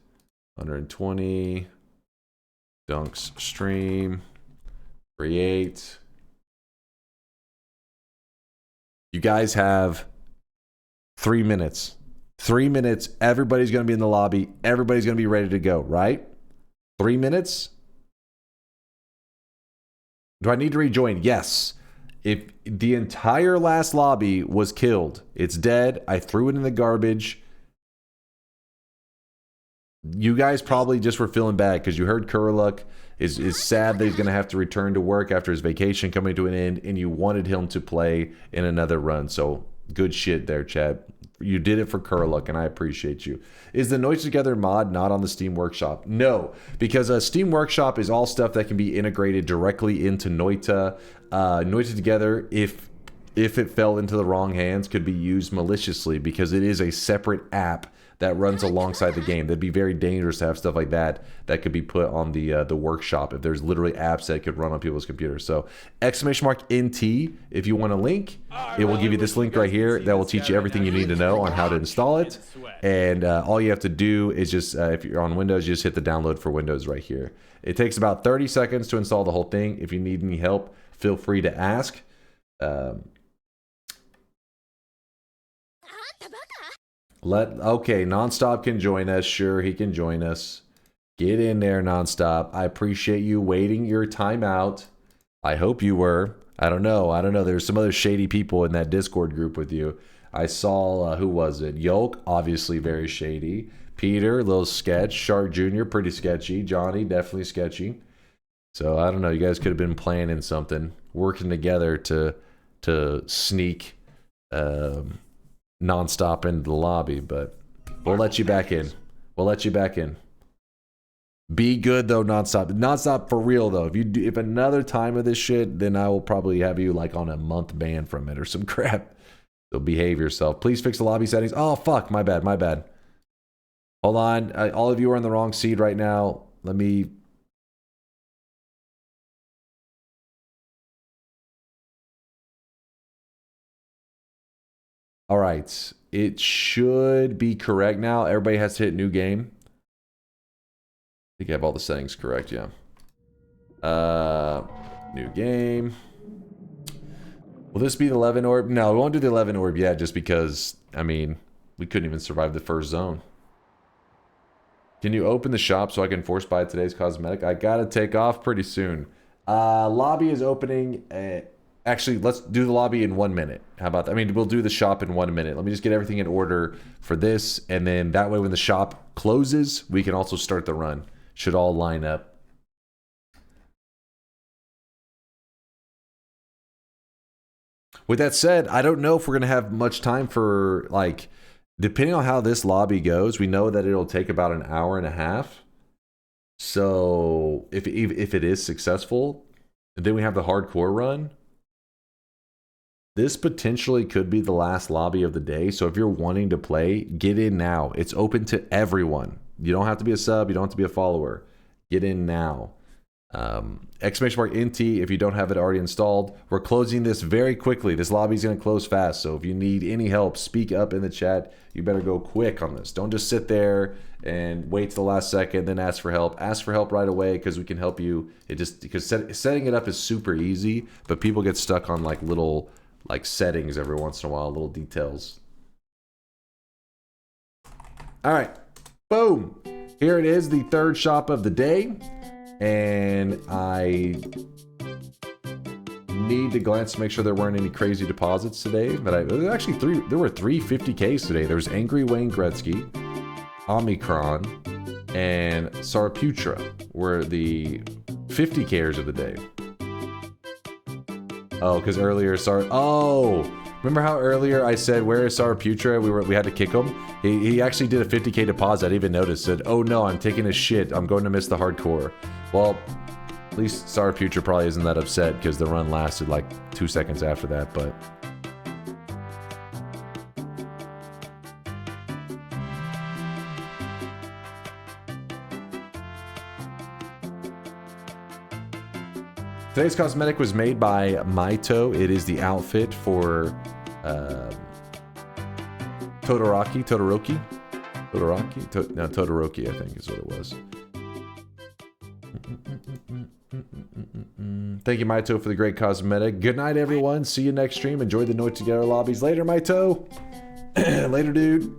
120. Dunk's stream. Create. You guys have 3 minutes. 3 minutes. Everybody's going to be in the lobby. Everybody's going to be ready to go, right? 3 minutes? Do I need to rejoin? Yes. If the entire last lobby was killed, it's dead. I threw it in the garbage. You guys probably just were feeling bad because you heard Kurluk is sad that he's going to have to return to work after his vacation coming to an end, and you wanted him to play in another run. So good shit there, Chad. You did it for Kurluk, and I appreciate you. Is the Noita Together mod not on the Steam Workshop? No, because Steam Workshop is all stuff that can be integrated directly into Noita. Noita Together, if it fell into the wrong hands, could be used maliciously because it is a separate app that runs alongside the game. That'd be very dangerous to have stuff like that could be put on the workshop if there's literally apps that could run on people's computers. So !NT if you want a link, it will give you this link right here that will teach you everything you need to know on how to install it. And all you have to do is just, if you're on Windows, you just hit the download for Windows right here. It takes about 30 seconds to install the whole thing. If you need any help, feel free to ask. Okay, Nonstop can join us. Sure, he can join us. Get in there, Nonstop. I appreciate you waiting your time out. I hope you were. I don't know. There's some other shady people in that Discord group with you. I saw, who was it? Yolk, obviously very shady. Peter, little sketch. Shark Jr., pretty sketchy. Johnny, definitely sketchy. So, I don't know. You guys could have been planning something. Working together to sneak Nonstop into the lobby, but we'll let you back in. Be good though, Nonstop for real though. If another time of this shit, then I will probably have you like on a month ban from it or some crap. So behave yourself. Please fix the lobby settings. Oh fuck, my bad. Hold on, all of you are in the wrong seed right now. Let me. All right, it should be correct now. Everybody has to hit new game. I think I have all the settings correct, yeah. New game. Will this be the 11 orb? No, we won't do the 11 orb yet, just because, I mean, we couldn't even survive the first zone. Can you open the shop so I can force buy today's cosmetic? I gotta take off pretty soon. Lobby is opening. Actually, let's do the lobby in 1 minute. How about that? I mean, we'll do the shop in 1 minute. Let me just get everything in order for this, and then that way when the shop closes, we can also start the run. Should all line up. With that said, I don't know if we're going to have much time for, like, depending on how this lobby goes, we know that it'll take about an hour and a half. So if it is successful, and then we have the hardcore run, this potentially could be the last lobby of the day. So if you're wanting to play, get in now. It's open to everyone. You don't have to be a sub. You don't have to be a follower. Get in now. !NT if you don't have it already installed. We're closing this very quickly. This lobby is going to close fast. So if you need any help, speak up in the chat. You better go quick on this. Don't just sit there and wait to the last second, then ask for help. Ask for help right away because we can help you. It just because setting it up is super easy, but people get stuck on like little settings every once in a while, little details. All right, boom. Here it is, the third shop of the day. And I need to glance to make sure there weren't any crazy deposits today. But there were actually there were three 50Ks today. There was Angry Wayne Gretzky, Omicron, and Saraputra were the 50Kers of the day. Oh, because earlier remember how earlier I said, where is Saraputra? We had to kick him. He actually did a 50K deposit. I didn't even notice. Said, oh no, I'm taking a shit. I'm going to miss the hardcore. Well, at least Saraputra probably isn't that upset because the run lasted like 2 seconds after that, but... Today's cosmetic was made by Maito. It is the outfit for Todoroki, I think is what it was. Thank you, Maito, for the great cosmetic. Good night, everyone. See you next stream. Enjoy the Noita Together lobbies. Later, Maito. Later, dude.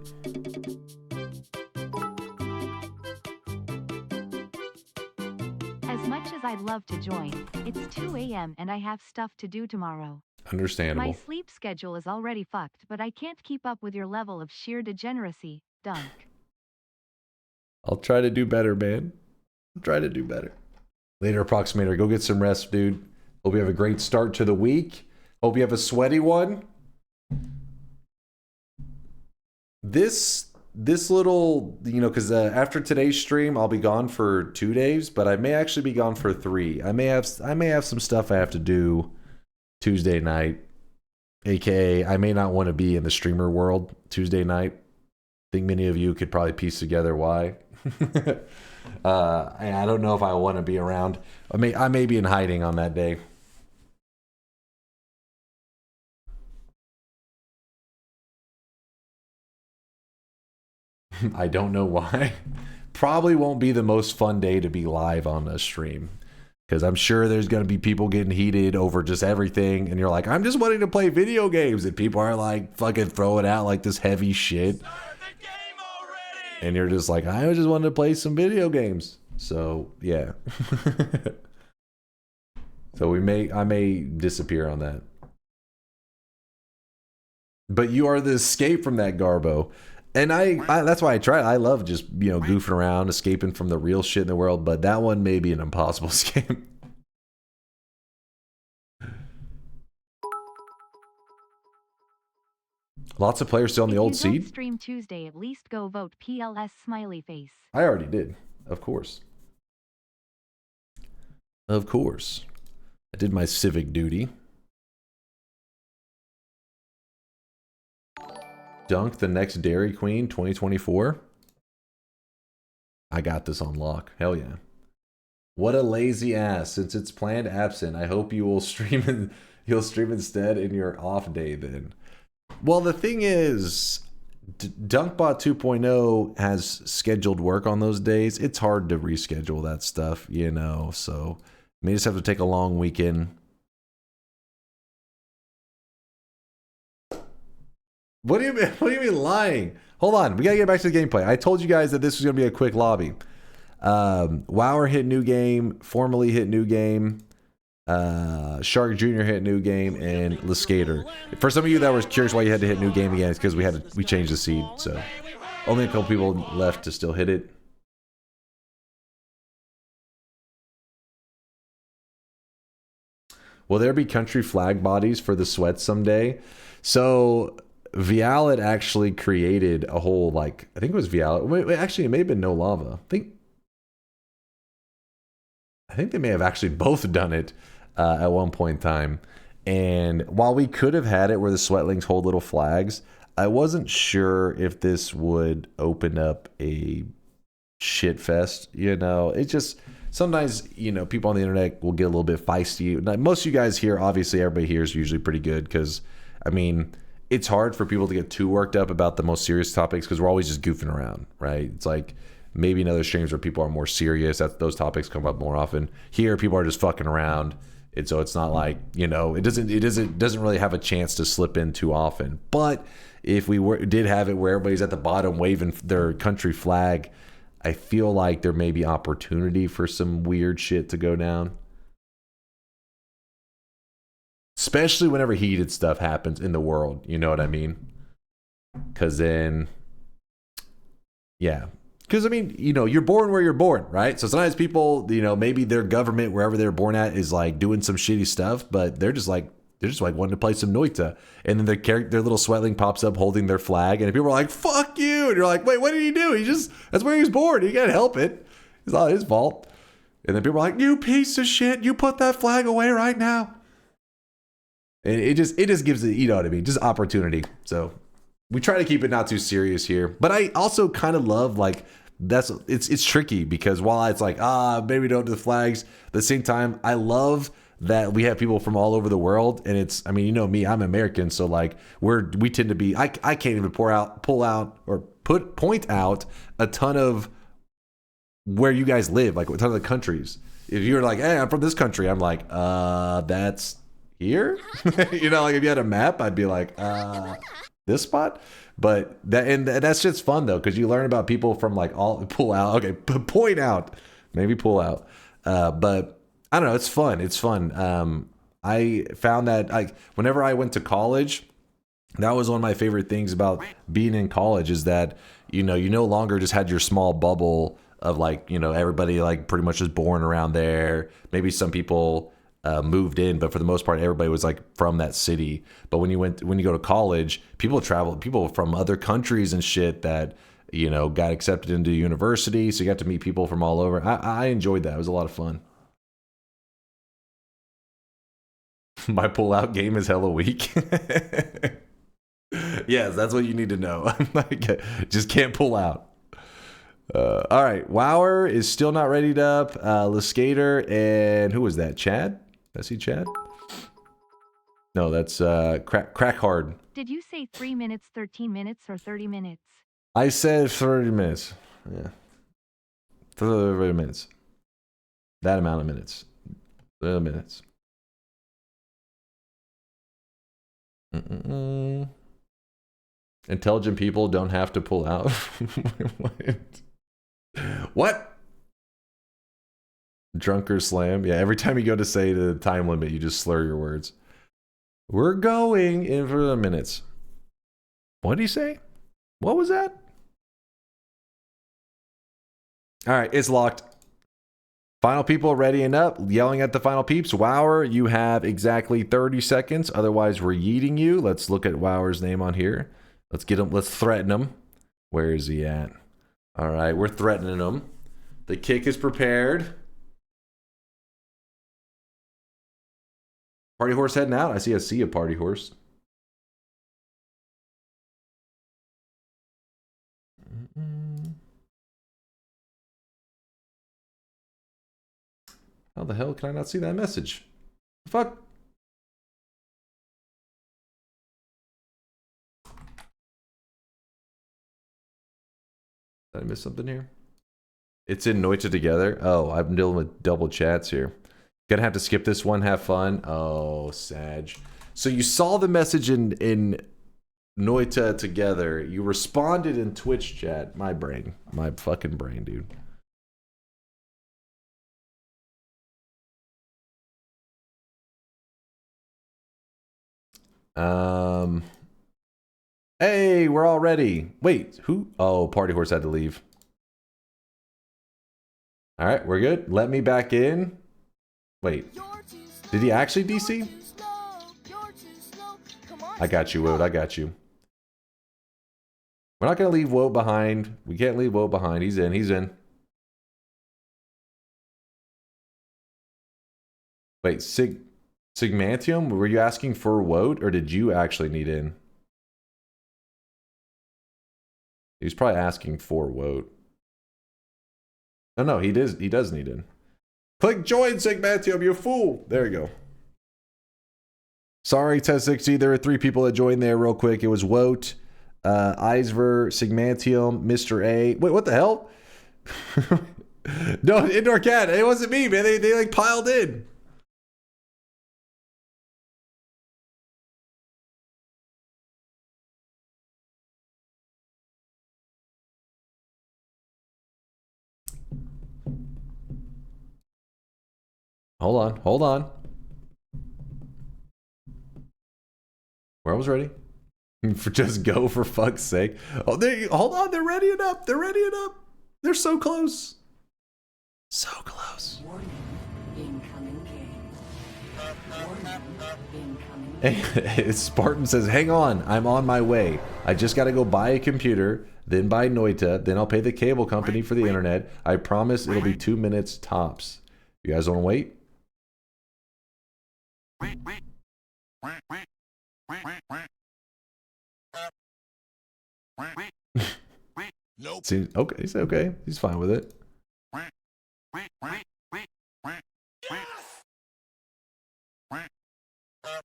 As much as I'd love to join, it's 2 a.m. and I have stuff to do tomorrow. Understandable. My sleep schedule is already fucked, but I can't keep up with your level of sheer degeneracy, Dunk. I'll try to do better, man. I'll try to do better. Later, Approximator. Go get some rest, dude. Hope you have a great start to the week. Hope you have a sweaty one. This little, because after today's stream, I'll be gone for 2 days, but I may actually be gone for 3. I may have some stuff I have to do Tuesday night, aka I may not want to be in the streamer world Tuesday night. I think many of you could probably piece together why. I don't know if I want to be around. I may be in hiding on that day. I don't know why. Probably won't be the most fun day to be live on a stream. Because I'm sure there's going to be people getting heated over just everything. And you're like, I'm just wanting to play video games. And people are like fucking throwing out like this heavy shit. And you're just like, I just wanted to play some video games. So, yeah. So I may disappear on that. But you are the escape from that, Garbo. And I that's why I try. I love just, goofing around, escaping from the real shit in the world. But that one may be an impossible escape. Lots of players still on the old seed. If you don't stream Tuesday, at least go vote PLS smiley face. I already did, of course. Of course. I did my civic duty. Dunk the next Dairy Queen 2024. I got this on lock. Hell yeah. What a lazy ass. Since it's planned absent, I hope you will stream you'll stream instead in your off day then. Well, the thing is, DunkBot 2.0 has scheduled work on those days. It's hard to reschedule that stuff, so May just have to take a long weekend. What do you mean? What do you mean lying? Hold on, we gotta get back to the gameplay. I told you guys that this was gonna be a quick lobby. Wower hit new game, Formerly hit new game, Shark Jr. hit new game, and Leskater. For some of you that was curious why you had to hit new game again, it's because we changed the seed, so only a couple people left to still hit it. Will there be country flag bodies for the sweats someday? So Vial had actually created a whole, like, I think it was Vial. Wait, actually, it may have been No Lava. I think they may have actually both done it at one point in time. And while we could have had it where the Sweatlings hold little flags, I wasn't sure if this would open up a shit fest. You know, it just sometimes, you know, people on the internet will get a little bit feisty. Now, most of you guys here, obviously, everybody here is usually pretty good because, I mean, it's hard for people to get too worked up about the most serious topics because we're always just goofing around, right? It's like maybe in other streams where people are more serious, that those topics come up more often. Here, people are just fucking around, and so it's not like, you know, it doesn't really have a chance to slip in too often. But if we did have it where everybody's at the bottom waving their country flag, I feel like there may be opportunity for some weird shit to go down. Especially whenever heated stuff happens in the world, you know what I mean? Because then, yeah. Because, I mean, you know, you're born where you're born, right? So sometimes people, you know, maybe their government, wherever they're born at, is like doing some shitty stuff, but they're just like wanting to play some Noita. And then their little Sweatling pops up holding their flag, and people are like, fuck you! And you're like, wait, what did he do? That's where he was born. He can't help it. It's not his fault. And then people are like, you piece of shit, you put that flag away right now. And it just gives it, you know what I mean, just opportunity. So we try to keep it not too serious here. But I also kind of love, like, it's tricky because while it's like, maybe don't do the flags, at the same time, I love that we have people from all over the world. And it's, I mean, you know me, I'm American. So like we tend to be, I can't even pull out or point out a ton of where you guys live, like a ton of the countries. If you're like, hey, I'm from this country, I'm like, that's here. You know, like if you had a map, I'd be like, this spot. But that's just fun though, because you learn about people from like all point out, maybe pull out. But I don't know, it's fun. It's fun. I found that whenever I went to college, that was one of my favorite things about being in college is that, you know, you no longer just had your small bubble of like, you know, everybody like pretty much was born around there. Maybe some people moved in, but for the most part, everybody was like from that city. But when you go to college, people from other countries and shit that, you know, got accepted into university. So you got to meet people from all over. I enjoyed that. It was a lot of fun. My pull-out game is hella weak. Yes, that's what you need to know. Just can't pull out. All right, Wower is still not readied up. Leskater and who was that? Chad? Did I see Chad? No, that's Crack Hard. Did you say 3 minutes, 13 minutes, or 30 minutes? I said 30 minutes. Yeah. 30 minutes. That amount of minutes. 30 minutes. Intelligent people don't have to pull out. What? DunkOrSlam. Yeah, every time you go to say the time limit, you just slur your words. We're going in for the minutes. What did he say? What was that? All right, it's locked. Final people readying up, yelling at the final peeps. Wower, you have exactly 30 seconds. Otherwise, we're yeeting you. Let's look at Wower's name on here. Let's get him. Let's threaten him. Where is he at? All right, we're threatening him. The kick is prepared. Party horse heading out. I see a party horse. How the hell can I not see that message? The fuck? Did I miss something here? It's in Noita Together. Oh, I'm dealing with double chats here. Gonna have to skip this one. Have fun. Oh, Sag. So you saw the message in Noita Together. You responded in Twitch chat. My brain. My fucking brain, dude. Hey, we're all ready. Wait, who? Oh, Party Horse had to leave. All right, we're good. Let me back in. Wait, did he actually DC? I got you, Woad. I got you. We're not gonna leave Woad behind. We can't leave Woad behind. He's in. He's in. Wait, Sigmantium? Were you asking for Woad, or did you actually need in? He was probably asking for Woad. No, he does need in. Click join, Sigmantium, you fool! There you go. Sorry, Test60, there were 3 people that joined there real quick. It was Woat, Eisver, Sigmantium, Mr. A. Wait, what the hell? No, Indoor Cat, it wasn't me, man. They like piled in. Hold on. We're almost ready. For just go, for fuck's sake. Oh, hold on, they're readying up. They're readying up. They're so close. So close. Hey, Spartan says, hang on, I'm on my way. I just gotta go buy a computer, then buy Noita, then I'll pay the cable company for the internet. I promise it'll be 2 minutes tops. You guys wanna wait? Nope. Okay, he's okay. He's fine with it.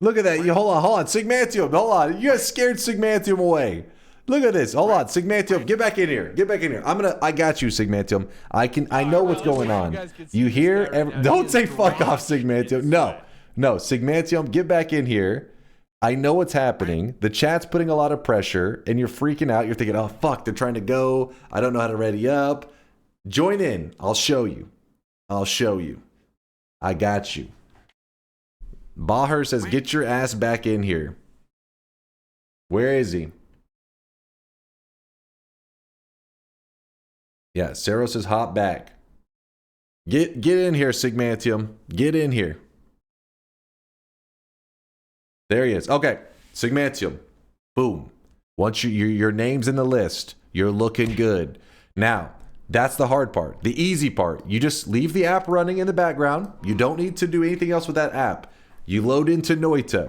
Look at that. You hold on. Sigmantium, hold on. You guys scared Sigmantium away. Look at this. Hold on. Sigmantium, get back in here. Get back in here. I got you, Sigmantium. I know what's going on. You hear? Don't say fuck off, Sigmantium. No, Sigmantium, get back in here. I know what's happening. The chat's putting a lot of pressure, and you're freaking out. You're thinking, oh, fuck, they're trying to go. I don't know how to ready up. Join in. I'll show you. I got you. Baher says, get your ass back in here. Where is he? Yeah, Sarah says, hop back. Get in here, Sigmantium. Get in here. There he is. Okay, Sigmantium. Boom. Once your name's in the list, you're looking good. Now, that's the hard part. The easy part. You just leave the app running in the background. You don't need to do anything else with that app. You load into Noita.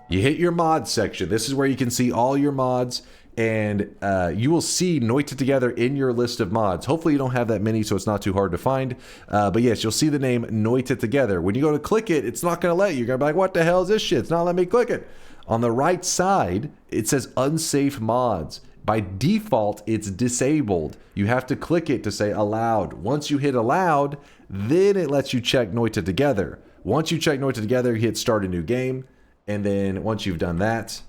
You hit your mods section. This is where you can see all your mods, and you will see Noita Together in your list of mods. Hopefully you don't have that many, so it's not too hard to find. But yes, you'll see the name Noita Together. When you go to click it, it's not going to let you. You're going to be like, what the hell is this shit? It's not letting me click it. On the right side, it says unsafe mods. By default, it's disabled. You have to click it to say allowed. Once you hit allowed, then it lets you check Noita Together. Once you check Noita Together, you hit start a new game. And then once you've done that,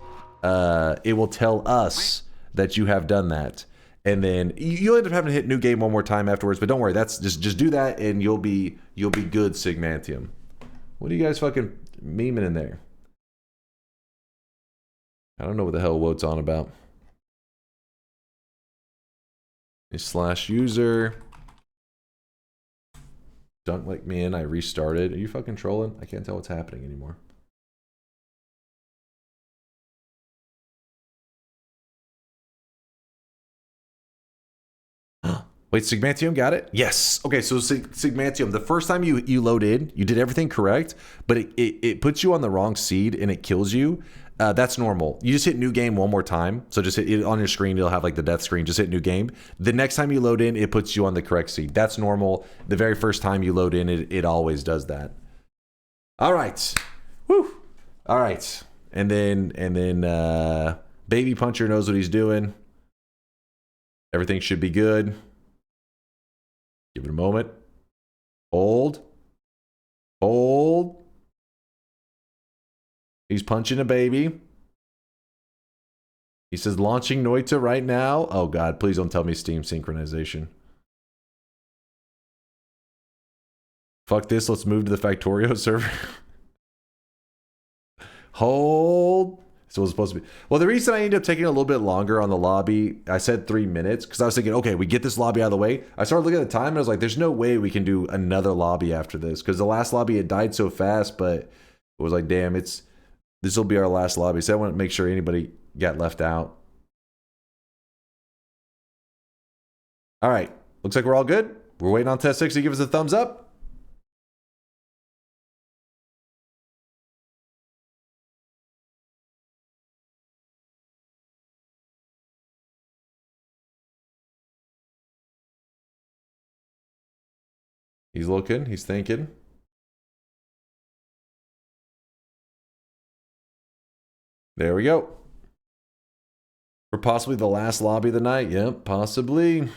it will tell us that you have done that. And then you'll end up having to hit new game one more time afterwards. But don't worry, that's just do that and you'll be good, Sigmantium. What are you guys fucking memeing in there? I don't know what the hell Woat's on about. /user. Dunk like me in, I restarted. Are you fucking trolling? I can't tell what's happening anymore. Wait, Sigmantium got it? Yes. Okay, so Sigmantium, the first time you load in, you did everything correct, but it puts you on the wrong seed and it kills you. That's normal. You just hit new game one more time. So just hit it on your screen. You'll have like the death screen. Just hit new game. The next time you load in, it puts you on the correct seed. That's normal. The very first time you load in, it always does that. All right. Woo. All right. And then Baby Puncher knows what he's doing. Everything should be good. Give it a moment. Hold. He's punching a baby. He says launching Noita right now. Oh god, please don't tell me Steam synchronization. Fuck this, let's move to the Factorio server. Hold. So it was supposed to be. Well, the reason I ended up taking a little bit longer on the lobby, I said 3 minutes, because I was thinking, okay, we get this lobby out of the way. I started looking at the time, and I was like, there's no way we can do another lobby after this, because the last lobby, it died so fast, but it was like, damn, this will be our last lobby, so I want to make sure anybody got left out. All right, looks like we're all good. We're waiting on Test 6 to give us a thumbs up. He's looking, he's thinking. There we go. For possibly the last lobby of the night. Yep, possibly.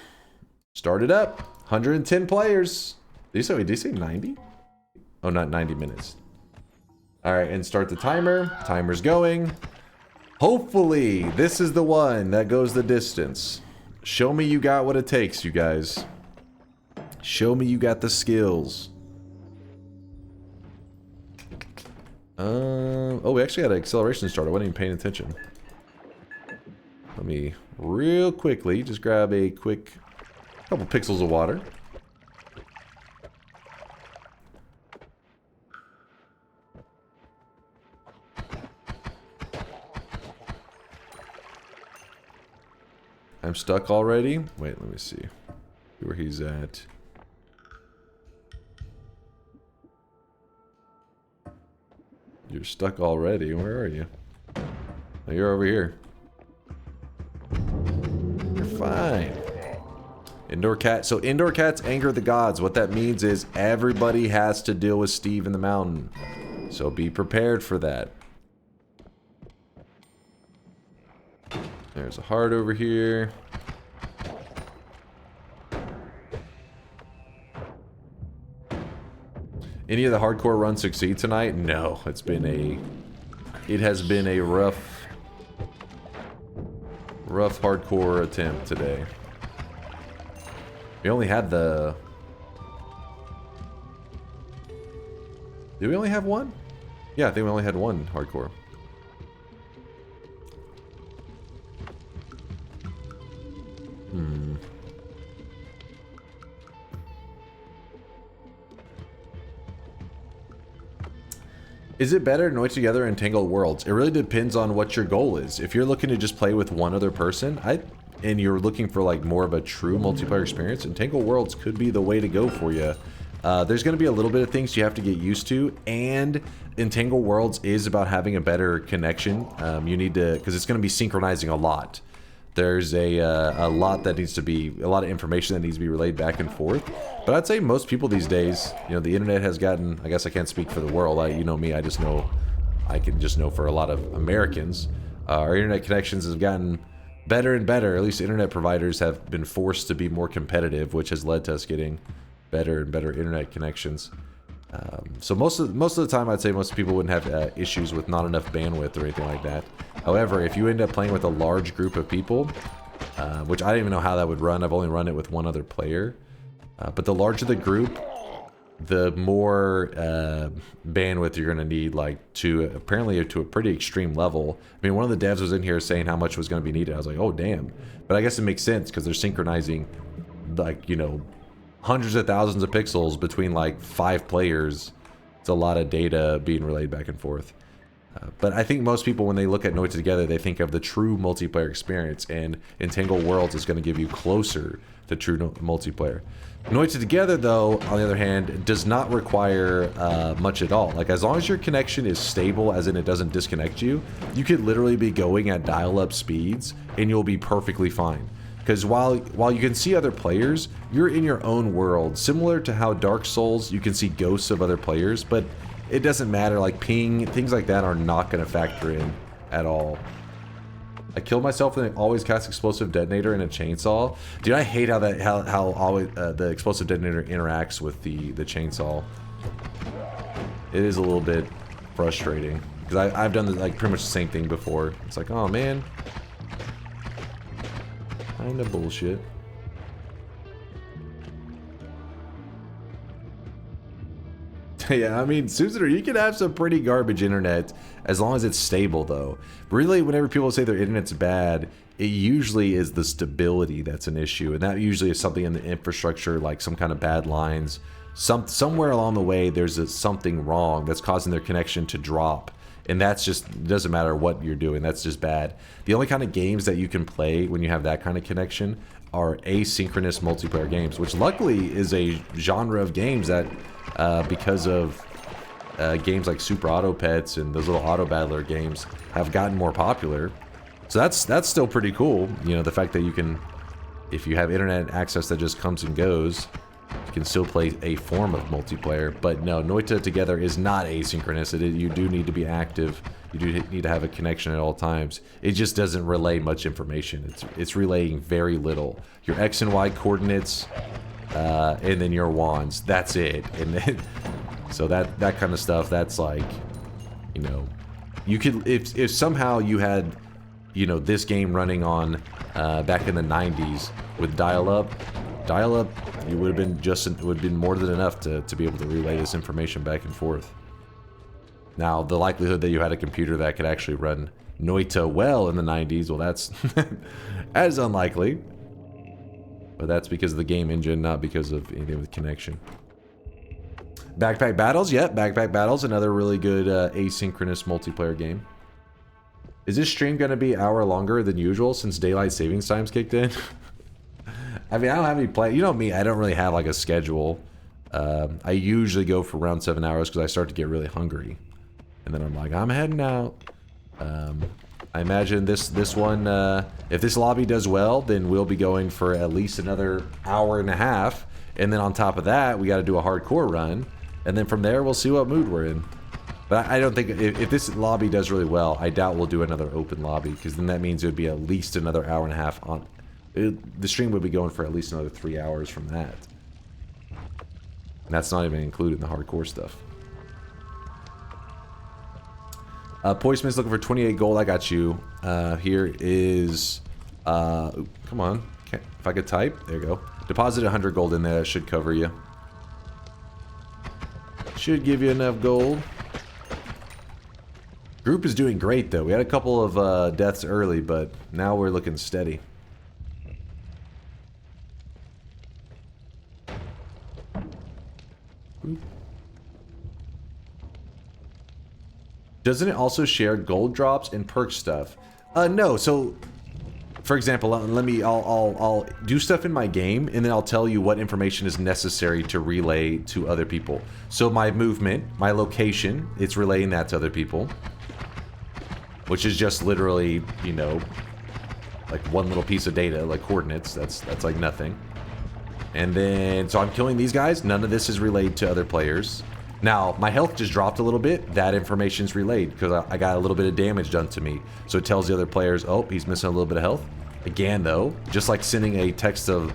Start it up. 110 players. Did you say 90? Oh, not 90 minutes. All right, and start the timer. Timer's going. Hopefully, this is the one that goes the distance. Show me you got what it takes, you guys. Show me you got the skills. Oh, we actually had an acceleration start. I wasn't even paying attention. Let me real quickly just grab a quick couple pixels of water. I'm stuck already. Wait, let me see where he's at. You're stuck already. Where are you? Oh, you're over here. You're fine. Indoor cat. So indoor cats anger the gods. What that means is everybody has to deal with Steve in the mountain. So be prepared for that. There's a heart over here. Any of the hardcore runs succeed tonight? No, it has been a rough hardcore attempt today. We only had the... Did we only have one? Yeah, I think we only had one hardcore. Is it better Noita Together and Tangled Worlds? It really depends on what your goal is. If you're looking to just play with one other person, and you're looking for like more of a true multiplayer experience, and Tangled Worlds could be the way to go for you. There's going to be a little bit of things you have to get used to, and Tangled Worlds is about having a better connection. You need to, because it's going to be synchronizing a lot. There's a lot that needs to be, a lot of information that needs to be relayed back and forth. But I'd say most people these days, you know, the internet has gotten, I guess I can't speak for the world. You know me, I can just know for a lot of Americans, our internet connections have gotten better and better. At least internet providers have been forced to be more competitive, which has led to us getting better and better internet connections. So most of the time, I'd say most people wouldn't have issues with not enough bandwidth or anything like that. However, if you end up playing with a large group of people, which I don't even know how that would run, I've only run it with one other player, but the larger the group, the more bandwidth you're going to need, like apparently to a pretty extreme level. I mean, one of the devs was in here saying how much was going to be needed. I was like, oh damn. But I guess it makes sense because they're synchronizing, like, you know, hundreds of thousands of pixels between like 5 players. It's a lot of data being relayed back and forth. But I think most people, when they look at Noita Together, they think of the true multiplayer experience, and Tangled Worlds is going to give you closer to true multiplayer. Noita Together, though, on the other hand, does not require much at all. Like, as long as your connection is stable, as in it doesn't disconnect you, you could literally be going at dial-up speeds, and you'll be perfectly fine. Because while you can see other players, you're in your own world. Similar to how Dark Souls, you can see ghosts of other players, but it doesn't matter. Like ping, things like that are not going to factor in at all. I killed myself and always cast explosive detonator and a chainsaw. Dude, I hate how always the explosive detonator interacts with the chainsaw. It is a little bit frustrating. Because I've done like pretty much the same thing before. It's like, oh man, kind of bullshit. Yeah, I mean, Susader, you can have some pretty garbage internet as long as it's stable, though. Really, whenever people say their internet's bad, it usually is the stability that's an issue, and that usually is something in the infrastructure, like some kind of bad lines. Somewhere along the way, there's something wrong that's causing their connection to drop, and that's just, it doesn't matter what you're doing, that's just bad. The only kind of games that you can play when you have that kind of connection are asynchronous multiplayer games, which luckily is a genre of games that because of games like Super Auto Pets and those little auto battler games have gotten more popular. So that's still pretty cool. You know, the fact that you can, if you have internet access that just comes and goes, you can still play a form of multiplayer. But no, Noita Together is not asynchronous. You do need to be active. You do need to have a connection at all times. It just doesn't relay much information. It's relaying very little. Your X and Y coordinates, and then your wands. That's it. And then, so that kind of stuff. That's like, you know, you could, if somehow you had, you know, this game running on back in the 90s with dial-up, you would have been it would have been more than enough to be able to relay this information back and forth. Now, the likelihood that you had a computer that could actually run Noita well in the 90s, well, that's as unlikely. But that's because of the game engine, not because of anything with connection. Backpack Battles, yep, Backpack Battles, another really good asynchronous multiplayer game. Is this stream going to be an hour longer than usual since daylight savings times kicked in? I mean, I don't have any play. You know me, I don't really have like a schedule. I usually go for around 7 hours because I start to get really hungry. And then I'm like, I'm heading out. I imagine this one, if this lobby does well, then we'll be going for at least another hour and a half. And then on top of that, we got to do a hardcore run. And then from there, we'll see what mood we're in. But I don't think, if this lobby does really well, I doubt we'll do another open lobby. Because then that means it would be at least another hour and a half on... the stream would be going for at least another 3 hours from that. And that's not even included in the hardcore stuff. Poisman's looking for 28 gold. I got you. Here is... come on. If I could type. There you go. Deposit 100 gold in there. That should cover you. Should give you enough gold. Group is doing great, though. We had a couple of deaths early, but now we're looking steady. Doesn't it also share gold drops and perk stuff? No. So, for example, I'll do stuff in my game, and then I'll tell you what information is necessary to relay to other people. So my movement, my location, it's relaying that to other people, which is just literally, you know, like one little piece of data, like coordinates. That's like nothing. And then, so I'm killing these guys. None of this is relayed to other players. Now, my health just dropped a little bit. That information's relayed because I got a little bit of damage done to me. So it tells the other players, oh, he's missing a little bit of health. Again, though, just like sending a text of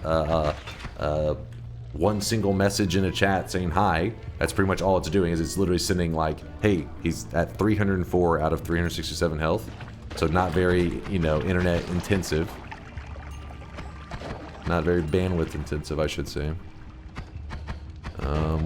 one single message in a chat saying hi, that's pretty much all it's doing, is it's literally sending like, hey, he's at 304 out of 367 health. So not very, you know, internet intensive. Not very bandwidth intensive, I should say.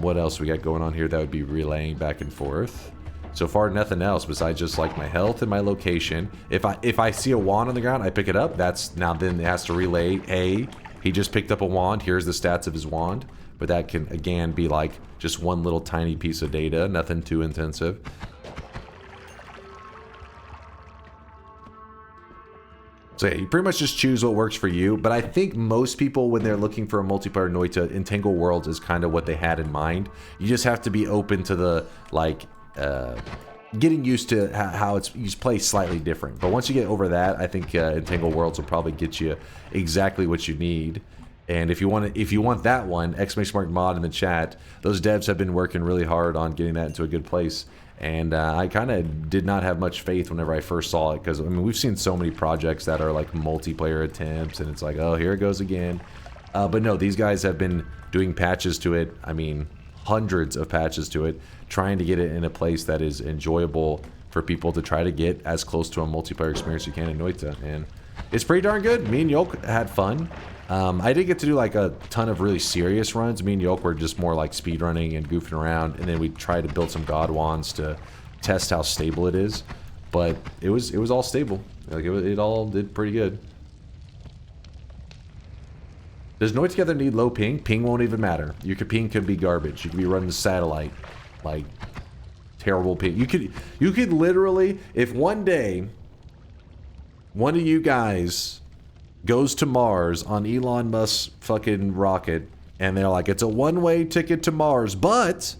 What else we got going on here that would be relaying back and forth? So far, nothing else besides just like my health and my location. If I see a wand on the ground, I pick it up. That's now then it has to relay, hey, he just picked up a wand. Here's the stats of his wand. But that can again be like just one little tiny piece of data, nothing too intensive. So yeah, you pretty much just choose what works for you, but I think most people, when they're looking for a multiplayer Noita, Entangle Worlds is kind of what they had in mind. You just have to be open to the, like, getting used to how you just play slightly different. But once you get over that, I think Entangle Worlds will probably get you exactly what you need. And if you want that one, !mod in the chat, those devs have been working really hard on getting that into a good place. And I kind of did not have much faith whenever I first saw it, because I mean, we've seen so many projects that are like multiplayer attempts, and it's like, oh, here it goes again. But no, these guys have been doing patches to it. I mean, hundreds of patches to it, trying to get it in a place that is enjoyable for people to try to get as close to a multiplayer experience you can in Noita, and it's pretty darn good. Me and Yolk had fun. I didn't get to do like a ton of really serious runs. Me and Yolk were just more like speedrunning and goofing around, and then we tried to build some God Wands to test how stable it is. But it was all stable. Like it all did pretty good. Does Noita Together need low ping? Ping won't even matter. Your ping could be garbage. You could be running satellite, like terrible ping. You could literally, if one day one of you guys goes to Mars on Elon Musk's fucking rocket, and they're like, it's a one-way ticket to Mars, but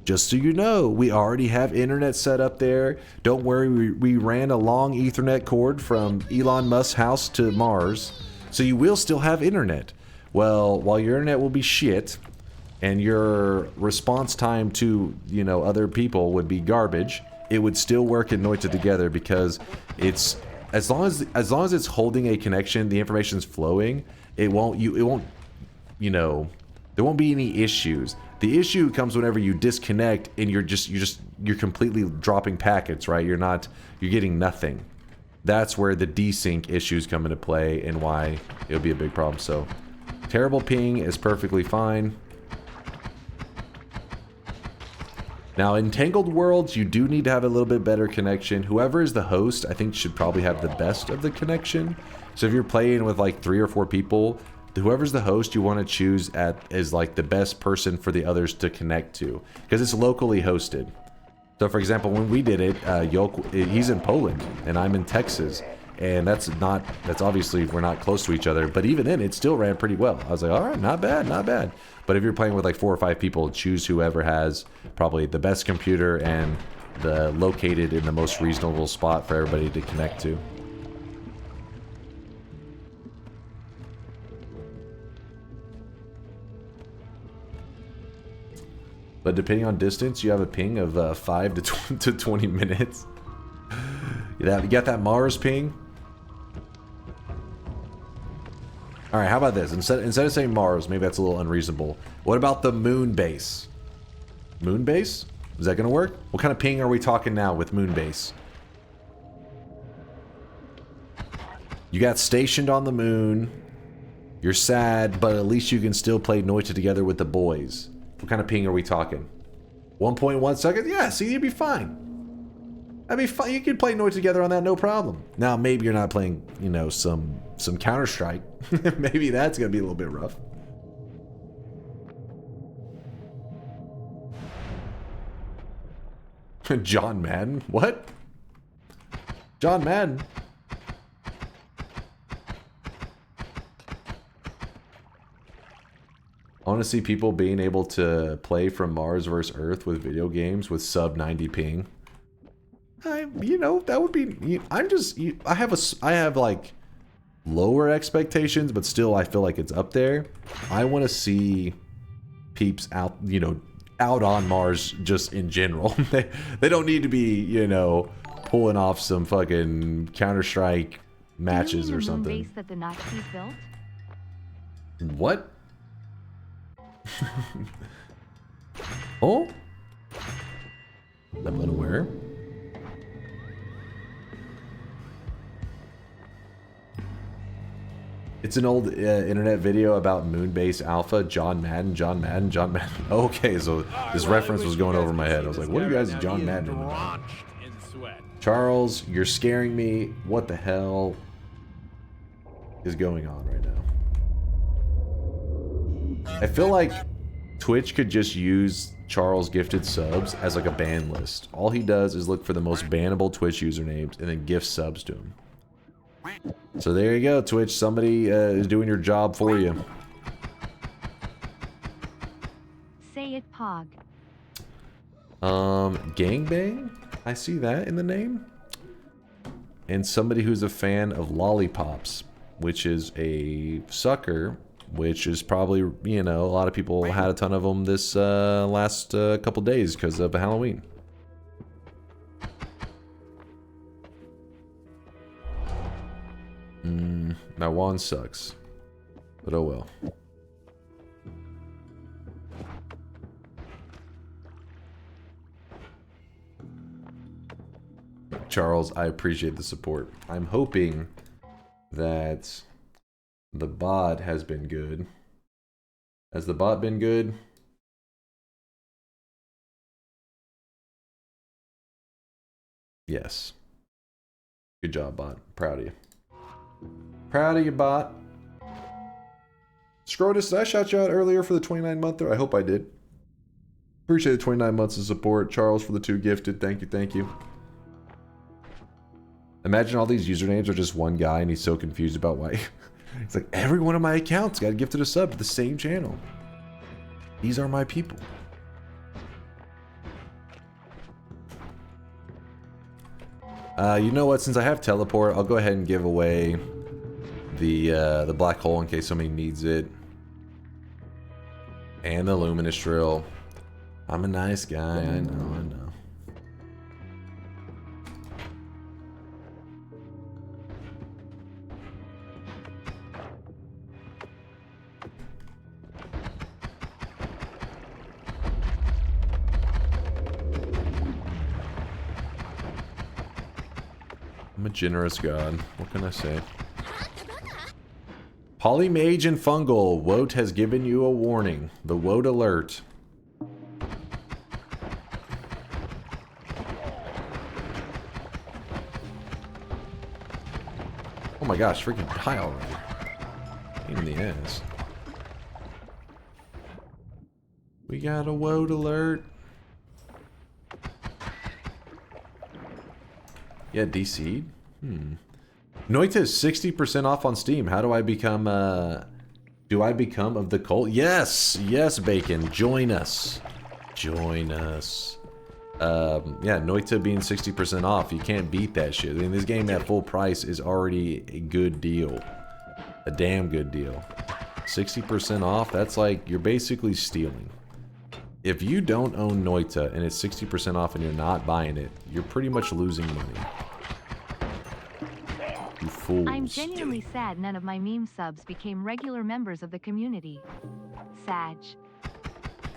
just so you know, we already have internet set up there. Don't worry, we ran a long Ethernet cord from Elon Musk's house to Mars, so you will still have internet. Well, while your internet will be shit, and your response time to, you know, other people would be garbage, it would still work in Noita Together because it's as long as it's holding a connection, the information's flowing. It won't you know, there won't be any issues. The issue comes whenever you disconnect and you're completely dropping packets, right? You're getting nothing. That's where the desync issues come into play and why it'll be a big problem. So terrible ping is perfectly fine. Now, in Tangled Worlds, you do need to have a little bit better connection. Whoever is the host, I think, should probably have the best of the connection. So if you're playing with like 3 or 4 people, whoever's the host, you want to choose as like the best person for the others to connect to, because it's locally hosted. So for example, when we did it, Yolk, he's in Poland and I'm in Texas, and that's obviously, we're not close to each other, but even then it still ran pretty well. I was like, all right, not bad, not bad. But if you're playing with like 4 or 5 people, choose whoever has probably the best computer and located in the most reasonable spot for everybody to connect to. But depending on distance, you have a ping of 5 to 20 minutes. You got that Mars ping? Alright, how about this? Instead of saying Mars, maybe that's a little unreasonable. What about the moon base? Moon base? Is that going to work? What kind of ping are we talking now with moon base? You got stationed on the moon. You're sad, but at least you can still play Noita Together with the boys. What kind of ping are we talking? 1.1 seconds? Yeah, see, you'd be fine. That'd be fine. You could play Noita Together on that, no problem. Now, maybe you're not playing, you know, some Counter-Strike. Maybe that's gonna be a little bit rough. John Madden? What? John Madden? I want to see people being able to play from Mars versus Earth with video games with sub 90 ping. You know, that would be. I have like lower expectations, but still, I feel like it's up there. I want to see peeps out, you know, out on Mars just in general. They don't need to be, you know, pulling off some fucking Counter-Strike matches or something. Base that the Nazis built? What? Oh? I'm unaware. It's an old internet video about Moonbase Alpha, John Madden. Okay, so this reference was going over my head. I was like, what are you guys John Madden about? Charles, you're scaring me. What the hell is going on right now? I feel like Twitch could just use Charles' gifted subs as like a ban list. All he does is look for the most bannable Twitch usernames and then gift subs to him. So there you go, Twitch. Somebody is doing your job for you. Say it, Pog. Gangbang? I see that in the name. And somebody who's a fan of lollipops, which is a sucker, which is probably, you know, a lot of people had a ton of them this last couple days because of Halloween. My wand sucks, but oh well. Charles, I appreciate the support. I'm hoping that the bot has been good. Has the bot been good? Yes. Good job, bot. Proud of you. Proud of you, bot. Scrotus, did I shout you out earlier for the 29-monther? I hope I did. Appreciate the 29 months of support. Charles for the 2 gifted. Thank you, thank you. Imagine all these usernames are just one guy and he's so confused about why. It's like, every one of my accounts got gifted a sub to the same channel. These are my people. You know what? Since I have teleport, I'll go ahead and give away the black hole in case somebody needs it. And the luminous drill. I'm a nice guy, I know, I know. I'm a generous god. What can I say? Polymage and Fungal. Woat has given you a warning. The Woat alert. Oh my gosh, freaking die already. Pain in the ass. We got a Woat alert. Yeah, DC'd? Noita is 60% off on Steam. How do I become, do I become of the cult? Yes! Yes, Bacon. Join us. Join us. Yeah, Noita being 60% off. You can't beat that shit. I mean, this game at full price is already a good deal. A damn good deal. 60% off? That's like, you're basically stealing. If you don't own Noita and it's 60% off and you're not buying it, you're pretty much losing money. You fools. I'm genuinely sad none of my meme subs became regular members of the community. Sag.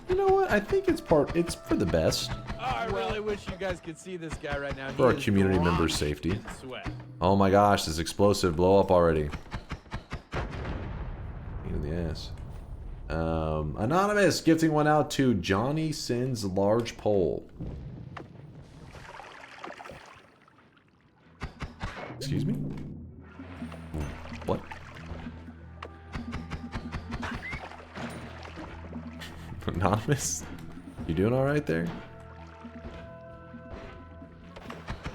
You know what? I think it's for the best. Oh, I really wish you guys could see this guy right now. For our community members' safety. Oh my gosh, this explosive blow up already. Pain in the ass. Anonymous gifting one out to Johnny Sins Large Pole. Excuse me? What? Anonymous? You doing alright there?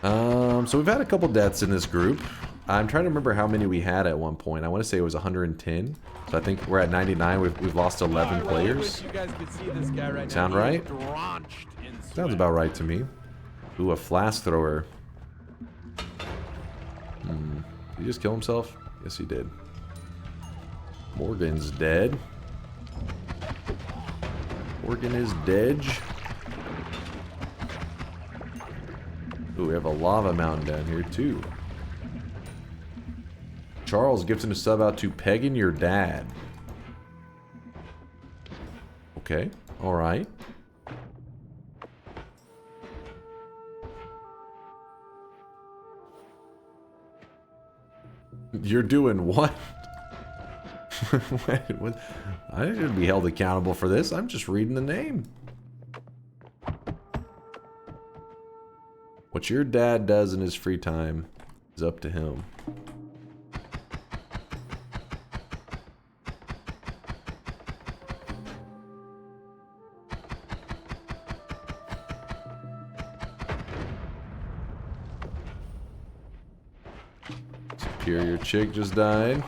So we've had a couple deaths in this group. I'm trying to remember how many we had at one point. I want to say it was 110. So I think we're at 99. We've lost 11 players. You guys could see this guy right Sound now. right? Sounds about right to me. Ooh, a flask thrower. Did he just kill himself? Yes, he did. Morgan's dead. Morgan is dead. Ooh, we have a lava mountain down here too. Charles gifting a sub out to Pegging Your Dad. Okay, alright. You're doing what? What? I shouldn't be held accountable for this. I'm just reading the name. What your dad does in his free time is up to him. Superior chick just died.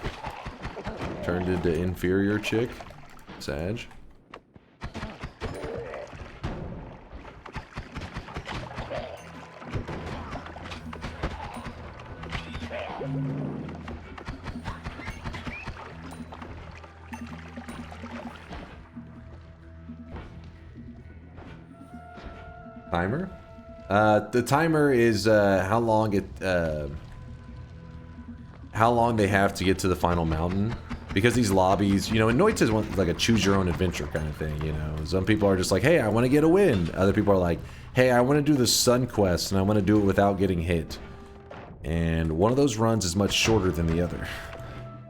Turned into inferior chick. Sag. Timer? The timer is how long they have to get to the final mountain. because these lobbies, you know, and Noita's like a choose your own adventure kind of thing, you know. Some people are just like, hey, I want to get a win. Other people are like, hey, I want to do the sun quest and I want to do it without getting hit. And one of those runs is much shorter than the other.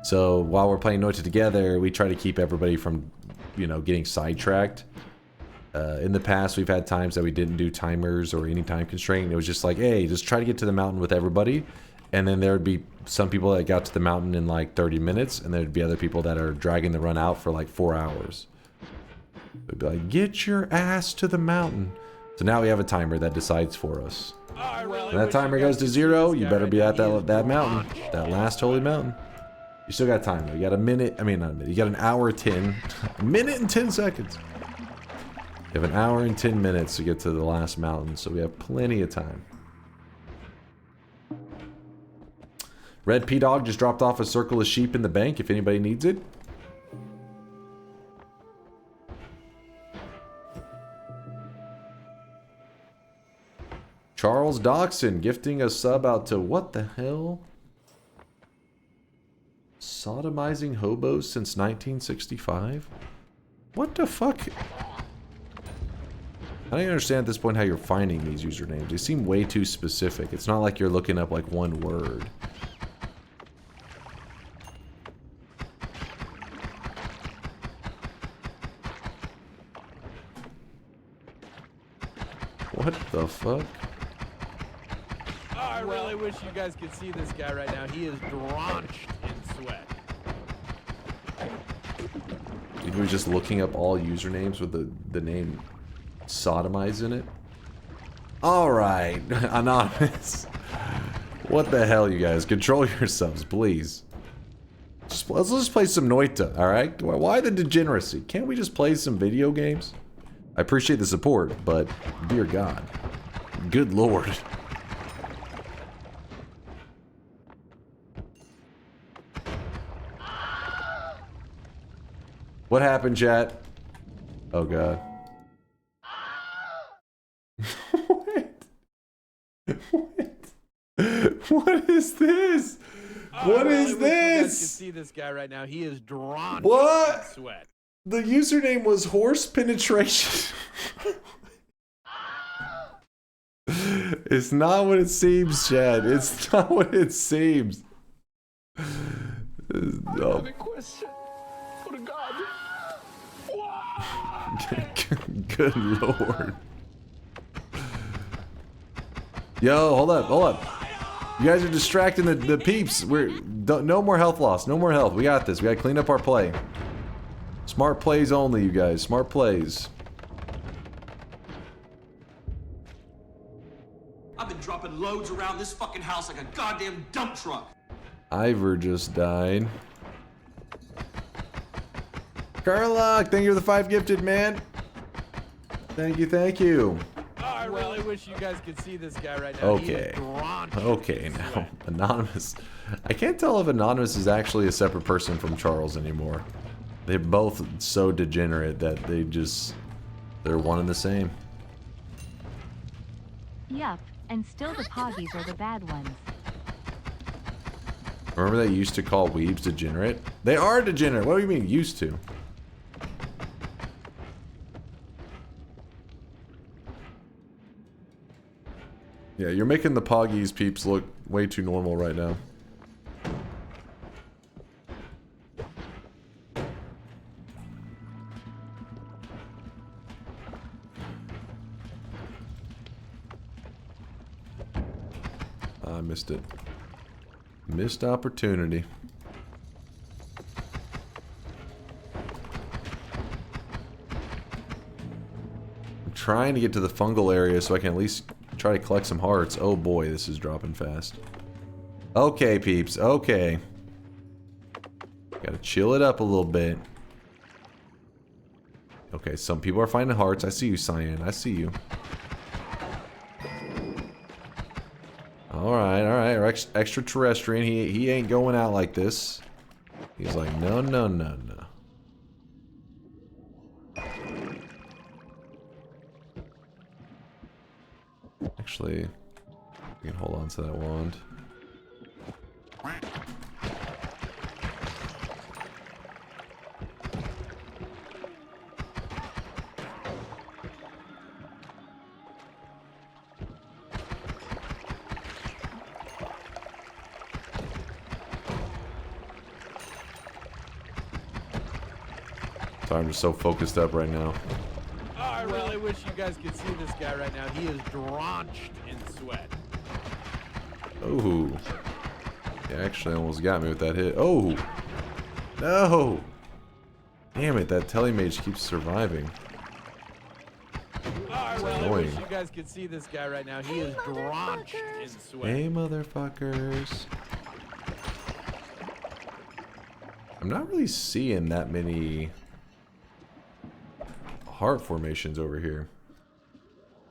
So while we're playing Noita Together, we try to keep everybody from, you know, getting sidetracked. In the past, we've had times that we didn't do timers or any time constraint. It was just like, hey, just try to get to the mountain with everybody. And then there would be some people that got to the mountain in like 30 minutes, and there'd be other people that are dragging the run out for like 4 hours. We'd be like, get your ass to the mountain. So now we have a timer that decides for us. When that timer goes to 0, you better be at that mountain, that last holy mountain. You still got time though. You got a minute, I mean not a minute, you got an hour 10, a minute and 10 seconds. You have an hour and 10 minutes to get to the last mountain, so we have plenty of time. Red P-Dog just dropped off a circle of sheep in the bank if anybody needs it. Charles Doxson gifting a sub out to what the hell? Sodomizing hobos since 1965? What the fuck? I don't understand at this point how you're finding these usernames. They seem way too specific. It's not like you're looking up like one word. What the fuck? Oh, I really wish you guys could see this guy right now. He is drenched in sweat. He was just looking up all usernames with the name Sodomize in it. Alright, Anonymous. What the hell, you guys? Control yourselves, please. Let's just play some Noita, alright? Why the degeneracy? Can't we just play some video games? I appreciate the support, but dear God. Good Lord. What happened, chat? Oh God. What is this? What is this? You guys can see this guy right now. He is drenched What? in sweat. The username was horse penetration. It's not what it seems, Chad. It's not what it seems. No. Good Lord. Yo, hold up. You guys are distracting the peeps. No more health loss. No more health. We got this. We gotta clean up our play. Smart plays only, you guys. Smart plays. I've been dropping loads around this fucking house like a goddamn dump truck. Ivor just died. Carlock, thank you for the 5 gifted, man. Thank you, thank you. Oh, I really wish you guys could see this guy right now. Okay. Okay, now. Anonymous. I can't tell if Anonymous is actually a separate person from Charles anymore. They're both so degenerate that they're one and the same. Yup, and still the poggies are the bad ones. Remember they used to call weebs degenerate? They are degenerate. What do you mean used to? Yeah, you're making the poggies peeps look way too normal right now. I missed it. Missed opportunity. I'm trying to get to the fungal area so I can at least try to collect some hearts. Oh boy, this is dropping fast. Okay, peeps. Okay. Gotta chill it up a little bit. Okay, some people are finding hearts. I see you, Cyan. I see you. Alright, alright. Extraterrestrian. He ain't going out like this. He's like, no, no, no, no. Actually, we can hold on to that wand. Sorry, I'm just so focused up right now. Oh, I really wish you guys could see this guy right now. He is drenched in sweat. Oh. He actually almost got me with that hit. Oh. No. Damn it, that telemage keeps surviving. Oh, I really wish you guys could see this guy right now. He is drenched in sweat. Hey, motherfuckers. I'm not really seeing that many heart formations over here.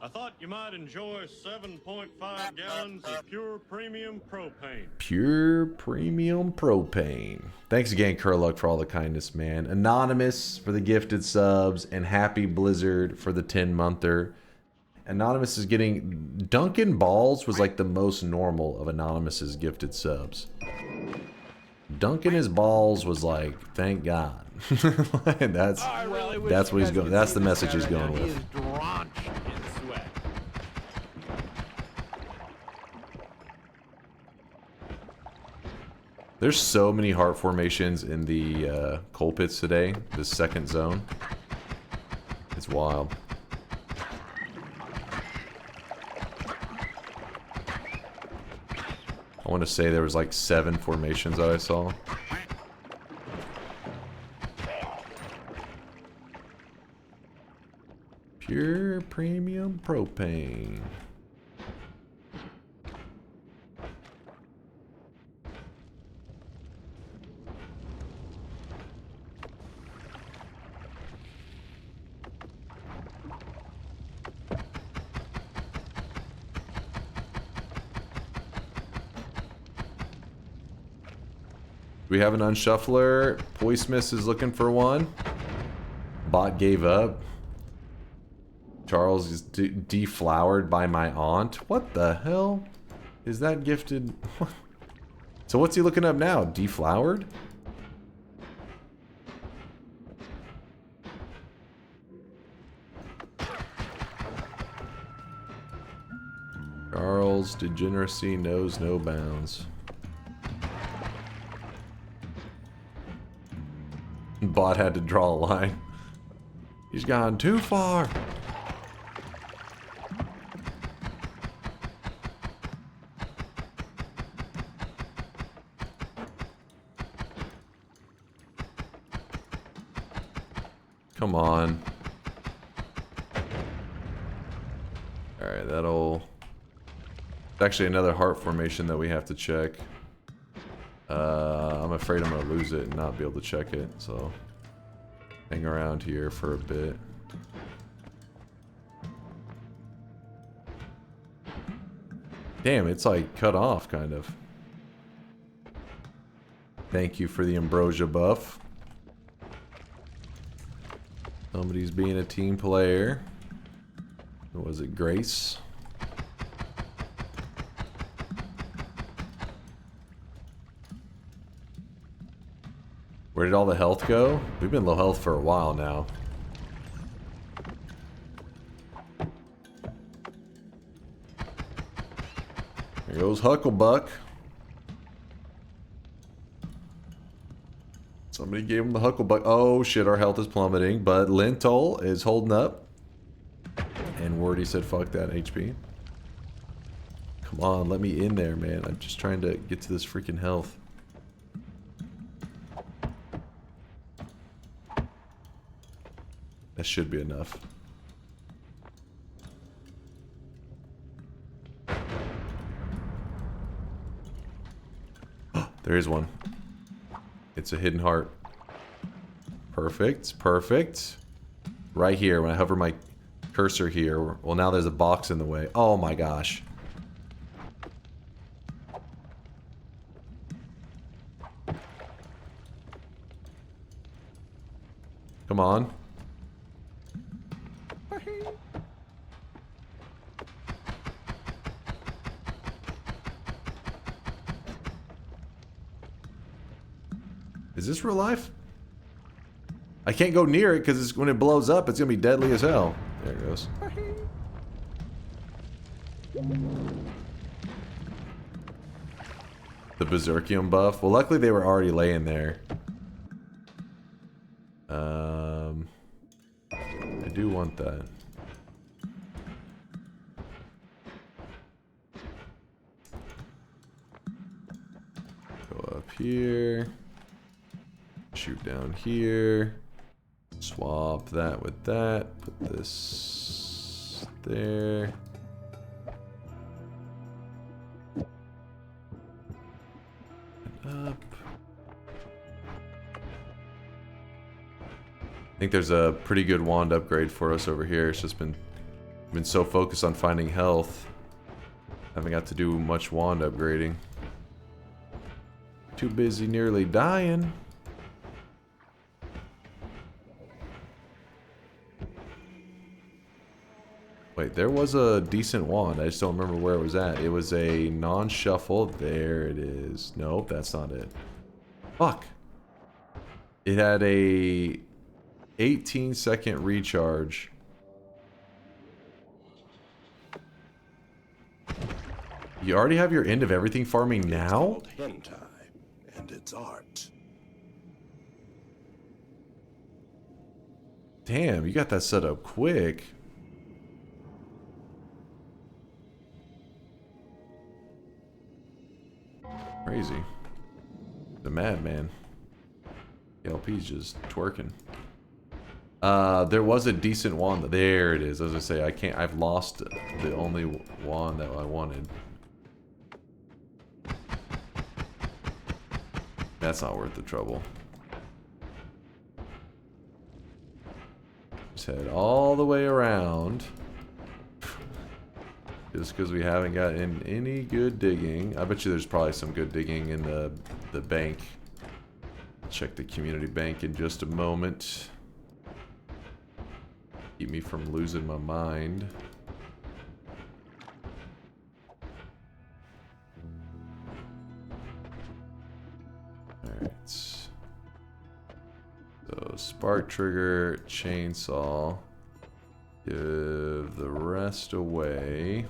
I thought you might enjoy 7.5 gallons of pure premium propane. Pure premium propane. Thanks again, Curluck, for all the kindness, man. Anonymous for the gifted subs, and Happy Blizzard for the 10-monther. Anonymous is getting... Duncan Balls was like the most normal of Anonymous's gifted subs. Duncan his balls was like, thank God. that's what he's going. That's the message he's going with. He is drenched in sweat. There's so many heart formations in the coal pits today. This second zone. It's wild. I want to say there was like 7 formations that I saw. Pure premium propane. We have an unshuffler. Poismith is looking for one. Bot gave up. Charles is deflowered by my aunt. What the hell? Is that gifted? So what's he looking up now? Deflowered? Charles, degeneracy knows no bounds. Bot had to draw a line. He's gone too far. Come on. Alright, that'll... It's actually another heart formation that we have to check. I'm afraid I'm going to lose it and not be able to check it, so... Hang around here for a bit. Damn, it's like cut off, kind of. Thank you for the ambrosia buff. Somebody's being a team player. Was it Grace? Where did all the health go? We've been low health for a while now. There goes Hucklebuck. Somebody gave him the Hucklebuck. Oh shit, our health is plummeting, but Lintol is holding up. And Wordy said fuck that HP. Come on, let me in there, man. I'm just trying to get to this freaking health. That should be enough. There is one. It's a hidden heart. Perfect, perfect. Right here, when I hover my cursor here. Well, now there's a box in the way. Oh my gosh. Come on. Is this real life? I can't go near it because when it blows up, it's going to be deadly as hell. There it goes. The Berserkium buff. Well, luckily they were already laying there. do want that. Go up here. Shoot down here. Swap that with that. Put this there. And up. I think there's a pretty good wand upgrade for us over here. It's just been so focused on finding health. Haven't got to do much wand upgrading. Too busy nearly dying. Wait, there was a decent wand. I just don't remember where it was at. It was a non-shuffle. There it is. Nope, that's not it. Fuck. It had a 18-second recharge. You already have your end of everything farming now? Hentai, and its art. Damn, you got that set up quick. Crazy. The madman. LP's just twerking. There was a decent wand. There it is. As I say, I've lost the only wand that I wanted. That's not worth the trouble. Just head all the way around. Just because we haven't gotten any good digging. I bet you there's probably some good digging in the bank. Check the community bank in just a moment. Keep me from losing my mind. Alright. So, spark trigger, chainsaw. Give the rest away.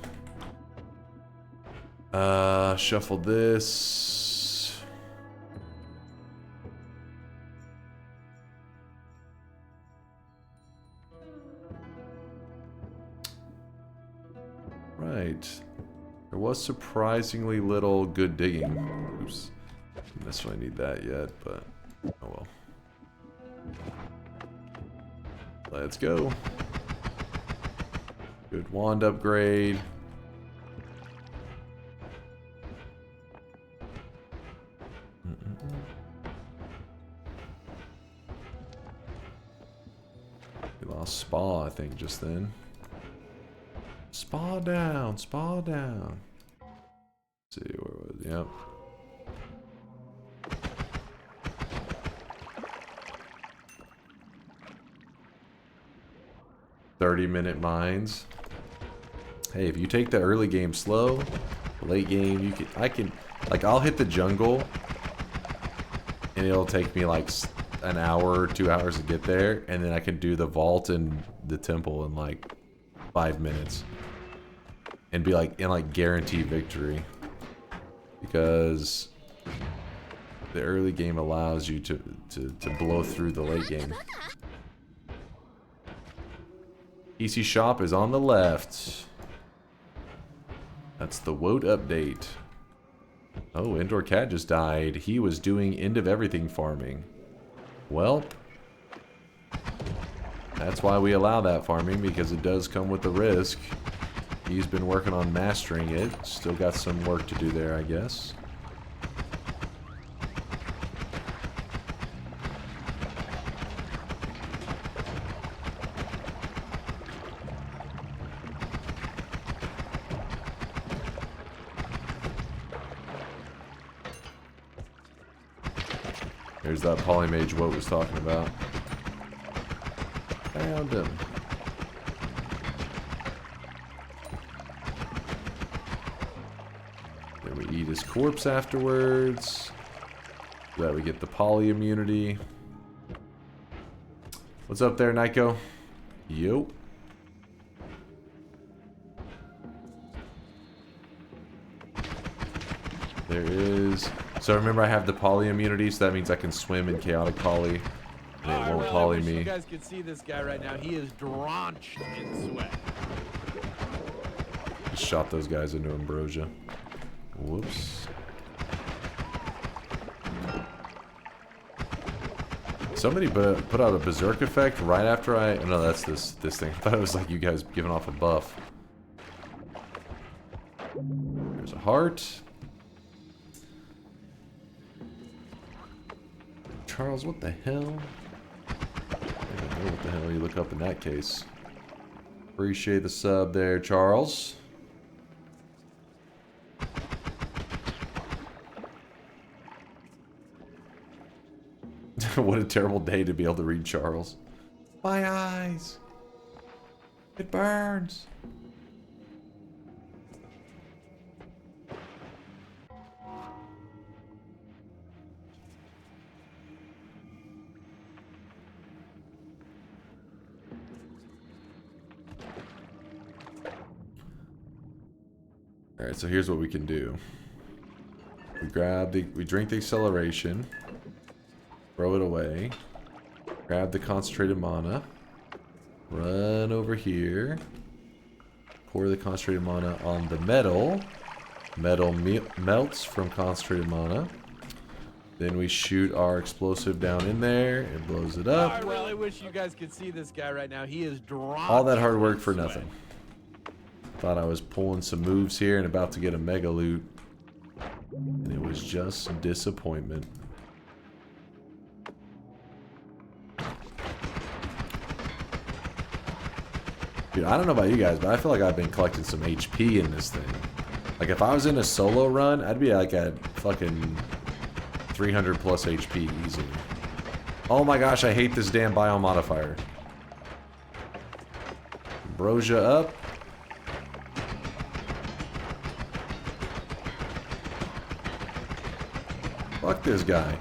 Shuffle this. Right. There was surprisingly little good digging. Oops. Don't necessarily need that yet, but oh well. Let's go. Good wand upgrade. We lost Spa, I think, just then. Spa down, Spa down. Let's see, where was it? Yep. "30-minute mines." Hey, if you take the early game slow, late game, I'll hit the jungle, and it'll take me like an hour or 2 hours to get there, and then I can do the vault and the temple in like 5 minutes, and be like guarantee victory, because the early game allows you to blow through the late game. PC shop is on the left. That's the WOT update. Oh, Indoor Cat just died. He was doing end of everything farming. Well, that's why we allow that farming, because it does come with the risk. He's been working on mastering it. Still got some work to do there, I guess. There's that polymage Woat was talking about. Found him. Then we eat his corpse afterwards. So that we get the poly immunity. What's up there, Nico? Yo. There is. So remember, I have the poly immunity, so that means I can swim in chaotic poly. And it won't I poly wish you me. guys could see this guy right now. He is drenched in sweat. Shot those guys into ambrosia. Whoops. Somebody put out a berserk effect right after I... No, that's this thing. I thought it was like you guys giving off a buff. There's a heart. Charles, what the hell? I don't know what the hell you look up in that case. Appreciate the sub there, Charles. What a terrible day to be able to read Charles. My eyes. It burns. Alright, so here's what we can do. We drink the acceleration. Throw it away. Grab the concentrated mana. Run over here. Pour the concentrated mana on the metal. Metal melts from concentrated mana. Then we shoot our explosive down in there. It blows it up. I really wish you guys could see this guy right now. He is drenched. All that hard work for nothing. Thought I was pulling some moves here and about to get a mega loot. And it was just disappointment. Dude, I don't know about you guys, but I feel like I've been collecting some HP in this thing. Like, if I was in a solo run, I'd be like at fucking 300 plus HP easily. Oh my gosh, I hate this damn bio modifier. Ambrosia up. Fuck this guy.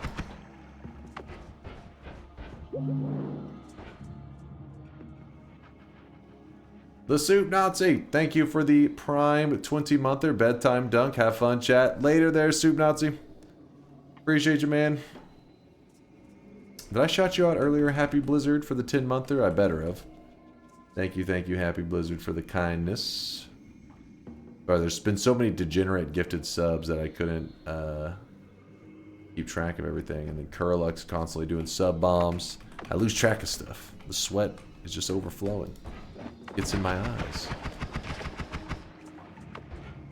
The Soup Nazi, thank you for the Prime 20-monther bedtime dunk. Have fun, chat. Later there, Soup Nazi. Appreciate you, man. Did I shout you out earlier, Happy Blizzard, for the 10-monther? I better have. Thank you, Happy Blizzard, for the kindness. Sorry, there's been so many degenerate gifted subs that I couldn't keep track of everything. And then Kurlux constantly doing sub bombs. I lose track of stuff. The sweat is just overflowing. It's in my eyes.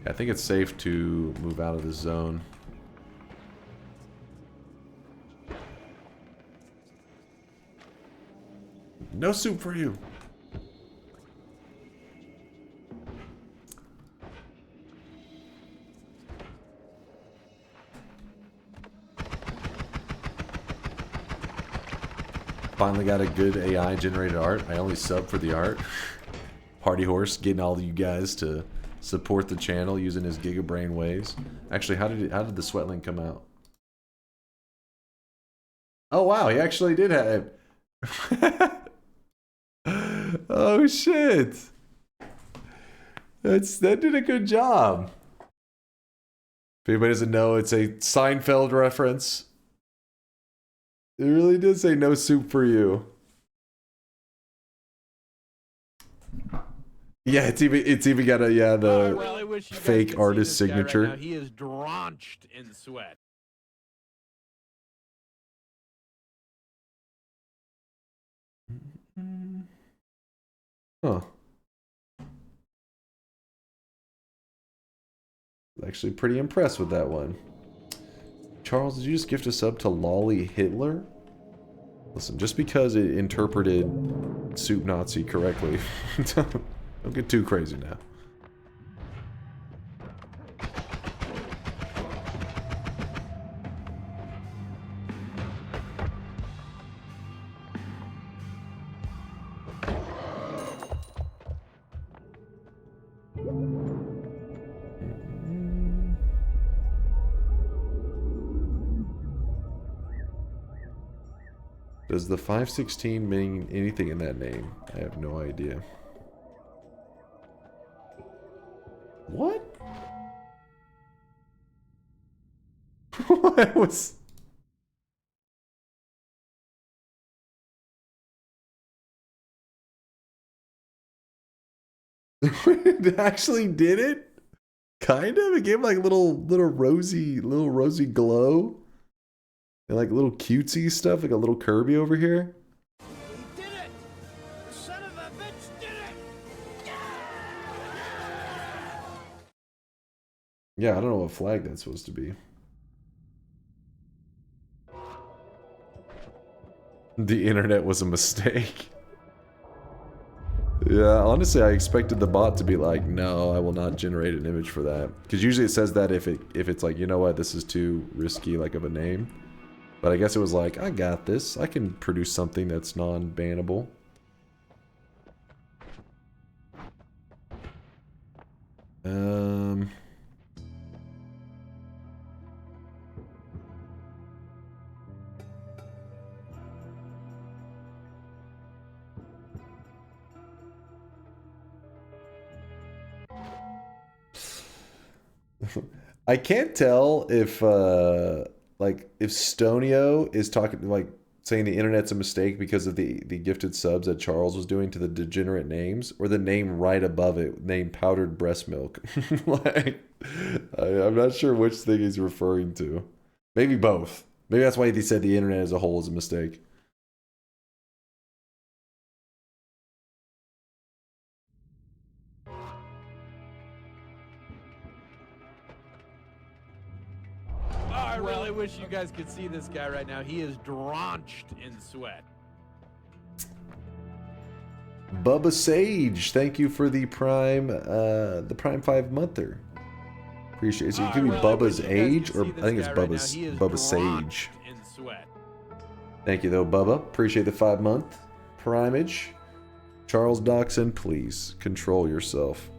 I think it's safe to move out of the zone. No soup for you. Finally got a good AI generated art. I only sub for the art. Party Horse getting all of you guys to support the channel using his gigabrain ways. Actually, how did the Sweatling come out? Oh wow, he actually did have. Oh shit! That did a good job. If anybody doesn't know, it's a Seinfeld reference. It really did say no soup for you. Yeah, it's even got a the fake artist signature. Right now. He is drenched in sweat. Huh. Actually pretty impressed with that one. Charles, did you just gift a sub to Lolly Hitler? Listen, just because it interpreted Soup Nazi correctly, don't get too crazy now. Does the 516 mean anything in that name? I have no idea. What? What was... It actually did it? Kind of. It gave like little rosy glow. And like little cutesy stuff, like a little Kirby over here. We did it! The son of a bitch did it! Yeah, I don't know what flag that's supposed to be. The internet was a mistake. Yeah, honestly, I expected the bot to be like, no, I will not generate an image for that. Because usually it says that if it's like, you know what, this is too risky like of a name. But I guess it was like, I got this. I can produce something that's non-bannable. I can't tell if if Stonio is talking like saying the internet's a mistake because of the gifted subs that Charles was doing to the degenerate names, or the name right above it named powdered breast milk. Like I'm not sure which thing he's referring to. Maybe both. Maybe that's why he said the internet as a whole is a mistake. I really wish you guys could see this guy right now. He is drenched in sweat. Bubba Sage, thank you for the Prime 5-monther. Appreciate it. So you give me Bubba's age, or I think it's Bubba Sage. In sweat. Thank you though, Bubba. Appreciate the 5-month primage. Charles Doxson, please control yourself.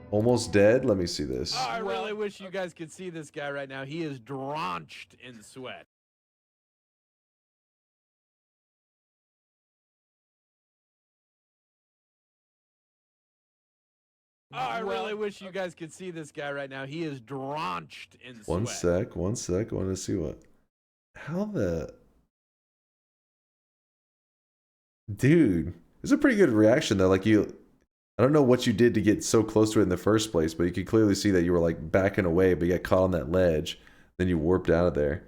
Almost dead? Let me see this. I really wish you guys could see this guy right now. He is drenched in sweat. I really wish you guys could see this guy right now. He is drenched in sweat. One sec. I want to see what. How the. Dude, it's a pretty good reaction though. Like I don't know what you did to get so close to it in the first place, but you could clearly see that you were like backing away, but you got caught on that ledge. Then you warped out of there.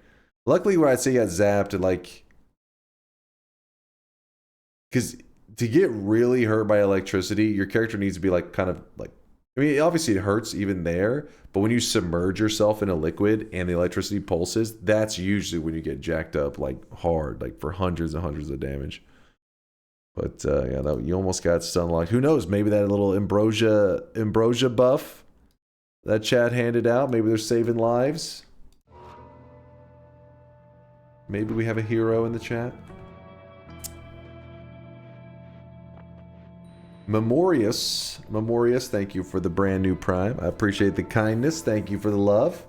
Luckily, where I'd say you got zapped and like. Because to get really hurt by electricity, your character needs to be like kind of like. I mean, obviously it hurts even there, but when you submerge yourself in a liquid and the electricity pulses, that's usually when you get jacked up like hard, like for hundreds and hundreds of damage. But yeah, you almost got stun locked. Who knows? Maybe that little ambrosia buff that chat handed out. Maybe they're saving lives. Maybe we have a hero in the chat. Memorious, thank you for the brand new Prime. I appreciate the kindness. Thank you for the love.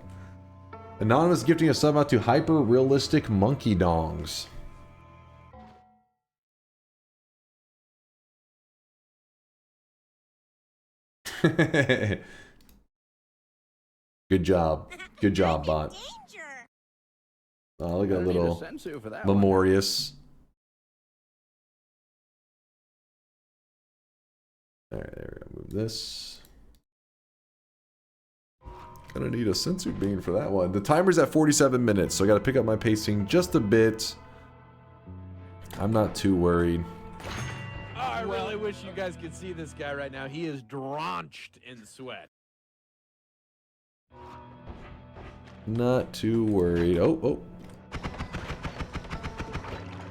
Anonymous gifting a sub out to Hyper Realistic Monkey Dongs. Good job, bot. Oh, look at a little Memorious. Alright, there we go. Move this. Gonna need a sensu bean for that one. The timer's at 47 minutes, so I gotta pick up my pacing just a bit. I'm not too worried. I really wish you guys could see this guy right now. He is drenched in sweat. Not too worried. Oh.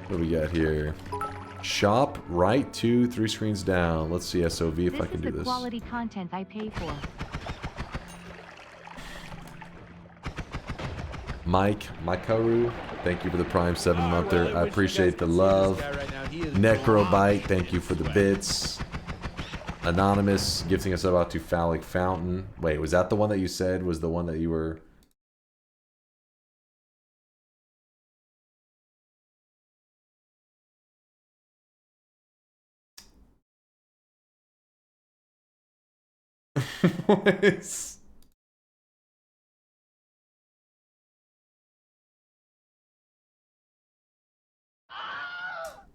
What do we got here? Shop right 2, 3 screens down. Let's see SOV if I can do this. This is the quality content I pay for. Mike Makaru, thank you for the Prime 7-monther. I appreciate the love. Necrobite, thank you for the bits. Anonymous gifting us about to Phallic Fountain. Wait, was that the one that you said was the one that you were... What is...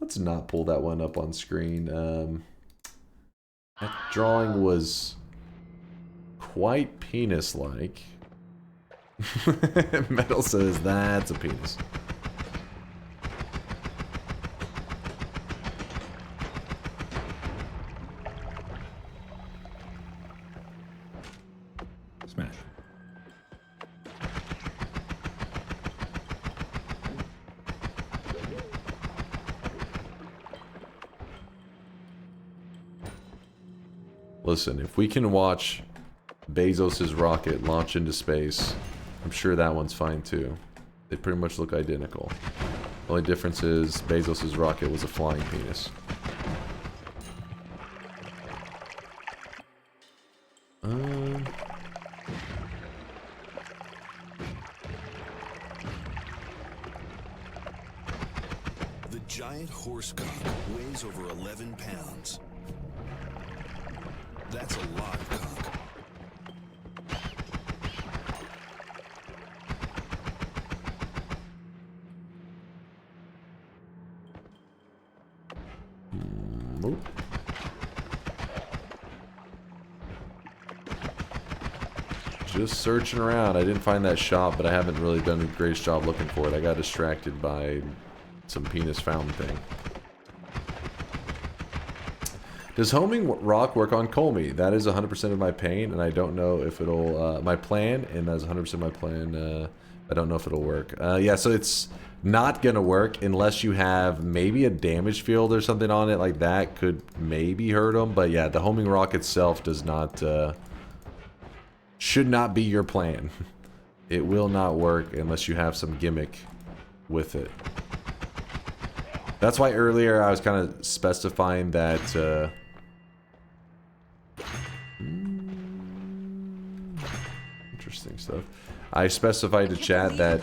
Let's not pull that one up on screen. That drawing was quite penis-like. Metal says that's a penis. Smash. Listen, if we can watch Bezos' rocket launch into space, I'm sure that one's fine too. They pretty much look identical. The only difference is Bezos' rocket was a flying penis. The giant horse cock weighs over 11 pounds. That's a lot of cock. Nope. Just searching around. I didn't find that shop, but I haven't really done the greatest job looking for it. I got distracted by some penis fountain thing. Does homing rock work on Colmy? That is 100% of my pain, and I don't know if it'll... my plan, and that's 100% my plan. I don't know if it'll work. Yeah, so it's not going to work unless you have maybe a damage field or something on it like that. Could maybe hurt them, but yeah, the homing rock itself does not... should not be your plan. It will not work unless you have some gimmick with it. That's why earlier I was kind of specifying that... interesting stuff. I specified to chat that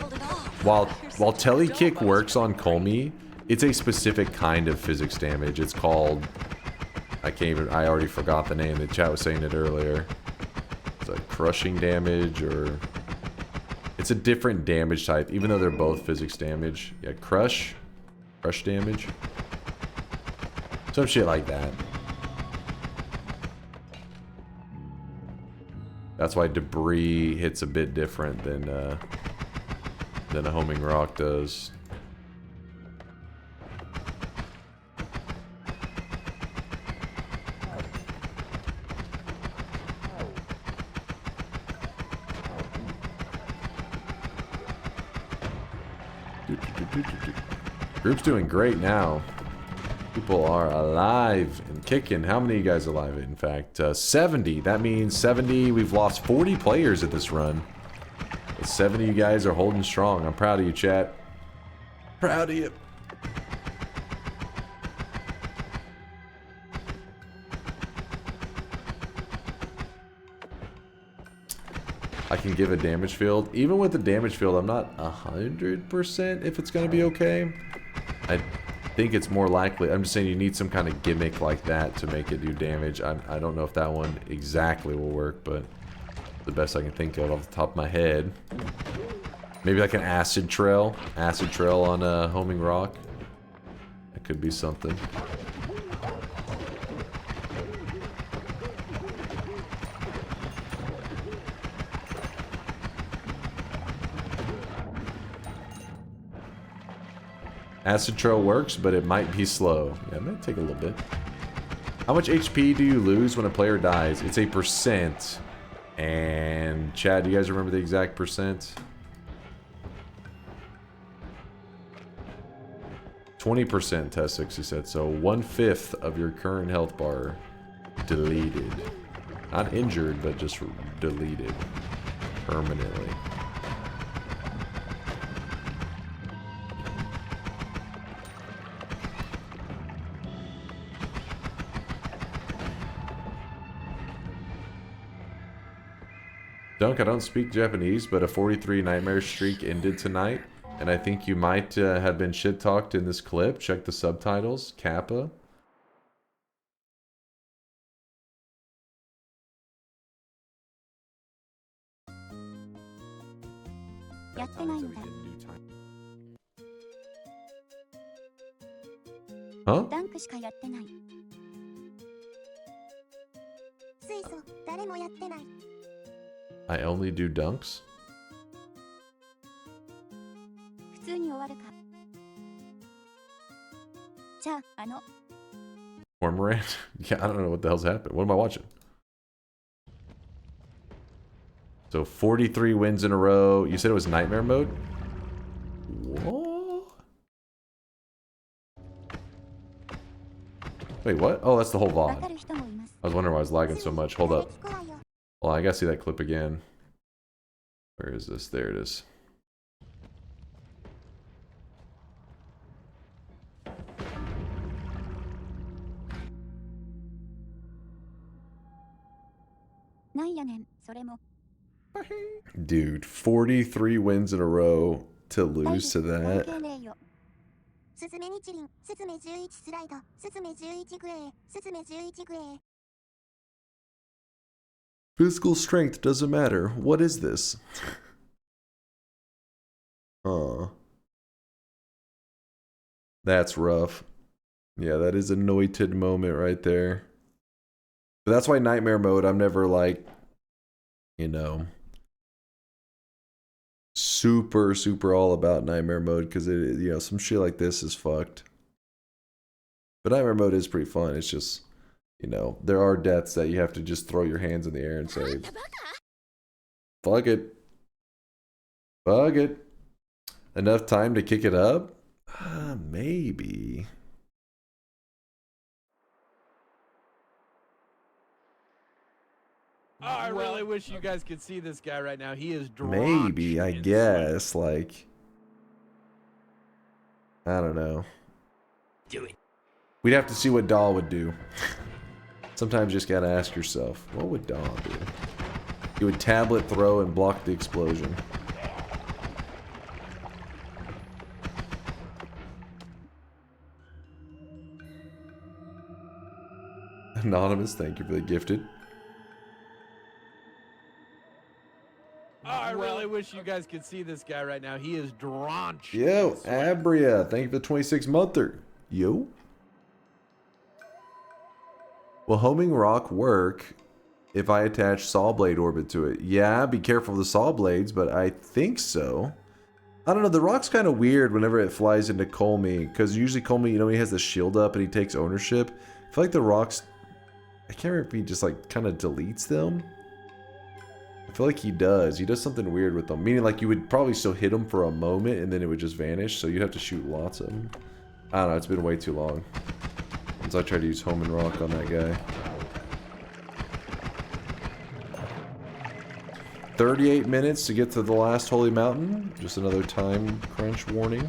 while Telekick works on Colmy, it's a specific kind of physics damage. It's called... I already forgot the name. The chat was saying it earlier. It's like crushing damage, or... It's a different damage type, even though they're both physics damage. Yeah, crush damage. Some shit like that. That's why debris hits a bit different than a homing rock does. Group's doing great now. People are alive and kicking. How many of you guys are alive? In fact, 70. That means 70. We've lost 40 players at this run. But 70 of you guys are holding strong. I'm proud of you, chat. Proud of you. I can give a damage field. Even with the damage field, I'm not 100% if it's going to be okay. I think it's more likely. I'm just saying you need some kind of gimmick like that to make it do damage. I don't know if that one exactly will work, but the best I can think of off the top of my head. Maybe like an acid trail. Acid trail on a homing rock. That could be something. Acid trail works, but it might be slow. Yeah, it might take a little bit. How much HP do you lose when a player dies? It's a %. And Chad, do you guys remember the exact %? 20%, Test6, he said. So 1/5 of your current health bar deleted. Not injured, but just deleted permanently. Dunk, I don't speak Japanese, but a 43 nightmare streak ended tonight, and I think you might have been shit-talked in this clip. Check the subtitles. Kappa. Huh? ダンクしかやってない。水素、誰もやってない。I only do dunks? 普通に終わるか。じゃあ、Cormorant? Yeah, I don't know what the hell's happened. What am I watching? So 43 wins in a row. You said it was nightmare mode? What? Wait, what? Oh, that's the whole VOD. I was wondering why I was lagging so much. Hold up. Well, I gotta see that clip again. Where is this? There it is. Dude, 43 wins in a row to lose to that. Physical strength doesn't matter. What is this? That's rough. Yeah, that is a Noited moment right there. But that's why nightmare mode, I'm never like, you know, super all about nightmare mode, because it, you know, some shit like this is fucked. But nightmare mode is pretty fun. It's just, you know, there are deaths that you have to just throw your hands in the air and say, fuck it. Fuck it. Enough time to kick it up? Maybe. Oh, I really wish you guys could see this guy right now. He is Maybe, I guess. Like, I don't know. Do it. We'd have to see what Dahl would do. Sometimes you just gotta ask yourself, what would Dahl do? He would tablet throw and block the explosion. Anonymous, thank you for the gifted. Oh, I really wish you guys could see this guy right now. He is drenched. Yo, Abria, thank you for the 26-monther. Yo. Will homing rock work if I attach saw blade orbit to it? Yeah, be careful of the saw blades, but I think so. I don't know, the rock's kind of weird whenever it flies into Colmy, because usually Colmy, you know, he has the shield up and he takes ownership. I feel like the rocks, I can't remember if he just like kind of deletes them. I feel like he does. He does something weird with them. Meaning like you would probably still hit him for a moment and then it would just vanish. So you'd have to shoot lots of them. I don't know. It's been way too long since I tried to use home and rock on that guy. 38 minutes to get to the last holy mountain. Just another time crunch warning.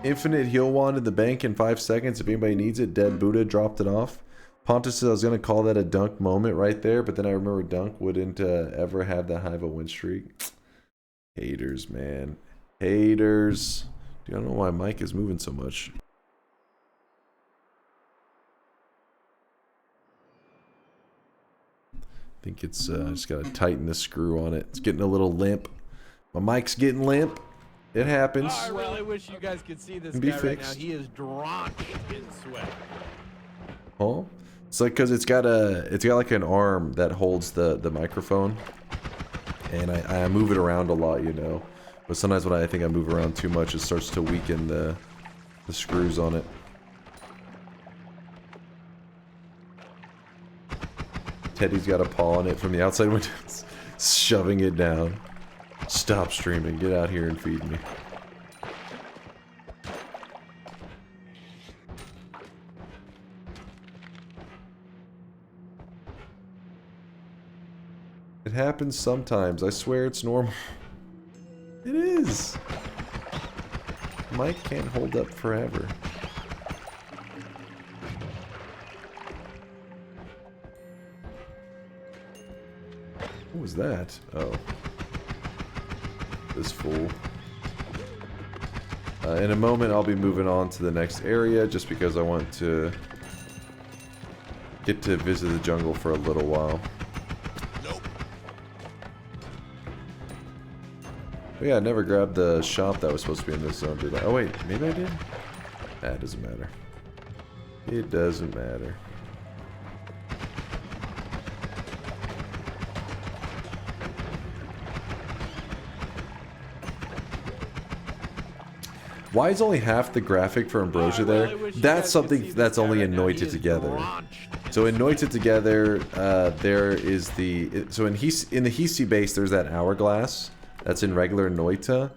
Infinite heal wand in the bank in 5 seconds if anybody needs it. Dead Buddha dropped it off. Pontus says I was going to call that a dunk moment right there, but then I remember dunk wouldn't ever have that high of a win streak. Haters, man. Haters. Dude, I don't know why Mike is moving so much. I think it's just got to tighten the screw on it. It's getting a little limp. My mic's getting limp. It happens. Oh, I really wish you guys could see this guy right now. He is drenched in sweat. Oh, it's like because it's got like an arm that holds the microphone, and I move it around a lot, you know. But sometimes when I think I move around too much, it starts to weaken the screws on it. Teddy's got a paw on it from the outside window, shoving it down. Stop streaming. Get out here and feed me. It happens sometimes. I swear it's normal. It is. Mike can't hold up forever. What was that? Oh. This fool. In a moment, I'll be moving on to the next area just because I want to get to visit the jungle for a little while. Nope. Oh yeah, I never grabbed the shop that was supposed to be in this zone, did I? Oh wait, maybe I did? Nah, it doesn't matter. It doesn't matter. Why is only half the graphic for Ambrosia there? That's something that's only in Noita Together. So in Noita Together, there is the... So in the Hisi base, there's that hourglass. That's in regular Noita.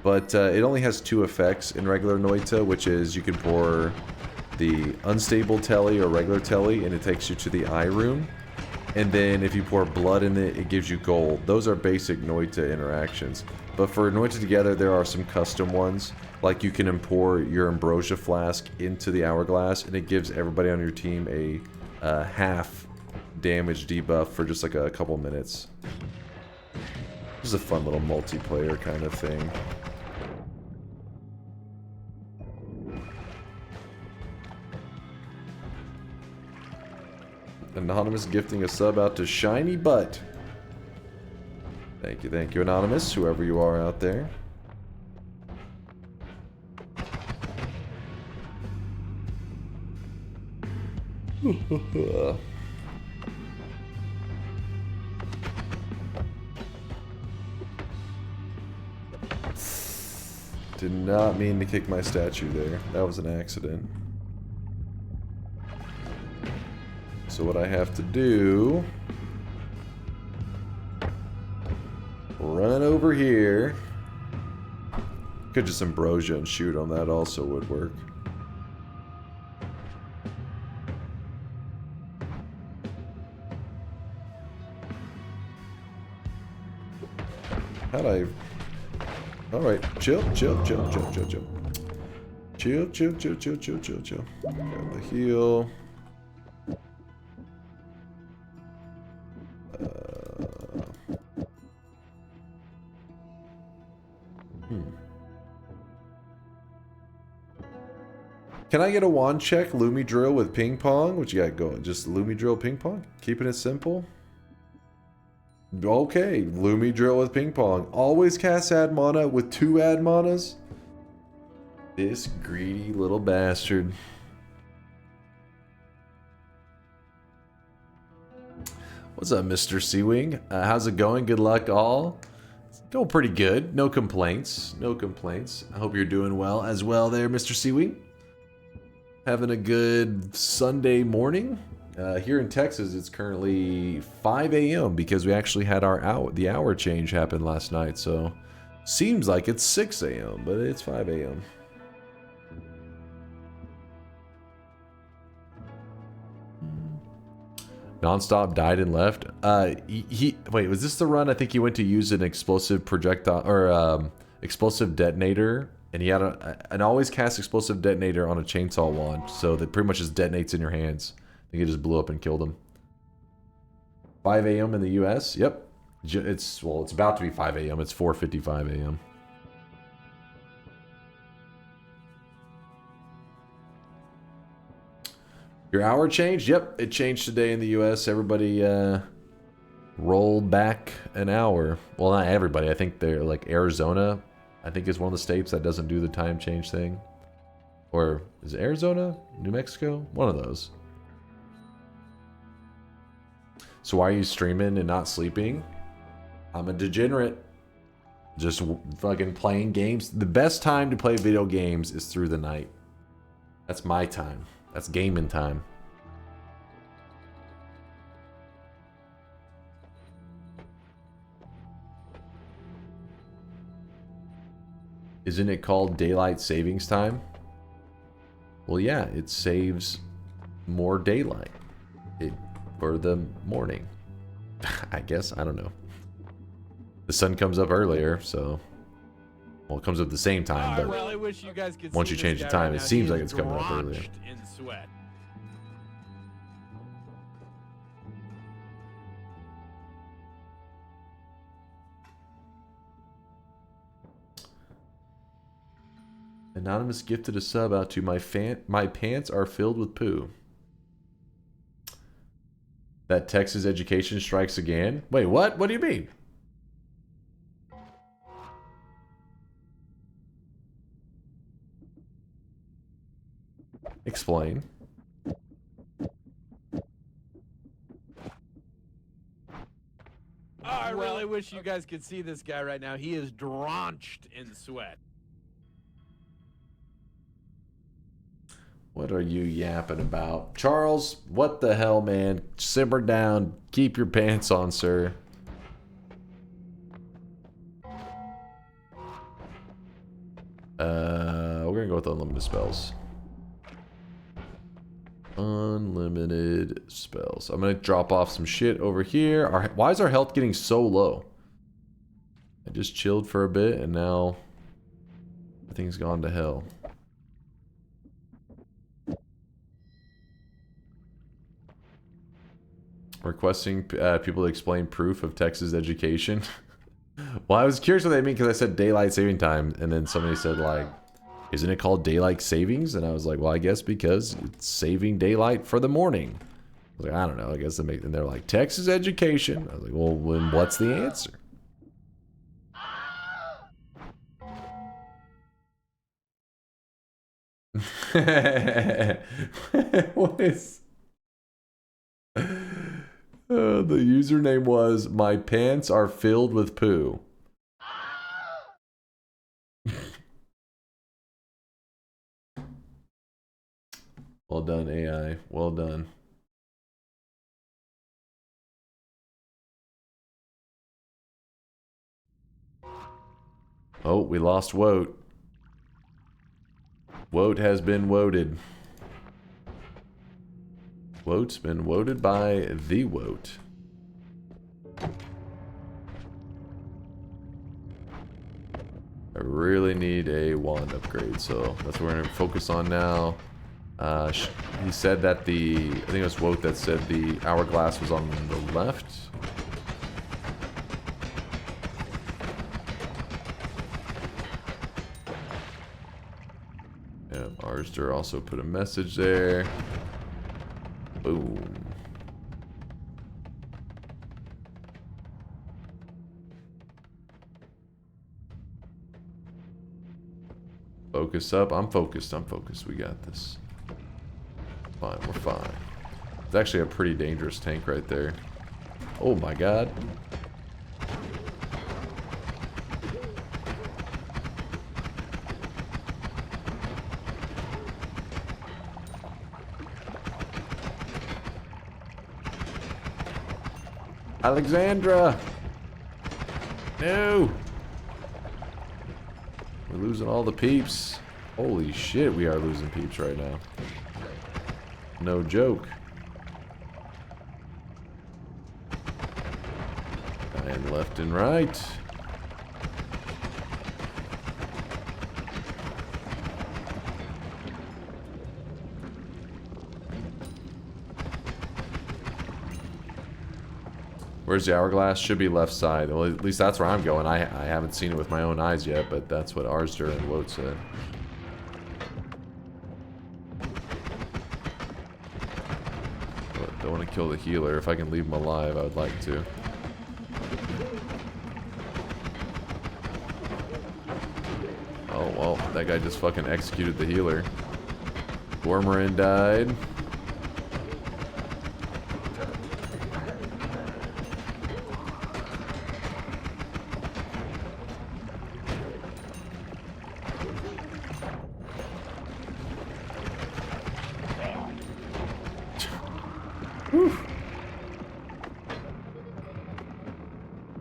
But it only has 2 effects in regular Noita, which is you can pour the unstable telly or regular telly, and it takes you to the eye room. And then if you pour blood in it, it gives you gold. Those are basic Noita interactions. But for Noita Together, there are some custom ones. Like you can pour your Ambrosia flask into the hourglass, and it gives everybody on your team a half damage debuff for just like a couple minutes. This is a fun little multiplayer kind of thing. Anonymous gifting a sub out to Shiny Butt. Thank you, Anonymous, whoever you are out there. Did not mean to kick my statue there. That was an accident. So what I have to do... Run over here. Could just Ambrosia and shoot on that also would work. How'd I... Alright, chill. Chill. Grab the heal. Can I get a wand check, Lumi drill with ping pong? What you got going? Just Lumi drill ping pong? Keeping it simple? Okay, Lumi drill with ping pong. Always cast ad mana with 2 ad manas? This greedy little bastard. What's up, Mr. Seawing? How's it going? Good luck, all. It's going pretty good. No complaints. No complaints. I hope you're doing well as well there, Mr. Seawing. Having a good Sunday morning. Here in Texas, it's currently 5 a.m. because we actually had the hour change happen last night. So, seems like it's 6 a.m., but it's 5 a.m. Nonstop died and left. Wait, was this the run? I think he went to use an explosive projectile or explosive detonator, and he had an always cast explosive detonator on a chainsaw wand, so that pretty much just detonates in your hands. I think it just blew up and killed him. 5 a.m. in the U.S. Yep, it's about to be 5 a.m. It's 4:55 a.m. Your hour changed? Yep, it changed today in the U.S. Everybody rolled back an hour. Well, not everybody. I think they're like Arizona. I think is one of the states that doesn't do the time change thing. Or is it Arizona? New Mexico? One of those. So why are you streaming and not sleeping? I'm a degenerate. Just fucking playing games. The best time to play video games is through the night. That's my time. That's gaming time. Isn't it called daylight savings time? Well, yeah, it saves more daylight for the morning. I guess, I don't know. The sun comes up earlier, so... Well, it comes up at the same time, but well, I wish you guys could once see you change this the guy time, right it now. seems He like is it's coming up earlier. drenched in sweat. Anonymous gifted a sub out to my pants are filled with poo. That Texas education strikes again? Wait, what? What do you mean? Explain. Oh, I really wish you guys could see this guy right now. He is drenched in sweat. What are you yapping about? Charles, what the hell, man? Simmer down. Keep your pants on, sir. We're gonna go with unlimited spells. Unlimited spells. I'm gonna drop off some shit over here. Why is our health getting so low? I just chilled for a bit and now everything's gone to hell. Requesting people to explain proof of Texas education. Well, I was curious what they mean because I said daylight saving time, and then somebody said like, isn't it called daylight savings? And I was like, well, I guess because it's saving daylight for the morning. I was like, I don't know. I guess they make, and they're like, Texas education. I was like, well, then what's the answer? What is? The username was my pants are filled with poo. Well done, AI. Well done. Oh, we lost Woat. Woat has been woted. Woat's been woted by the Woat. I really need a wand upgrade, so that's what we're going to focus on now. He said that I think it was Woat that said the hourglass was on the left. Yeah, Arster also put a message there. Boom. Focus up. I'm focused. I'm focused. We got this. Fine. We're fine. It's actually a pretty dangerous tank right there. Oh my god. Alexandra! No! We're losing all the peeps. Holy shit, we are losing peeps right now. No joke. And left and right. Where's the hourglass? Should be left side. Well, at least that's where I'm going. I haven't seen it with my own eyes yet, but that's what Arster and Woat said. But don't want to kill the healer. If I can leave him alive, I would like to. Oh, well, that guy just fucking executed the healer. Gormarin died.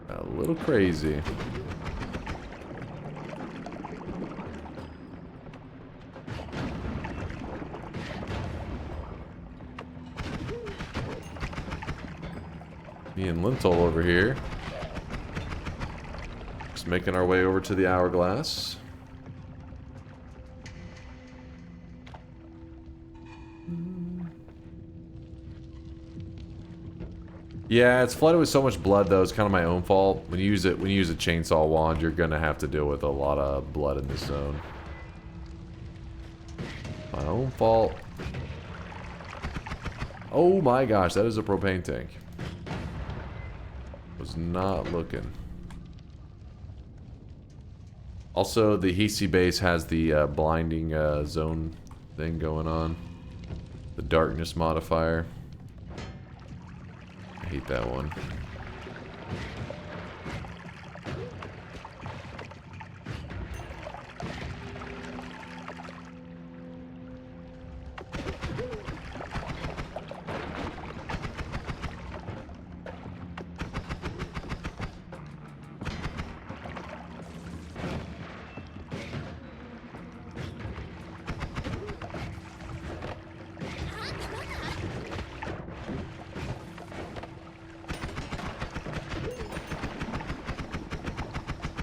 A little crazy. Me and Lintel over here. Just making our way over to the hourglass. Yeah, it's flooded with so much blood though. It's kind of my own fault. When you use a chainsaw wand, you're gonna have to deal with a lot of blood in this zone. Own fault. Oh my gosh, that is a propane tank. Was not looking. Also, the Hisi base has the blinding zone thing going on. The darkness modifier. I hate that one.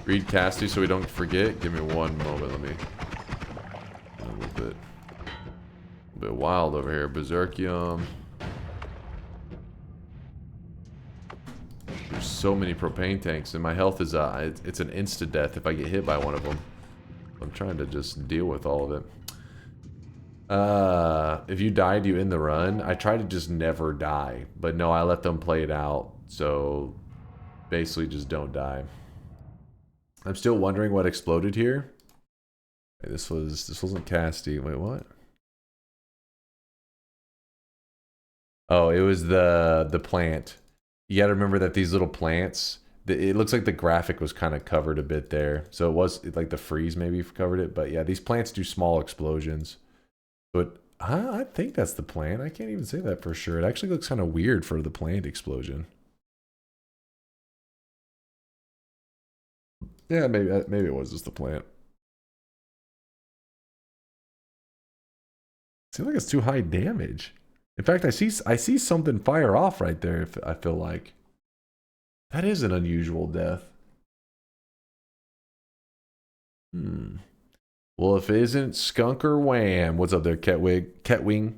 Read Casty so we don't forget. Give me one moment. Let me. A little bit wild over here. Berserkium. There's so many propane tanks, and my health is it's an insta death if I get hit by one of them. I'm trying to just deal with all of it. If you die, do you end the run? I try to just never die, but no, I let them play it out. So basically, just don't die. I'm still wondering what exploded here. Hey, this wasn't Casty. Wait, what? Oh, it was the plant. You gotta remember that these little plants, it looks like the graphic was kind of covered a bit there. So it was like the freeze maybe covered it, but yeah, these plants do small explosions. But I think that's the plant. I can't even say that for sure. It actually looks kind of weird for the plant explosion. Yeah, maybe it was just the plant. Seems like it's too high damage. In fact, I see something fire off right there. If I feel like that is an unusual death. Well, if it isn't Skunker Wham, what's up there, Catwing?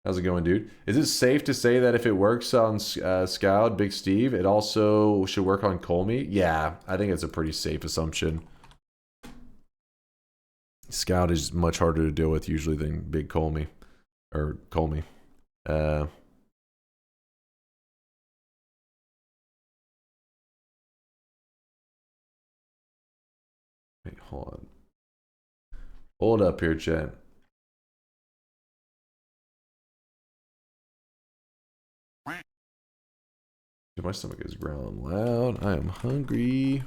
How's it going, dude? Is it safe to say that if it works on Scout, Big Steve, it also should work on Colmy? Yeah, I think it's a pretty safe assumption. Scout is much harder to deal with usually than Big Colmy. Or Colmy. Wait, hold on. Hold up here, chat. My stomach is growling loud. I am hungry.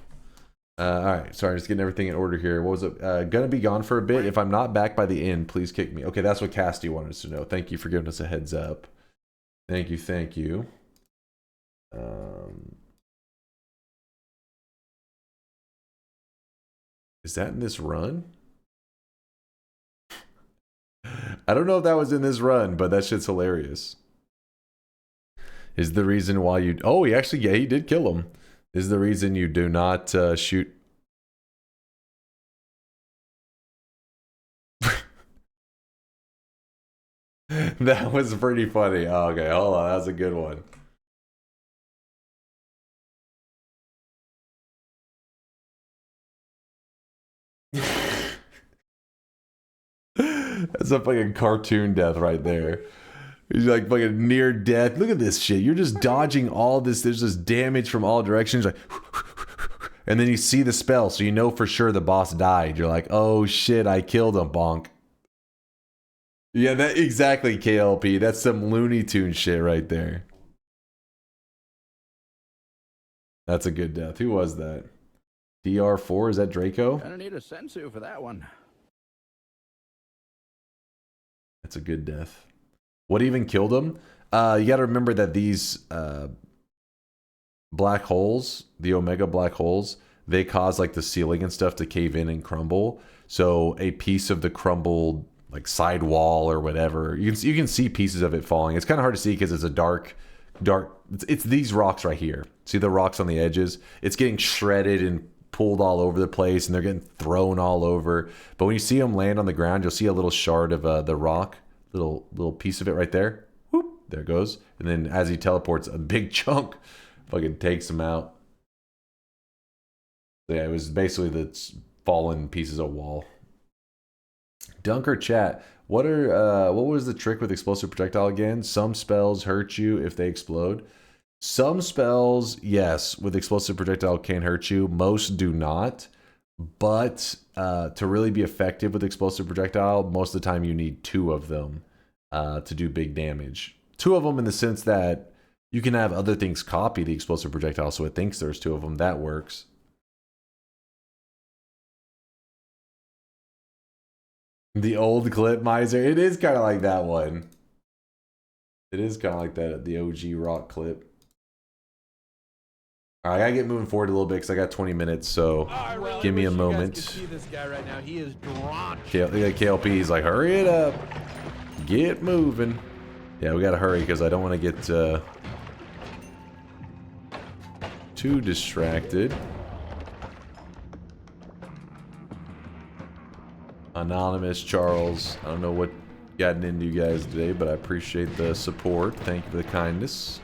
Alright, sorry, just getting everything in order here. What was it? Gonna be gone for a bit. If I'm not back by the end, please kick me. Okay, that's what Casty wanted us to know. Thank you for giving us a heads up. Thank you, thank you. Is that in this run? I don't know if that was in this run, but that shit's hilarious. Is the reason why you... Oh, he actually... Yeah, he did kill him. Is the reason you do not shoot... That was pretty funny. Oh, okay, hold on. That's a good one. That's a fucking cartoon death right there. He's like fucking near death. Look at this shit. You're just dodging all this. There's just damage from all directions. Like, and then you see the spell, so you know for sure the boss died. You're like, oh shit, I killed him, bonk. Yeah, that exactly, KLP. That's some Looney Tune shit right there. That's a good death. Who was that? DR4? Is that Draco? Gonna need a sensu for that one. That's a good death. What even killed him? You got to remember that these black holes, the Omega black holes, they cause like the ceiling and stuff to cave in and crumble. So a piece of the crumbled like side wall or whatever, you can see pieces of it falling. It's kind of hard to see because it's a dark. It's these rocks right here. See the rocks on the edges? It's getting shredded and pulled all over the place, and they're getting thrown all over. But when you see them land on the ground, you'll see a little shard of the rock. Little piece of it right there. Whoop, there it goes. And then as he teleports, a big chunk fucking takes him out. So yeah, it was basically the fallen pieces of wall. Dunk or chat. What was the trick with explosive projectile again? Some spells hurt you if they explode. Some spells, yes, with explosive projectile can hurt you. Most do not. But to really be effective with explosive projectile, most of the time you need 2 of them to do big damage. 2 of them in the sense that you can have other things copy the explosive projectile, so it thinks there's 2 of them. That works. The old clip miser. It is kind of like that one. It is kind of like that, the OG rock clip. All right, I gotta get moving forward a little bit because I got 20 minutes, so give me a moment. You guys can see this guy right now. He is drenched. KLP, he's like, hurry it up. Get moving. Yeah, we gotta hurry because I don't want to get too distracted. Anonymous, Charles, I don't know what gotten into you guys today, but I appreciate the support. Thank you for the kindness.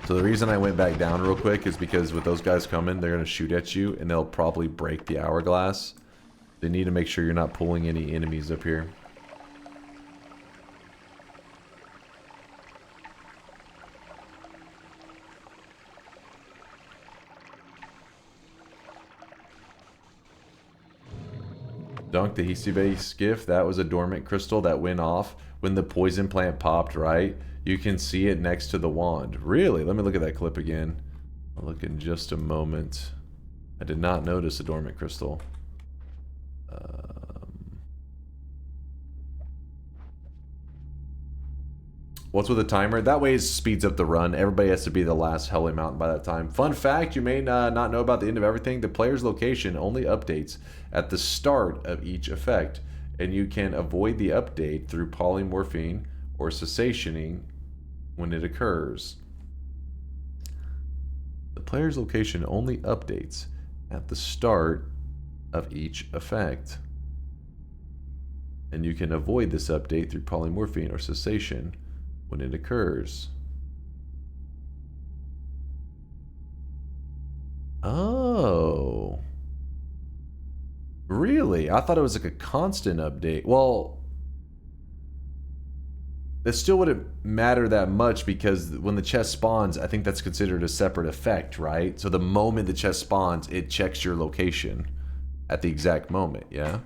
So the reason I went back down real quick is because with those guys coming, they're going to shoot at you and they'll probably break the hourglass. They need to make sure you're not pulling any enemies up here. Dunk, the Hisey base gift, that was a dormant crystal that went off when the poison plant popped, right? You can see it next to the wand. Really? Let me look at that clip again. I'll look in just a moment. I did not notice a dormant crystal. What's with the timer? That way it speeds up the run. Everybody has to be the last Hellway Mountain by that time. Fun fact, you may not know about the end of everything. The player's location only updates at the start of each effect, and you can avoid the update through polymorphine or cessationing when it occurs. The player's location only updates at the start of each effect, and you can avoid this update through polymorphine or cessation when it occurs. Oh. Really? I thought it was like a constant update. Well, that still wouldn't matter that much because when the chest spawns, I think that's considered a separate effect, right? So the moment the chest spawns, it checks your location at the exact moment, yeah?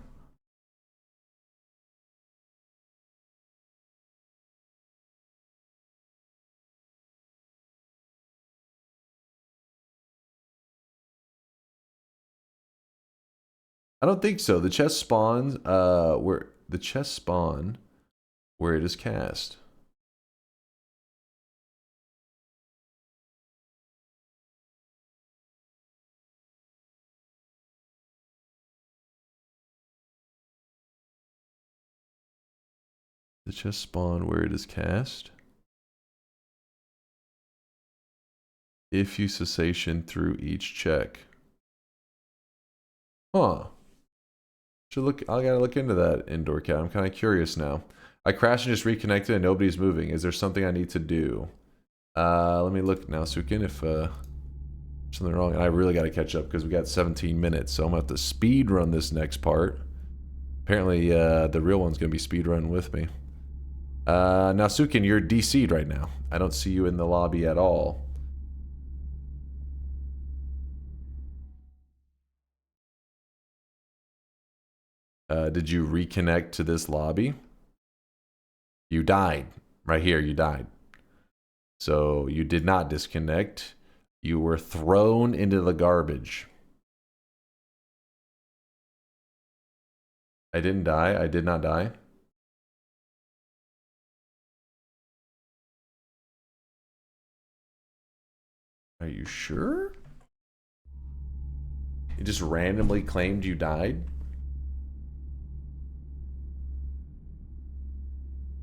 I don't think so. The chest spawns where the chest spawn where it is cast. The chest spawn where it is cast. If you cessation through each check. Huh. I gotta look into that, Indoor Cat. I'm kind of curious now. I crashed and just reconnected and nobody's moving. Is there something I need to do? Let me look now, Sukin, if something wrong. And I really got to catch up because we got 17 minutes, so I'm gonna have to speed run this next part. Apparently, the real one's gonna be speed run with me. Now, Sukin, you're DC'd right now. I don't see you in the lobby at all. Did you reconnect to this lobby? You died. Right here, you died. So you did not disconnect. You were thrown into the garbage. I didn't die. I did not die. Are you sure? You just randomly claimed you died?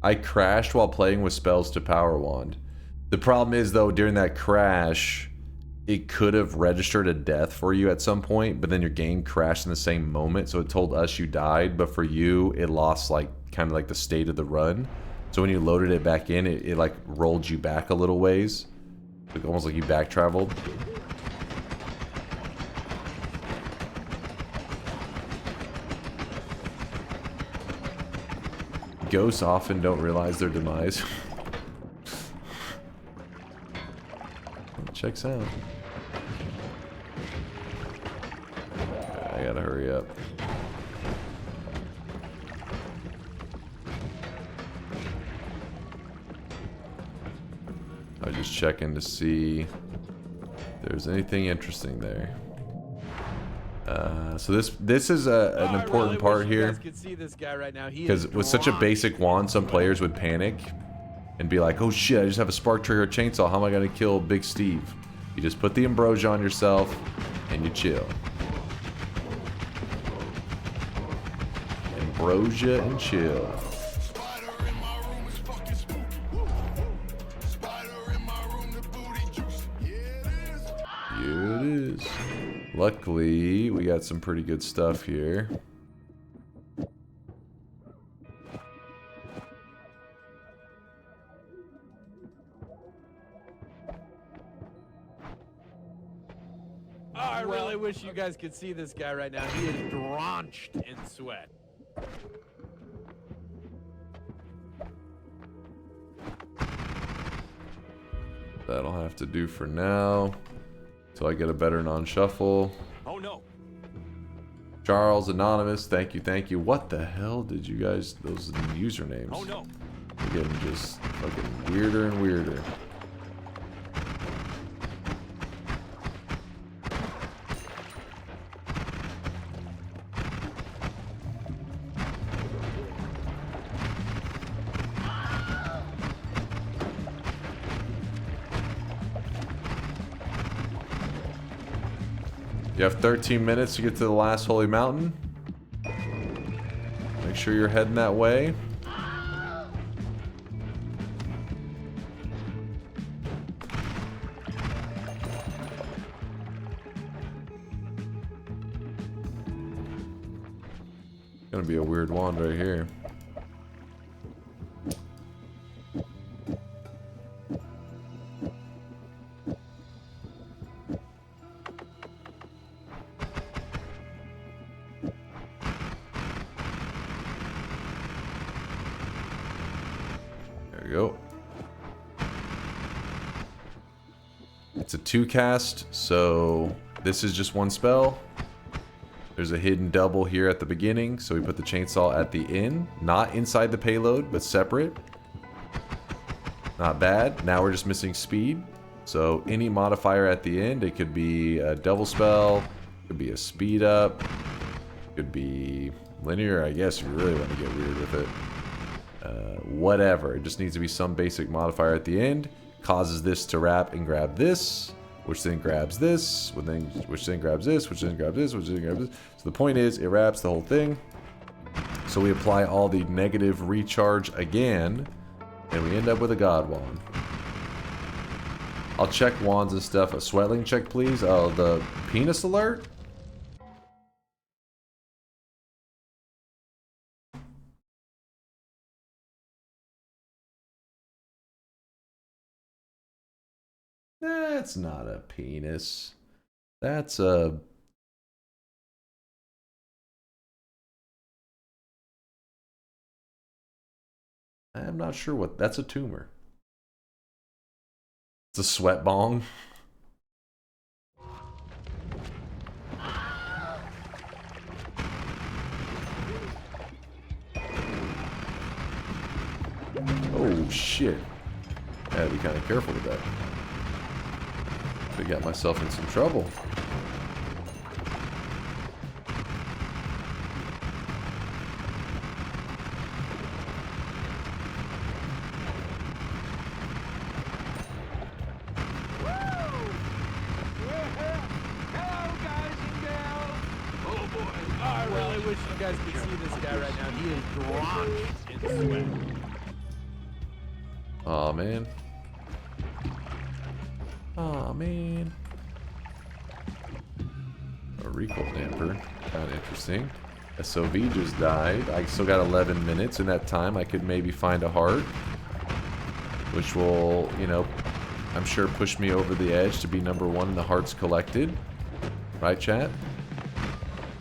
I crashed while playing with spells to Power Wand. The problem is, though, during that crash, it could have registered a death for you at some point, but then your game crashed in the same moment, so it told us you died, but for you, it lost, like, kind of like the state of the run. So when you loaded it back in, it like, rolled you back a little ways. Like, almost like you back traveled. Ghosts often don't realize their demise. Checks out. I gotta hurry up. I was just checking to see if there's anything interesting there. So this is an important part here, because with such a basic wand, some players would panic and be like, "Oh shit! I just have a spark trigger chainsaw. How am I gonna kill Big Steve?" You just put the ambrosia on yourself and you chill. Ambrosia and chill. Here it is. Luckily, we got some pretty good stuff here. I really wish you guys could see this guy right now. He is drenched in sweat. That'll have to do for now. Till I get a better non-shuffle. Oh no. Charles Anonymous, thank you, thank you. What the hell did you guys, those usernames? Oh no. They're getting just fucking weirder and weirder. You have 13 minutes to get to the last holy mountain. Make sure you're heading that way. Gonna be a weird wand right here. There we go. It's a 2-cast, so this is just one spell. There's a hidden double here at the beginning, so we put the chainsaw at the end. Not inside the payload, but separate. Not bad. Now we're just missing speed. So any modifier at the end, it could be a double spell, could be a speed up, could be linear, I guess, if you really want to get weird with it. Whatever. It just needs to be some basic modifier at the end. Causes this to wrap and grab this, which then grabs this, which then grabs this, which then grabs this, which then grabs this. So the point is, it wraps the whole thing. So we apply all the negative recharge again, and we end up with a god wand. I'll check wands and stuff. A sweatling check, please. Oh, the penis alert? That's not a penis. That's a... I'm not sure what... That's a tumor. It's a sweat bong. Oh, shit. I gotta be kind of careful with that. I got myself in some trouble. I really wish you guys could see this guy right now. He is drenched in sweat. Aw, man. Aw, man. A recoil damper. Kind of interesting. SOV just died. I still got 11 minutes. In that time, I could maybe find a heart. Which will, you know, I'm sure push me over the edge to be #1 in the hearts collected. Right, chat?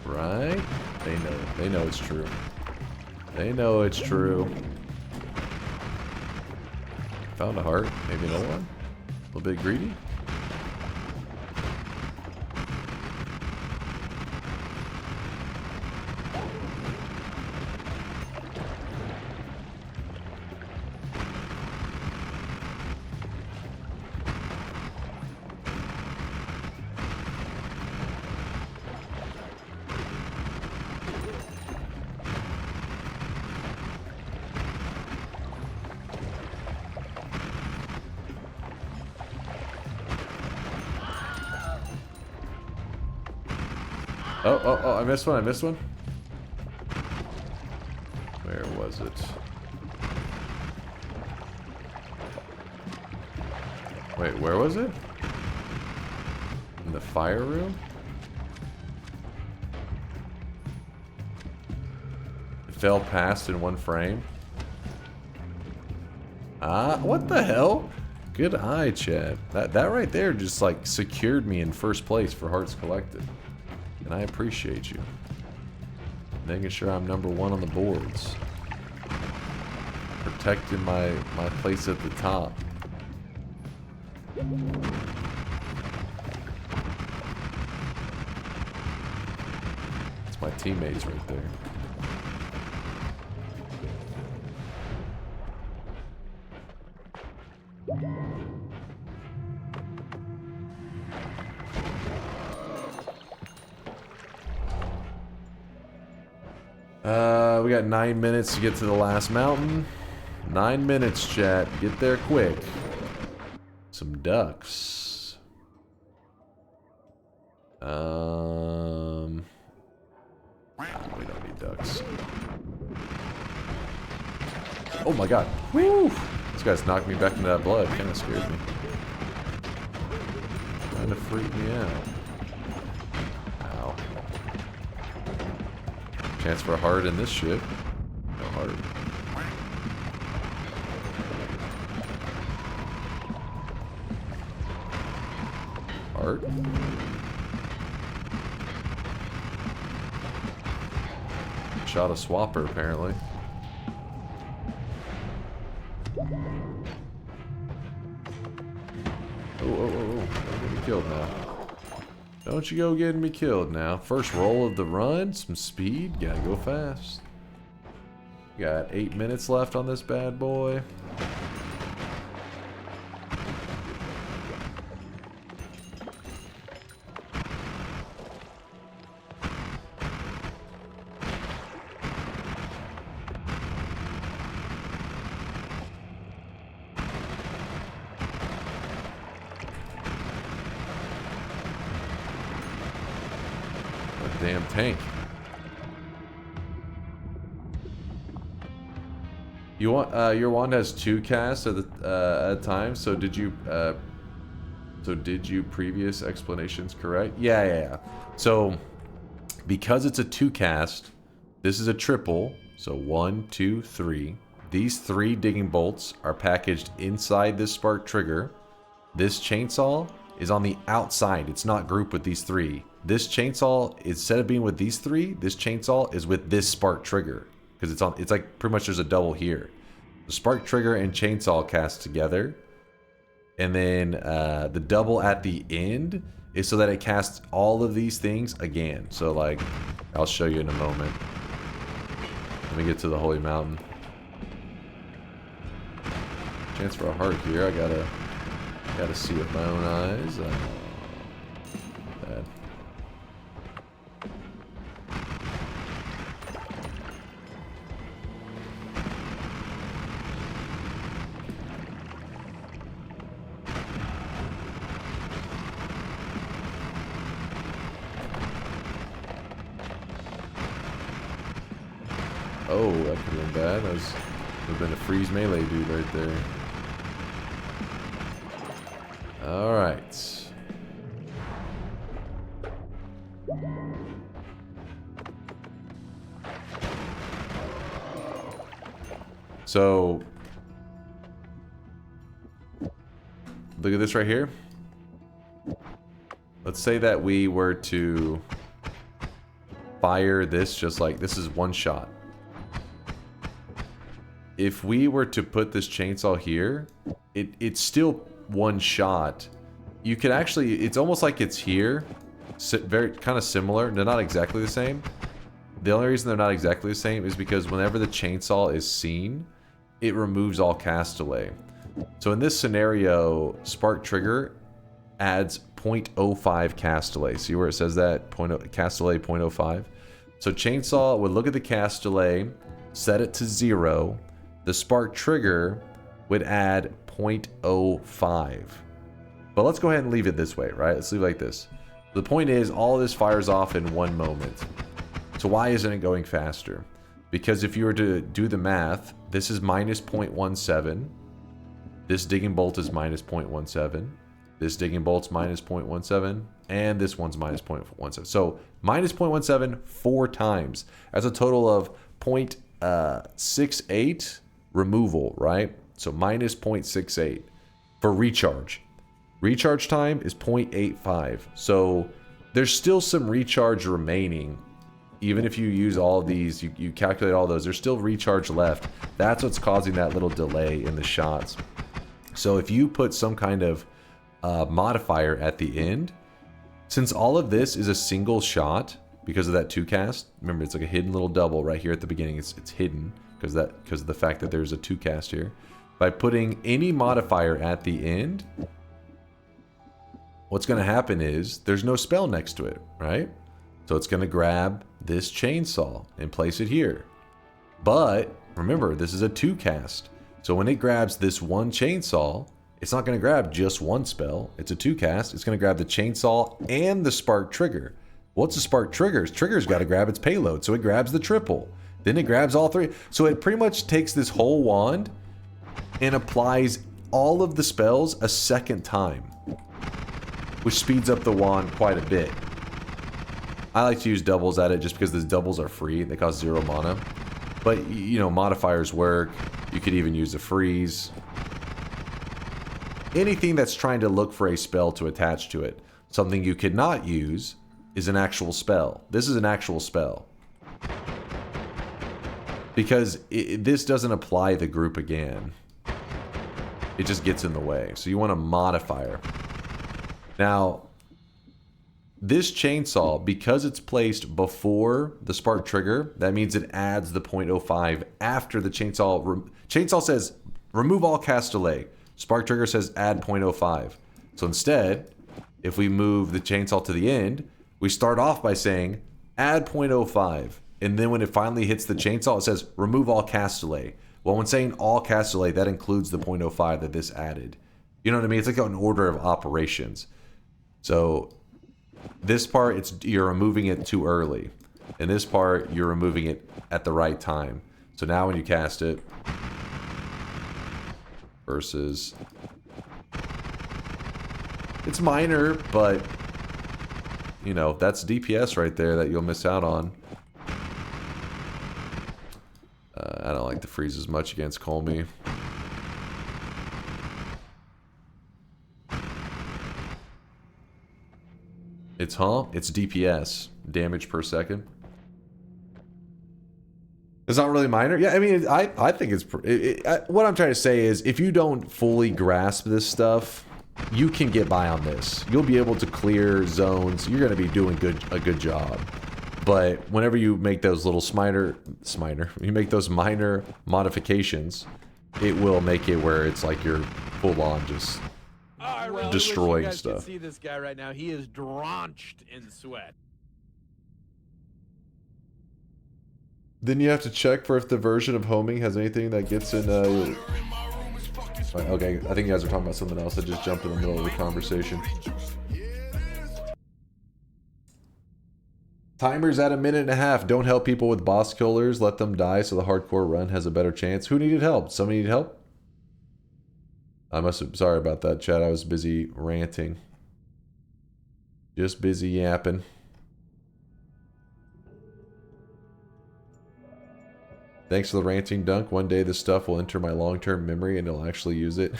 Right? They know. They know it's true. They know it's true. Found a heart. Maybe another one. A little bit greedy. Oh, I missed one, Where was it? Wait, where was it? In the fire room? It fell past in one frame. Ah, what the hell? Good eye, Chad. That right there just like secured me in first place for Hearts Collected. And I appreciate you. Making sure I'm number 1 on the boards. Protecting my place at the top. It's my teammates right there. We got 9 minutes to get to the last mountain. 9 minutes, chat. Get there quick. Some ducks. We don't need ducks. Oh my god. Woo! This guy's knocked me back into that blood. Kinda scared me. Trying to freak me out. Ow. Chance for a heart in this ship. No heart. Heart. Shot a swapper apparently. Oh, don't get me killed now. Don't you go getting me killed now. First roll of the run, some speed, gotta go fast. Got 8 minutes left on this bad boy. Damn tank. You want your wand has 2 casts at a time. So did you previous explanations correct? Yeah. So because it's a 2 cast, this is a triple. So 1, 2, 3. These 3 digging bolts are packaged inside this spark trigger. This chainsaw is on the outside. It's not grouped with these 3. This chainsaw, instead of being with these 3, this chainsaw is with this spark trigger. Because it's like pretty much there's a double here. The spark trigger and chainsaw cast together. And then the double at the end is so that it casts all of these things again. So like, I'll show you in a moment. Let me get to the Holy Mountain. Chance for a heart here. I gotta see with my own eyes. Bad. Oh, that could have been bad. That would have been a freeze melee dude right there. Alright. So, look at this right here. Let's say that we were to fire this just like, this is one shot. If we were to put this chainsaw here, it's still one shot. You could actually, it's almost like it's here. Very kind of similar. They're not exactly the same. The only reason they're not exactly the same is because whenever the chainsaw is seen, it removes all cast delay. So in this scenario, Spark Trigger adds 0.05 cast delay. See where it says that? Cast delay 0.05. So Chainsaw would look at the cast delay, set it to 0. The Spark Trigger would add 0.05. But let's go ahead and leave it this way, right? Let's leave it like this. The point is, all this fires off in one moment. So why isn't it going faster? Because if you were to do the math, this is minus 0.17. This digging bolt is minus 0.17. This digging bolt's minus 0.17. And this one's minus 0.17. So minus 0.17 4 times. That's a total of 0.68 removal, right? So minus 0.68 for recharge. Recharge time is 0.85. So there's still some recharge remaining. Even if you use all of these, you calculate all those, there's still recharge left. That's what's causing that little delay in the shots. So if you put some kind of modifier at the end, since all of this is a single shot because of that 2 cast, remember it's like a hidden little double right here at the beginning. It's hidden because of the fact that there's a 2 cast here. By putting any modifier at the end, what's going to happen is there's no spell next to it, right? So it's going to grab this chainsaw and place it here. But remember, this is a 2 cast. So when it grabs this one chainsaw, it's not going to grab just one spell. It's a 2 cast. It's going to grab the chainsaw and the Spark Trigger. What's the Spark Trigger's? Trigger's got to grab its payload. So it grabs the triple. Then it grabs all 3. So it pretty much takes this whole wand and applies all of the spells a second time, which speeds up the wand quite a bit. I like to use doubles at it just because the doubles are free. They cost 0 mana. But, you know, modifiers work. You could even use a freeze. Anything that's trying to look for a spell to attach to it. Something you could not use is an actual spell. This is an actual spell. Because this doesn't apply the group again. It just gets in the way. So you want a modifier. Now, this chainsaw, because it's placed before the Spark Trigger, that means it adds the 0.05 after the chainsaw. Chainsaw says, remove all cast delay. Spark Trigger says, add 0.05. So instead, if we move the chainsaw to the end, we start off by saying, add 0.05. And then when it finally hits the chainsaw, it says, remove all cast delay. Well, when saying all cast delay, that includes the 0.05 that this added. You know what I mean? It's like an order of operations. So this part, you're removing it too early. In this part, you're removing it at the right time. So now when you cast it, versus, it's minor, but you know, that's DPS right there that you'll miss out on. I don't like the freeze as much against Colmy. It's DPS, damage per second. It's not really minor. Yeah, I mean, I think it's... what I'm trying to say is, if you don't fully grasp this stuff, you can get by on this. You'll be able to clear zones. You're going to be doing a good job. But whenever you make those little you make those minor modifications, it will make it where it's like you're full on just destroying wish you guys stuff. Could see this guy right now. He is drenched in sweat. Then you have to check for if the version of homing has anything that gets in. Okay, I think you guys are talking about something else. I just jumped in the middle of the conversation. Timer's at 1.5 minutes. Don't help people with boss killers. Let them die so the hardcore run has a better chance. Who needed help? Somebody need help? I must have... Sorry about that, chat. I was busy ranting. Just busy yapping. Thanks for the ranting, Dunk. One day this stuff will enter my long-term memory and I'll actually use it.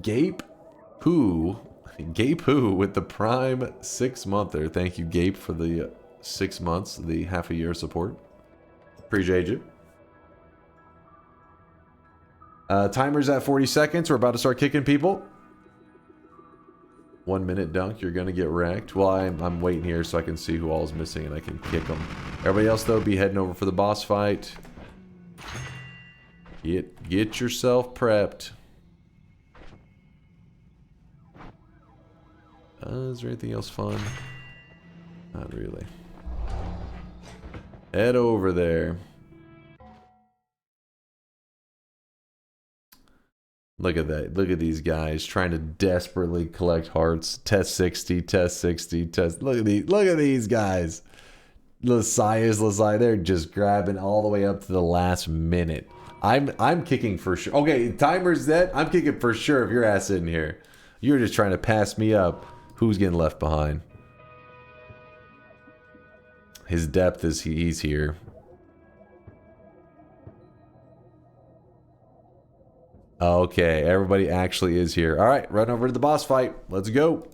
Gape Poo with the Prime 6-monther. Thank you, Gape, for the 6 months, the half a year support. Appreciate you. Timer's at 40 seconds. We're about to start kicking people. 1 minute dunk. You're going to get wrecked. Well, I'm waiting here so I can see who all is missing and I can kick them. Everybody else, though, be heading over for the boss fight. Get yourself prepped. Is there anything else fun? Not really. Head over there. Look at that. Look at these guys trying to desperately collect hearts. Test 60, test 60, test. Look at these guys. Lasai, they're just grabbing all the way up to the last minute. I'm kicking for sure. Okay, timer's set. I'm kicking for sure if your ass in here. You're just trying to pass me up. Who's getting left behind? His depth is he's here. Okay, everybody actually is here. All right, run over to the boss fight. Let's go.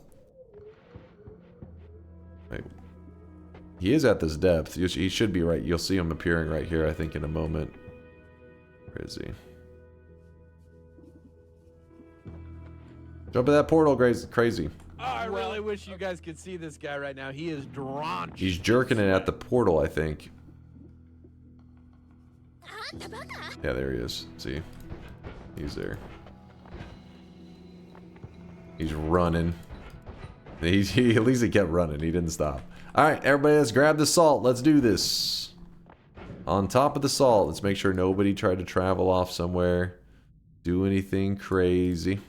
Wait. He is at this depth. He should be right. You'll see him appearing right here, I think, in a moment. Where is he? Jump in that portal, crazy. Oh, I really wish you guys could see this guy right now. He is drenched. He's jerking it at the portal, I think. Yeah, there he is. See? He's there. He's running. He at least he kept running. He didn't stop. Alright, everybody, let's grab the salt. Let's do this. On top of the salt, let's make sure nobody tried to travel off somewhere. Do anything crazy.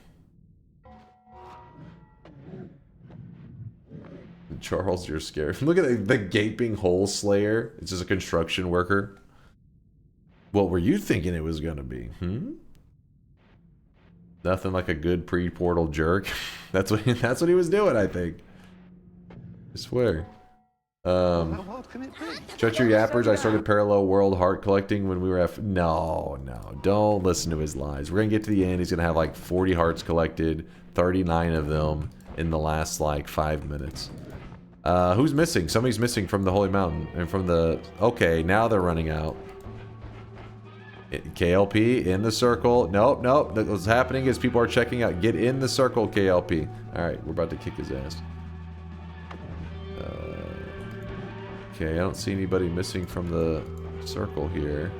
Charles, you're scared. Look at the gaping hole slayer. It's just a construction worker. What were you thinking it was gonna be? Nothing like a good pre-portal jerk. That's what he was doing, I think. I swear. Shut your yappers. I started parallel world heart collecting when we were at... No, don't listen to his lies. We're gonna get to the end. He's gonna have like 40 hearts collected, 39 of them in the last like 5 minutes. Who's missing? Somebody's missing from the Holy Mountain and from the... Okay, now they're running out. KLP in the circle. Nope. What's happening is people are checking out. Get in the circle, KLP. Alright, we're about to kick his ass. Okay, I don't see anybody missing from the circle here.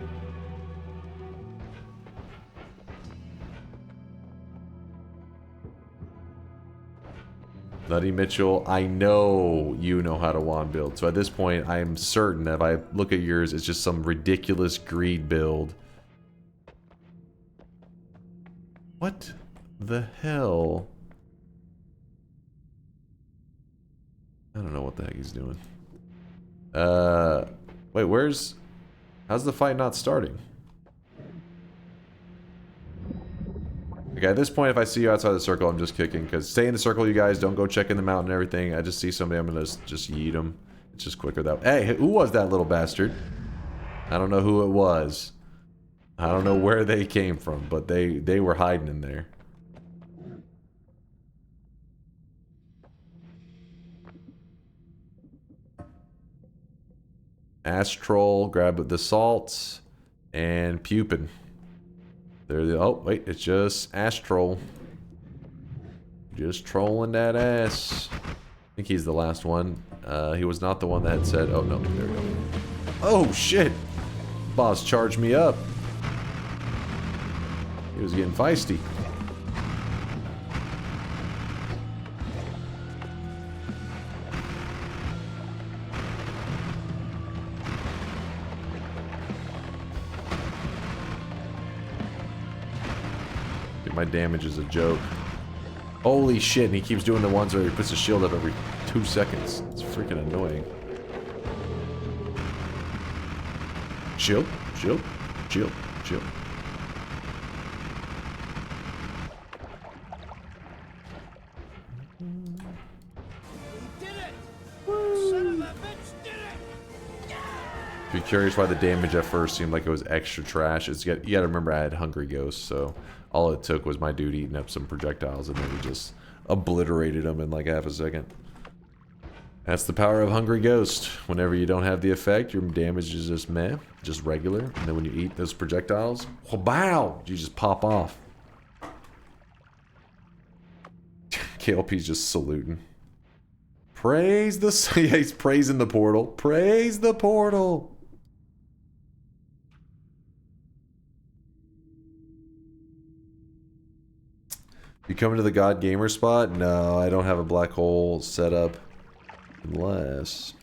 Nutty Mitchell, I know you know how to wand build. So at this point, I am certain that if I look at yours, it's just some ridiculous greed build. What the hell? I don't know what the heck he's doing. Wait, how's the fight not starting? Okay, at this point, if I see you outside the circle, I'm just kicking. Because stay in the circle, you guys. Don't go check in the mountain and everything. I just see somebody, I'm going to just yeet them. It's just quicker that way. Hey, who was that little bastard? I don't know who it was. I don't know where they came from, but they were hiding in there. Astral, grab the salts, and Pupin. Oh, wait, it's just Astral. Just trolling that ass. I think he's the last one. He was not the one that had said... Oh, no, there we go. Oh, shit! Boss charged me up. He was getting feisty. My damage is a joke. Holy shit, and he keeps doing the ones where he puts a shield up every 2 seconds. It's freaking annoying. Shield, shield, shield, shield. If you're curious why the damage at first seemed like it was extra trash, you gotta remember I had Hungry Ghost, so all it took was my dude eating up some projectiles and then he just obliterated them in like half a second. That's the power of Hungry Ghost. Whenever you don't have the effect, your damage is just meh, just regular. And then when you eat those projectiles, wow, you just pop off. KLP's just saluting. Praise the... Yeah, he's praising the portal. Praise the portal. You coming to the God Gamer spot? No, I don't have a black hole set up. Unless...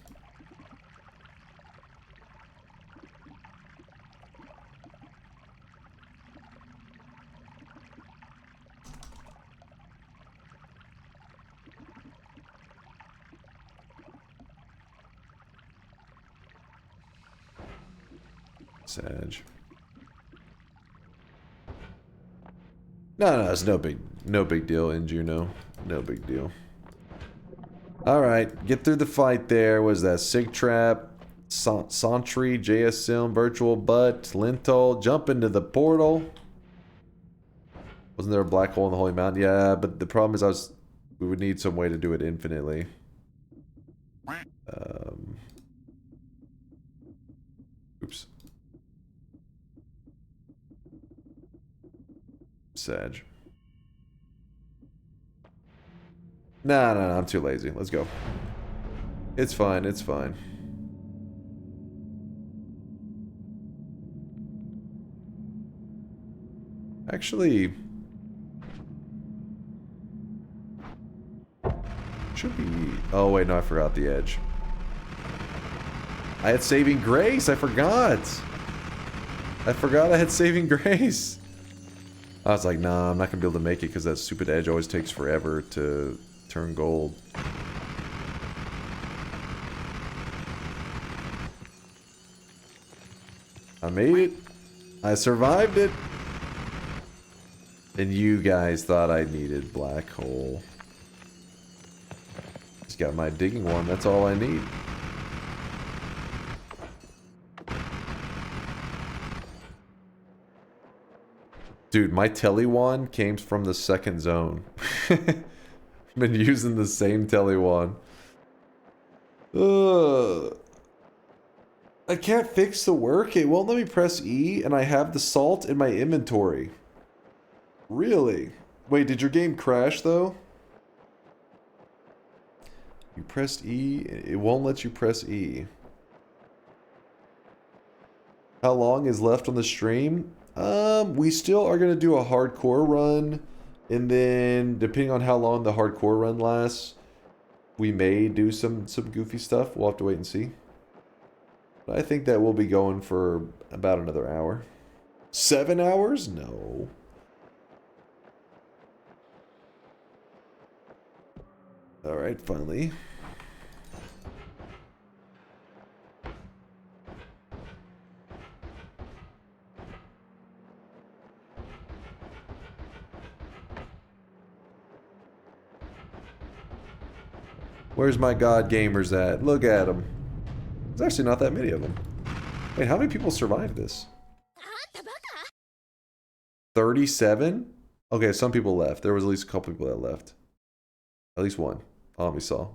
Sag. No, it's no big deal in Juno. No big deal. Alright, get through the fight there. Was that Sig Trap, Sentry, JS Sim, Virtual Butt, Lintol, jump into the portal. Wasn't there a black hole in the Holy Mountain? Yeah, but the problem is we would need some way to do it infinitely. Oops. Sag. No, I'm too lazy. Let's go. It's fine, it's fine. Actually... should be... Oh, wait, no, I forgot the edge. I had Saving Grace! I forgot! I forgot I had Saving Grace! I was like, nah, I'm not gonna be able to make it because that stupid edge always takes forever to turn gold. I made it. I survived it. And you guys thought I needed black hole. Just got my digging one, that's all I need. Dude, my telly wand came from the second zone. I've been using the same telly wand. I can't fix the work. It won't let me press E, and I have the salt in my inventory. Really? Wait, did your game crash, though? You pressed E, it won't let you press E. How long is left on the stream? We still are gonna do a hardcore run, and then depending on how long the hardcore run lasts, we may do some goofy stuff. We'll have to wait and see. But I think that we'll be going for about another hour. 7 hours? No. Alright, finally. Where's my God gamers at? Look at them. There's actually not that many of them. Wait, how many people survived this? 37? Okay, some people left. There was at least a couple people that left. At least one. Oh, we saw.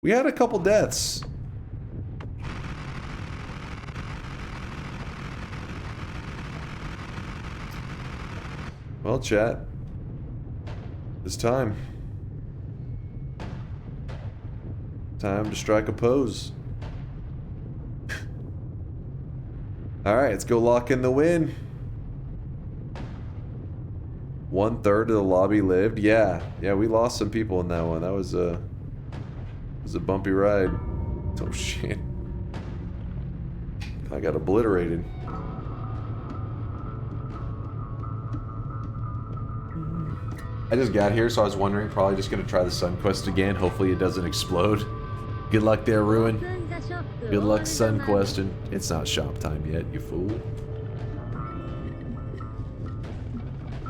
We had a couple deaths. Well, chat. It's time. Time to strike a pose. Alright, let's go lock in the win. 1/3 of the lobby lived. Yeah, we lost some people in that one. That was a bumpy ride. Oh shit. I got obliterated. I just got here, so I was wondering, probably just gonna try the Sun Quest again. Hopefully it doesn't explode. Good luck there, Ruin. Good luck Sun Questing. It's not shop time yet, you fool.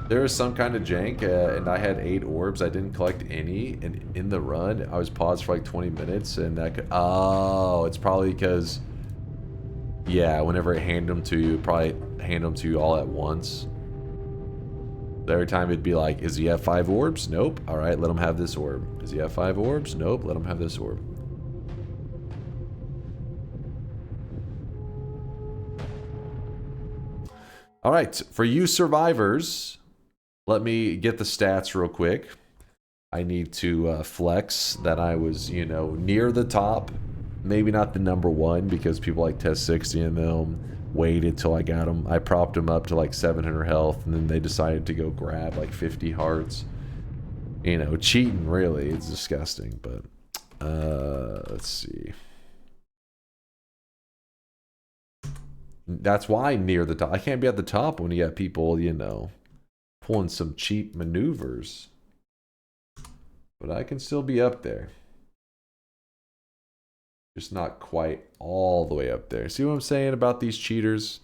There was some kind of jank, and I had 8 orbs. I didn't collect any, and in the run, I was paused for like 20 minutes, and that could... Oh, it's probably because... Yeah, whenever it handed them to you, probably hand them to you all at once. Every time it'd be like, is he have 5 orbs? Nope. Alright, let him have this orb. Does he have 5 orbs? Nope, let him have this orb. All right, for you survivors, let me get the stats real quick. I need to flex that I was, you know, near the top. Maybe not the number one because people like Test 60 and them waited till I got them. I propped them up to like 700 health and then they decided to go grab like 50 hearts. You know, cheating really. It's disgusting, but let's see. That's why near the top. I can't be at the top when you got people, you know, pulling some cheap maneuvers. But I can still be up there. Just not quite all the way up there. See what I'm saying about these cheaters?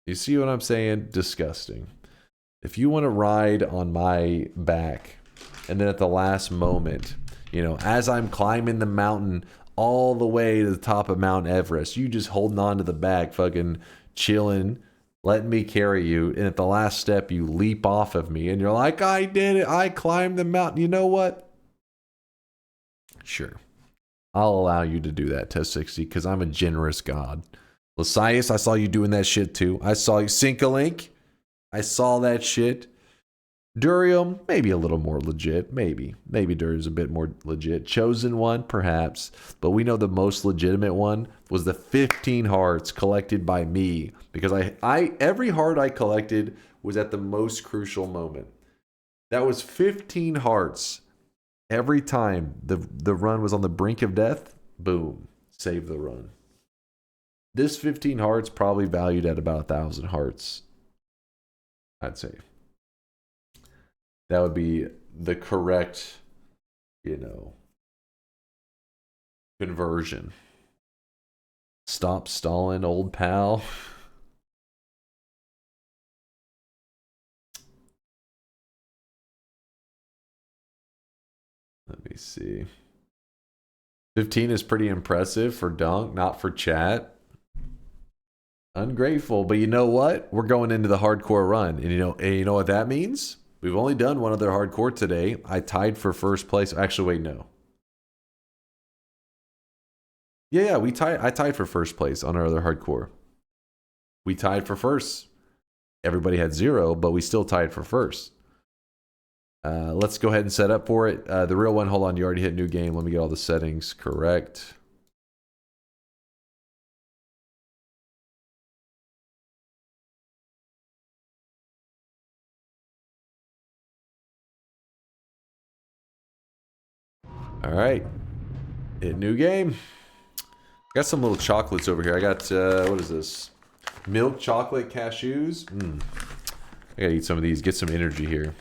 You see what I'm saying? Disgusting. If you want to ride on my back, and then at the last moment, you know, as I'm climbing the mountain all the way to the top of Mount Everest, you just holding on to the back, fucking chilling, letting me carry you, and at the last step, you leap off of me, and you're like, I did it, I climbed the mountain. You know what? Sure. I'll allow you to do that, Test 60, because I'm a generous god. Lasias, I saw you doing that shit too. I saw you. Sync-a-link, I saw that shit. Durium, maybe a little more legit. Maybe Durium's a bit more legit. Chosen one, perhaps. But we know the most legitimate one was the 15 hearts collected by me. Because I every heart I collected was at the most crucial moment. That was 15 hearts. Every time the run was on the brink of death, boom, save the run. This 15 hearts probably valued at about 1,000 hearts, I'd say. That would be the correct, you know, conversion. Stop stalling, old pal. Let me see. 15 is pretty impressive for Dunk, not for chat. Ungrateful, but you know what? We're going into the hardcore run, and you know what that means? We've only done one other hardcore today. I tied for first place. Actually, wait, no. Yeah, I tied for first place on our other hardcore. We tied for first. Everybody had 0, but we still tied for first. Let's go ahead and set up for it. The real one, hold on, you already hit new game. Let me get all the settings correct. All right. Hit new game. Got some little chocolates over here. I got, what is this? Milk chocolate cashews. I gotta eat some of these, get some energy here.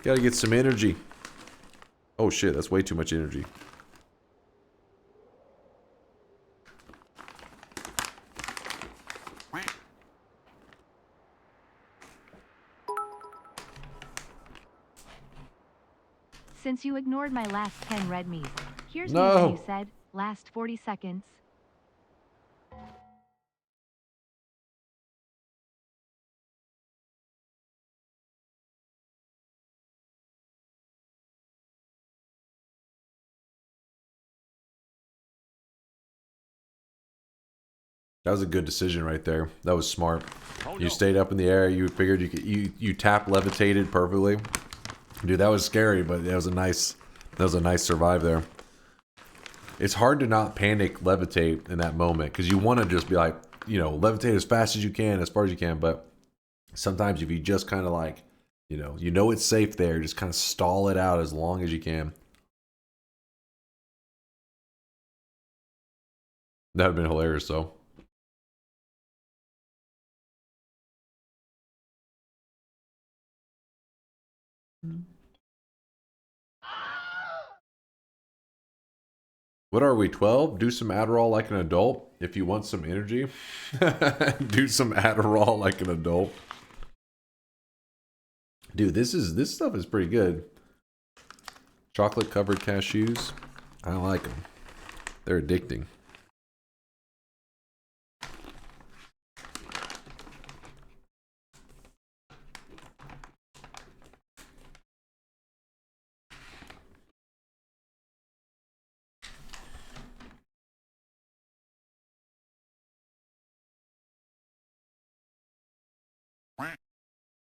Gotta get some energy. Oh shit, that's way too much energy. Since you ignored my last 10 red me's, here's No. what you said, last 40 seconds. That was a good decision right there. That was smart. You stayed up in the air. You figured you could. You tap levitated perfectly. Dude, that was scary, but that was a nice survive there. It's hard to not panic levitate in that moment because you want to just be like, you know, levitate as fast as you can, as far as you can. But sometimes if you just kind of like, you know it's safe there, just kind of stall it out as long as you can. That would have been hilarious though. What are we, 12? Do some Adderall like an adult. If you want some energy, do some Adderall like an adult. Dude, this stuff is pretty good. Chocolate covered cashews. I like them. They're addicting.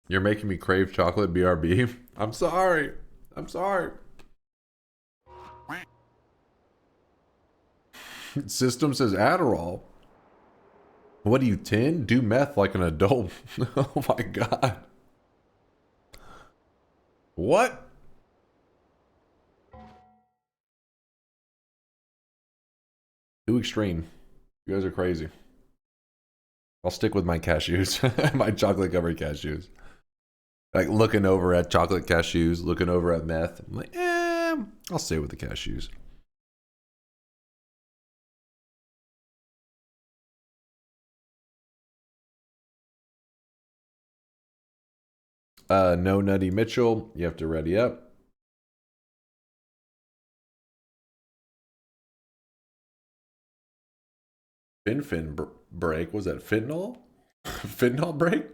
You're making me crave chocolate BRB. I'm sorry. I'm sorry. System says Adderall. What are you, 10? Do meth like an adult. Oh my god. What? Too extreme. You guys are crazy. I'll stick with my cashews. My chocolate covered cashews. Like looking over at chocolate cashews, looking over at meth. I'm like, I'll stay with the cashews. No Nutty Mitchell, you have to ready up. Fin break, was that fentanyl? Fentanyl break?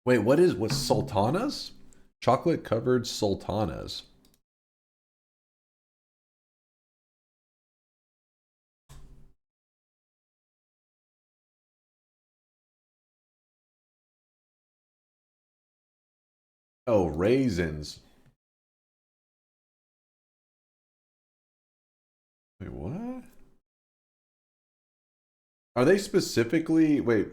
Wait, what's sultanas? Chocolate covered sultanas. Oh, raisins. Wait, what? Are they specifically... Wait.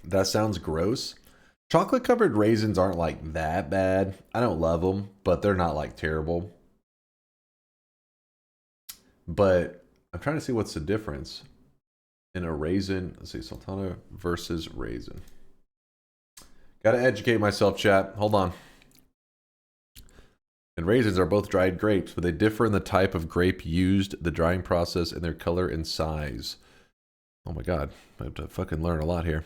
That sounds gross. Chocolate covered raisins aren't like that bad. I don't love them, but they're not like terrible. But I'm trying to see what's the difference in a raisin. Let's see, sultana versus raisin. Gotta educate myself, chat. Hold on. And raisins are both dried grapes, but they differ in the type of grape used, the drying process, and their color and size. Oh my god, I have to fucking learn a lot here.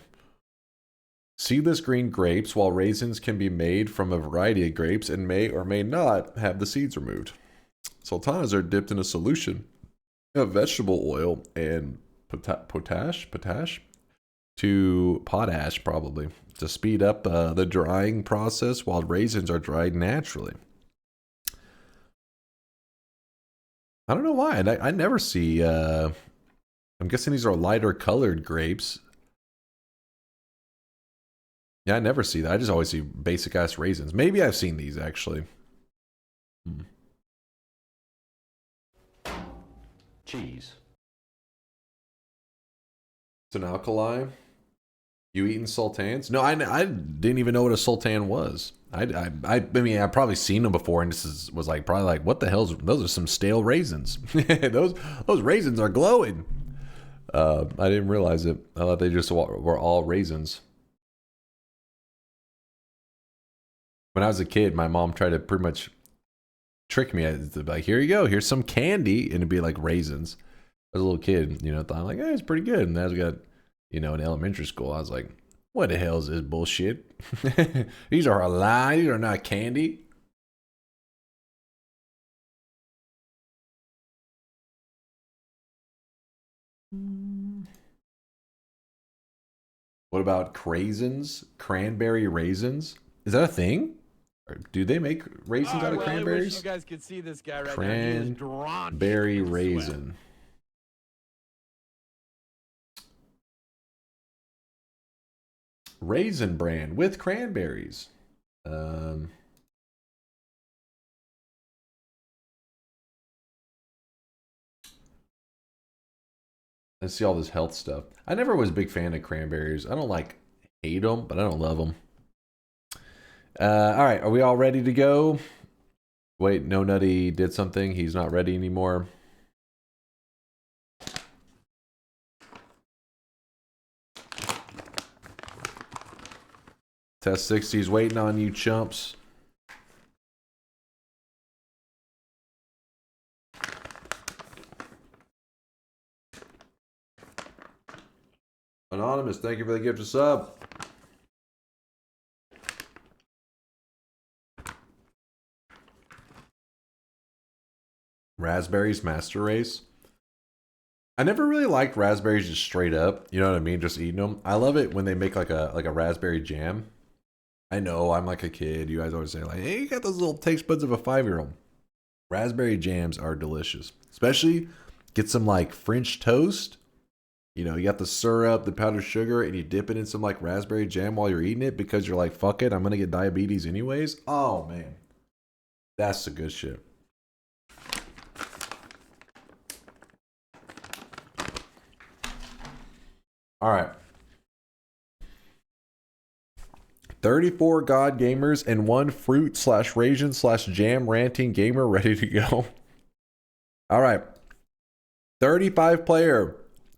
Seedless green grapes, while raisins can be made from a variety of grapes and may or may not have the seeds removed. Sultanas are dipped in a solution of vegetable oil and potash probably to speed up the drying process, while raisins are dried naturally. I don't know why. I never see. I'm guessing these are lighter colored grapes. Yeah, I never see that. I just always see basic ass raisins. Maybe I've seen these actually. Cheese. It's an alkali. You eating sultans? No, I didn't even know what a sultan was. I mean, I've probably seen them before, and this was like probably like, what the hell's those? Are some stale raisins. those raisins are glowing. I didn't realize it. I thought they just were all raisins. When I was a kid, my mom tried to pretty much trick me. Like, here you go, here's some candy, and it'd be like raisins. As a little kid, you know, thought like, hey, it's pretty good. And as we got, you know, in elementary school, I was like, what the hell is this bullshit? These are a lie. These are not candy. What about craisins? Cranberry raisins? Is that a thing? Or do they make raisins out of cranberries? I wish you guys could see this guy right now. He is drenched Cranberry in raisin. Raisin bran with cranberries. I see all this health stuff. I never was a big fan of cranberries. I don't like hate them, but I don't love them. All right, are we all ready to go? Wait, No Nutty did something. He's not ready anymore. Test 60's waiting on you, chumps. Anonymous, thank you for the gift of sub. Raspberries Master Race. I never really liked raspberries just straight up. You know what I mean? Just eating them. I love it when they make like a raspberry jam. I know, I'm like a kid. You guys always say like, hey, you got those little taste buds of a 5-year-old. Raspberry jams are delicious. Especially get some like French toast. You know, you got the syrup, the powdered sugar, and you dip it in some like raspberry jam while you're eating it because you're like, fuck it, I'm going to get diabetes anyways. Oh, man. That's the good shit. All right. 34 God gamers and 1 fruit/raisin/jam ranting gamer ready to go. All right. 35 player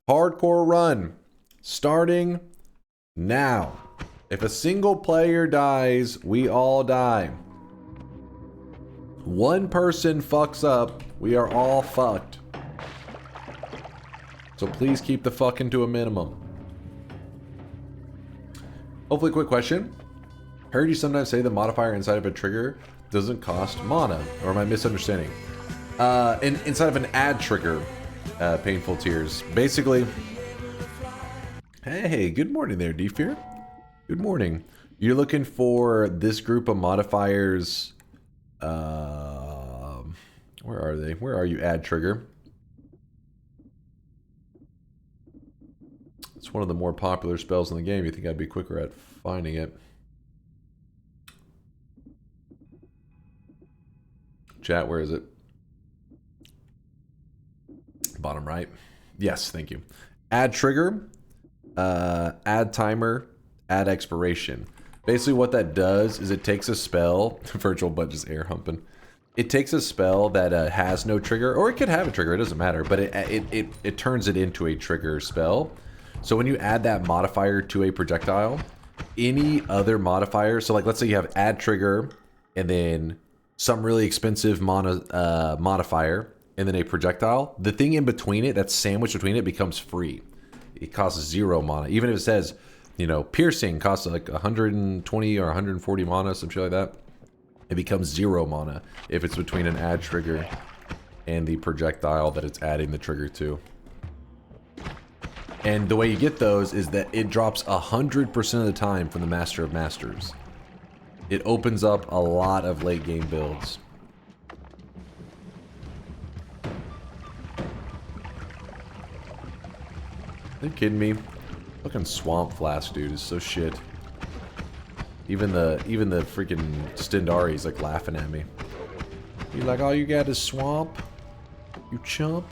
hardcore run starting now. If a single player dies, we all die. One person fucks up, we are all fucked. So please keep the fucking to a minimum. Hopefully, quick question. Heard you sometimes say the modifier inside of a trigger doesn't cost mana, or am I misunderstanding? Inside of an add trigger, painful tears. Basically, hey, good morning there, D-Fear. Good morning. You're looking for this group of modifiers. Where are they? Where are you, add trigger? It's one of the more popular spells in the game. You think I'd be quicker at finding it? Chat, where is it? Bottom right. Yes, thank you. Add trigger, add timer, add expiration. Basically what that does is it takes a spell, virtual butt just air humping. It takes a spell that has no trigger, or it could have a trigger, it doesn't matter, but it turns it into a trigger spell. So when you add that modifier to a projectile, any other modifier, so like let's say you have add trigger and then some really expensive modifier and then a projectile, the thing in between it, that's sandwiched between it, becomes free. It costs 0 mana. Even if it says, you know, piercing costs like 120 or 140 mana, some shit like that, it becomes 0 mana if it's between an add trigger and the projectile that it's adding the trigger to. And the way you get those is that it drops 100% of the time from the Master of Masters. It opens up a lot of late game builds. Are you kidding me? Fucking Swamp Flask, dude, is so shit. Even the freaking Stendari's like laughing at me. You like, all you got is swamp? You chump?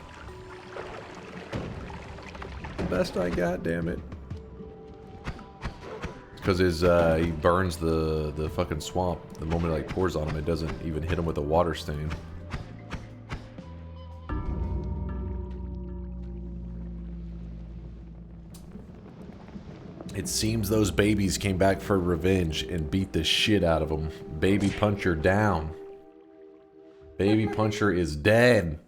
The best I got, damn it. Because he burns the fucking swamp. The moment it like pours on him, it doesn't even hit him with a water stain. It seems those babies came back for revenge and beat the shit out of him. Baby Puncher down. Baby Puncher is dead.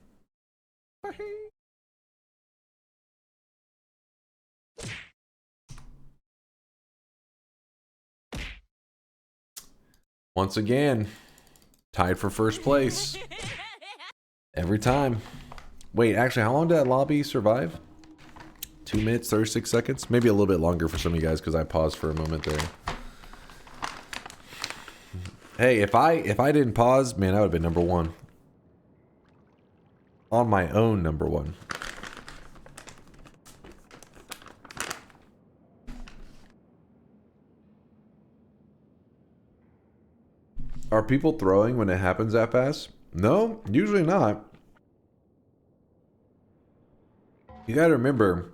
Once again, tied for first place. Every time. Wait, actually, how long did that lobby survive? 2 minutes, 36 seconds? Maybe a little bit longer for some of you guys because I paused for a moment there. Hey, if I didn't pause, man, I would have been #1. On my own #1. Are people throwing when it happens that fast? No, usually not. You gotta remember,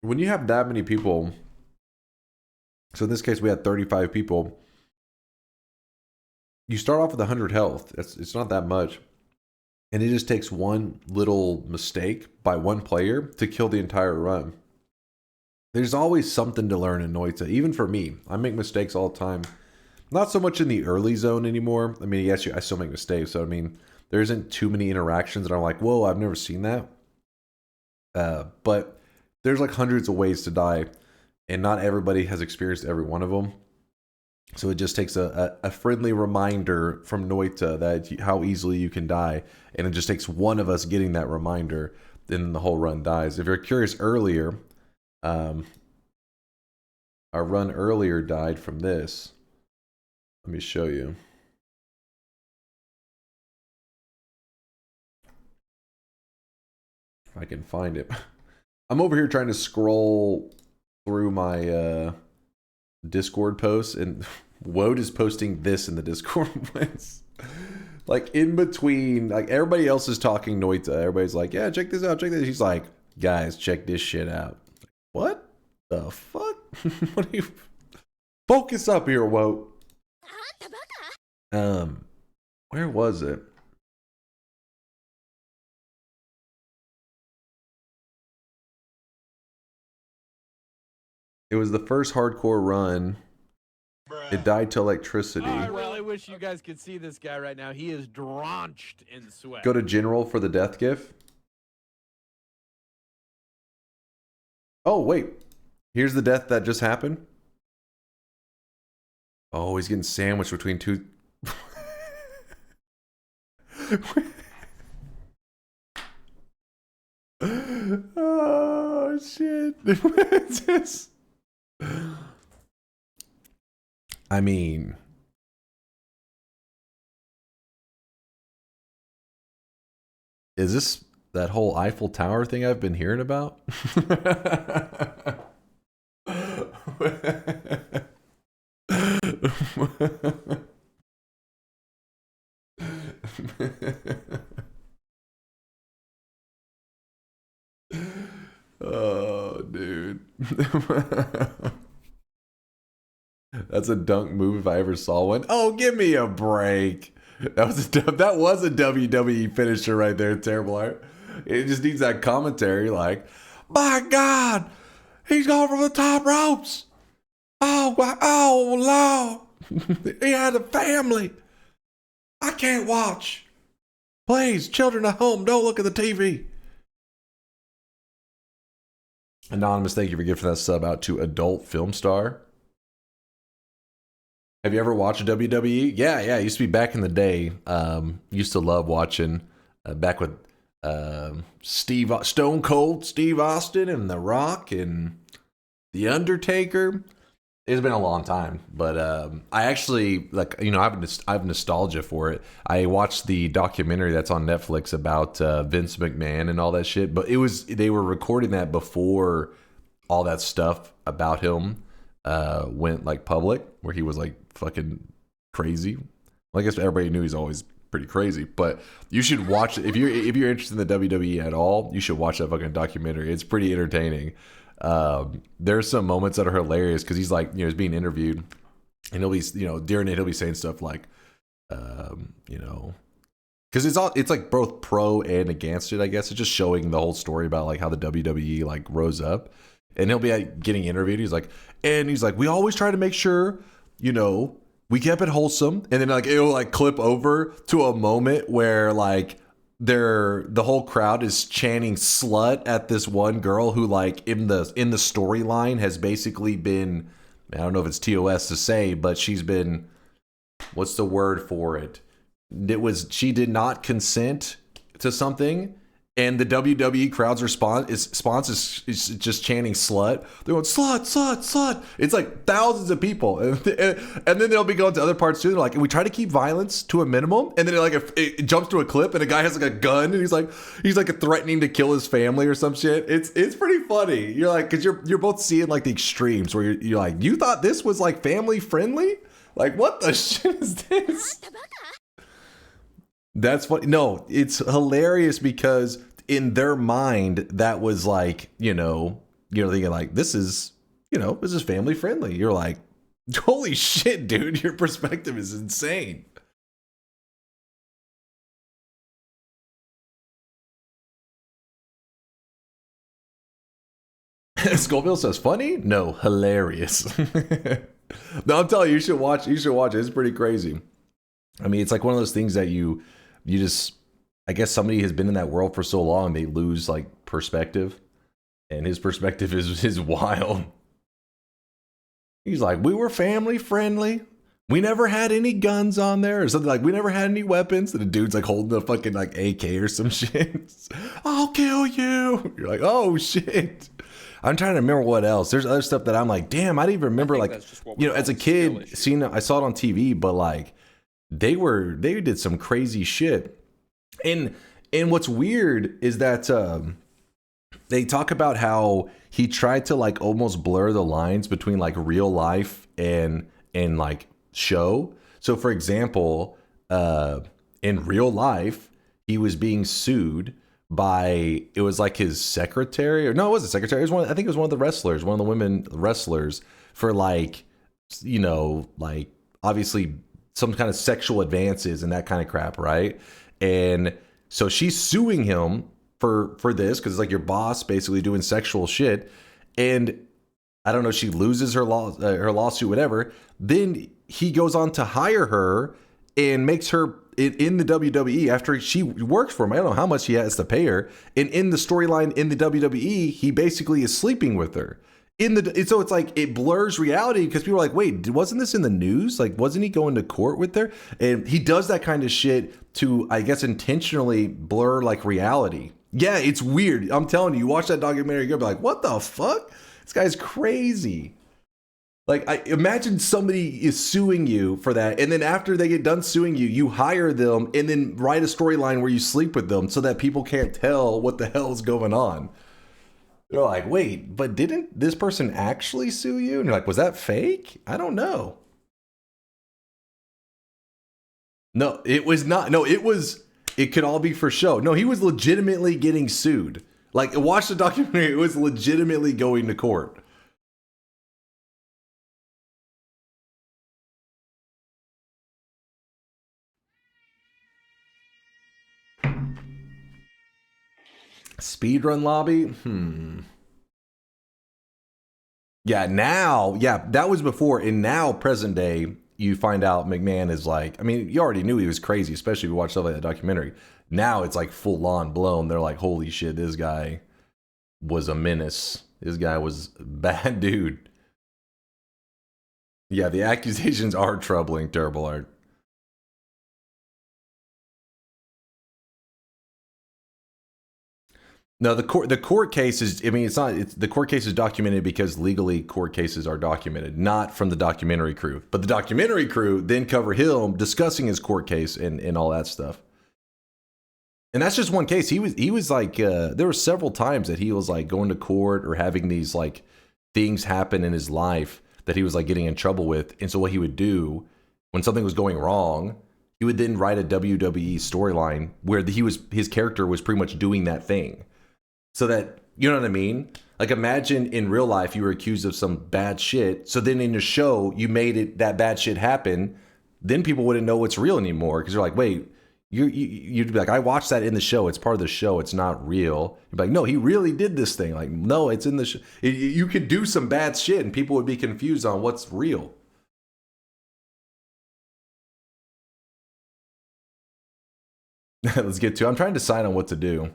when you have that many people, so in this case we had 35 people, you start off with 100 health. It's not that much. And it just takes one little mistake by one player to kill the entire run. There's always something to learn in Noita, even for me. I make mistakes all the time. Not so much in the early zone anymore. I mean, yes, I still make mistakes. So, I mean, there isn't too many interactions that I'm like, whoa, I've never seen that. But there's like hundreds of ways to die. And not everybody has experienced every one of them. So it just takes a friendly reminder from Noita that how easily you can die. And it just takes one of us getting that reminder. Then the whole run dies. If you're curious earlier, our run earlier died from this. Let me show you. If I can find it. I'm over here trying to scroll through my Discord posts, and Woad is posting this in the Discord. Like in between, like everybody else is talking Noita. Everybody's like, yeah, check this out, check this. He's like, guys, check this shit out. What the fuck? What are you? Focus up here, Woad. Where was it? It was the first hardcore run. It died to electricity. I really wish you guys could see this guy right now. He is drenched in sweat. Go to general for the death gif. Oh, wait. Here's the death that just happened. Oh, he's getting sandwiched between two. Oh, shit. I mean, is this that whole Eiffel Tower thing I've been hearing about? Oh, dude. That's a dunk move if I ever saw one. Oh, give me a break. That was a WWE finisher right there, terrible art. It just needs that commentary like, my God, he's going from the top ropes. Oh, Lord. He had a family. I can't watch. Please, children at home, don't look at the TV. Anonymous, thank you for gifting that sub out to Adult Film Star. Have you ever watched WWE? Yeah, it used to be back in the day. Used to love watching back with Stone Cold Steve Austin and The Rock and The Undertaker. It's been a long time, but I actually I have nostalgia for it. I watched the documentary that's on Netflix about Vince McMahon and all that shit, but they were recording that before all that stuff about him went like public, where he was like fucking crazy. Well, I guess everybody knew he's always pretty crazy, but you should watch it if you're interested in the WWE at all. You should watch that fucking documentary. It's pretty entertaining. There's some moments that are hilarious because he's like, he's being interviewed, and he'll be, during it he'll be saying stuff like, because it's like both pro and against it. I guess it's just showing the whole story about like how the WWE like rose up, and he'll be like, getting interviewed. He's like, we always try to make sure, we kept it wholesome, and then like it'll like clip over to a moment where like the whole crowd is chanting slut at this one girl who like in the storyline has basically been, I don't know if it's TOS to say, but she's been, what's the word for it? She did not consent to something, and the WWE crowd's response is just chanting slut. They're going slut, slut, slut. It's like thousands of people, and then they'll be going to other parts too. They're like, and we try to keep violence to a minimum, and then it jumps to a clip, and a guy has like a gun, and he's like threatening to kill his family or some shit. It's pretty funny. You're like, because you're both seeing like the extremes where you're like, you thought this was like family friendly? Like, what the shit is this? That's funny. No, it's hilarious because in their mind, that was like, thinking like, this is family friendly. You're like, holy shit, dude, your perspective is insane. Scoville says, funny? No, hilarious. No, I'm telling you, you should watch it. It's pretty crazy. I mean, it's like one of those things that you just, I guess somebody has been in that world for so long, they lose like perspective, and his perspective is wild. He's like, we were family friendly. We never had any guns on there or something, like we never had any weapons. And the dude's like holding a fucking like AK or some shit. I'll kill you. You're like, oh shit. I'm trying to remember what else. There's other stuff that I'm like, damn, I didn't even remember. Like, you know, as a kid, I saw it on TV, but like they did some crazy shit. And what's weird is that they talk about how he tried to like almost blur the lines between like real life and like show. So for example, in real life, he was being sued by, it was like his secretary, or no, it wasn't secretary. It was one, I think it was one of the wrestlers, one of the women wrestlers, for like, you know, like obviously some kind of sexual advances and that kind of crap, right? And so she's suing him for this because it's like your boss basically doing sexual shit. And I don't know, she loses her lawsuit, whatever. Then he goes on to hire her and makes her in the WWE after she works for him. I don't know how much he has to pay her. And in the storyline in the WWE, he basically is sleeping with her. So it's like it blurs reality because people are like, wait, wasn't this in the news? Like, wasn't he going to court with her? And he does that kind of shit to, I guess, intentionally blur like reality. Yeah, it's weird. I'm telling you, you watch that documentary, you're gonna be like, what the fuck? This guy's crazy. Like, I imagine somebody is suing you for that, and then after they get done suing you, you hire them and then write a storyline where you sleep with them so that people can't tell what the hell is going on. They're like, wait, but didn't this person actually sue you? And you're like, was that fake? I don't know. No, it was not. No, it could all be for show. No, he was legitimately getting sued. Like, watch the documentary, it was legitimately going to court. Speedrun lobby? Yeah, that was before. And now, present day, you find out McMahon is like, I mean, you already knew he was crazy, especially if you watch stuff like that documentary. Now it's like full on blown. They're like, holy shit, this guy was a menace. This guy was a bad dude. Yeah, the accusations are troubling, Terrible Art. No, the court case is, I mean, the court case is documented because legally court cases are documented, not from the documentary crew. But the documentary crew then cover him discussing his court case and all that stuff. And that's just one case. He was like, there were several times that he was like going to court or having these like things happen in his life that he was like getting in trouble with. And so what he would do when something was going wrong, he would then write a WWE storyline where his character was pretty much doing that thing. So that, you know what I mean? Like, imagine in real life you were accused of some bad shit. So then in your show, you made that bad shit happen. Then people wouldn't know what's real anymore because they're like, wait, you'd be like, I watched that in the show. It's part of the show. It's not real. You'd be like, no, he really did this thing. Like, no, it's in the show. You could do some bad shit and people would be confused on what's real. Let's get to it. I'm trying to decide on what to do.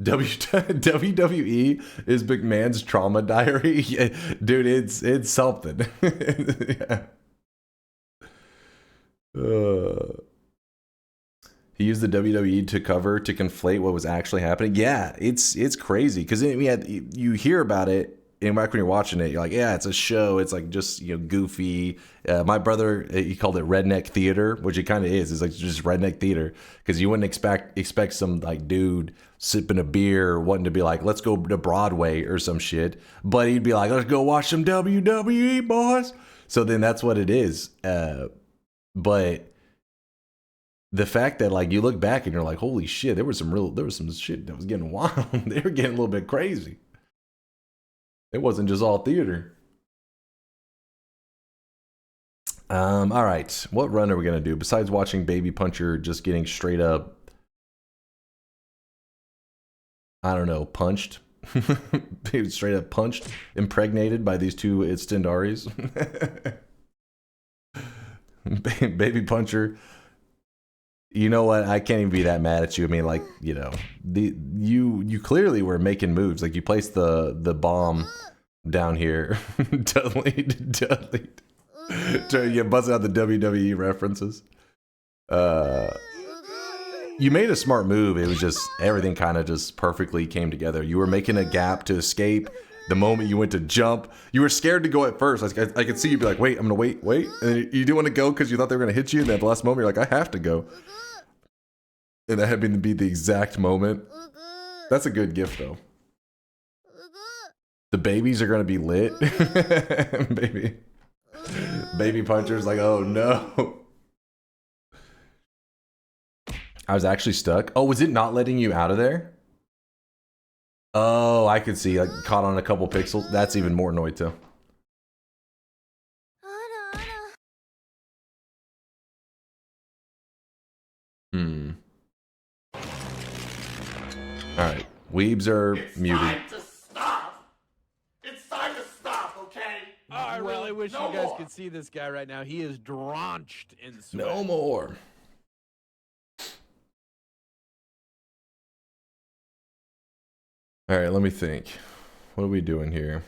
WWE is McMahon's trauma diary. Yeah, dude, it's something. Yeah. He used the WWE to conflate what was actually happening. Yeah, it's crazy because you hear about it, and back when you're watching it, you're like, yeah, it's a show. It's like just, you know, goofy. My brother, he called it redneck theater, which it kind of is. It's like just redneck theater because you wouldn't expect some like dude sipping a beer wanting to be like, let's go to Broadway or some shit. But he'd be like, let's go watch some WWE, boys. So then that's what it is. But the fact that like you look back and you're like, holy shit, there was some shit that was getting wild. They were getting a little bit crazy. It wasn't just all theater. All right. What run are we going to do besides watching Baby Puncher just getting straight up, I don't know, punched? Straight up punched, impregnated by these two Itstendaris. Baby Puncher. You know what? I can't even be that mad at you. I mean, like, you know, you clearly were making moves. Like, you placed the bomb down here. Delete. Yeah, buzzing out the WWE references. You made a smart move. It was just everything kind of just perfectly came together. You were making a gap to escape. The moment you went to jump, you were scared to go at first. I could see you be like, wait, I'm gonna wait. And then you didn't want to go because you thought they were gonna hit you. And at the last moment, you're like, I have to go. And that happened to be the exact moment. That's a good gift, though. The babies are gonna be lit. Baby punchers, like, oh no. I was actually stuck. Oh, was it not letting you out of there? Oh, I could see. I caught on a couple pixels. That's even more Noita. Alright. Weebs are muted. Time to stop. It's time to stop, okay? Oh, I really wish you guys could see this guy right now. He is drenched in sweat. No more. All right, let me think. What are we doing here?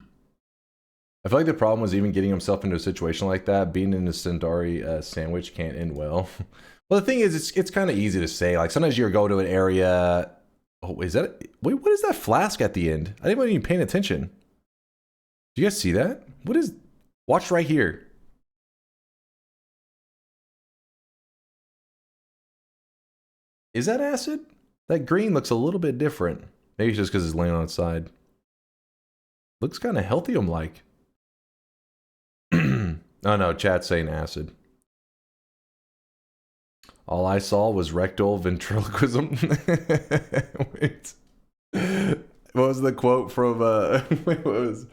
I feel like the problem was even getting himself into a situation like that. Being in a Sundari sandwich can't end well. Well, the thing is, it's kind of easy to say. Like, sometimes you go to an area... Oh, is that... Wait, what is that flask at the end? I didn't even pay attention. Do you guys see that? What is... Watch right here. Is that acid? That green looks a little bit different. Maybe it's just because it's laying on its side. Looks kind of healthium like. Oh no, chat's saying acid. All I saw was rectal ventriloquism. Wait. What was the quote from wait, what was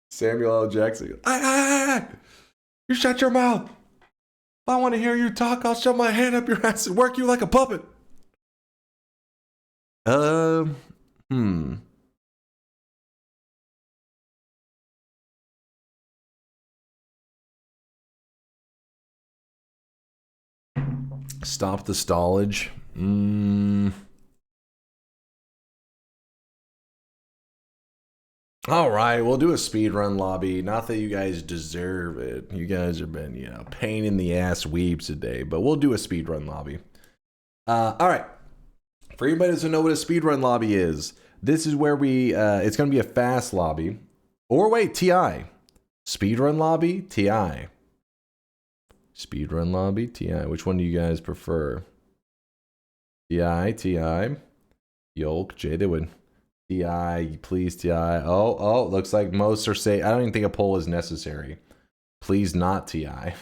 Samuel L. Jackson? You shut your mouth. If I want to hear you talk, I'll shove my hand up your ass and work you like a puppet. Stop the stallage. All right, we'll do a speedrun lobby. Not that you guys deserve it. You guys have been, you know, pain in the ass weeps today, but we'll do a speedrun lobby. All right. For anybody that doesn't know what a speedrun lobby is, this is where we, it's going to be a fast lobby. Or wait, TI. Speedrun lobby, TI. Speedrun lobby, TI. Which one do you guys prefer? TI. Yolk, Jay, they would. TI, please, TI. Oh, looks like most are saying, I don't even think a poll is necessary. Please not TI.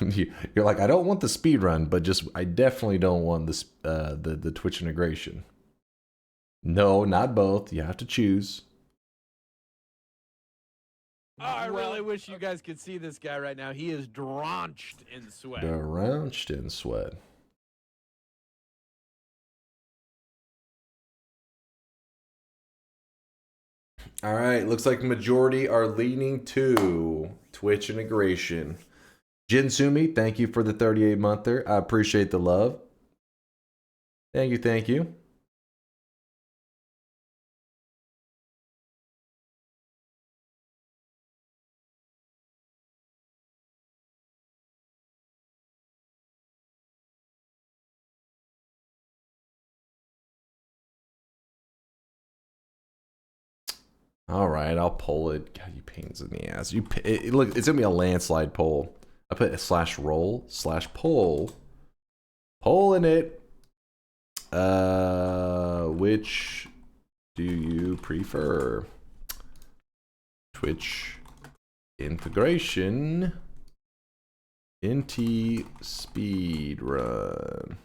You're like, I don't want the speed run, but just I definitely don't want this the Twitch integration. No, not both. You have to choose. Oh, I really wish you guys could see this guy right now. He is drenched in sweat. Drenched in sweat. All right, looks like majority are leaning to Twitch integration. Jinsumi, thank you for the 38-monther. I appreciate the love. Thank you, thank you. All right, I'll poll it. God, you pains in the ass. Look, it's gonna be a landslide poll. I put a /roll/poll. Poll in it. Which do you prefer? Twitch integration. NT speedrun.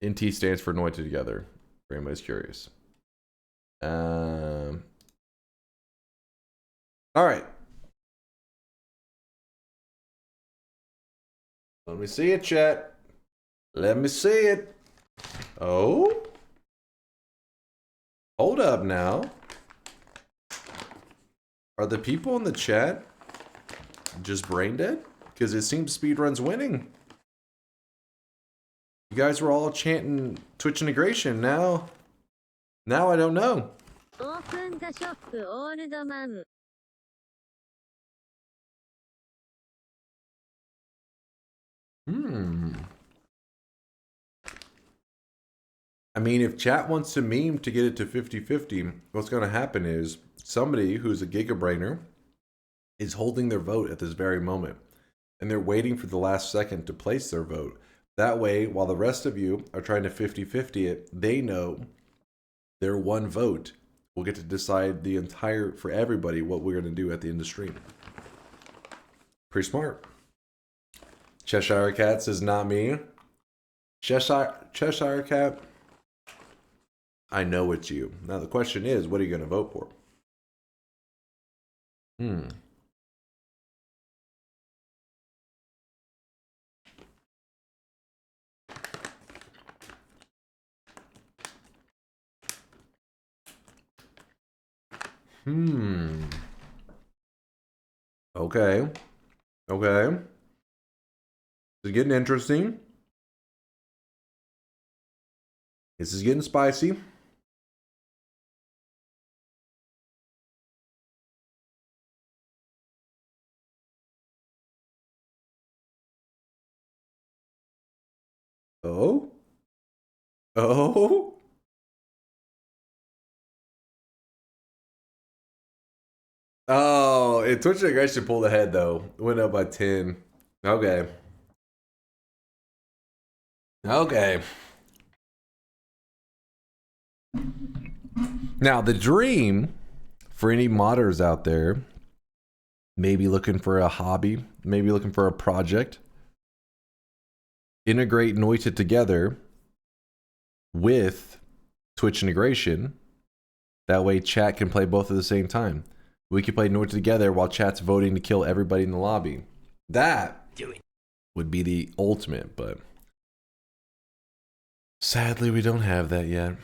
NT stands for Noita Together. For anybody's curious. All right. Let me see it, chat. Let me see it. Oh? Hold up now. Are the people in the chat just brain dead? Because it seems speedrun's winning. You guys were all chanting Twitch integration. Now I don't know. Open the shop, old man. I mean, if chat wants to meme to get it to 50-50, what's going to happen is somebody who's a gigabrainer is holding their vote at this very moment. And they're waiting for the last second to place their vote. That way, while the rest of you are trying to 50-50 it, they know their one vote will get to decide the entire, for everybody, what we're going to do at the end of stream. Pretty smart. Cheshire Cat says, not me. Cheshire Cat, I know it's you. Now the question is, what are you going to vote for? Okay. Okay. This is getting interesting. This is getting spicy. Oh? Oh? Oh, Twitch integration pulled ahead though. Went up by 10. Okay. Okay. Now the dream for any modders out there, maybe looking for a hobby, maybe looking for a project, integrate Noita Together with Twitch integration. That way chat can play both at the same time. We can play Noita Together while chat's voting to kill everybody in the lobby. That would be the ultimate, but sadly we don't have that yet.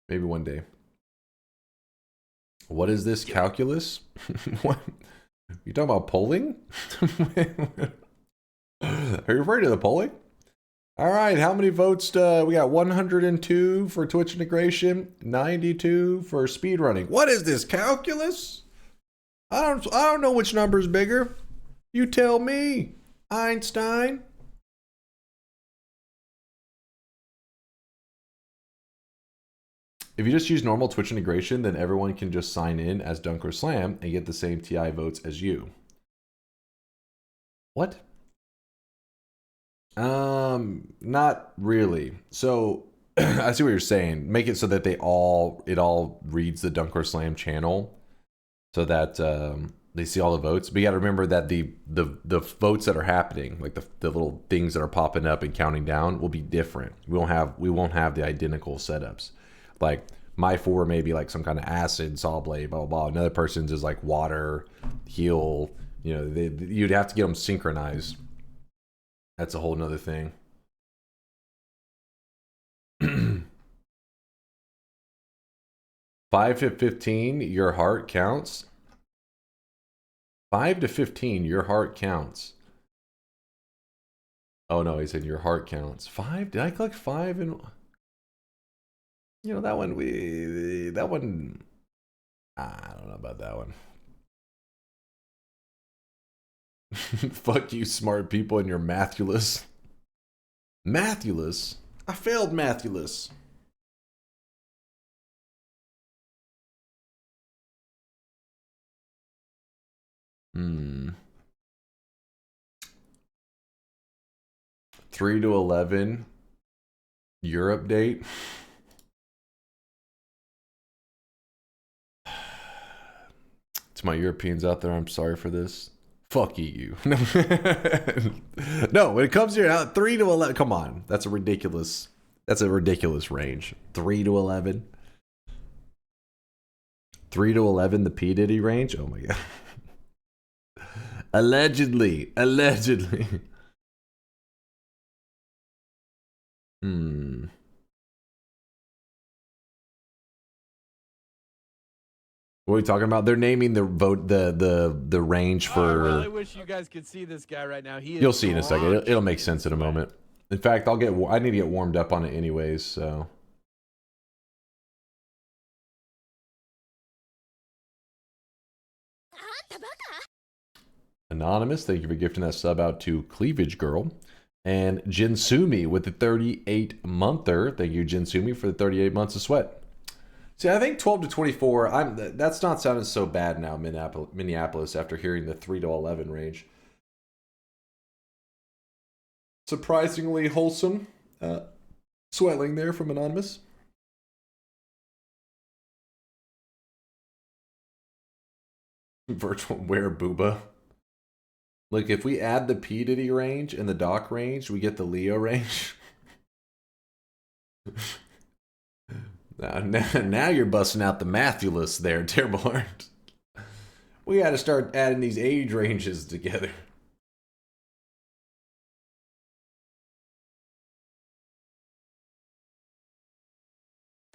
Maybe one day. What is this calculus? What? You talking about polling? Are you referring to the polling? All right, how many votes? We got 102 for Twitch integration, 92 for speedrunning. What is this calculus? I don't know which number's bigger. You tell me, Einstein. If you just use normal Twitch integration, then everyone can just sign in as DunkOrSlam and get the same TI votes as you. What? Not really. So I see what you're saying. Make it so that it all reads the DunkOrSlam channel, so that they see all the votes. But you got to remember that the votes that are happening, like the little things that are popping up and counting down, will be different. We won't have the identical setups. Like my 4 may be like some kind of acid, saw blade, blah blah blah. Another person's is like water, heal. You know, you'd have to get them synchronized. That's a whole nother thing. 5 to 15, your heart counts. 5 to 15, your heart counts. Oh no, he said your heart counts. 5? Did I click 5 and... You know, that one, I don't know about that one. Fuck you, smart people, and your Mathulus. Mathulus? I failed Mathulus. Hmm. 3 to 11. Europe date. To my Europeans out there, I'm sorry for this. Fuck you. No, when it comes here, 3 to 11. Come on, that's a ridiculous range. 3 to 11. 3 to 11, the P Diddy range. Oh my god. Allegedly. What are we talking about? They're naming the range for. I really wish you guys could see this guy right now. He is You'll see in a second. launched It'll make sense in a moment. In fact, I need to get warmed up on it anyways. So. Anonymous, thank you for gifting that sub out to Cleavage Girl. And Jinsumi with the 38-monther. Thank you, Jinsumi, for the 38 months of sweat. See, I think 12 to 24, that's not sounding so bad now, Minneapolis, after hearing the 3 to 11 range. Surprisingly wholesome swelling there from Anonymous. Virtual wear booba. Look, if we add the P. Diddy range and the Doc range, we get the Leo range. now you're busting out the Mathulus there, Terrible Heart. We got to start adding these age ranges together.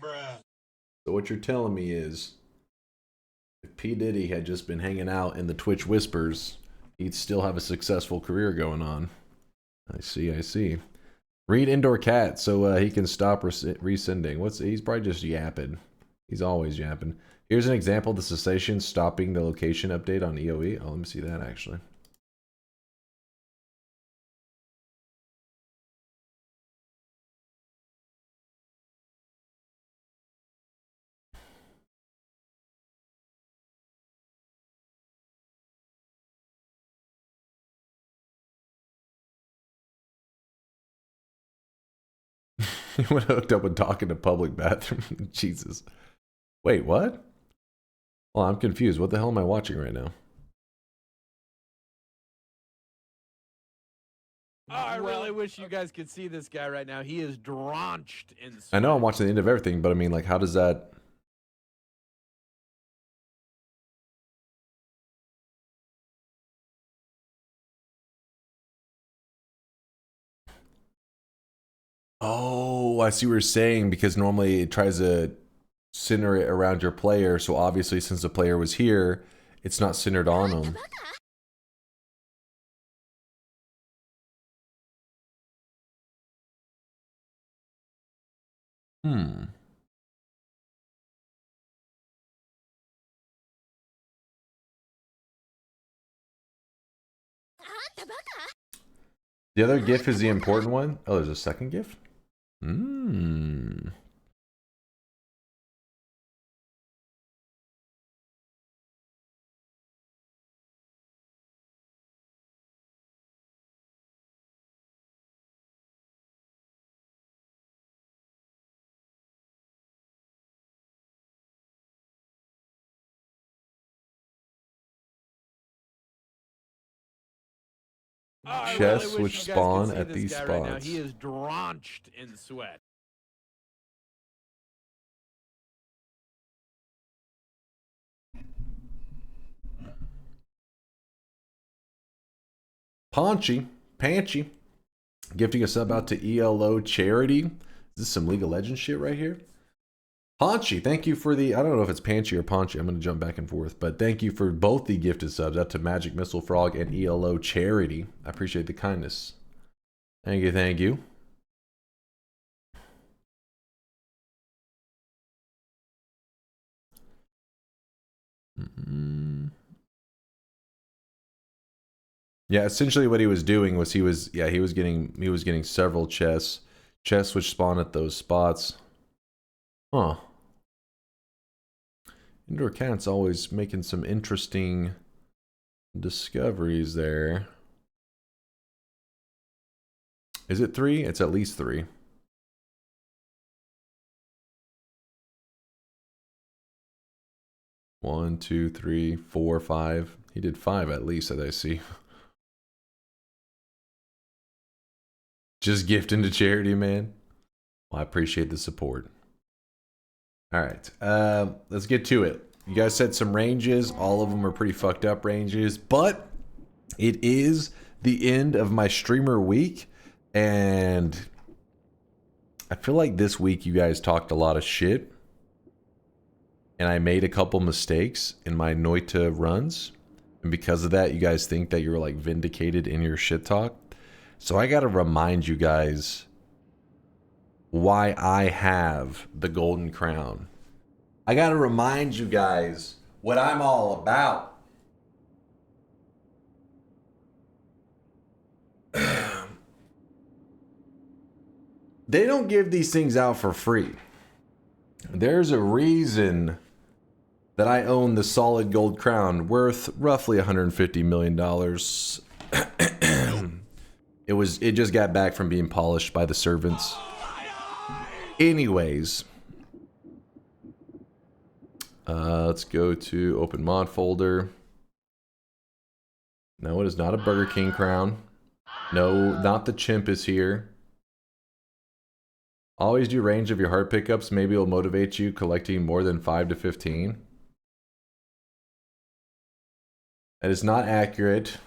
Bruh. So what you're telling me is, if P. Diddy had just been hanging out in the Twitch Whispers, he'd still have a successful career going on. I see. Read Indoor Cat so he can stop resending. He's probably just yapping. He's always yapping. Here's an example of the cessation stopping the location update on EOE. Oh, let me see that actually. He went hooked up with talking to public bathroom. Jesus. Wait, what? Well, I'm confused. What the hell am I watching right now? I really wish you guys could see this guy right now. He is drenched in sweat. I know I'm watching the end of everything, but I mean, like, how does that... Oh, I see what you're saying, because normally it tries to center it around your player, so obviously since the player was here, it's not centered on him. The other GIF is the important one. Oh, there's a second GIF? Chests which spawn at these spots. Right now. He is drenched in sweat. Panchy, gifting a sub out to ELO Charity. Is this some League of Legends shit right here? Paunchy, thank you for the, I don't know if it's Panchy or Paunchy, I'm going to jump back and forth, but thank you for both the gifted subs out to Magic Missile Frog and ELO Charity. I appreciate the kindness. Thank you, thank you. Yeah, essentially what he was doing was he was getting several chests which spawn at those spots. Huh. Indoor Cat's always making some interesting discoveries there. Is it 3? It's at least 3. One, 2, 3, 4, 5. He did 5 at least that I see. Just gifting to charity, man. Well, I appreciate the support. All right, let's get to it. You guys said some ranges. All of them are pretty fucked up ranges, but it is the end of my streamer week, and I feel like this week you guys talked a lot of shit. and I made a couple mistakes in my Noita runs. And because of that, you guys think that you're like vindicated in your shit talk. So I gotta remind you guys why I have the golden crown. I gotta remind you guys what I'm all about. They don't give these things out for free. There's a reason that I own the solid gold crown worth roughly $150 million. It just got back from being polished by the servants. Anyways, let's go to open mod folder. No, it is not a Burger King crown. No, not the chimp is here. Always do range of your heart pickups. Maybe it'll motivate you collecting more than 5 to 15. That is not accurate.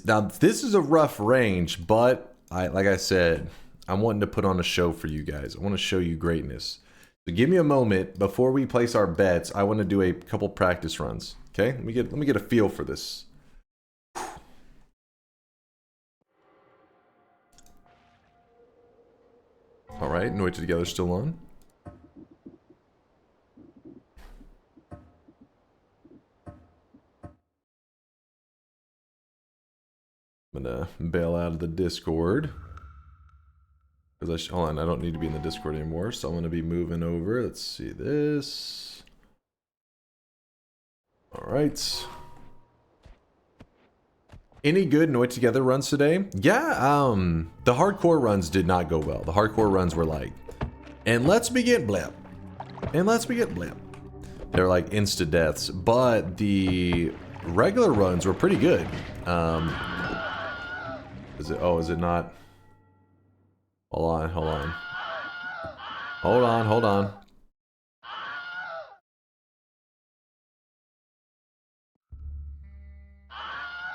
Now this is a rough range, but like I said, I'm wanting to put on a show for you guys. I want to show you greatness. So give me a moment before we place our bets. I want to do a couple practice runs. Okay, let me get a feel for this. All right, Noita Together still on. I'm gonna bail out of the Discord. Because hold on, I don't need to be in the Discord anymore, so I'm gonna be moving over. Let's see this. All right. Any good Noita Together runs today? Yeah, the hardcore runs did not go well. The hardcore runs were like, and let's begin blip. And let's begin blip. They're like insta deaths, but the regular runs were pretty good. Is it not? Hold on. Hold on.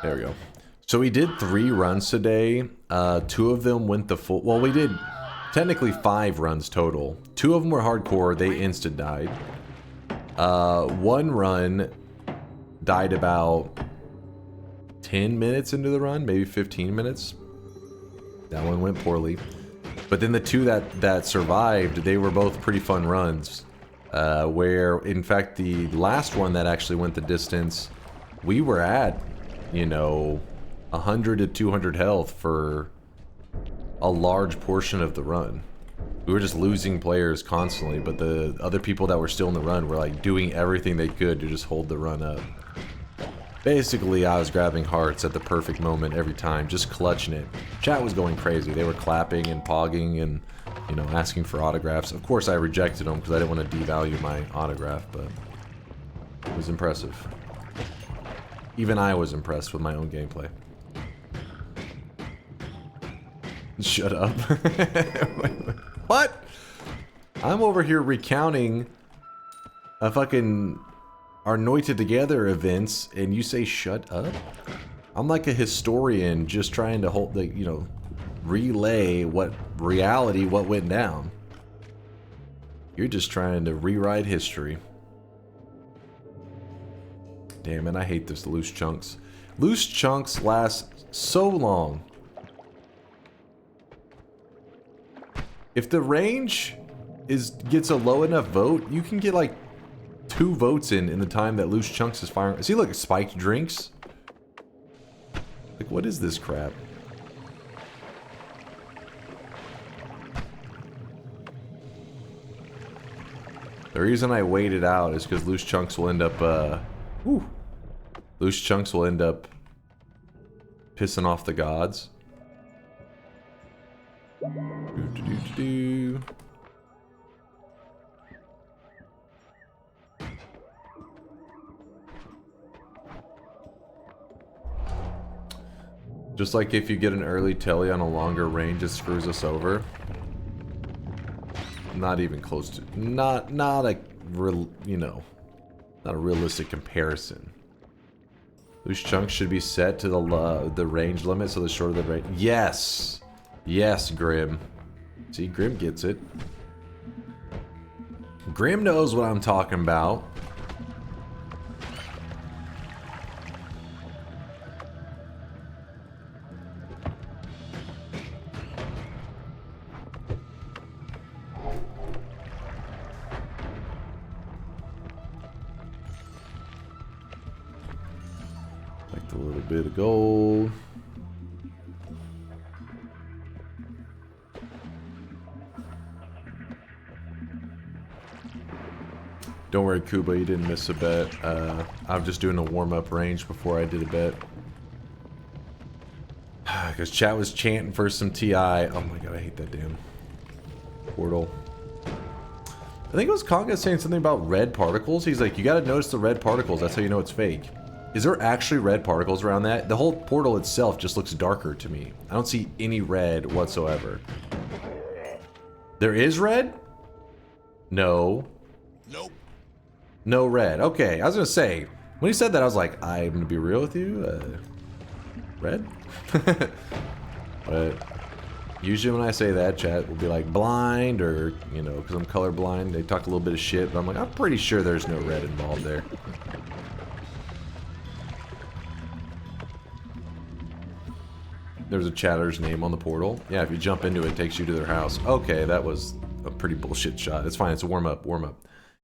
There we go. So we did 3 runs today. 2 of them went the full... Well, we did technically 5 runs total. 2 of them were hardcore. They instant died. 1 run died about 10 minutes into the run, maybe 15 minutes. That one went poorly. But then the 2 that survived, they were both pretty fun runs. Where, in fact, the last one that actually went the distance, we were at, you know, 100 to 200 health for a large portion of the run. We were just losing players constantly, but the other people that were still in the run were like doing everything they could to just hold the run up. Basically, I was grabbing hearts at the perfect moment every time, just clutching it. Chat was going crazy. They were clapping and pogging and, you know, asking for autographs. Of course, I rejected them because I didn't want to devalue my autograph, but it was impressive. Even I was impressed with my own gameplay. Shut up. What? I'm over here recounting a fucking... our Noita Together events, and you say shut up? I'm like a historian just trying to hold the, you know, relay what went down. You're just trying to rewrite history. Damn it, I hate this loose chunks. Loose chunks last so long. If the range gets a low enough vote, you can get like 2 votes in the time that Loose Chunks is firing. See, look, spiked drinks. Like, what is this crap? The reason I waited out is because Loose Chunks will end up, Loose Chunks will end up pissing off the gods. Just like if you get an early telly on a longer range, it screws us over. Not even close to, not a real, you know, not a realistic comparison. Loose chunks should be set to the range limit, so the shorter the range. Yes! Yes, Grim. See, Grim gets it. Grim knows what I'm talking about. Like a little bit of gold. Don't worry, Kuba, you didn't miss a bet. I'm just doing a warm-up range before I did a bet. Because chat was chanting for some TI. Oh my god, I hate that damn portal. I think it was Conga saying something about red particles. He's like, you gotta notice the red particles. That's how you know it's fake. Is there actually red particles around that? The whole portal itself just looks darker to me. I don't see any red whatsoever. There is red? No. Nope. No red. Okay, I was gonna say, when he said that, I was like, I'm gonna be real with you. Red? But usually when I say that, chat will be like blind or, you know, because I'm colorblind. They talk a little bit of shit, but I'm like, I'm pretty sure there's no red involved there. There's a chatter's name on the portal. Yeah, if you jump into it, it takes you to their house. Okay, that was a pretty bullshit shot. It's fine. It's a warm-up. Warm-up.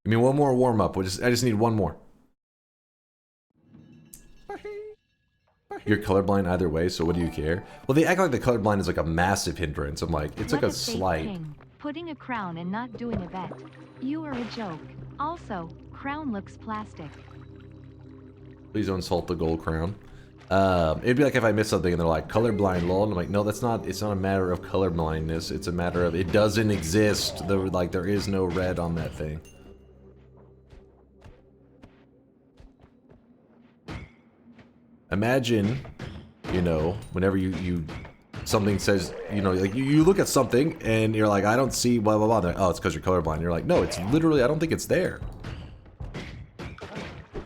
Give me one more warm-up. I just need one more. You're colorblind either way, so what do you care? Well, they act like the colorblind is like a massive hindrance. I'm like, it's like a slight. Putting a crown and not doing a bet. You are a joke. Also, crown looks plastic. Please don't insult the gold crown. It'd be like if I missed something and they're like, colorblind, lol. And I'm like, no, it's not a matter of colorblindness. It's a matter of, it doesn't exist. There is no red on that thing. Imagine, you know, whenever something says, you know, like you look at something and you're like, I don't see blah, blah, blah. Like, oh, it's because you're colorblind. You're like, no, it's literally, I don't think it's there.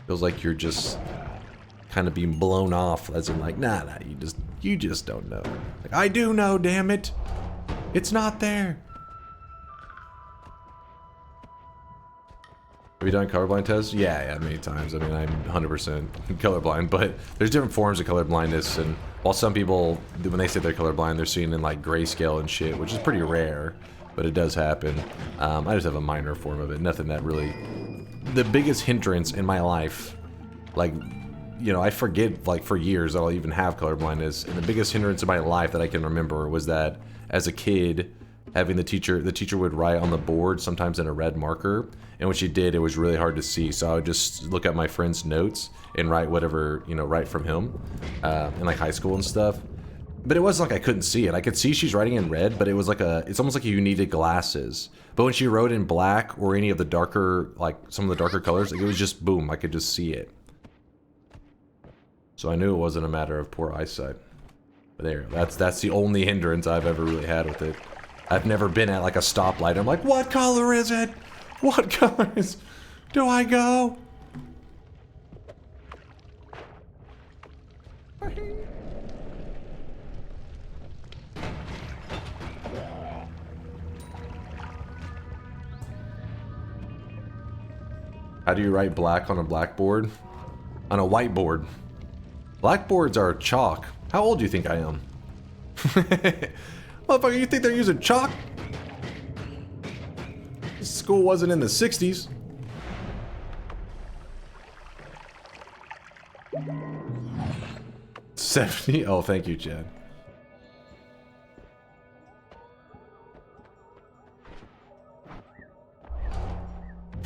Feels like you're just kind of being blown off, as in like, nah, you just don't know. Like, I do know, damn it. It's not there. Have you done colorblind tests? Yeah, many times. I mean, I'm 100% colorblind, but there's different forms of colorblindness, and while some people, when they say they're colorblind, they're seeing in like grayscale and shit, which is pretty rare, but it does happen. I just have a minor form of it, nothing that really... The biggest hindrance in my life, like, you know, I forget, like, for years that I'll even have colorblindness, and the biggest hindrance in my life that I can remember was that, as a kid, having the teacher would write on the board, sometimes in a red marker, and when she did, it was really hard to see, so I would just look at my friend's notes and write whatever, you know, write from him, in like high school and stuff. But it wasn't like I couldn't see it. I could see she's writing in red, but it was like it's almost like you needed glasses. But when she wrote in black or any of the darker, like some of the darker colors, like, it was just boom, I could just see it. So I knew it wasn't a matter of poor eyesight. But there, that's the only hindrance I've ever really had with it. I've never been at like a stoplight. I'm like, what color is it? What colors do I go? How do you write black on a blackboard? On a whiteboard. Blackboards are chalk. How old do you think I am? Motherfucker, you think they're using chalk? This school wasn't in the 60s. $70? Oh, thank you, Chad.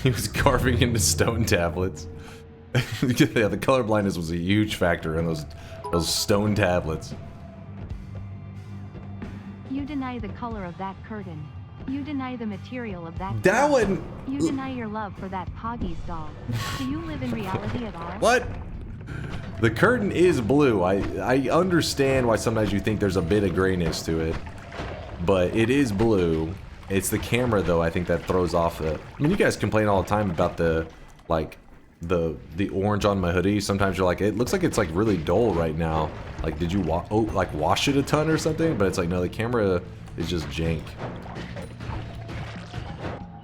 He was carving into stone tablets. Yeah, the color blindness was a huge factor in those stone tablets. You deny the color of that curtain. You deny the material of that. That one. You deny your love for that Poggy's doll. Do you live in reality at all? What? The curtain is blue. I understand why sometimes you think there's a bit of grayness to it, but it is blue. It's the camera though, I think, that throws off the... I mean, you guys complain all the time about the, like, the orange on my hoodie. Sometimes you're like, it looks like it's like really dull right now. Like, did you wash it a ton or something? But it's like, no, the camera is just jank.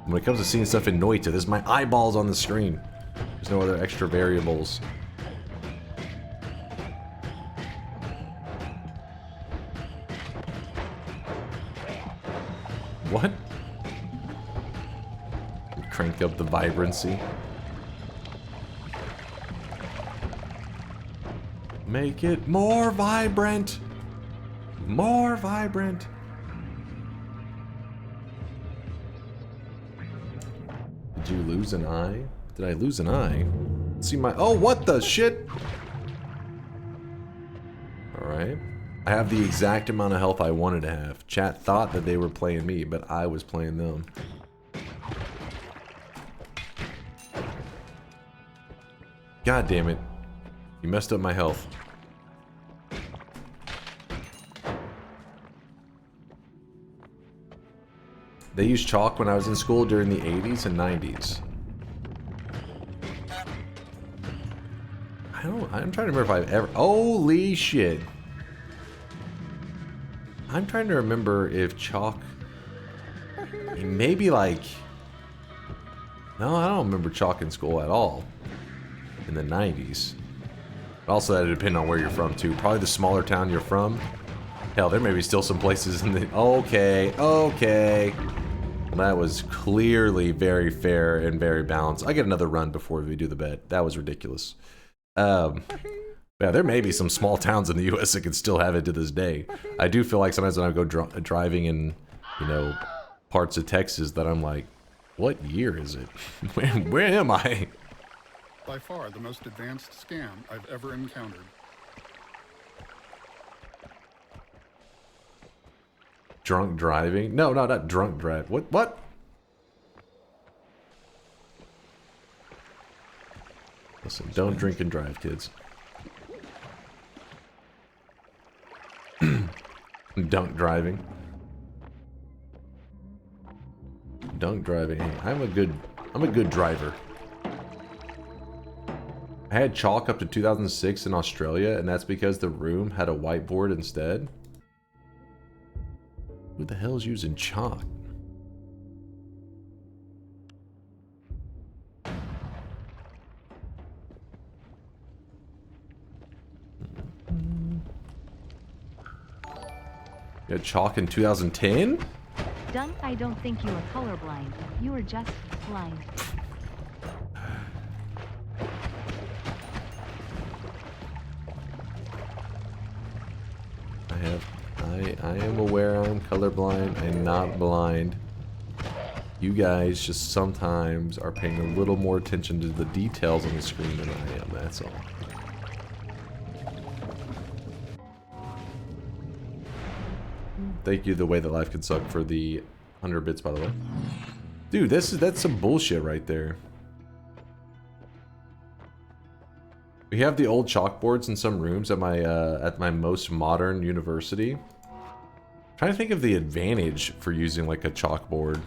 When it comes to seeing stuff in Noita, this is my eyeballs on the screen. There's no other extra variables. What? Crank up the vibrancy. Make it more vibrant. More vibrant. Did you lose an eye? Did I lose an eye? Let's see my... Oh, what the shit? Alright. I have the exact amount of health I wanted to have. Chat thought that they were playing me, but I was playing them. God damn it. You messed up my health. They used chalk when I was in school during the 80s and 90s. I'm trying to remember if I've ever... Holy shit. I'm trying to remember if chalk... Maybe like... No, I don't remember chalk in school at all. In the 90s. Also, that would depend on where you're from, too. Probably the smaller town you're from. Hell, there may be still some places in the... Okay, okay. Well, that was clearly very fair and very balanced. I get another run before we do the bet. That was ridiculous. Yeah, there may be some small towns in the U.S. that can still have it to this day. I do feel like sometimes when I go driving in, you know, parts of Texas that I'm like, what year is it? Where am I? By far the most advanced scam I've ever encountered. Drunk driving? No, not drunk drive. What? Listen, don't drink and drive, kids. Dunk driving. Dunk driving. Hey, I'm a good driver. I had chalk up to 2006 in Australia, and that's because the room had a whiteboard instead. Who the hell is using chalk? You had chalk in 2010? Dunk, I don't think you are colorblind. You are just blind. I am aware I'm colorblind. I'm not blind. You guys just sometimes are paying a little more attention to the details on the screen than I am, that's all. Thank you, The Way That Life Can Suck, for the 100 bits, by the way. Dude, that's some bullshit right there. We have the old chalkboards in some rooms at my most modern university. I'm trying to think of the advantage for using like a chalkboard.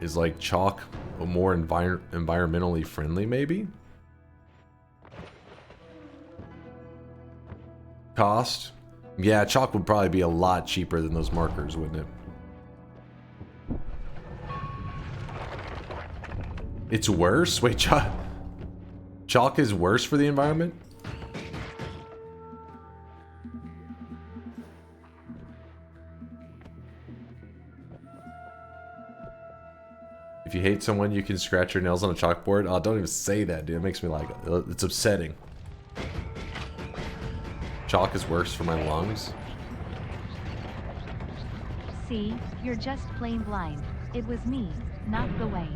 Is like chalk more environmentally friendly, maybe? Cost? Yeah, chalk would probably be a lot cheaper than those markers, wouldn't it? It's worse? Wait, chalk is worse for the environment? If you hate someone, you can scratch your nails on a chalkboard. Oh, don't even say that, dude. It makes me like... It's upsetting. Chalk is worse for my lungs. See, you're just plain blind. It was me, not the way.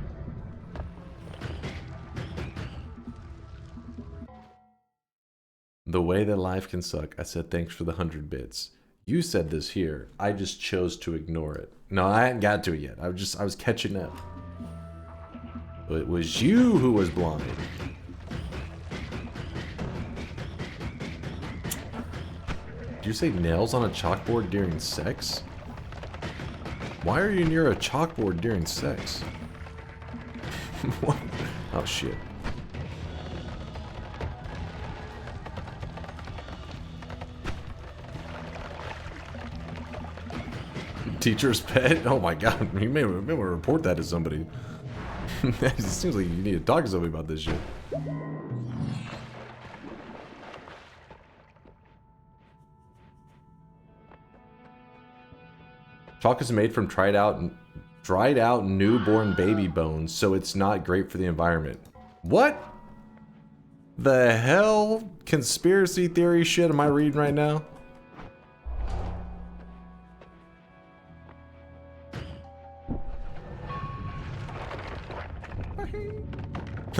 The Way That Life Can Suck. I said thanks for the 100 bits. You said this here. I just chose to ignore it. No, I hadn't got to it yet. I was catching up. It was you who was blind. Did you say nails on a chalkboard during sex? Why are you near a chalkboard during sex? What? Oh shit. Teacher's pet? Oh my god, you may want to report that to somebody. It seems like you need to talk to somebody about this shit. Chalk is made from dried out newborn baby bones, so it's not great for the environment. What the hell conspiracy theory shit am I reading right now?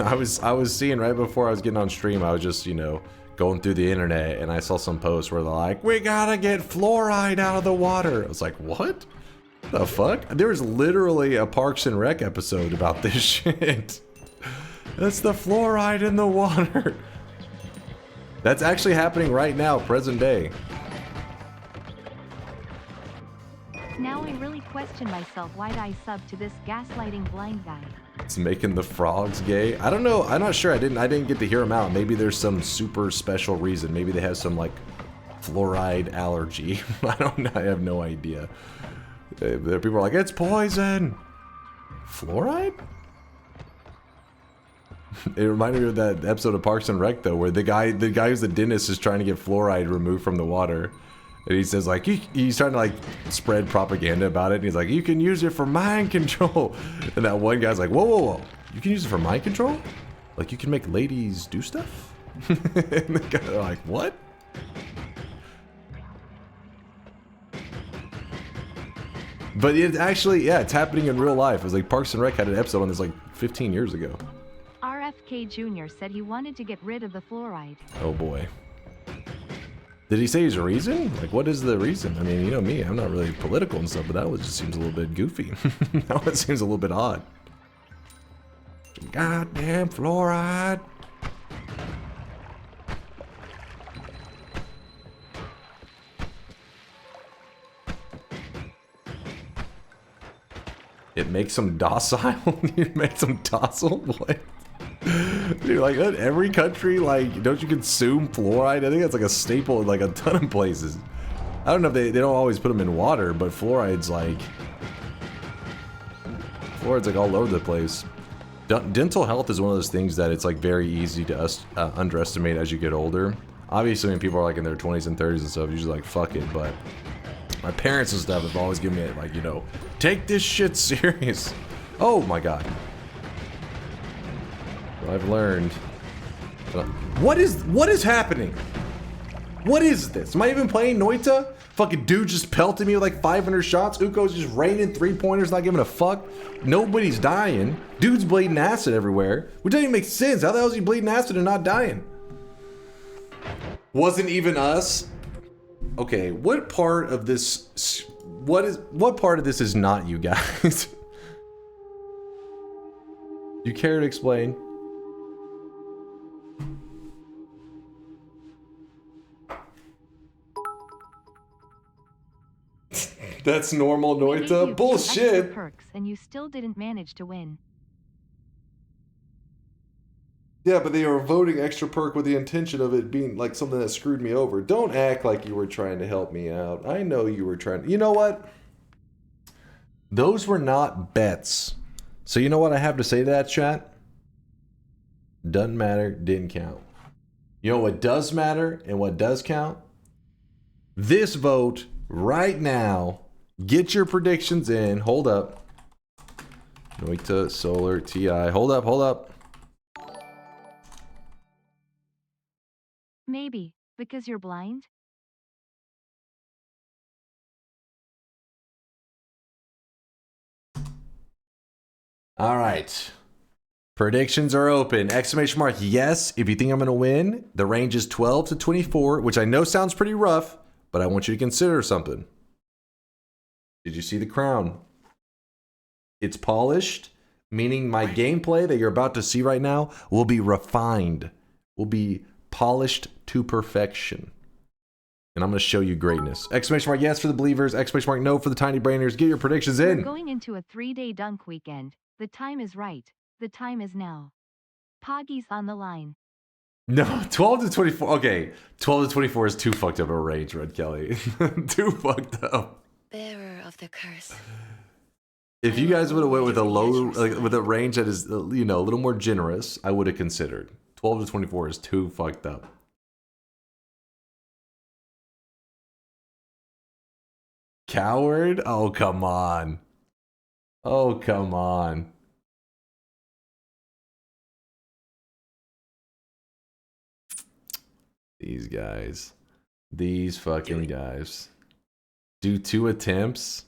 I was seeing right before I was getting on stream, I was just, you know, going through the internet, and I saw some posts where they're like, we gotta get fluoride out of the water. I was like, what the fuck? There was literally a Parks and Rec episode about this shit. That's the fluoride in the water. That's actually happening right now, present day. Now I really question myself why'd I sub to this gaslighting blind guy. It's making the frogs gay. I don't know. I'm not sure. I didn't get to hear them out. Maybe there's some super special reason. Maybe they have some like fluoride allergy. I don't know. I have no idea. People are like, it's poison. Fluoride? It reminded me of that episode of Parks and Rec though, where the guy who's the dentist is trying to get fluoride removed from the water. And he says like, he's trying to like spread propaganda about it. And he's like, you can use it for mind control. And that one guy's like, whoa, whoa, whoa. You can use it for mind control? Like you can make ladies do stuff? And the guy like, what? But it's actually, yeah, it's happening in real life. It was like Parks and Rec had an episode on this like 15 years ago. RFK Jr. said he wanted to get rid of the fluoride. Oh boy. Did he say his reason? Like, what is the reason? I mean, you know me, I'm not really political and stuff, but that one just seems a little bit goofy. That one seems a little bit odd. Goddamn fluoride. It makes them docile? It makes them docile? What? Dude, like every country, like, don't you consume fluoride? I think that's like a staple in like a ton of places. I don't know if they don't always put them in water, but fluoride's like all over the place. Dental health is one of those things that it's like very easy to underestimate as you get older. Obviously, when people are like in their 20s and 30s and stuff, usually like fuck it, but my parents and stuff have always given me like, you know, take this shit serious. Oh my god. I've learned. What is happening? What is this? Am I even playing Noita? Fucking dude just pelted me with like 500 shots. Uko's just raining 3-pointers, not giving a fuck. Nobody's dying. Dude's bleeding acid everywhere. Which doesn't even make sense. How the hell is he bleeding acid and not dying? Wasn't even us. Okay, what part of this? What part of this is not you guys? You care to explain? That's normal, Noita. Bullshit. Perks and you still didn't manage to win. Yeah, but they were voting extra perk with the intention of it being like something that screwed me over. Don't act like you were trying to help me out. I know you were trying. You know what? Those were not bets. So you know what I have to say to that, chat? Doesn't matter. Didn't count. You know what does matter and what does count? This vote right now. Get your predictions in. Hold up. Noita, Solar, TI. Hold up, hold up. Maybe, because you're blind? All right. Predictions are open. Exclamation mark, yes, if you think I'm going to win. The range is 12 to 24, which I know sounds pretty rough, but I want you to consider something. Did you see the crown? It's polished, meaning my gameplay that you're about to see right now will be refined, will be polished to perfection. And I'm going to show you greatness. Exclamation mark, yes for the believers. Exclamation mark, no for the tiny brainers. Get your predictions in. We're going into a 3-day dunk weekend. The time is right. The time is now. Poggy's on the line. No, 12 to 24. Okay, 12 to 24 is too fucked up a range, Red Kelly. Too fucked up. Bearer of the curse. If you guys would have went with a low, like with a range that is, you know, a little more generous, I would have considered. 12 to 24 is too fucked up. Coward? Oh, come on. Oh, come on. These guys. These fucking guys. Do 2 attempts?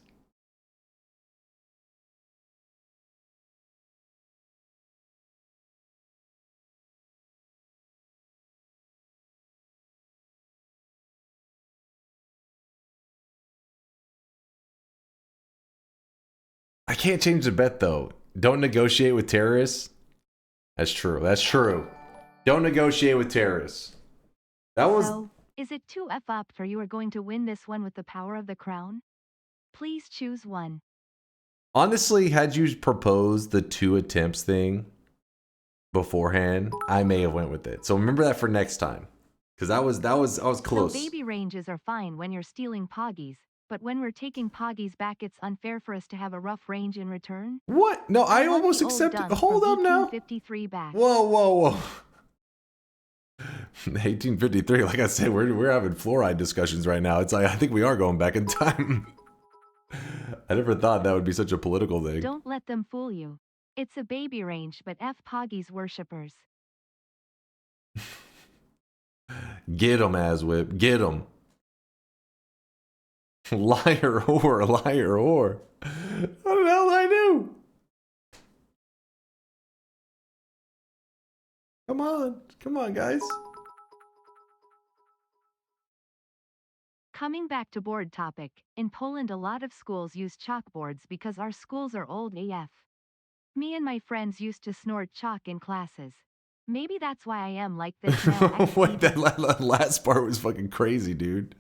I can't change the bet though. Don't negotiate with terrorists. That's true. That's true. Don't negotiate with terrorists. That was. So, is it 2F up for you are going to win this one with the power of the crown? Please choose one. Honestly, had you proposed the 2 attempts thing beforehand, I may have went with it. So remember that for next time, because I was close. So baby ranges are fine when you're stealing poggies, but when we're taking poggies back, it's unfair for us to have a rough range in return. What? No, I almost accepted. Hold up now. 1853 back. Whoa, whoa, whoa. 1853. Like I said, we're having fluoride discussions right now. It's like I think we are going back in time. I never thought that would be such a political thing. Don't let them fool you. It's a baby range, but F poggies worshippers. Get 'em, Aswhip. Get 'em. Liar whore, liar whore. What the hell did I do? Come on, guys. Coming back to board topic, in Poland a lot of schools use chalkboards because our schools are old AF. Me and my friends used to snort chalk in classes. Maybe that's why I am like this now. Wait, that last part was fucking crazy, dude.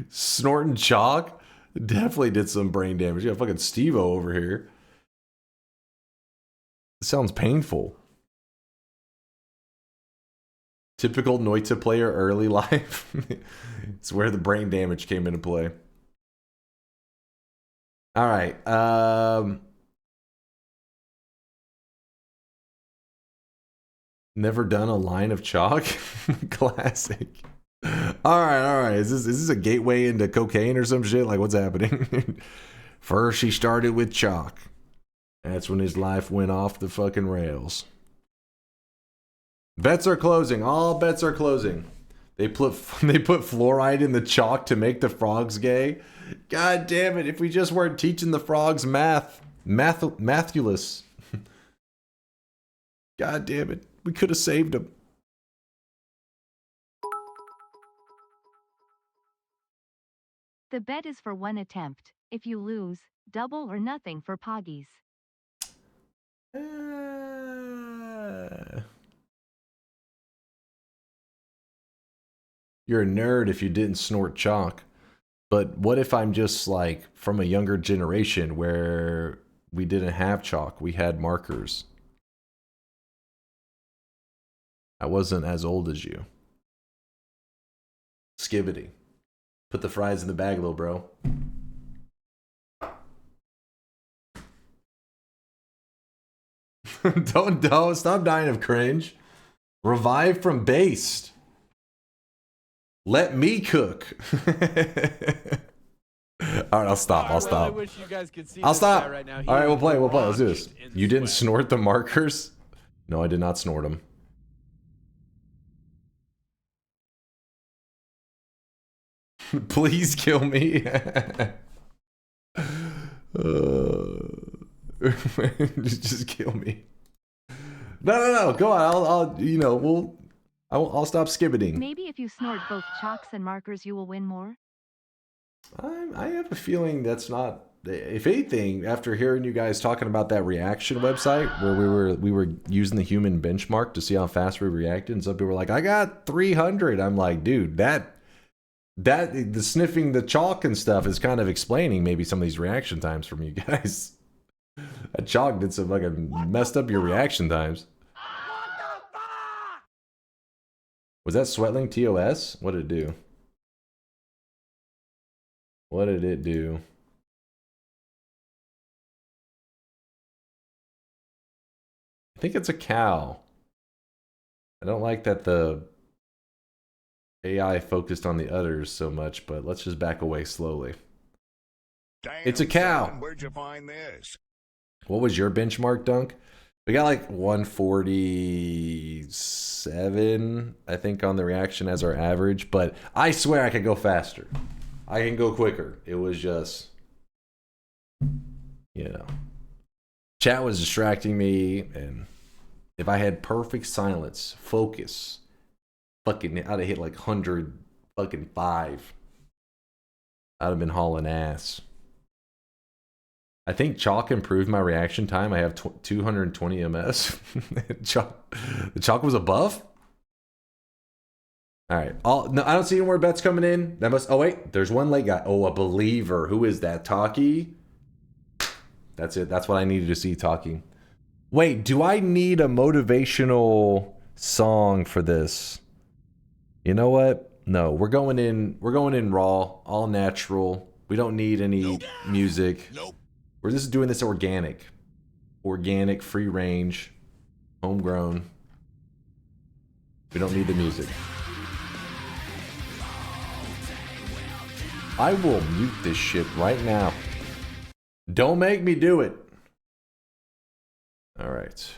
Snorting chalk definitely did some brain damage. You got fucking Steve-O over here. It sounds painful. Typical Noita player early life. It's where the brain damage came into play. All right. Never done a line of chalk? Classic. All right. Is this a gateway into cocaine or some shit? Like, what's happening? First, he started with chalk. That's when his life went off the fucking rails. Bets are closing. All bets are closing. They put fluoride in the chalk to make the frogs gay. God damn it! If we just weren't teaching the frogs mathulus. God damn it! We could have saved them. The bet is for 1 attempt. If you lose, double or nothing for poggies. You're a nerd if you didn't snort chalk. But what if I'm just like from a younger generation where we didn't have chalk, we had markers? I wasn't as old as you. Skibbity. Put the fries in the bag, little bro. Don't stop dying of cringe. Revive from based. Let me cook. All right, I'll stop. I'll stop. Wish you guys could see I'll this guy stop. right now. All right, we'll play. Let's do this. You didn't snort the markers? No, I did not snort them. Please kill me. Just kill me. No. Go on. I'll stop skibbiting. Maybe if you snort both chalks and markers, you will win more. I have a feeling that's not. If anything, after hearing you guys talking about that reaction website where we were using the human benchmark to see how fast we reacted, and some people were like, "I got 300." I'm like, dude, that the sniffing the chalk and stuff is kind of explaining maybe some of these reaction times from you guys. That chalk did some fucking messed up your reaction times. Was that Sweatling TOS? What did it do? What did it do? I think it's a cow. I don't like that the AI focused on the udders so much, but let's just back away slowly. Damn, it's a cow. son, where'd you find this? What was your benchmark, Dunk? We got like 147, I think, on the reaction as our average, but I swear I could go faster. I can go quicker. It was just, you know, chat was distracting me, and if I had perfect silence, focus, fucking, I'd have hit like 105. I'd have been hauling ass. I think Chalk improved my reaction time. I have 220 ms. The Chalk was above? All right. No, I don't see any more bets coming in. That must. Oh wait, there's one late guy. Oh, a believer. Who is that? Talkie. That's it. That's what I needed to see. Talkie. Wait, do I need a motivational song for this? You know what? No, we're going in raw, all natural. We don't need any music. We're just doing this organic. Organic, free range, homegrown. We don't need the music. I will mute this shit right now. Don't make me do it. All right.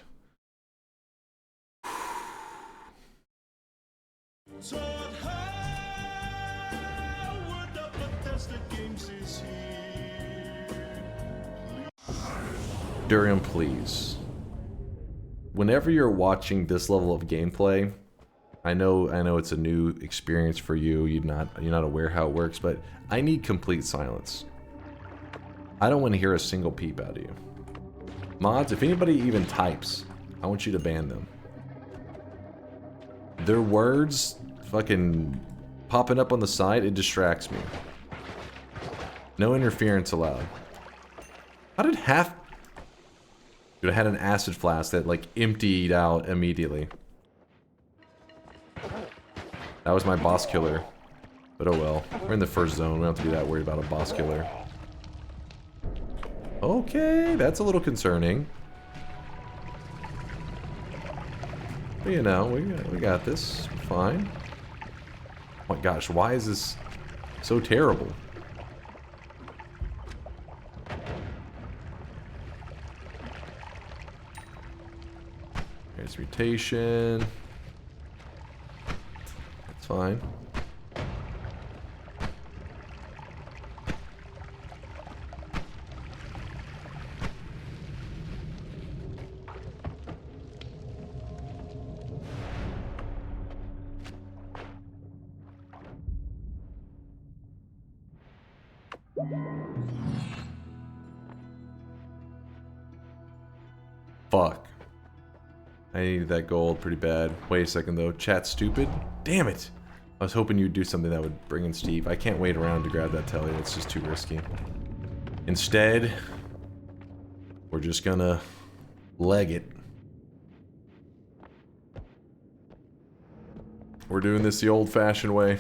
Durian, please. Whenever you're watching this level of gameplay, I know it's a new experience for you. You're not aware how it works, but I need complete silence. I don't want to hear a single peep out of you. Mods, if anybody even types, I want you to ban them. Their words fucking popping up on the side, it distracts me. No interference allowed. How did half... Dude, I had an acid flask that like emptied out immediately. That was my boss killer. But oh well. We're in the first zone. We don't have to be that worried about a boss killer. Okay, that's a little concerning. But you know, we got this. Fine. Oh my gosh, why is this so terrible? Transmutation. That's fine. Fuck. I needed that gold pretty bad. Wait a second though. Chat's stupid? Damn it! I was hoping you'd do something that would bring in Steve. I can't wait around to grab that telly. It's just too risky. Instead, we're just gonna leg it. We're doing this the old-fashioned way.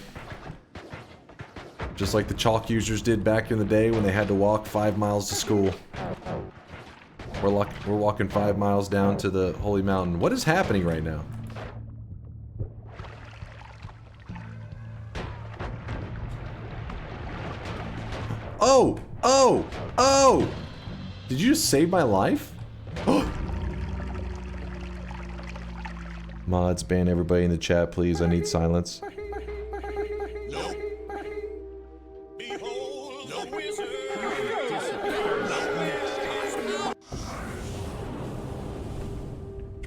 Just like the chalk users did back in the day when they had to walk 5 miles to school. We're walking 5 miles down to the Holy Mountain. What is happening right now? Oh! Oh! Oh! Did you just save my life? Mods, ban everybody in the chat, please. I need silence.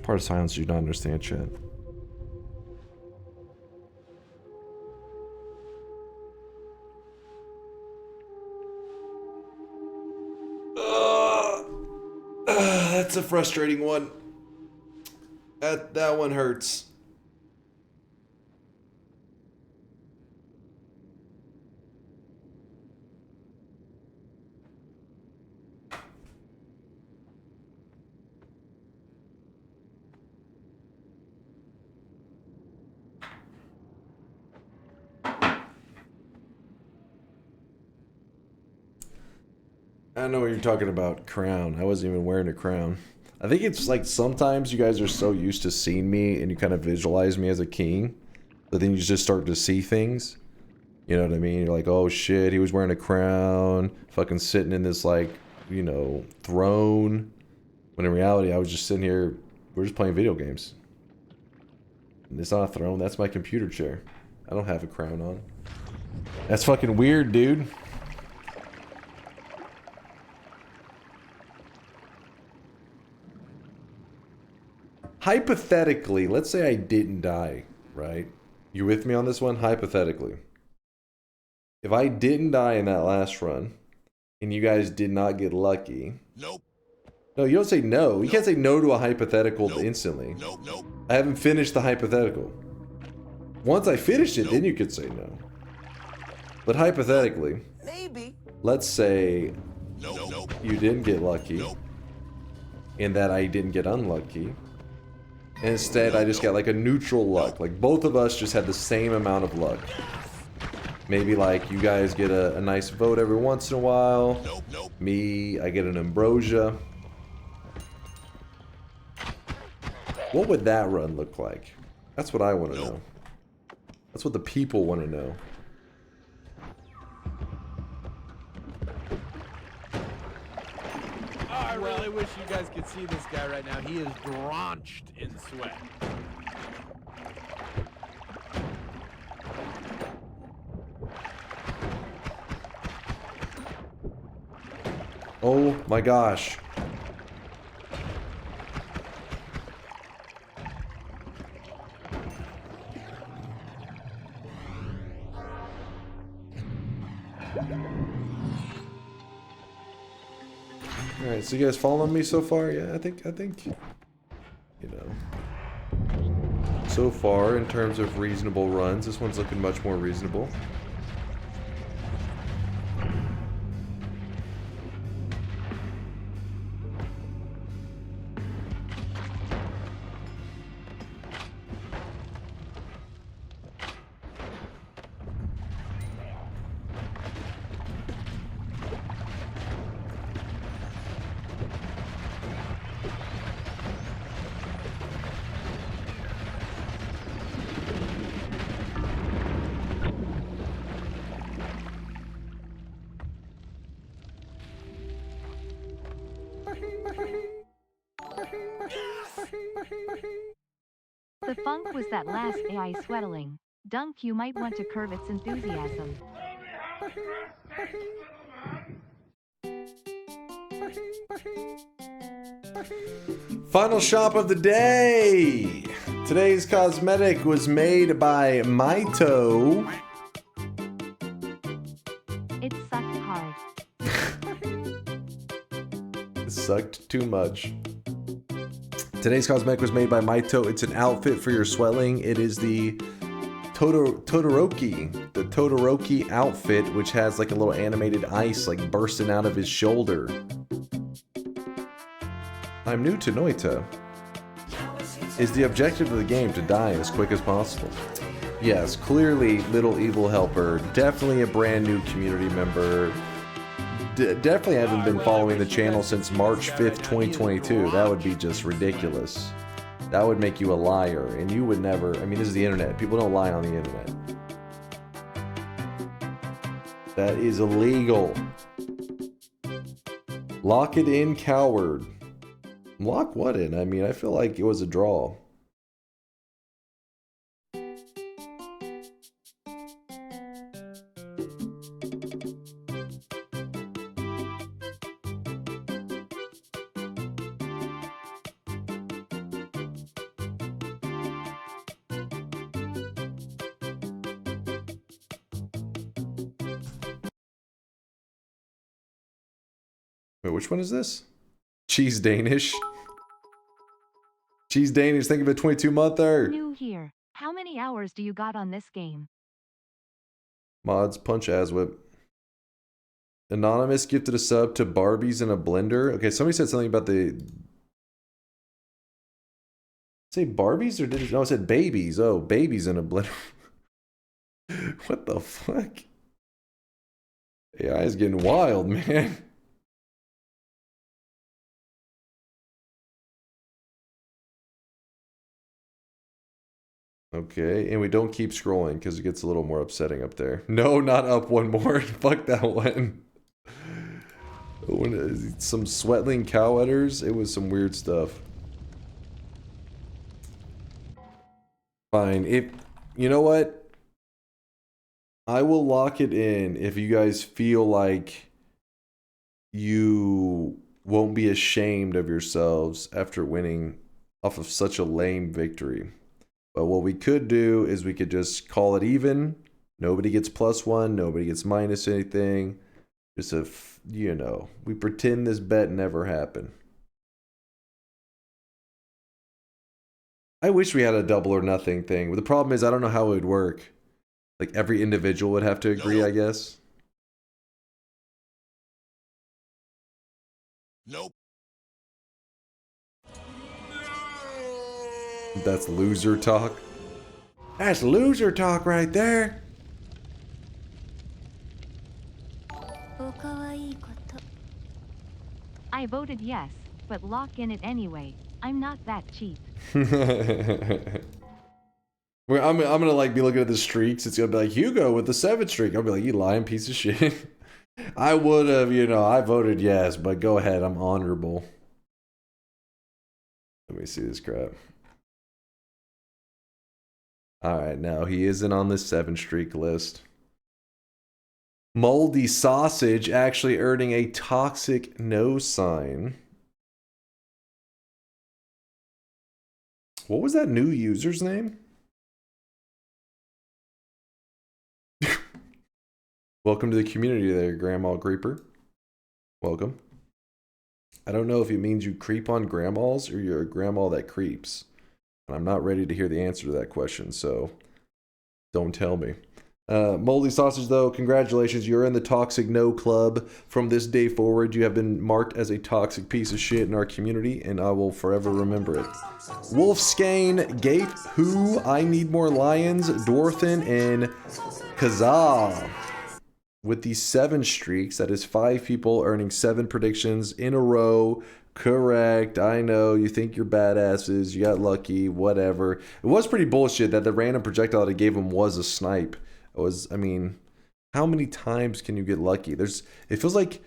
Part of silence you don't understand, chat. That's a frustrating one. That one hurts. I know what you're talking about, crown. I wasn't even wearing a crown. I think it's like sometimes you guys are so used to seeing me and you kind of visualize me as a king, but then you just start to see things. You know what I mean? You're like, oh shit, he was wearing a crown, fucking sitting in this like, you know, throne. When in reality, I was just sitting here, we're just playing video games. And it's not a throne, that's my computer chair. I don't have a crown on. That's fucking weird, dude. Hypothetically, let's say I didn't die, right? You with me on this one? Hypothetically. If I didn't die in that last run, and you guys did not get lucky... Nope. No, you don't say no. You can't say no to a hypothetical instantly. Nope, nope. I haven't finished the hypothetical. Once I finish it, then you could say no. But hypothetically... Maybe. Let's say... Nope. You didn't get lucky. And that I didn't get unlucky. And instead, I just got like a neutral luck. Like both of us just had the same amount of luck. Maybe like you guys get a nice vote every once in a while. Me, I get an ambrosia. What would that run look like? That's what I want to know. That's what the people want to know. I really wish you guys could see this guy right now. He is drenched in sweat. Oh my gosh. Alright, so you guys following me so far? Yeah, I think, you know. So far, in terms of reasonable runs, this one's looking much more reasonable. The funk was that last AI sweatling. Dunk, you might want to curb its enthusiasm. Final shop of the day! Today's cosmetic was made by Maito. It sucked hard. It sucked too much. Today's cosmetic was made by Maito. It's an outfit for your swelling. It is the Todoroki. The Todoroki outfit, which has like a little animated ice like bursting out of his shoulder. I'm new to Noita. Is the objective of the game to die as quick as possible? Yes, clearly Little Evil Helper. Definitely a brand new community member. Definitely haven't been following the channel since March 5th, 2022. That would be just ridiculous. That would make you a liar, and you would never... I mean, this is the internet. People don't lie on the internet. That is illegal. Lock it in, coward. Lock what in? I mean, I feel like it was a draw. Wait, which one is this? Cheese Danish. Cheese Danish, think of a 22-monther. New here. How many hours do you got on this game? Mods, punch Aswhip. Anonymous gifted a sub to Barbies in a blender. Okay, somebody said something about the... Say Barbies or did it... No, it said babies. Oh, babies in a blender. What the fuck? AI is getting wild, man. Okay, and we don't keep scrolling because it gets a little more upsetting up there. No, not up one more. Fuck that one. Some sweatling cow udders. It was some weird stuff. Fine. If you know what, I will lock it in if you guys feel like you won't be ashamed of yourselves after winning off of such a lame victory. But what we could do is we could just call it even. Nobody gets +1. Nobody gets minus anything. Just you know, we pretend this bet never happened. I wish we had a double or nothing thing. But the problem is I don't know how it would work. Like every individual would have to agree, I guess. Nope. That's loser talk. That's loser talk right there. I voted yes, but lock in it anyway. I'm not that cheap. I'm gonna like be looking at the streaks. It's gonna be like Hugo with the 7 streak. I'll be like, you lying piece of shit. I would have, you know, I voted yes, but go ahead. I'm honorable. Let me see this crap. All right, now he isn't on this 7 streak list. Moldy Sausage actually earning a toxic no sign. What was that new user's name? Welcome to the community there, Grandma Creeper. Welcome. I don't know if it means you creep on grandmas or you're a grandma that creeps. And I'm not ready to hear the answer to that question, so don't tell me. Moldy Sausage, though, congratulations. You're in the Toxic No Club. From this day forward, you have been marked as a toxic piece of shit in our community, and I will forever remember it. Wolfskane, Gape, Who, I Need More Lions, Dwarthin, and Kazaa. With these 7 streaks, that is 5 people earning 7 predictions in a row. Correct. I know you think you're badasses. You got lucky. Whatever. It was pretty bullshit that the random projectile that it gave him was a snipe. I mean, how many times can you get lucky? It feels like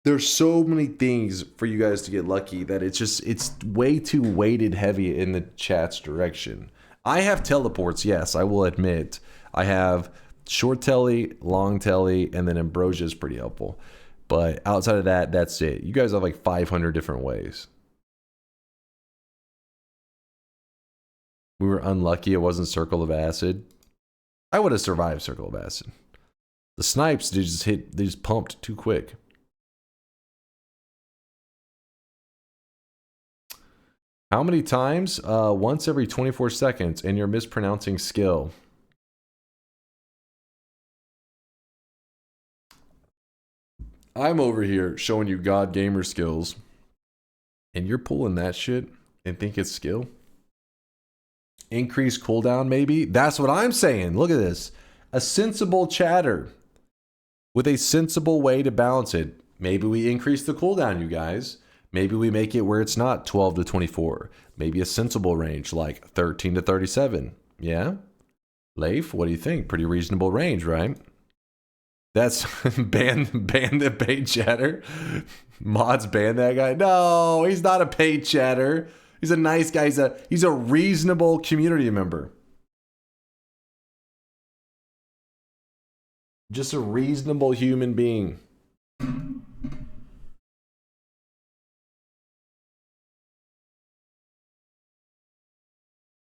there's so many things for you guys to get lucky that it's way too weighted heavy in the chat's direction. I have teleports, yes, I will admit. I have short telly, long telly, and then ambrosia is pretty helpful. But outside of that, that's it. You guys have like 500 different ways. We were unlucky it wasn't Circle of Acid. I would have survived Circle of Acid. The snipes, they just pumped too quick. How many times? Once every 24 seconds, and you're mispronouncing skill. I'm over here showing you God gamer skills, and you're pulling that shit and think it's skill? Increase cooldown, maybe? That's what I'm saying. Look at this. A sensible chatter with a sensible way to balance it. Maybe we increase the cooldown, you guys. Maybe we make it where it's not 12 to 24. Maybe a sensible range like 13 to 37. Yeah? Leif, what do you think? Pretty reasonable range, right? That's ban the paid chatter. Mods ban that guy. No, he's not a paid chatter. He's a nice guy. He's a reasonable community member. Just a reasonable human being.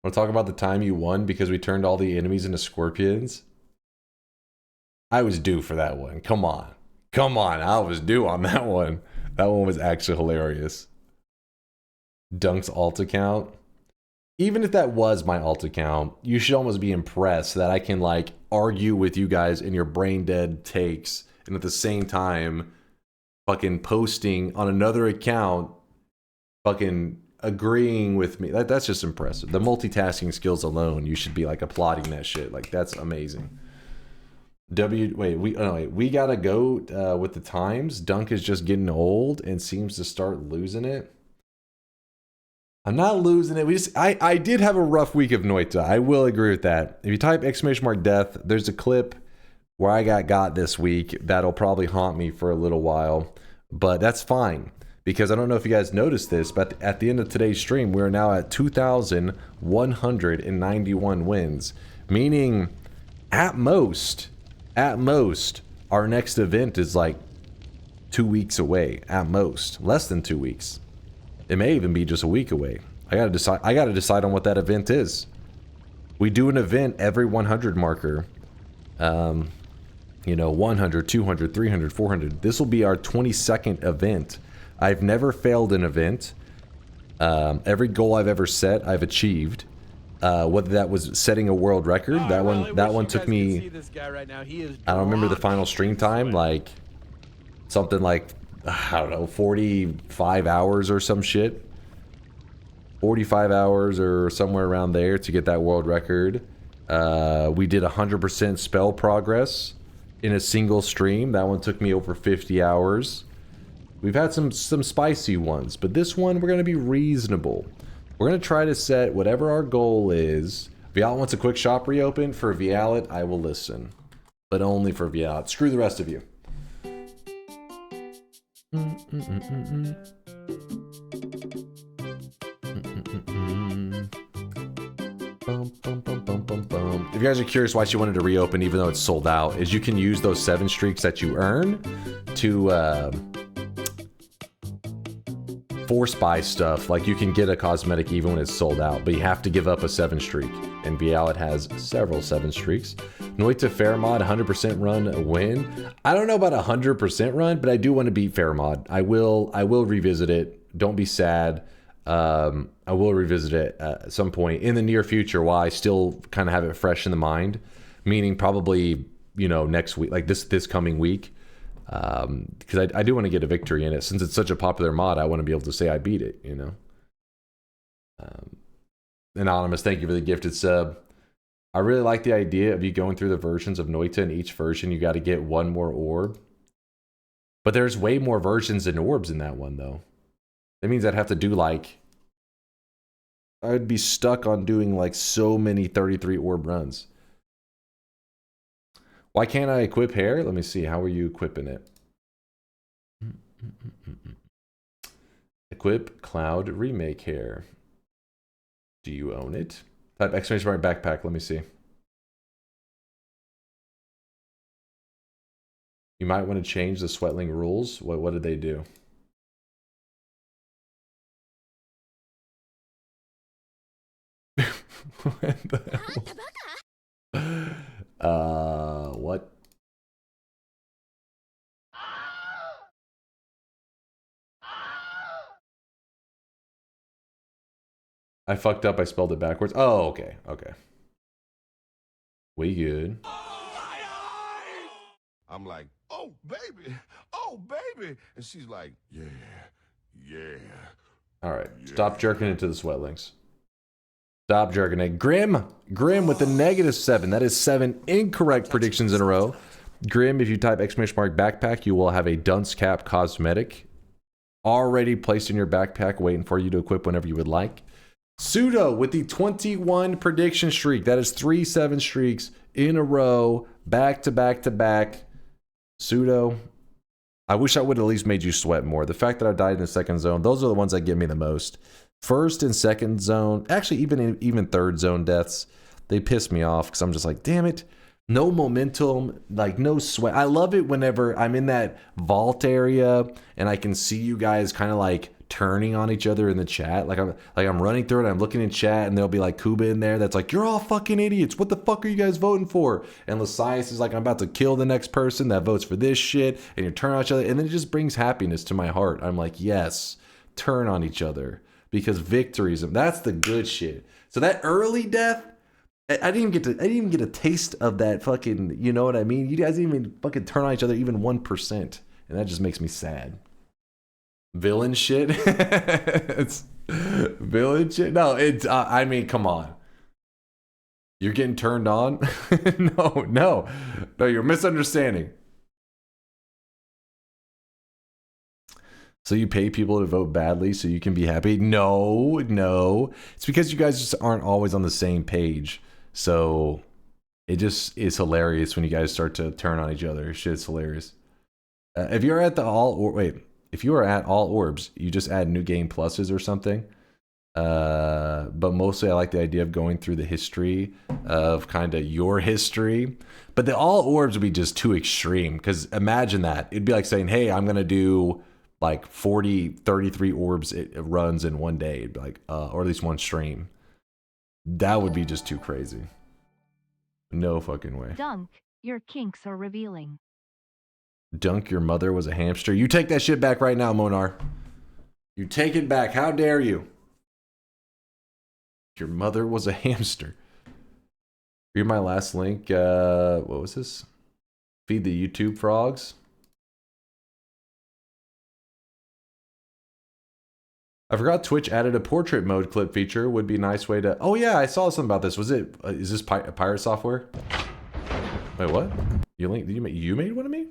Want to talk about the time you won because we turned all the enemies into scorpions? I was due for that one. Come on. Come on. I was due on that one. That one was actually hilarious. Dunk's alt account. Even if that was my alt account, you should almost be impressed that I can like argue with you guys in your brain dead takes and at the same time fucking posting on another account fucking agreeing with me. That's just impressive. The multitasking skills alone, you should be like applauding that shit. Like that's amazing. We gotta go with the times. Dunk is just getting old and seems to start losing it. I'm not losing it. I did have a rough week of Noita. I will agree with that. If you type !death, there's a clip where I got this week that'll probably haunt me for a little while. But that's fine. Because I don't know if you guys noticed this, but at the end of today's stream, we're now at 2,191 wins. Meaning, at most, our next event is like 2 weeks away. At most. Less than 2 weeks. It may even be just a week away. I gotta decide on what that event is. We do an event every 100 marker. You know, 100, 200, 300, 400. This will be our 22nd event. I've never failed an event. Every goal I've ever set, I've achieved. Whether that was setting a world record, that one took me. I don't remember the final stream time, like something like, I don't know, 45 hours or some shit. 45 hours or somewhere around there to get that world record. We did 100% spell progress in a single stream. That one took me over 50 hours. We've had some spicy ones, but this one we're going to be reasonable. We're going to try to set whatever our goal is. Vialet wants a quick shop reopen. For Vialet, I will listen. But only for Vialet. Screw the rest of you. If you guys are curious why she wanted to reopen even though it's sold out, is you can use those 7 streaks that you earn to force buy stuff. Like you can get a cosmetic even when it's sold out, but you have to give up a 7 streak. And Vialet has several 7 streaks. Noita Fairmod, 100% run win. I don't know about 100% run, but I do want to beat Fairmod. I will revisit it. Don't be sad. I will revisit it at some point in the near future while I still kind of have it fresh in the mind. Meaning probably, you know, next week, like this coming week. Because I do want to get a victory in it. Since it's such a popular mod, I want to be able to say I beat it, you know? Anonymous, thank you for the gifted sub. I really like the idea of you going through the versions of Noita. In each version, you got to get one more orb. But there's way more versions than orbs in that one, though. That means I'd have to do, like... I'd be stuck on doing, like, so many 33 orb runs. Why can't I equip hair? Let me see. How are you equipping it? Equip Cloud Remake hair. Do you own it? Type exclamation mark backpack. Let me see. You might want to change the Sweatling rules. What did they do? What the hell? What? I fucked up. I spelled it backwards. Oh, okay. Okay. We good. I'm like, oh, baby. And she's like, yeah. All right. Stop jerking into the Sweatlings. Stop jerking it. Grim with the -7. That is 7 incorrect predictions in a row. Grim, if you type exclamation mark backpack, you will have a dunce cap cosmetic already placed in your backpack, waiting for you to equip whenever you would like. Pseudo with the 21 prediction streak. That is 3 7 streaks in a row, back to back to back. Pseudo, I wish I would have at least made you sweat more. The fact that I died in the second zone, those are the ones that get me the most. First and second zone, actually even third zone deaths, they piss me off because I'm just like, damn it. No momentum, like no sweat. I love it whenever I'm in that vault area and I can see you guys kind of like turning on each other in the chat. Like I'm running through it, I'm looking in chat, and there'll be like Kuba in there that's like, you're all fucking idiots. What the fuck are you guys voting for? And Lasias is like, I'm about to kill the next person that votes for this shit, and you're turning on each other, and then it just brings happiness to my heart. I'm like, yes, turn on each other. Because victories, that's the good shit. So that early death, I didn't even get a taste of that fucking, you know what I mean? You guys didn't even fucking turn on each other even 1%. And that just makes me sad. Villain shit? It's villain shit? No, it's, I mean, come on. You're getting turned on? No, you're misunderstanding. So you pay people to vote badly so you can be happy? No, no. It's because you guys just aren't always on the same page. So it just is hilarious when you guys start to turn on each other. Shit's hilarious. If you're at if you are at all orbs, you just add new game pluses or something. But mostly I like the idea of going through the history of kind of your history. But the all orbs would be just too extreme, because imagine that. It'd be like saying, hey, I'm going to do like 33 orbs it runs in one day. It'd be like, or at least one stream. That would be just too crazy. No fucking way. Dunk, your kinks are revealing. Dunk, your mother was a hamster. You take that shit back right now, Monar. You take it back. How dare you? Your mother was a hamster. Read my last link. What was this? Feed the YouTube frogs. I forgot Twitch added a portrait mode clip feature. Would be a nice way to... Oh yeah, I saw something about this. Was it... is this pirate software? Wait, what? You made one of me?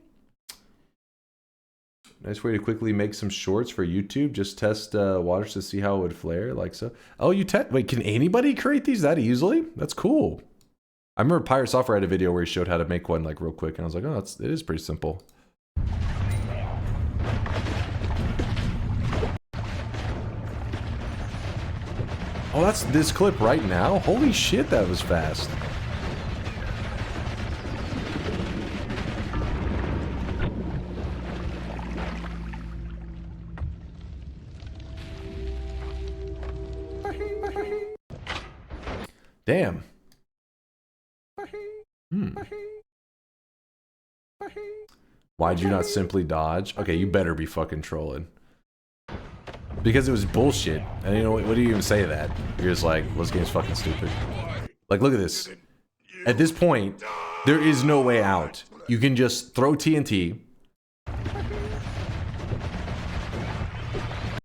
Nice way to quickly make some shorts for YouTube. Just test waters to see how it would flare, like so. Oh, wait, can anybody create these that easily? That's cool. I remember Pirate Software had a video where he showed how to make one like real quick, and I was like, oh, it is pretty simple. Oh, that's this clip right now? Holy shit, that was fast. Damn. Why'd you not simply dodge? Okay, you better be fucking trolling. Because it was bullshit. And you know what do you even say to that? You're just like, well, this game's fucking stupid. Like, look at this. At this point, there is no way out. You can just throw TNT.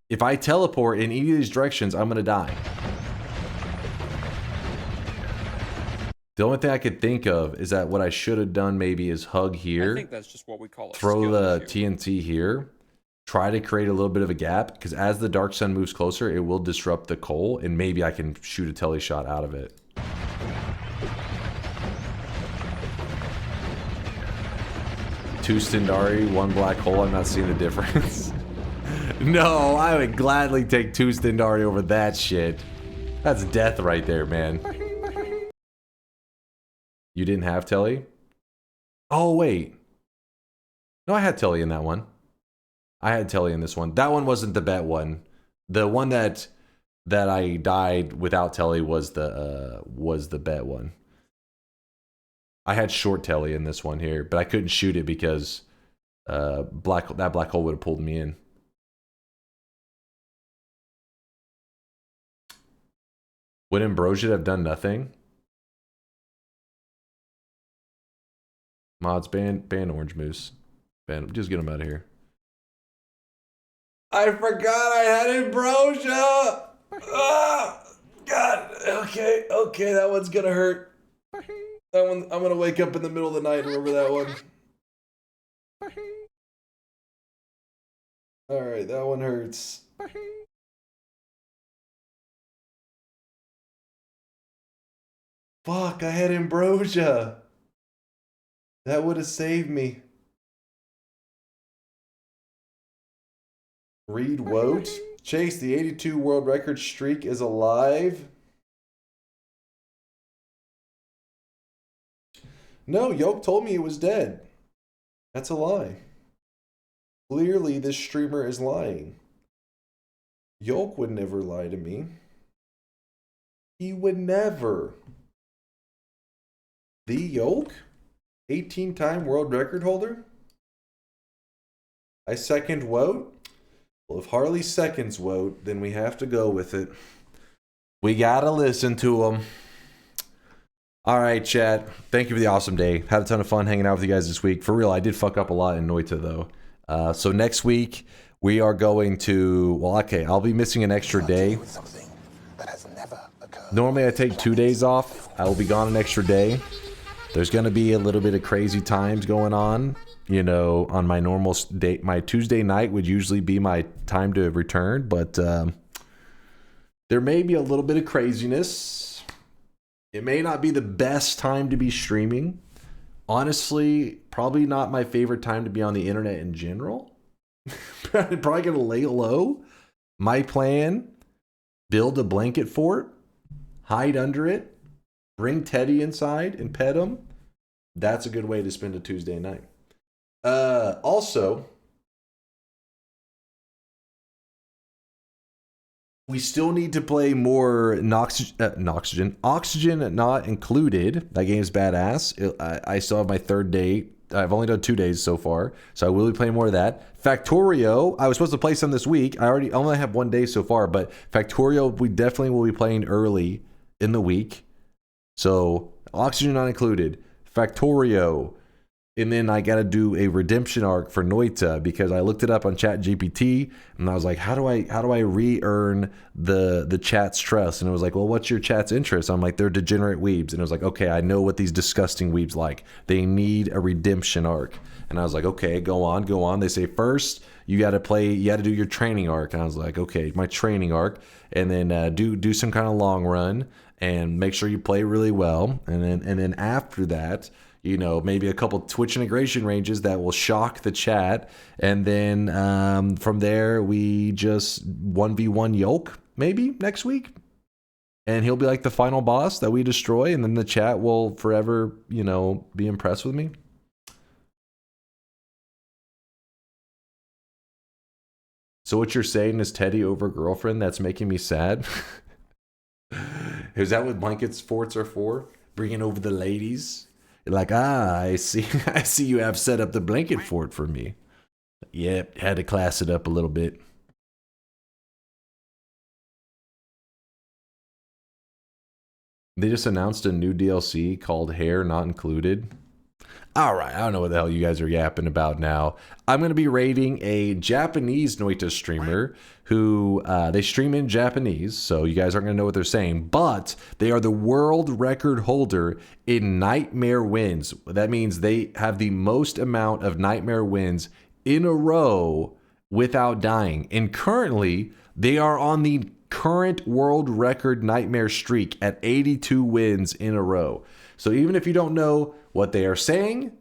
If I teleport in any of these directions, I'm gonna die. The only thing I could think of is that what I should have done maybe is hug here. I think that's just what we call a throw the TNT here. Try to create a little bit of a gap, because as the Dark Sun moves closer, it will disrupt the coal, and maybe I can shoot a tele shot out of it. Two Stendari, one black hole. I'm not seeing the difference. No, I would gladly take two Stendari over that shit. That's death right there, man. You didn't have telly? Oh, wait. No, I had telly in that one. I had telly in this one. That one wasn't the bet one. The one that I died without telly was the bet one. I had short telly in this one here, but I couldn't shoot it because that black hole would have pulled me in. Would Ambrosia have done nothing? Mods, ban Orange Moose. Just get him out of here. I forgot I had Ambrosia! Ah, God, okay, that one's gonna hurt. That one, I'm gonna wake up in the middle of the night and remember that one. Alright, that one hurts. Fuck, I had Ambrosia. That would have saved me. Reed Wote. Chase, the 82 world record streak is alive. No, Yoke told me it was dead. That's a lie. Clearly, this streamer is lying. Yoke would never lie to me. He would never. The Yoke? 18-time world record holder? I second Wote. Well, if Harley seconds Wote, then we have to go with it. We gotta listen to him. All right, chat. Thank you for the awesome day. Had a ton of fun hanging out with you guys this week. For real, I did fuck up a lot in Noita, though. So next week, we are going to... Well, okay, I'll be missing an extra day. Normally, I take 2 days off. I will be gone an extra day. There's going to be a little bit of crazy times going on. you know, on my normal day. My Tuesday night would usually be my time to return, but there may be a little bit of craziness. It may not be the best time to be streaming. Honestly, probably not my favorite time to be on the internet in general. I'm probably going to lay low. My plan, build a blanket fort, hide under it, bring Teddy inside and pet him. That's a good way to spend a Tuesday night. Also, we still need to play more Oxygen Not Included. That game's badass. I still have my third day. I've only done 2 days so far, so I will be playing more of that. Factorio, I was supposed to play some this week. I only have 1 day so far, but Factorio, we definitely will be playing early in the week. So, Oxygen Not Included, Factorio, and then I got to do a redemption arc for Noita because I looked it up on ChatGPT and I was like, how do I re-earn the chat's trust? And it was like, well, what's your chat's interest? I'm like, they're degenerate weebs. And it was like, okay, I know what these disgusting weebs like. They need a redemption arc. And I was like, okay, go on. They say first you got to do your training arc. And I was like, okay, my training arc, and then do some kind of long run and make sure you play really well. And then after that, you know, maybe a couple Twitch integration ranges that will shock the chat. And then from there, we just 1v1 Yolk maybe next week. And he'll be like the final boss that we destroy. And then the chat will forever, you know, be impressed with me. So what you're saying is Teddy over girlfriend? That's making me sad. Is that what blankets forts are for? Bringing over the ladies? Like, I see you have set up the blanket fort for me. Yep, had to class it up a little bit. They just announced a new DLC called Hair Not Included. All right, I don't know what the hell you guys are yapping about now. I'm going to be rating a Japanese Noita streamer who they stream in Japanese, so you guys aren't going to know what they're saying, but they are the world record holder in nightmare wins. That means they have the most amount of nightmare wins in a row without dying. And currently, they are on the current world record nightmare streak at 82 wins in a row. So even if you don't know what they are saying,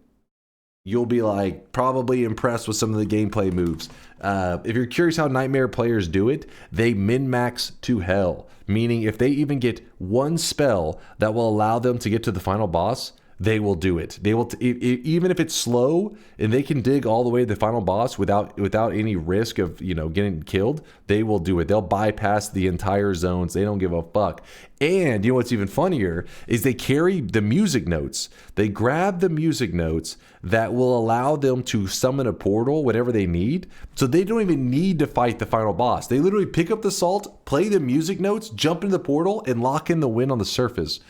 you'll be like probably impressed with some of the gameplay moves. If you're curious how Nightmare players do it, they min-max to hell. Meaning if they even get one spell that will allow them to get to the final boss, they will do it. They will, even if it's slow and they can dig all the way to the final boss without any risk of, you know, getting killed, they will do it. They'll bypass the entire zones. They don't give a fuck. And you know what's even funnier is they carry the music notes. They grab the music notes that will allow them to summon a portal, whatever they need. So they don't even need to fight the final boss. They literally pick up the salt, play the music notes, jump into the portal, and lock in the win on the surface.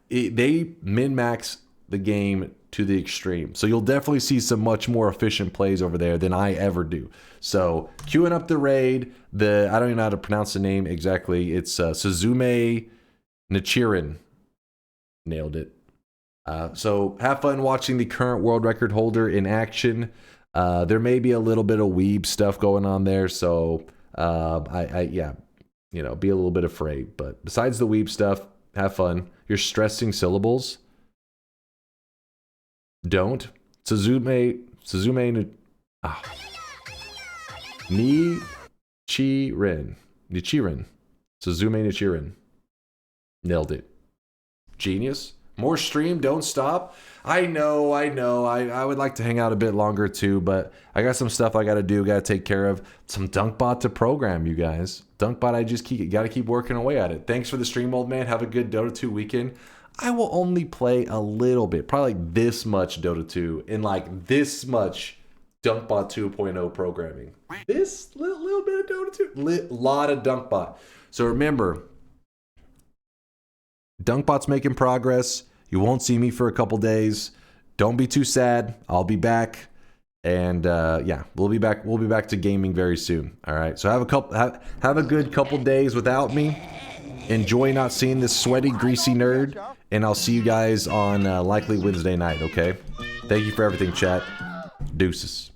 They min-max the game to the extreme. So you'll definitely see some much more efficient plays over there than I ever do. So queuing up the raid, I don't even know how to pronounce the name exactly. It's Suzume Nichiren. Nailed it. So have fun watching the current world record holder in action. There may be a little bit of weeb stuff going on there. So yeah, you know, be a little bit afraid. But besides the weeb stuff, have fun. You're stressing syllables. Don't. Nichiren. Suzume Nichiren. Nailed it. Genius. More stream, don't stop. I know. I would like to hang out a bit longer too, but I got some stuff I got to do, got to take care of. Some DunkBot to program, you guys. DunkBot, I just got to keep working away at it. Thanks for the stream, old man. Have a good Dota 2 weekend. I will only play a little bit, probably like this much Dota 2 and like this much DunkBot 2.0 programming. This little bit of Dota 2, lot of DunkBot. So remember, DunkBot's making progress. You won't see me for a couple days. Don't be too sad. I'll be back, and yeah, we'll be back. We'll be back to gaming very soon. All right. So have a good couple days without me. Enjoy not seeing this sweaty, greasy nerd. And I'll see you guys on likely Wednesday night, okay? Thank you for everything, chat. Deuces.